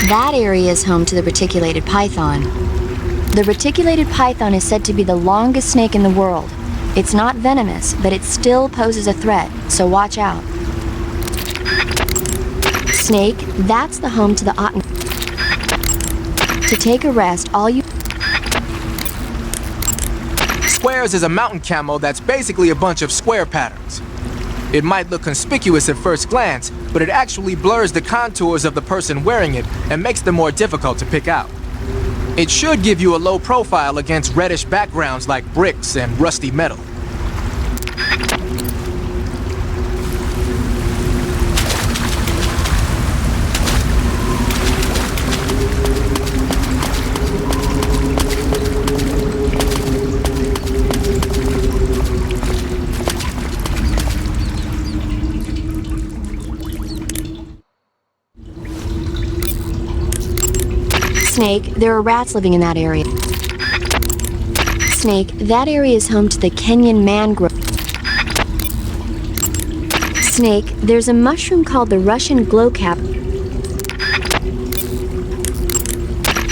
That area is home to the reticulated python. The reticulated python is said to be the longest snake in the world. It's not venomous, but it still poses a threat, so watch out. Snake, that's the home to the otten. To take a rest, all you... Squares is a mountain camo that's basically a bunch of square patterns. It might look conspicuous at first glance, but it actually blurs the contours of the person wearing it and makes them more difficult to pick out. It should give you a low profile against reddish backgrounds like bricks and rusty metal. Snake, there are rats living in that area. Snake, that area is home to the Kenyan mangrove. Snake, there's a mushroom called the Russian glowcap.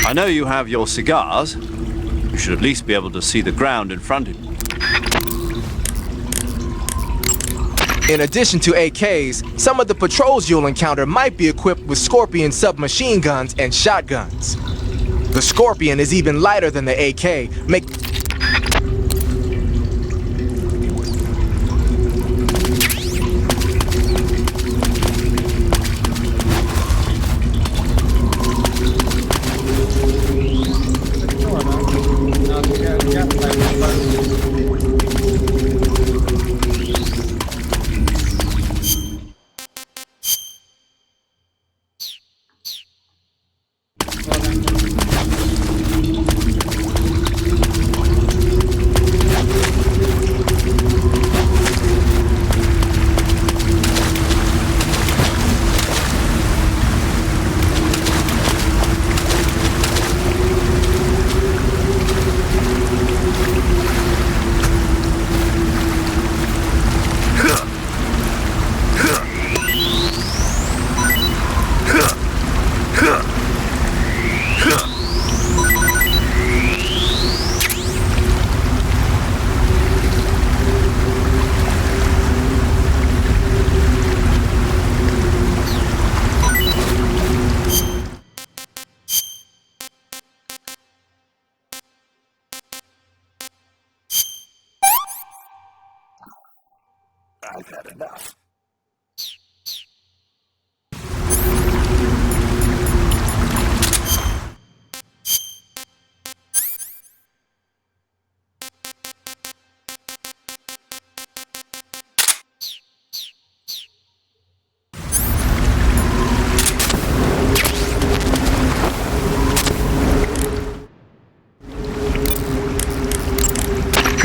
I know you have your cigars. You should at least be able to see the ground in front of you. In addition to AKs, some of the patrols you'll encounter might be equipped with Scorpion submachine guns and shotguns. The Scorpion is even lighter than the AK, I've had enough.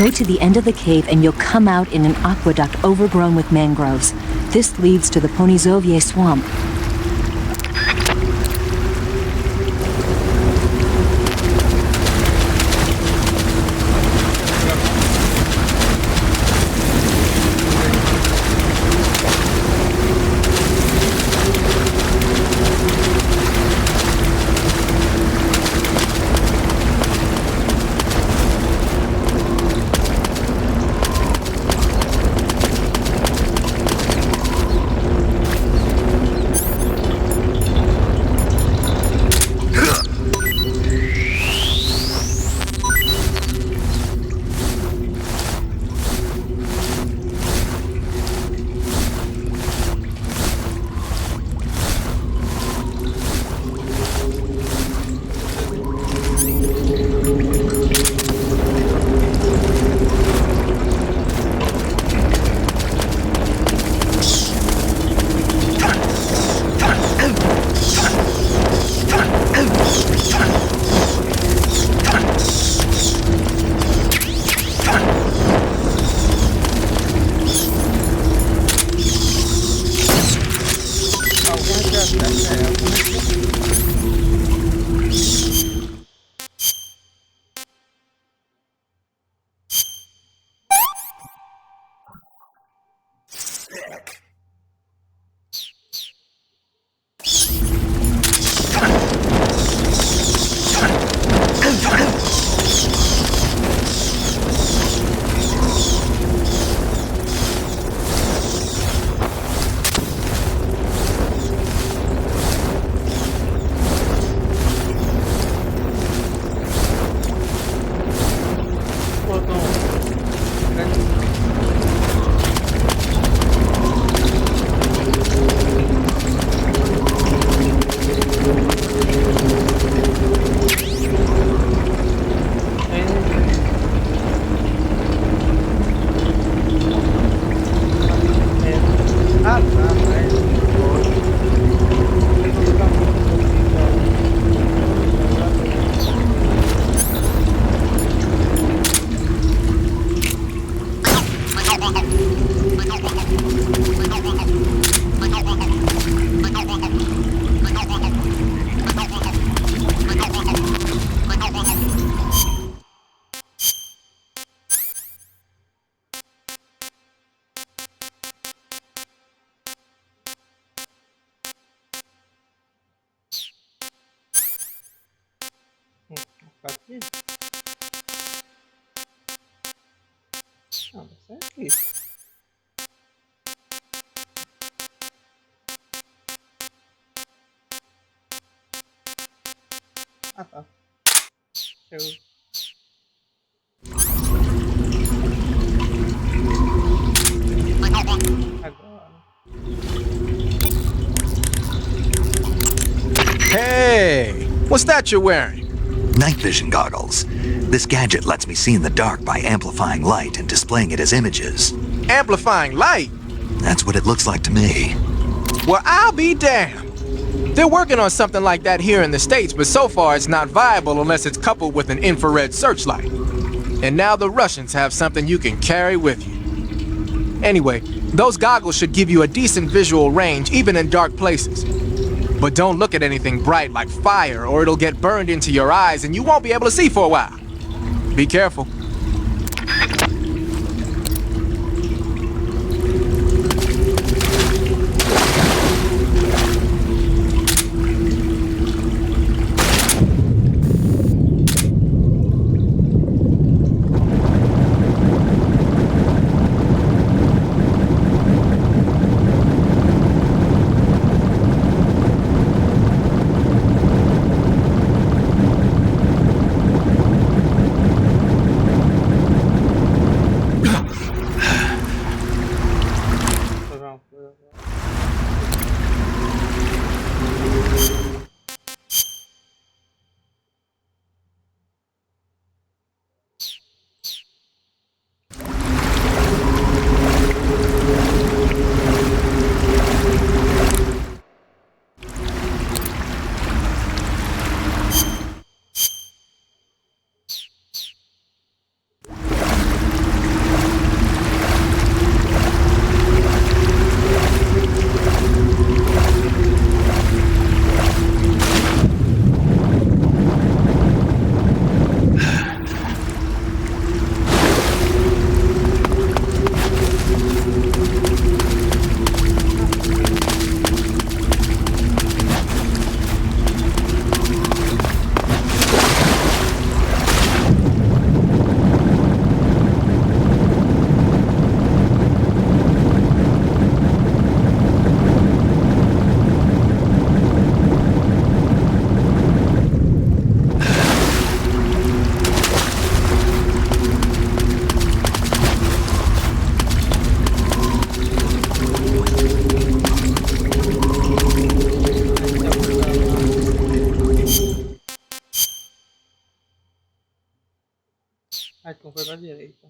Go to the end of the cave and you'll come out in an aqueduct overgrown with mangroves. This leads to the Ponizovye swamp. Ficar aqui? Não, vai ser aqui. Ah, tá. Show. Agora. Hey! What's that you're wearing? Night vision goggles. This gadget lets me see in the dark by amplifying light and displaying it as images. Amplifying light? That's what it looks like to me. Well, I'll be damned. They're working on something like that here in the States, but so far it's not viable unless it's coupled with an infrared searchlight. And now the Russians have something you can carry with you. Anyway, those goggles should give you a decent visual range even in dark places. But don't look at anything bright like fire or it'll get burned into your eyes and you won't be able to see for a while. Be careful. Ah, então foi pra direita.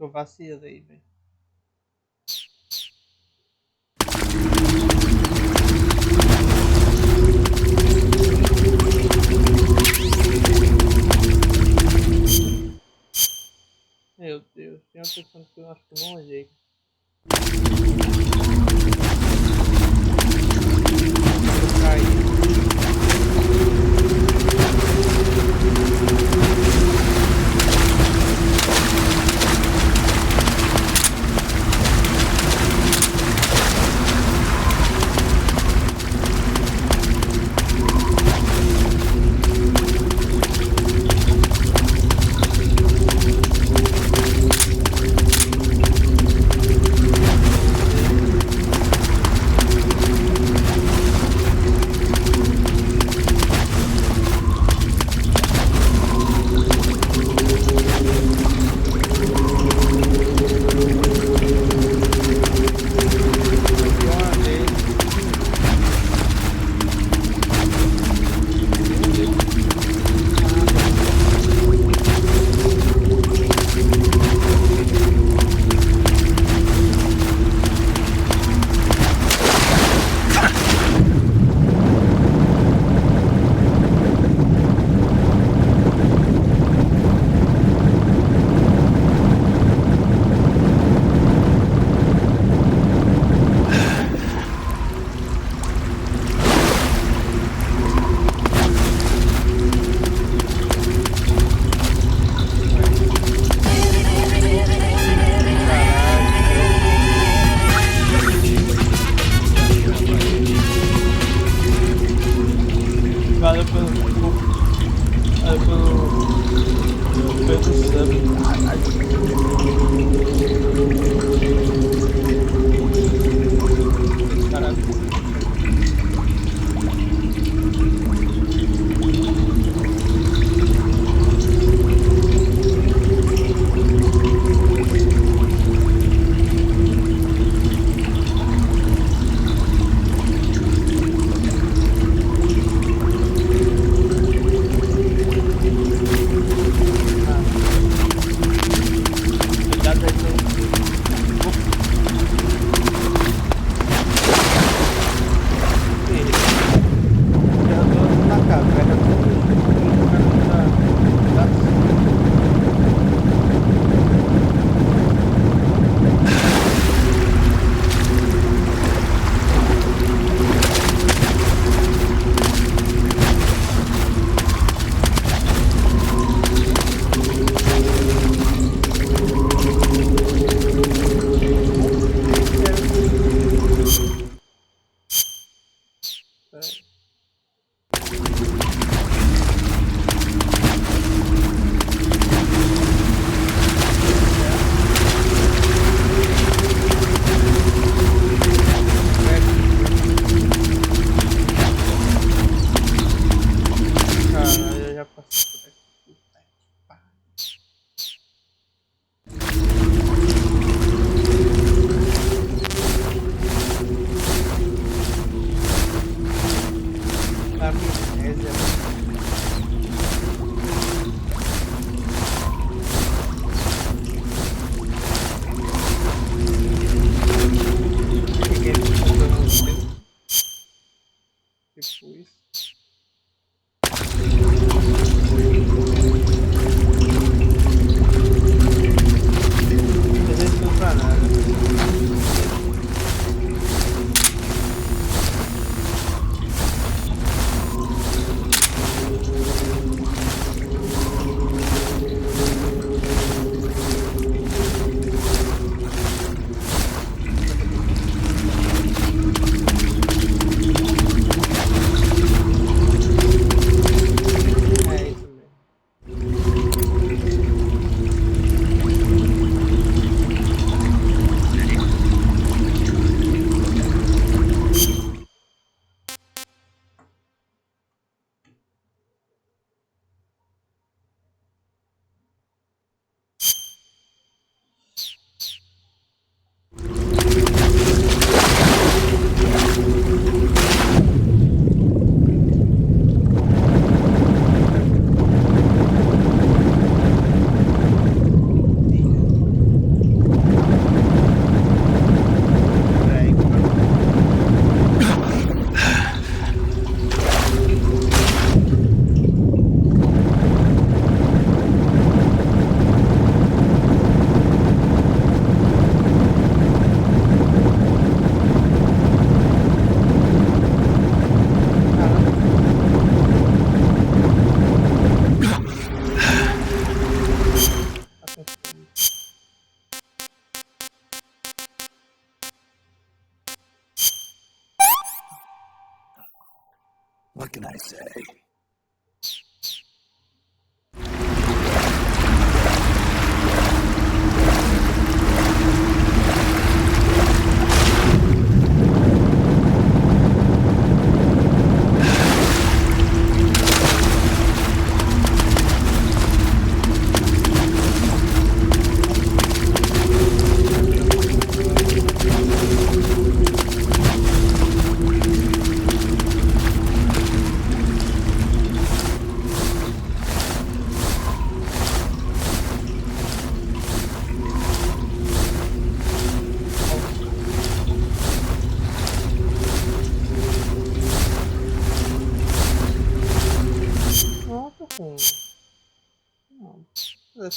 Eu vacilei, velho. Meu Deus, tem uma questão que eu acho que não olhei. Eu caí. What can I say?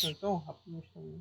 Não, tão rápido também.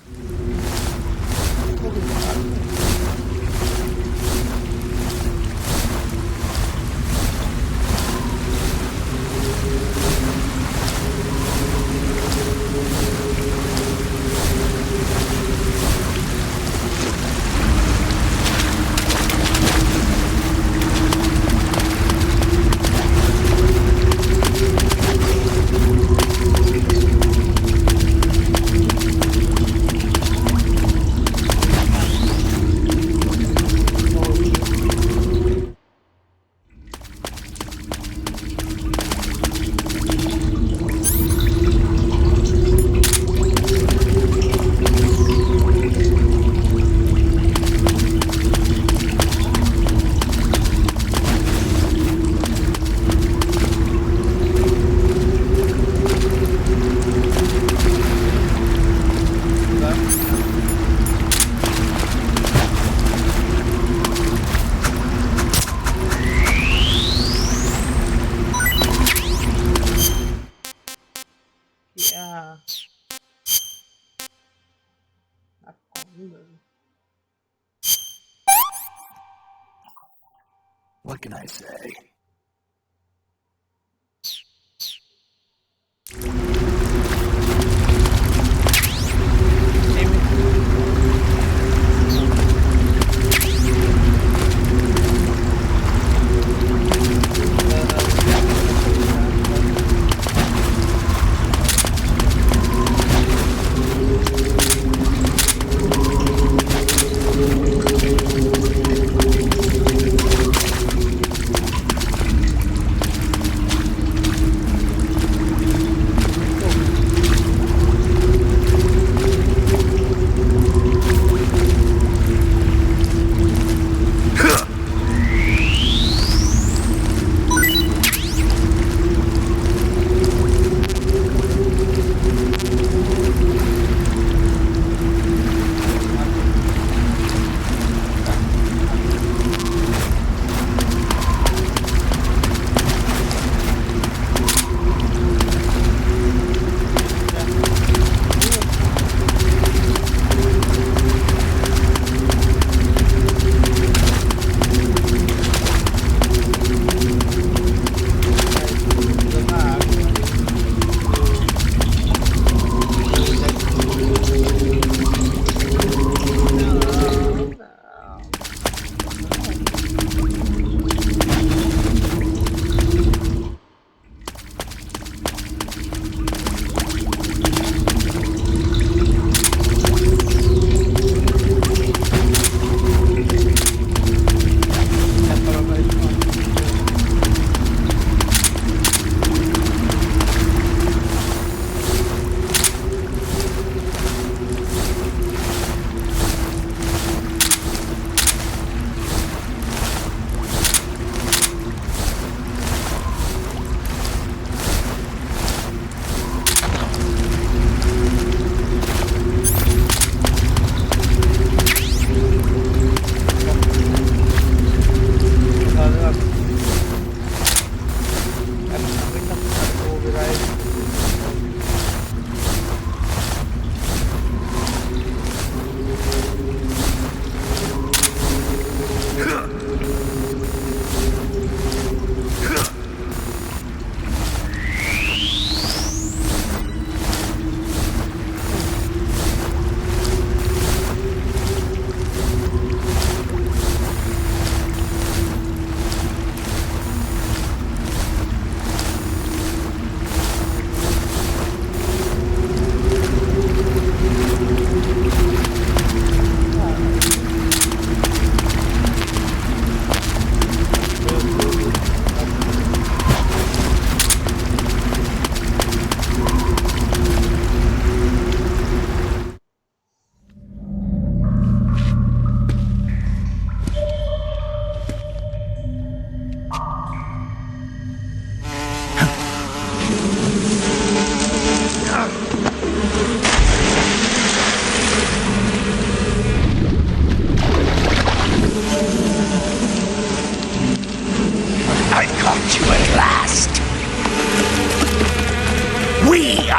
What can I say?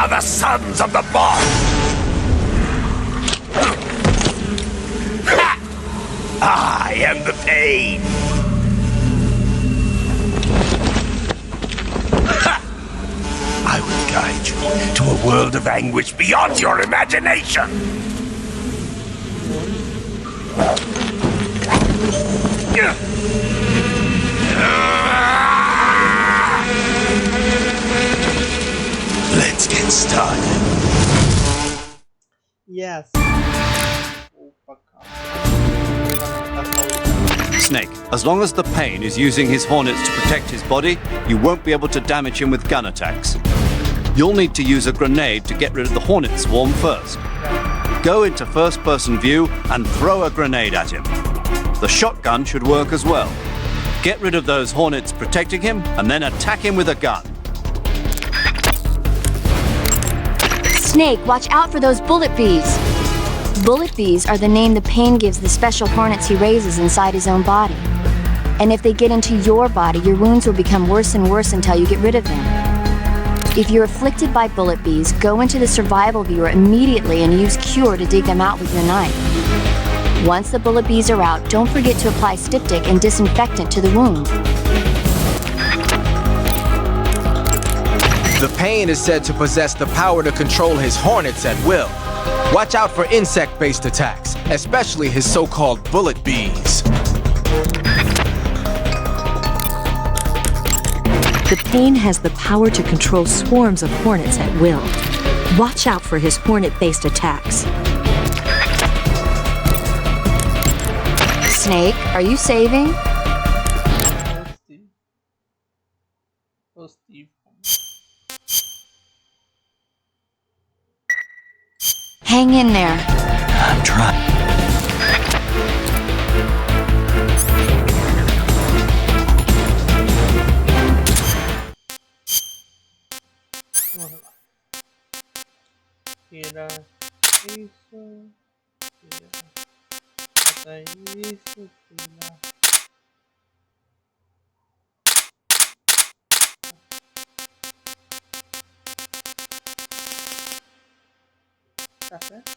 are the sons of the boss! I am the pain! I will guide you to a world of anguish beyond your imagination! Let's get started. Yes. Snake, as long as the pain is using his hornets to protect his body, you won't be able to damage him with gun attacks. You'll need to use a grenade to get rid of the hornet swarm first. Go into first-person view and throw a grenade at him. The shotgun should work as well. Get rid of those hornets protecting him and then attack him with a gun. Snake, watch out for those bullet bees. Bullet bees are the name the pain gives the special hornets he raises inside his own body. And if they get into your body, your wounds will become worse and worse until you get rid of them. If you're afflicted by bullet bees, go into the survival viewer immediately and use Cure to dig them out with your knife. Once the bullet bees are out, don't forget to apply styptic and disinfectant to the wound. The pain is said to possess the power to control his hornets at will. Watch out for insect-based attacks, especially his so-called bullet bees. The pain has the power to control swarms of hornets at will. Watch out for his hornet-based attacks. Snake, are you saving? Hang in there. I'm trying. Tira isso, bota isso, tira. Tá certo?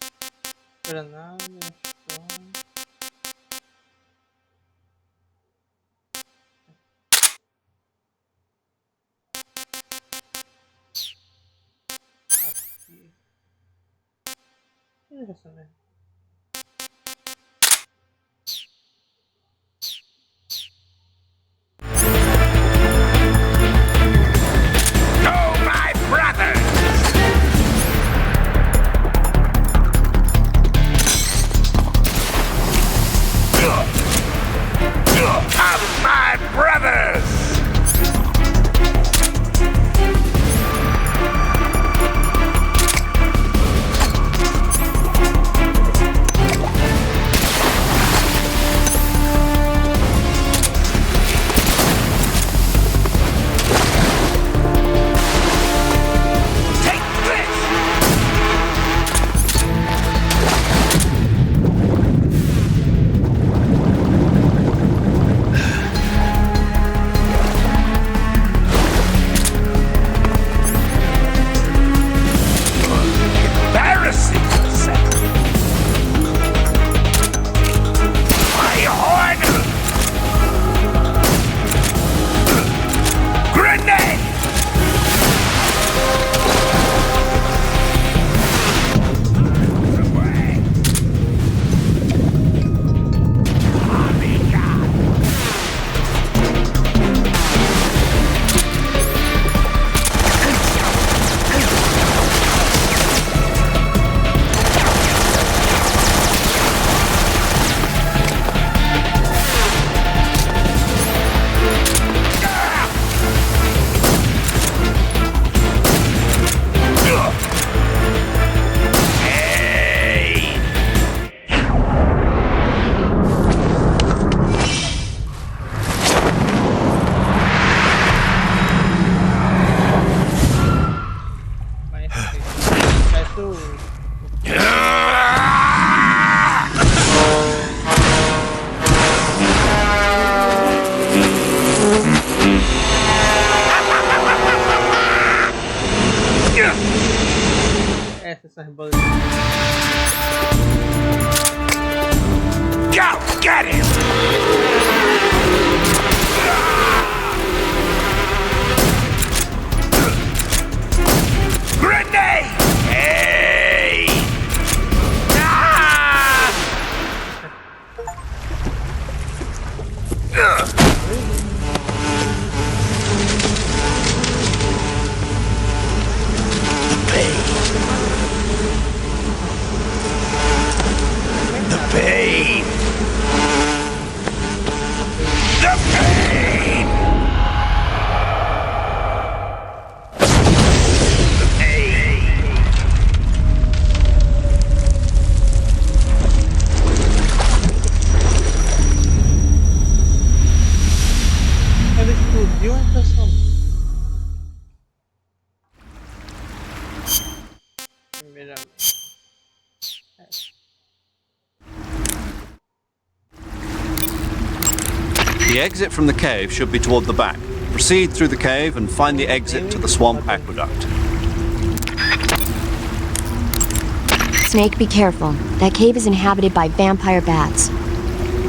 Granada, stone. Aqui. Que é essa mesmo? essas bolas. Go, get him! Grenade! Hey! Ah! The pain! The pain! The pain! Ela explodiu a impressão. Primeiramente. The exit from the cave should be toward the back. Proceed through the cave and find the exit to the swamp aqueduct. Snake, be careful. That cave is inhabited by vampire bats.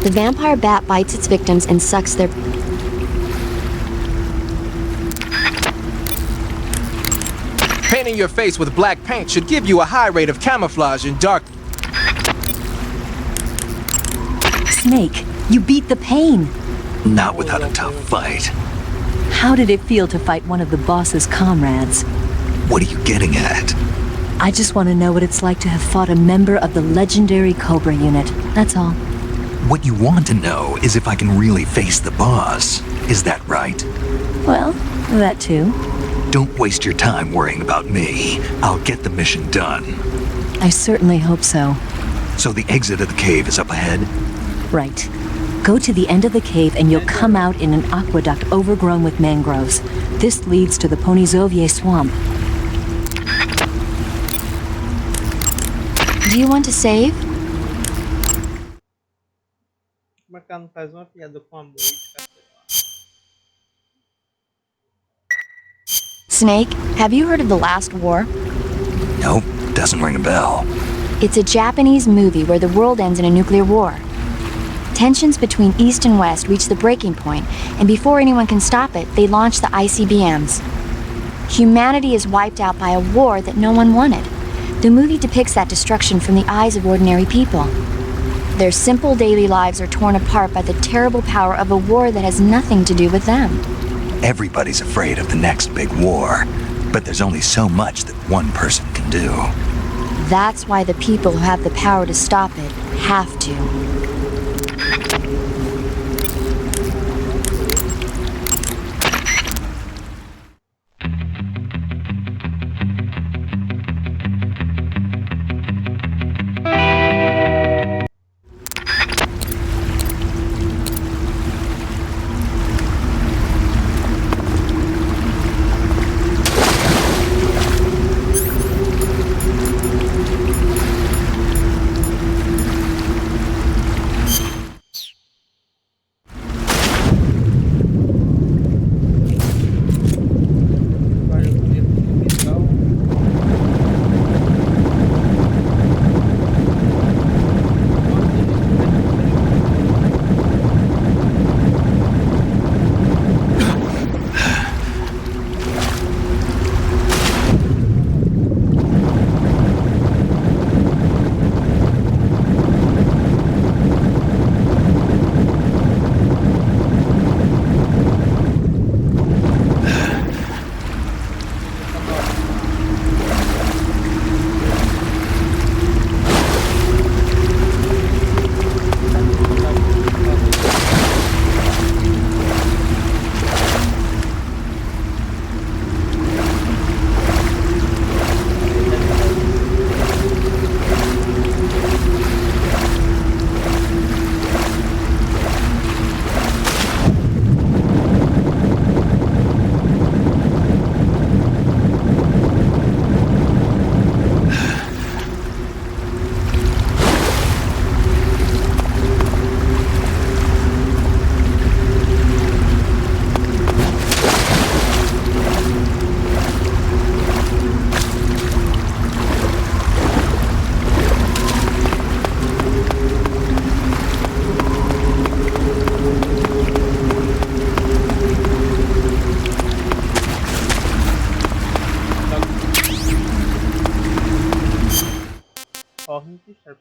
The vampire bat bites its victims and sucks their... Painting your face with black paint should give you a high rate of camouflage in dark. Snake, you beat the pain. Not without a tough fight. How did it feel to fight one of the boss's comrades? What are you getting at? I just want to know what it's like to have fought a member of the legendary Cobra unit. That's all. What you want to know is if I can really face the boss. Is that right? Well, that too. Don't waste your time worrying about me. I'll get the mission done. I certainly hope so. So the exit of the cave is up ahead? Right. Go to the end of the cave and you'll come out in an aqueduct overgrown with mangroves. This leads to the Ponizovye swamp. Do you want to save? Como é que ela não faz uma piada com a música? Snake, have you heard of the last war? Nope, doesn't ring a bell. It's a Japanese movie where the world ends in a nuclear war. Tensions between East and West reach the breaking point, and before anyone can stop it, they launch the ICBMs. Humanity is wiped out by a war that no one wanted. The movie depicts that destruction from the eyes of ordinary people. Their simple daily lives are torn apart by the terrible power of a war that has nothing to do with them. Everybody's afraid of the next big war, but there's only so much that one person can do. That's why the people who have the power to stop it have to.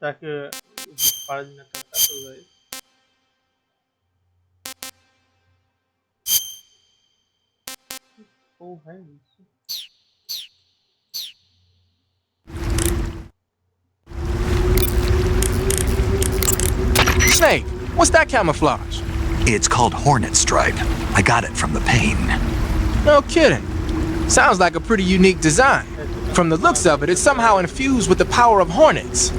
Será que o bicho para de me atacar toda vez? Que porra é isso? Snake, what's that camouflage? It's called Hornet Stripe. I got it from the pain. No kidding. Sounds like a pretty unique design. From the looks of it, it's somehow infused with the power of hornets.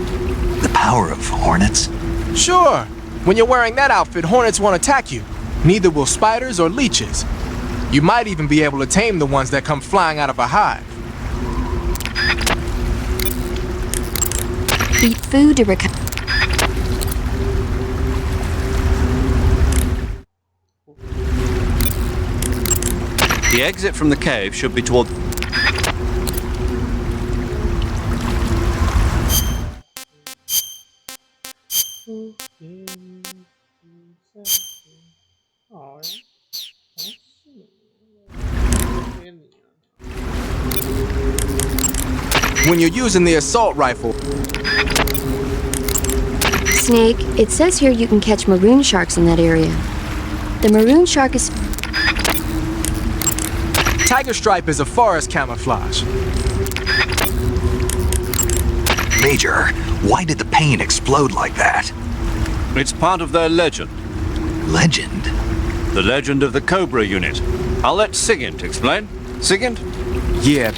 The power of hornets? Sure. When you're wearing that outfit, hornets won't attack you. Neither will spiders or leeches. You might even be able to tame the ones that come flying out of a hive. Eat food to recover. The exit from the cave should be toward... When you're using the assault rifle... Snake, it says here you can catch maroon sharks in that area. The maroon shark is... Tiger stripe is a forest camouflage. Major, why did the pain explode like that? It's part of their legend. Legend? The legend of the Cobra unit. I'll let Sigint explain. Sigint? Yeah,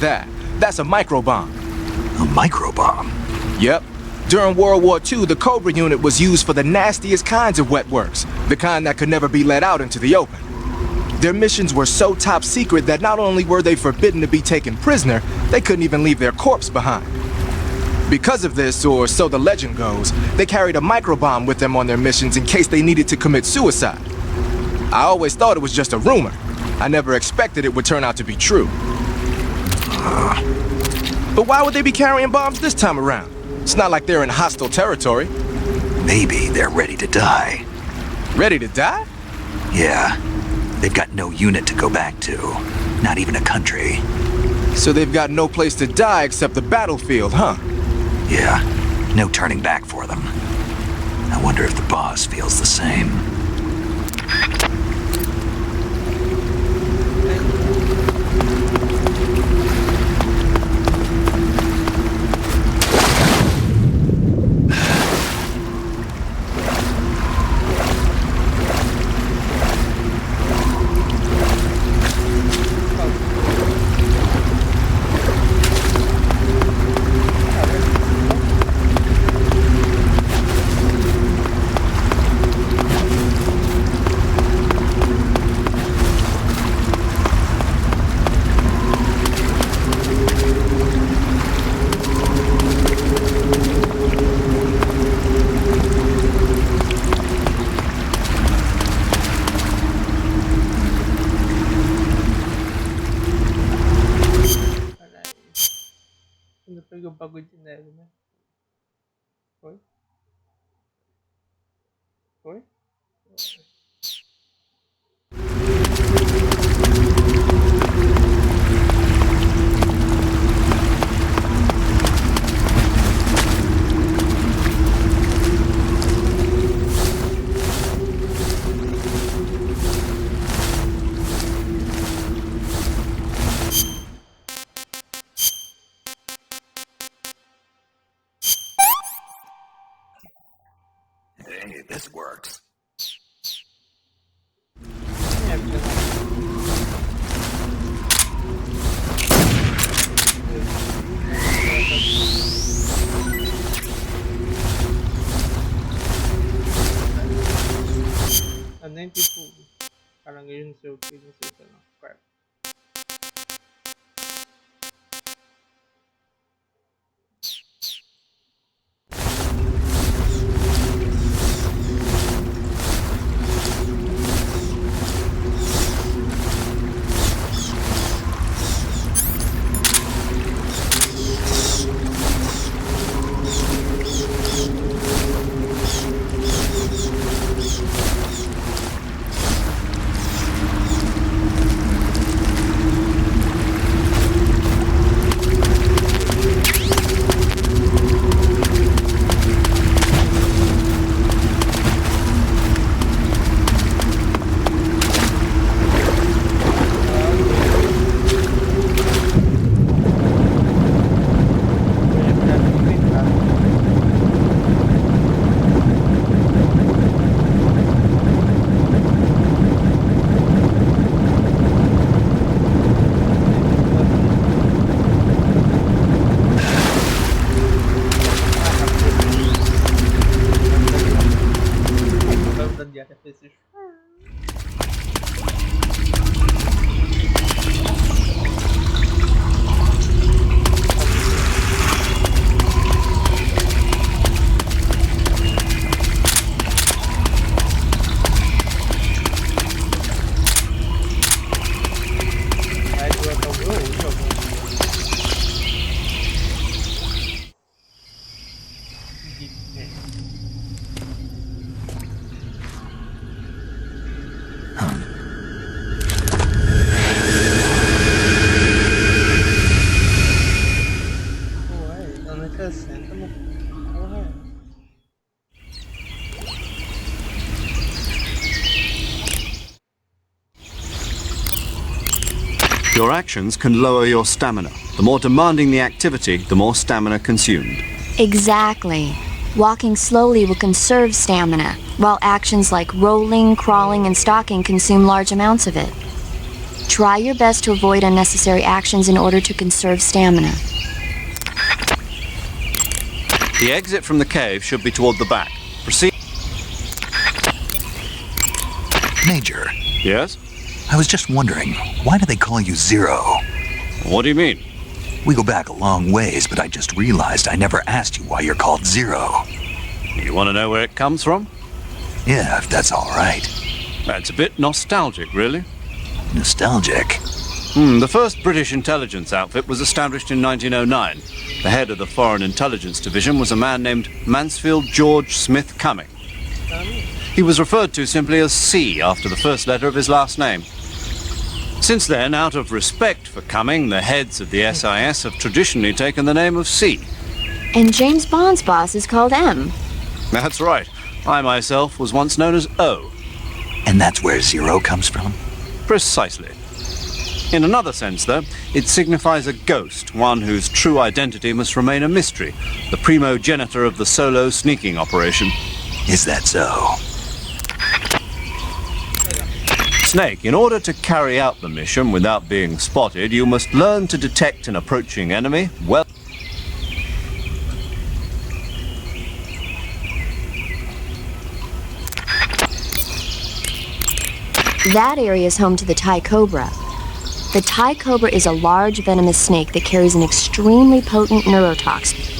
that's a microbomb. A microbomb? Yep. During World War II, the Cobra unit was used for the nastiest kinds of wet works, the kind that could never be let out into the open. Their missions were so top secret that not only were they forbidden to be taken prisoner, they couldn't even leave their corpse behind. Because of this, or so the legend goes, they carried a microbomb with them on their missions in case they needed to commit suicide. I always thought it was just a rumor. I never expected it would turn out to be true. But why would they be carrying bombs this time around? It's not like they're in hostile territory. Maybe they're ready to die. Ready to die? Yeah. They've got no unit to go back to. Not even a country. So they've got no place to die except the battlefield, huh? Yeah. No turning back for them. I wonder if the boss feels the same. Pegou o bagulho de neve, né? Foi? Foi? Hey, this works. É nem tipo caranguejo, não sei o que, não sei o que não. Crap. Your actions can lower your stamina. The more demanding the activity, the more stamina consumed. Exactly. Walking slowly will conserve stamina, while actions like rolling, crawling, and stalking consume large amounts of it. Try your best to avoid unnecessary actions in order to conserve stamina. The exit from the cave should be toward the back. Proceed. Major, Yes? I was just wondering, why do they call you Zero? What do you mean? We go back a long ways, but I just realized I never asked you why you're called Zero. You want to know where it comes from? Yeah, if that's all right. That's a bit nostalgic, really. Nostalgic? The first British intelligence outfit was established in 1909. The head of the Foreign Intelligence Division was a man named Mansfield George Smith Cumming. He was referred to simply as C after the first letter of his last name. Since then, out of respect for Cumming, the heads of the SIS have traditionally taken the name of C. And James Bond's boss is called M. That's right. I myself was once known as O. And that's where Zero comes from? Precisely. In another sense, though, it signifies a ghost, one whose true identity must remain a mystery, the primogenitor of the solo sneaking operation. Is that so? Snake, in order to carry out the mission without being spotted, you must learn to detect an approaching enemy well. That area is home to the Thai cobra. The Thai cobra is a large venomous snake that carries an extremely potent neurotoxin.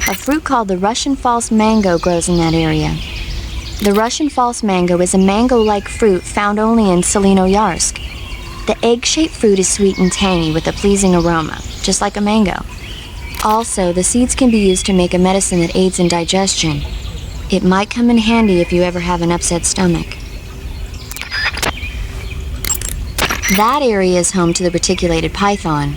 A fruit called the Russian false mango grows in that area. The Russian false mango is a mango-like fruit found only in Selinoyarsk. The egg-shaped fruit is sweet and tangy with a pleasing aroma, just like a mango. Also, the seeds can be used to make a medicine that aids in digestion. It might come in handy if you ever have an upset stomach. That area is home to the reticulated python.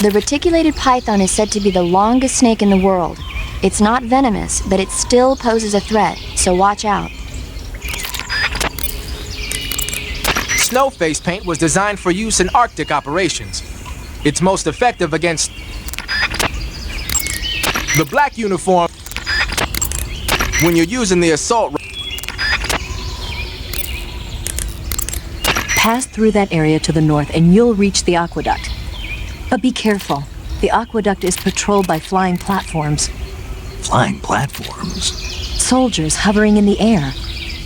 The reticulated python is said to be the longest snake in the world. It's not venomous, but it still poses a threat, so watch out. Snow face paint was designed for use in Arctic operations. It's most effective against the black uniform when you're using the assault. Pass through that area to the north and you'll reach the aqueduct. But be careful. The aqueduct is patrolled by flying platforms. Flying platforms? Soldiers hovering in the air.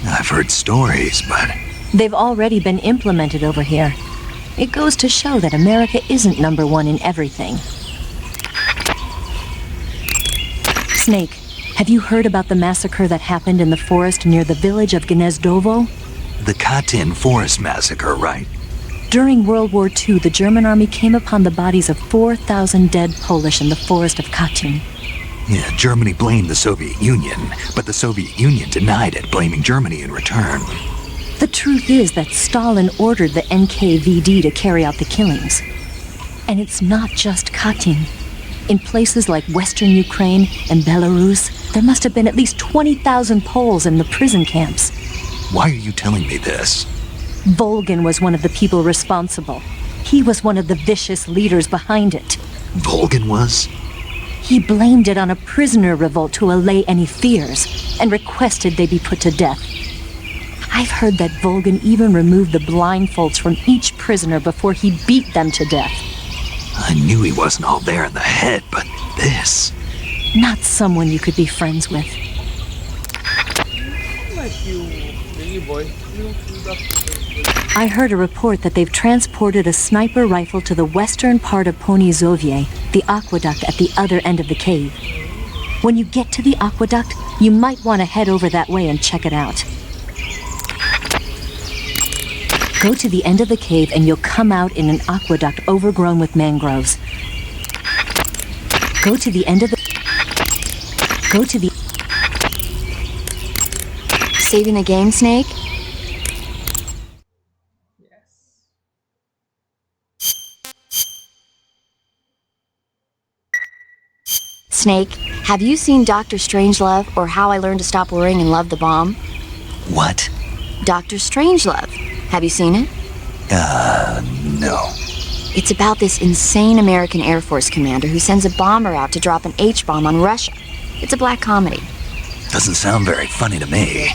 I've heard stories, but... They've already been implemented over here. It goes to show that America isn't number one in everything. Snake, have you heard about the massacre that happened in the forest near the village of Gnezdovo? The Katyn Forest Massacre, right? During World War II, the German army came upon the bodies of 4,000 dead Polish in the forest of Katyn. Yeah, Germany blamed the Soviet Union, but the Soviet Union denied it, blaming Germany in return. The truth is that Stalin ordered the NKVD to carry out the killings. And it's not just Katyn. In places like Western Ukraine and Belarus, there must have been at least 20,000 Poles in the prison camps. Why are you telling me this? Volgin was one of the people responsible. He was one of the vicious leaders behind it. Volgin was? He blamed it on a prisoner revolt to allay any fears, and requested they be put to death. I've heard that Volgin even removed the blindfolds from each prisoner before he beat them to death. I knew he wasn't all there in the head, but this... Not someone you could be friends with. I heard a report that they've transported a sniper rifle to the western part of Ponyzovye, the aqueduct at the other end of the cave. When you get to the aqueduct, you might want to head over that way and check it out. Go to the end of the cave and you'll come out in an aqueduct overgrown with mangroves. Go to the end of the... saving the game, Snake? Snake, have you seen Dr. Strangelove or How I Learned to Stop Worrying and Love the Bomb? What? Dr. Strangelove. Have you seen it? No. It's about this insane American Air Force commander who sends a bomber out to drop an H-bomb on Russia. It's a black comedy. Doesn't sound very funny to me.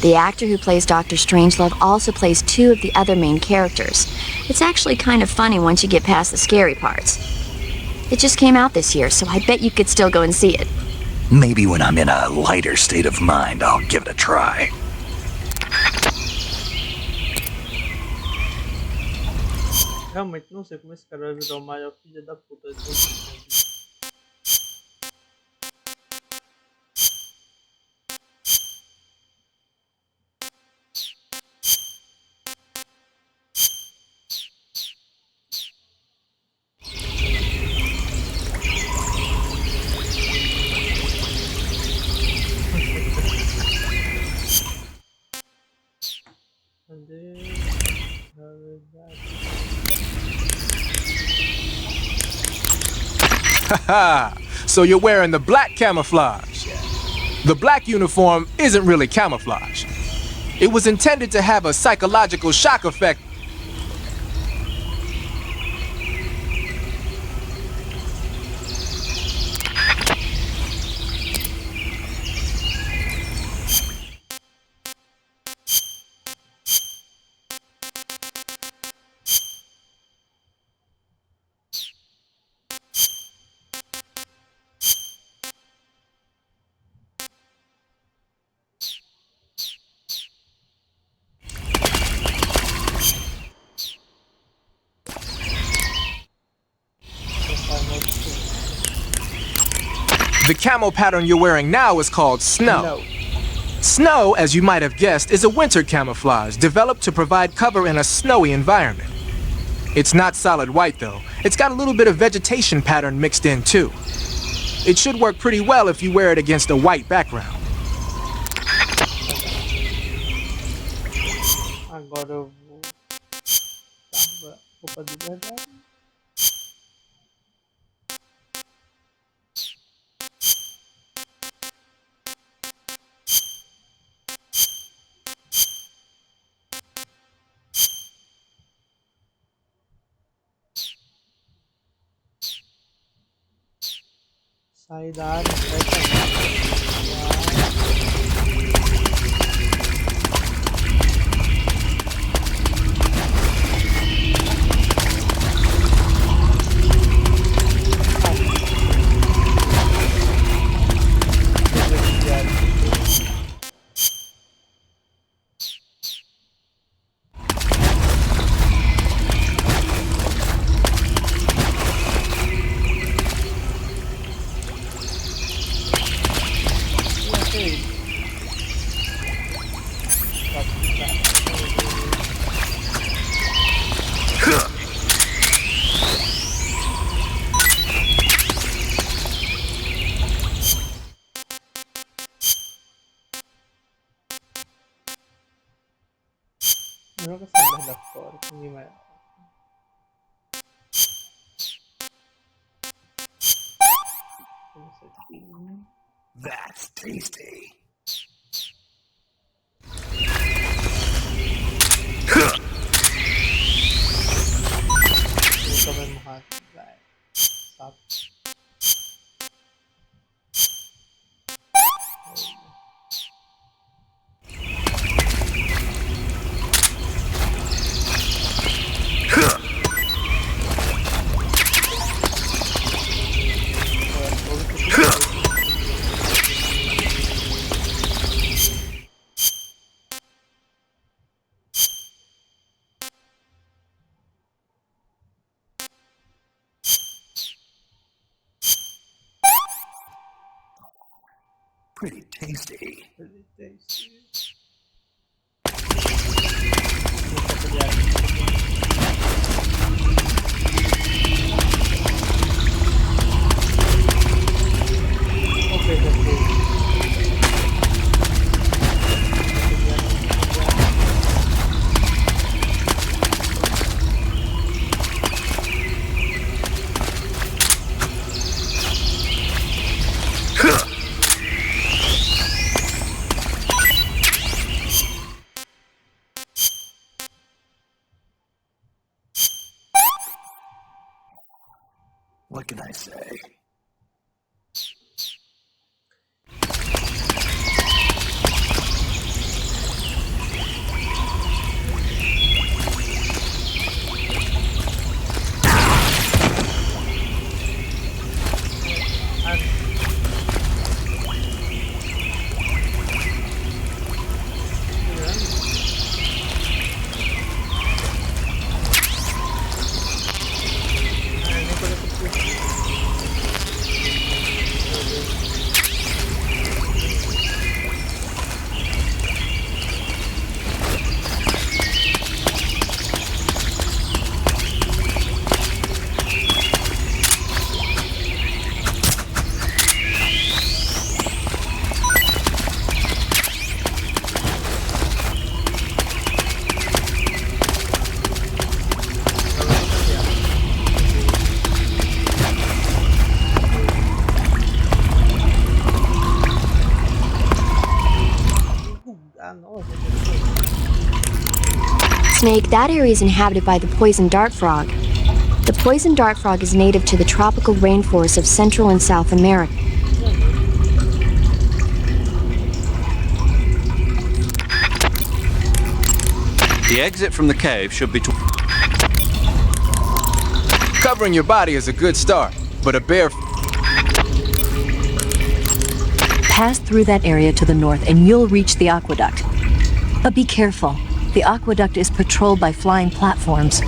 The actor who plays Dr. Strangelove also plays two of the other main characters. It's actually kind of funny once you get past the scary parts. It just came out this year, so I bet you could still go and see it. Maybe when I'm in a lighter state of mind, I'll give it a try. Realmente não sei como esse cara vai virar o maior filho da puta de todos os tempos. Haha, so you're wearing the black camouflage. The black uniform isn't really camouflage. It was intended to have a psychological shock effect. The camo pattern you're wearing now is called snow. Snow, as you might have guessed, is a winter camouflage developed to provide cover in a snowy environment. It's not solid white though. It's got a little bit of vegetation pattern mixed in too. It should work pretty well if you wear it against a white background. Agora eu vou dar roupa de verdade. Sair da área, joga essa merda fora, que ninguém vai. That's tasty. Vou também no rato, vai. Sapo. Pretty tasty. Pretty tasty. Ok, já foi. What can I say? Snake, that area is inhabited by the poison dart frog. The poison dart frog is native to the tropical rainforests of Central and South America. The exit from the cave should be Covering your body is a good start, but a bear... Pass through that area to the north and you'll reach the aqueduct. But be careful. The aqueduct is patrolled by flying platforms.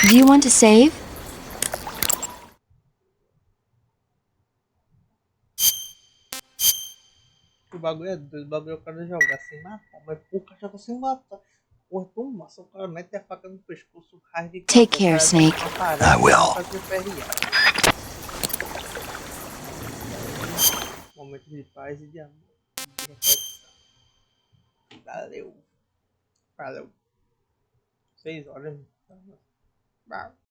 Do you want to save? O bagulho é doido, o bagulho é o cara jogar sem matar, mas o cara joga sem matar. Porra, tão massa, o cara mete a faca no pescoço, hardcore. Take care, Snake. I will. Momento de paz e de amor. De reflexão. Valeu. Valeu. 6 horas.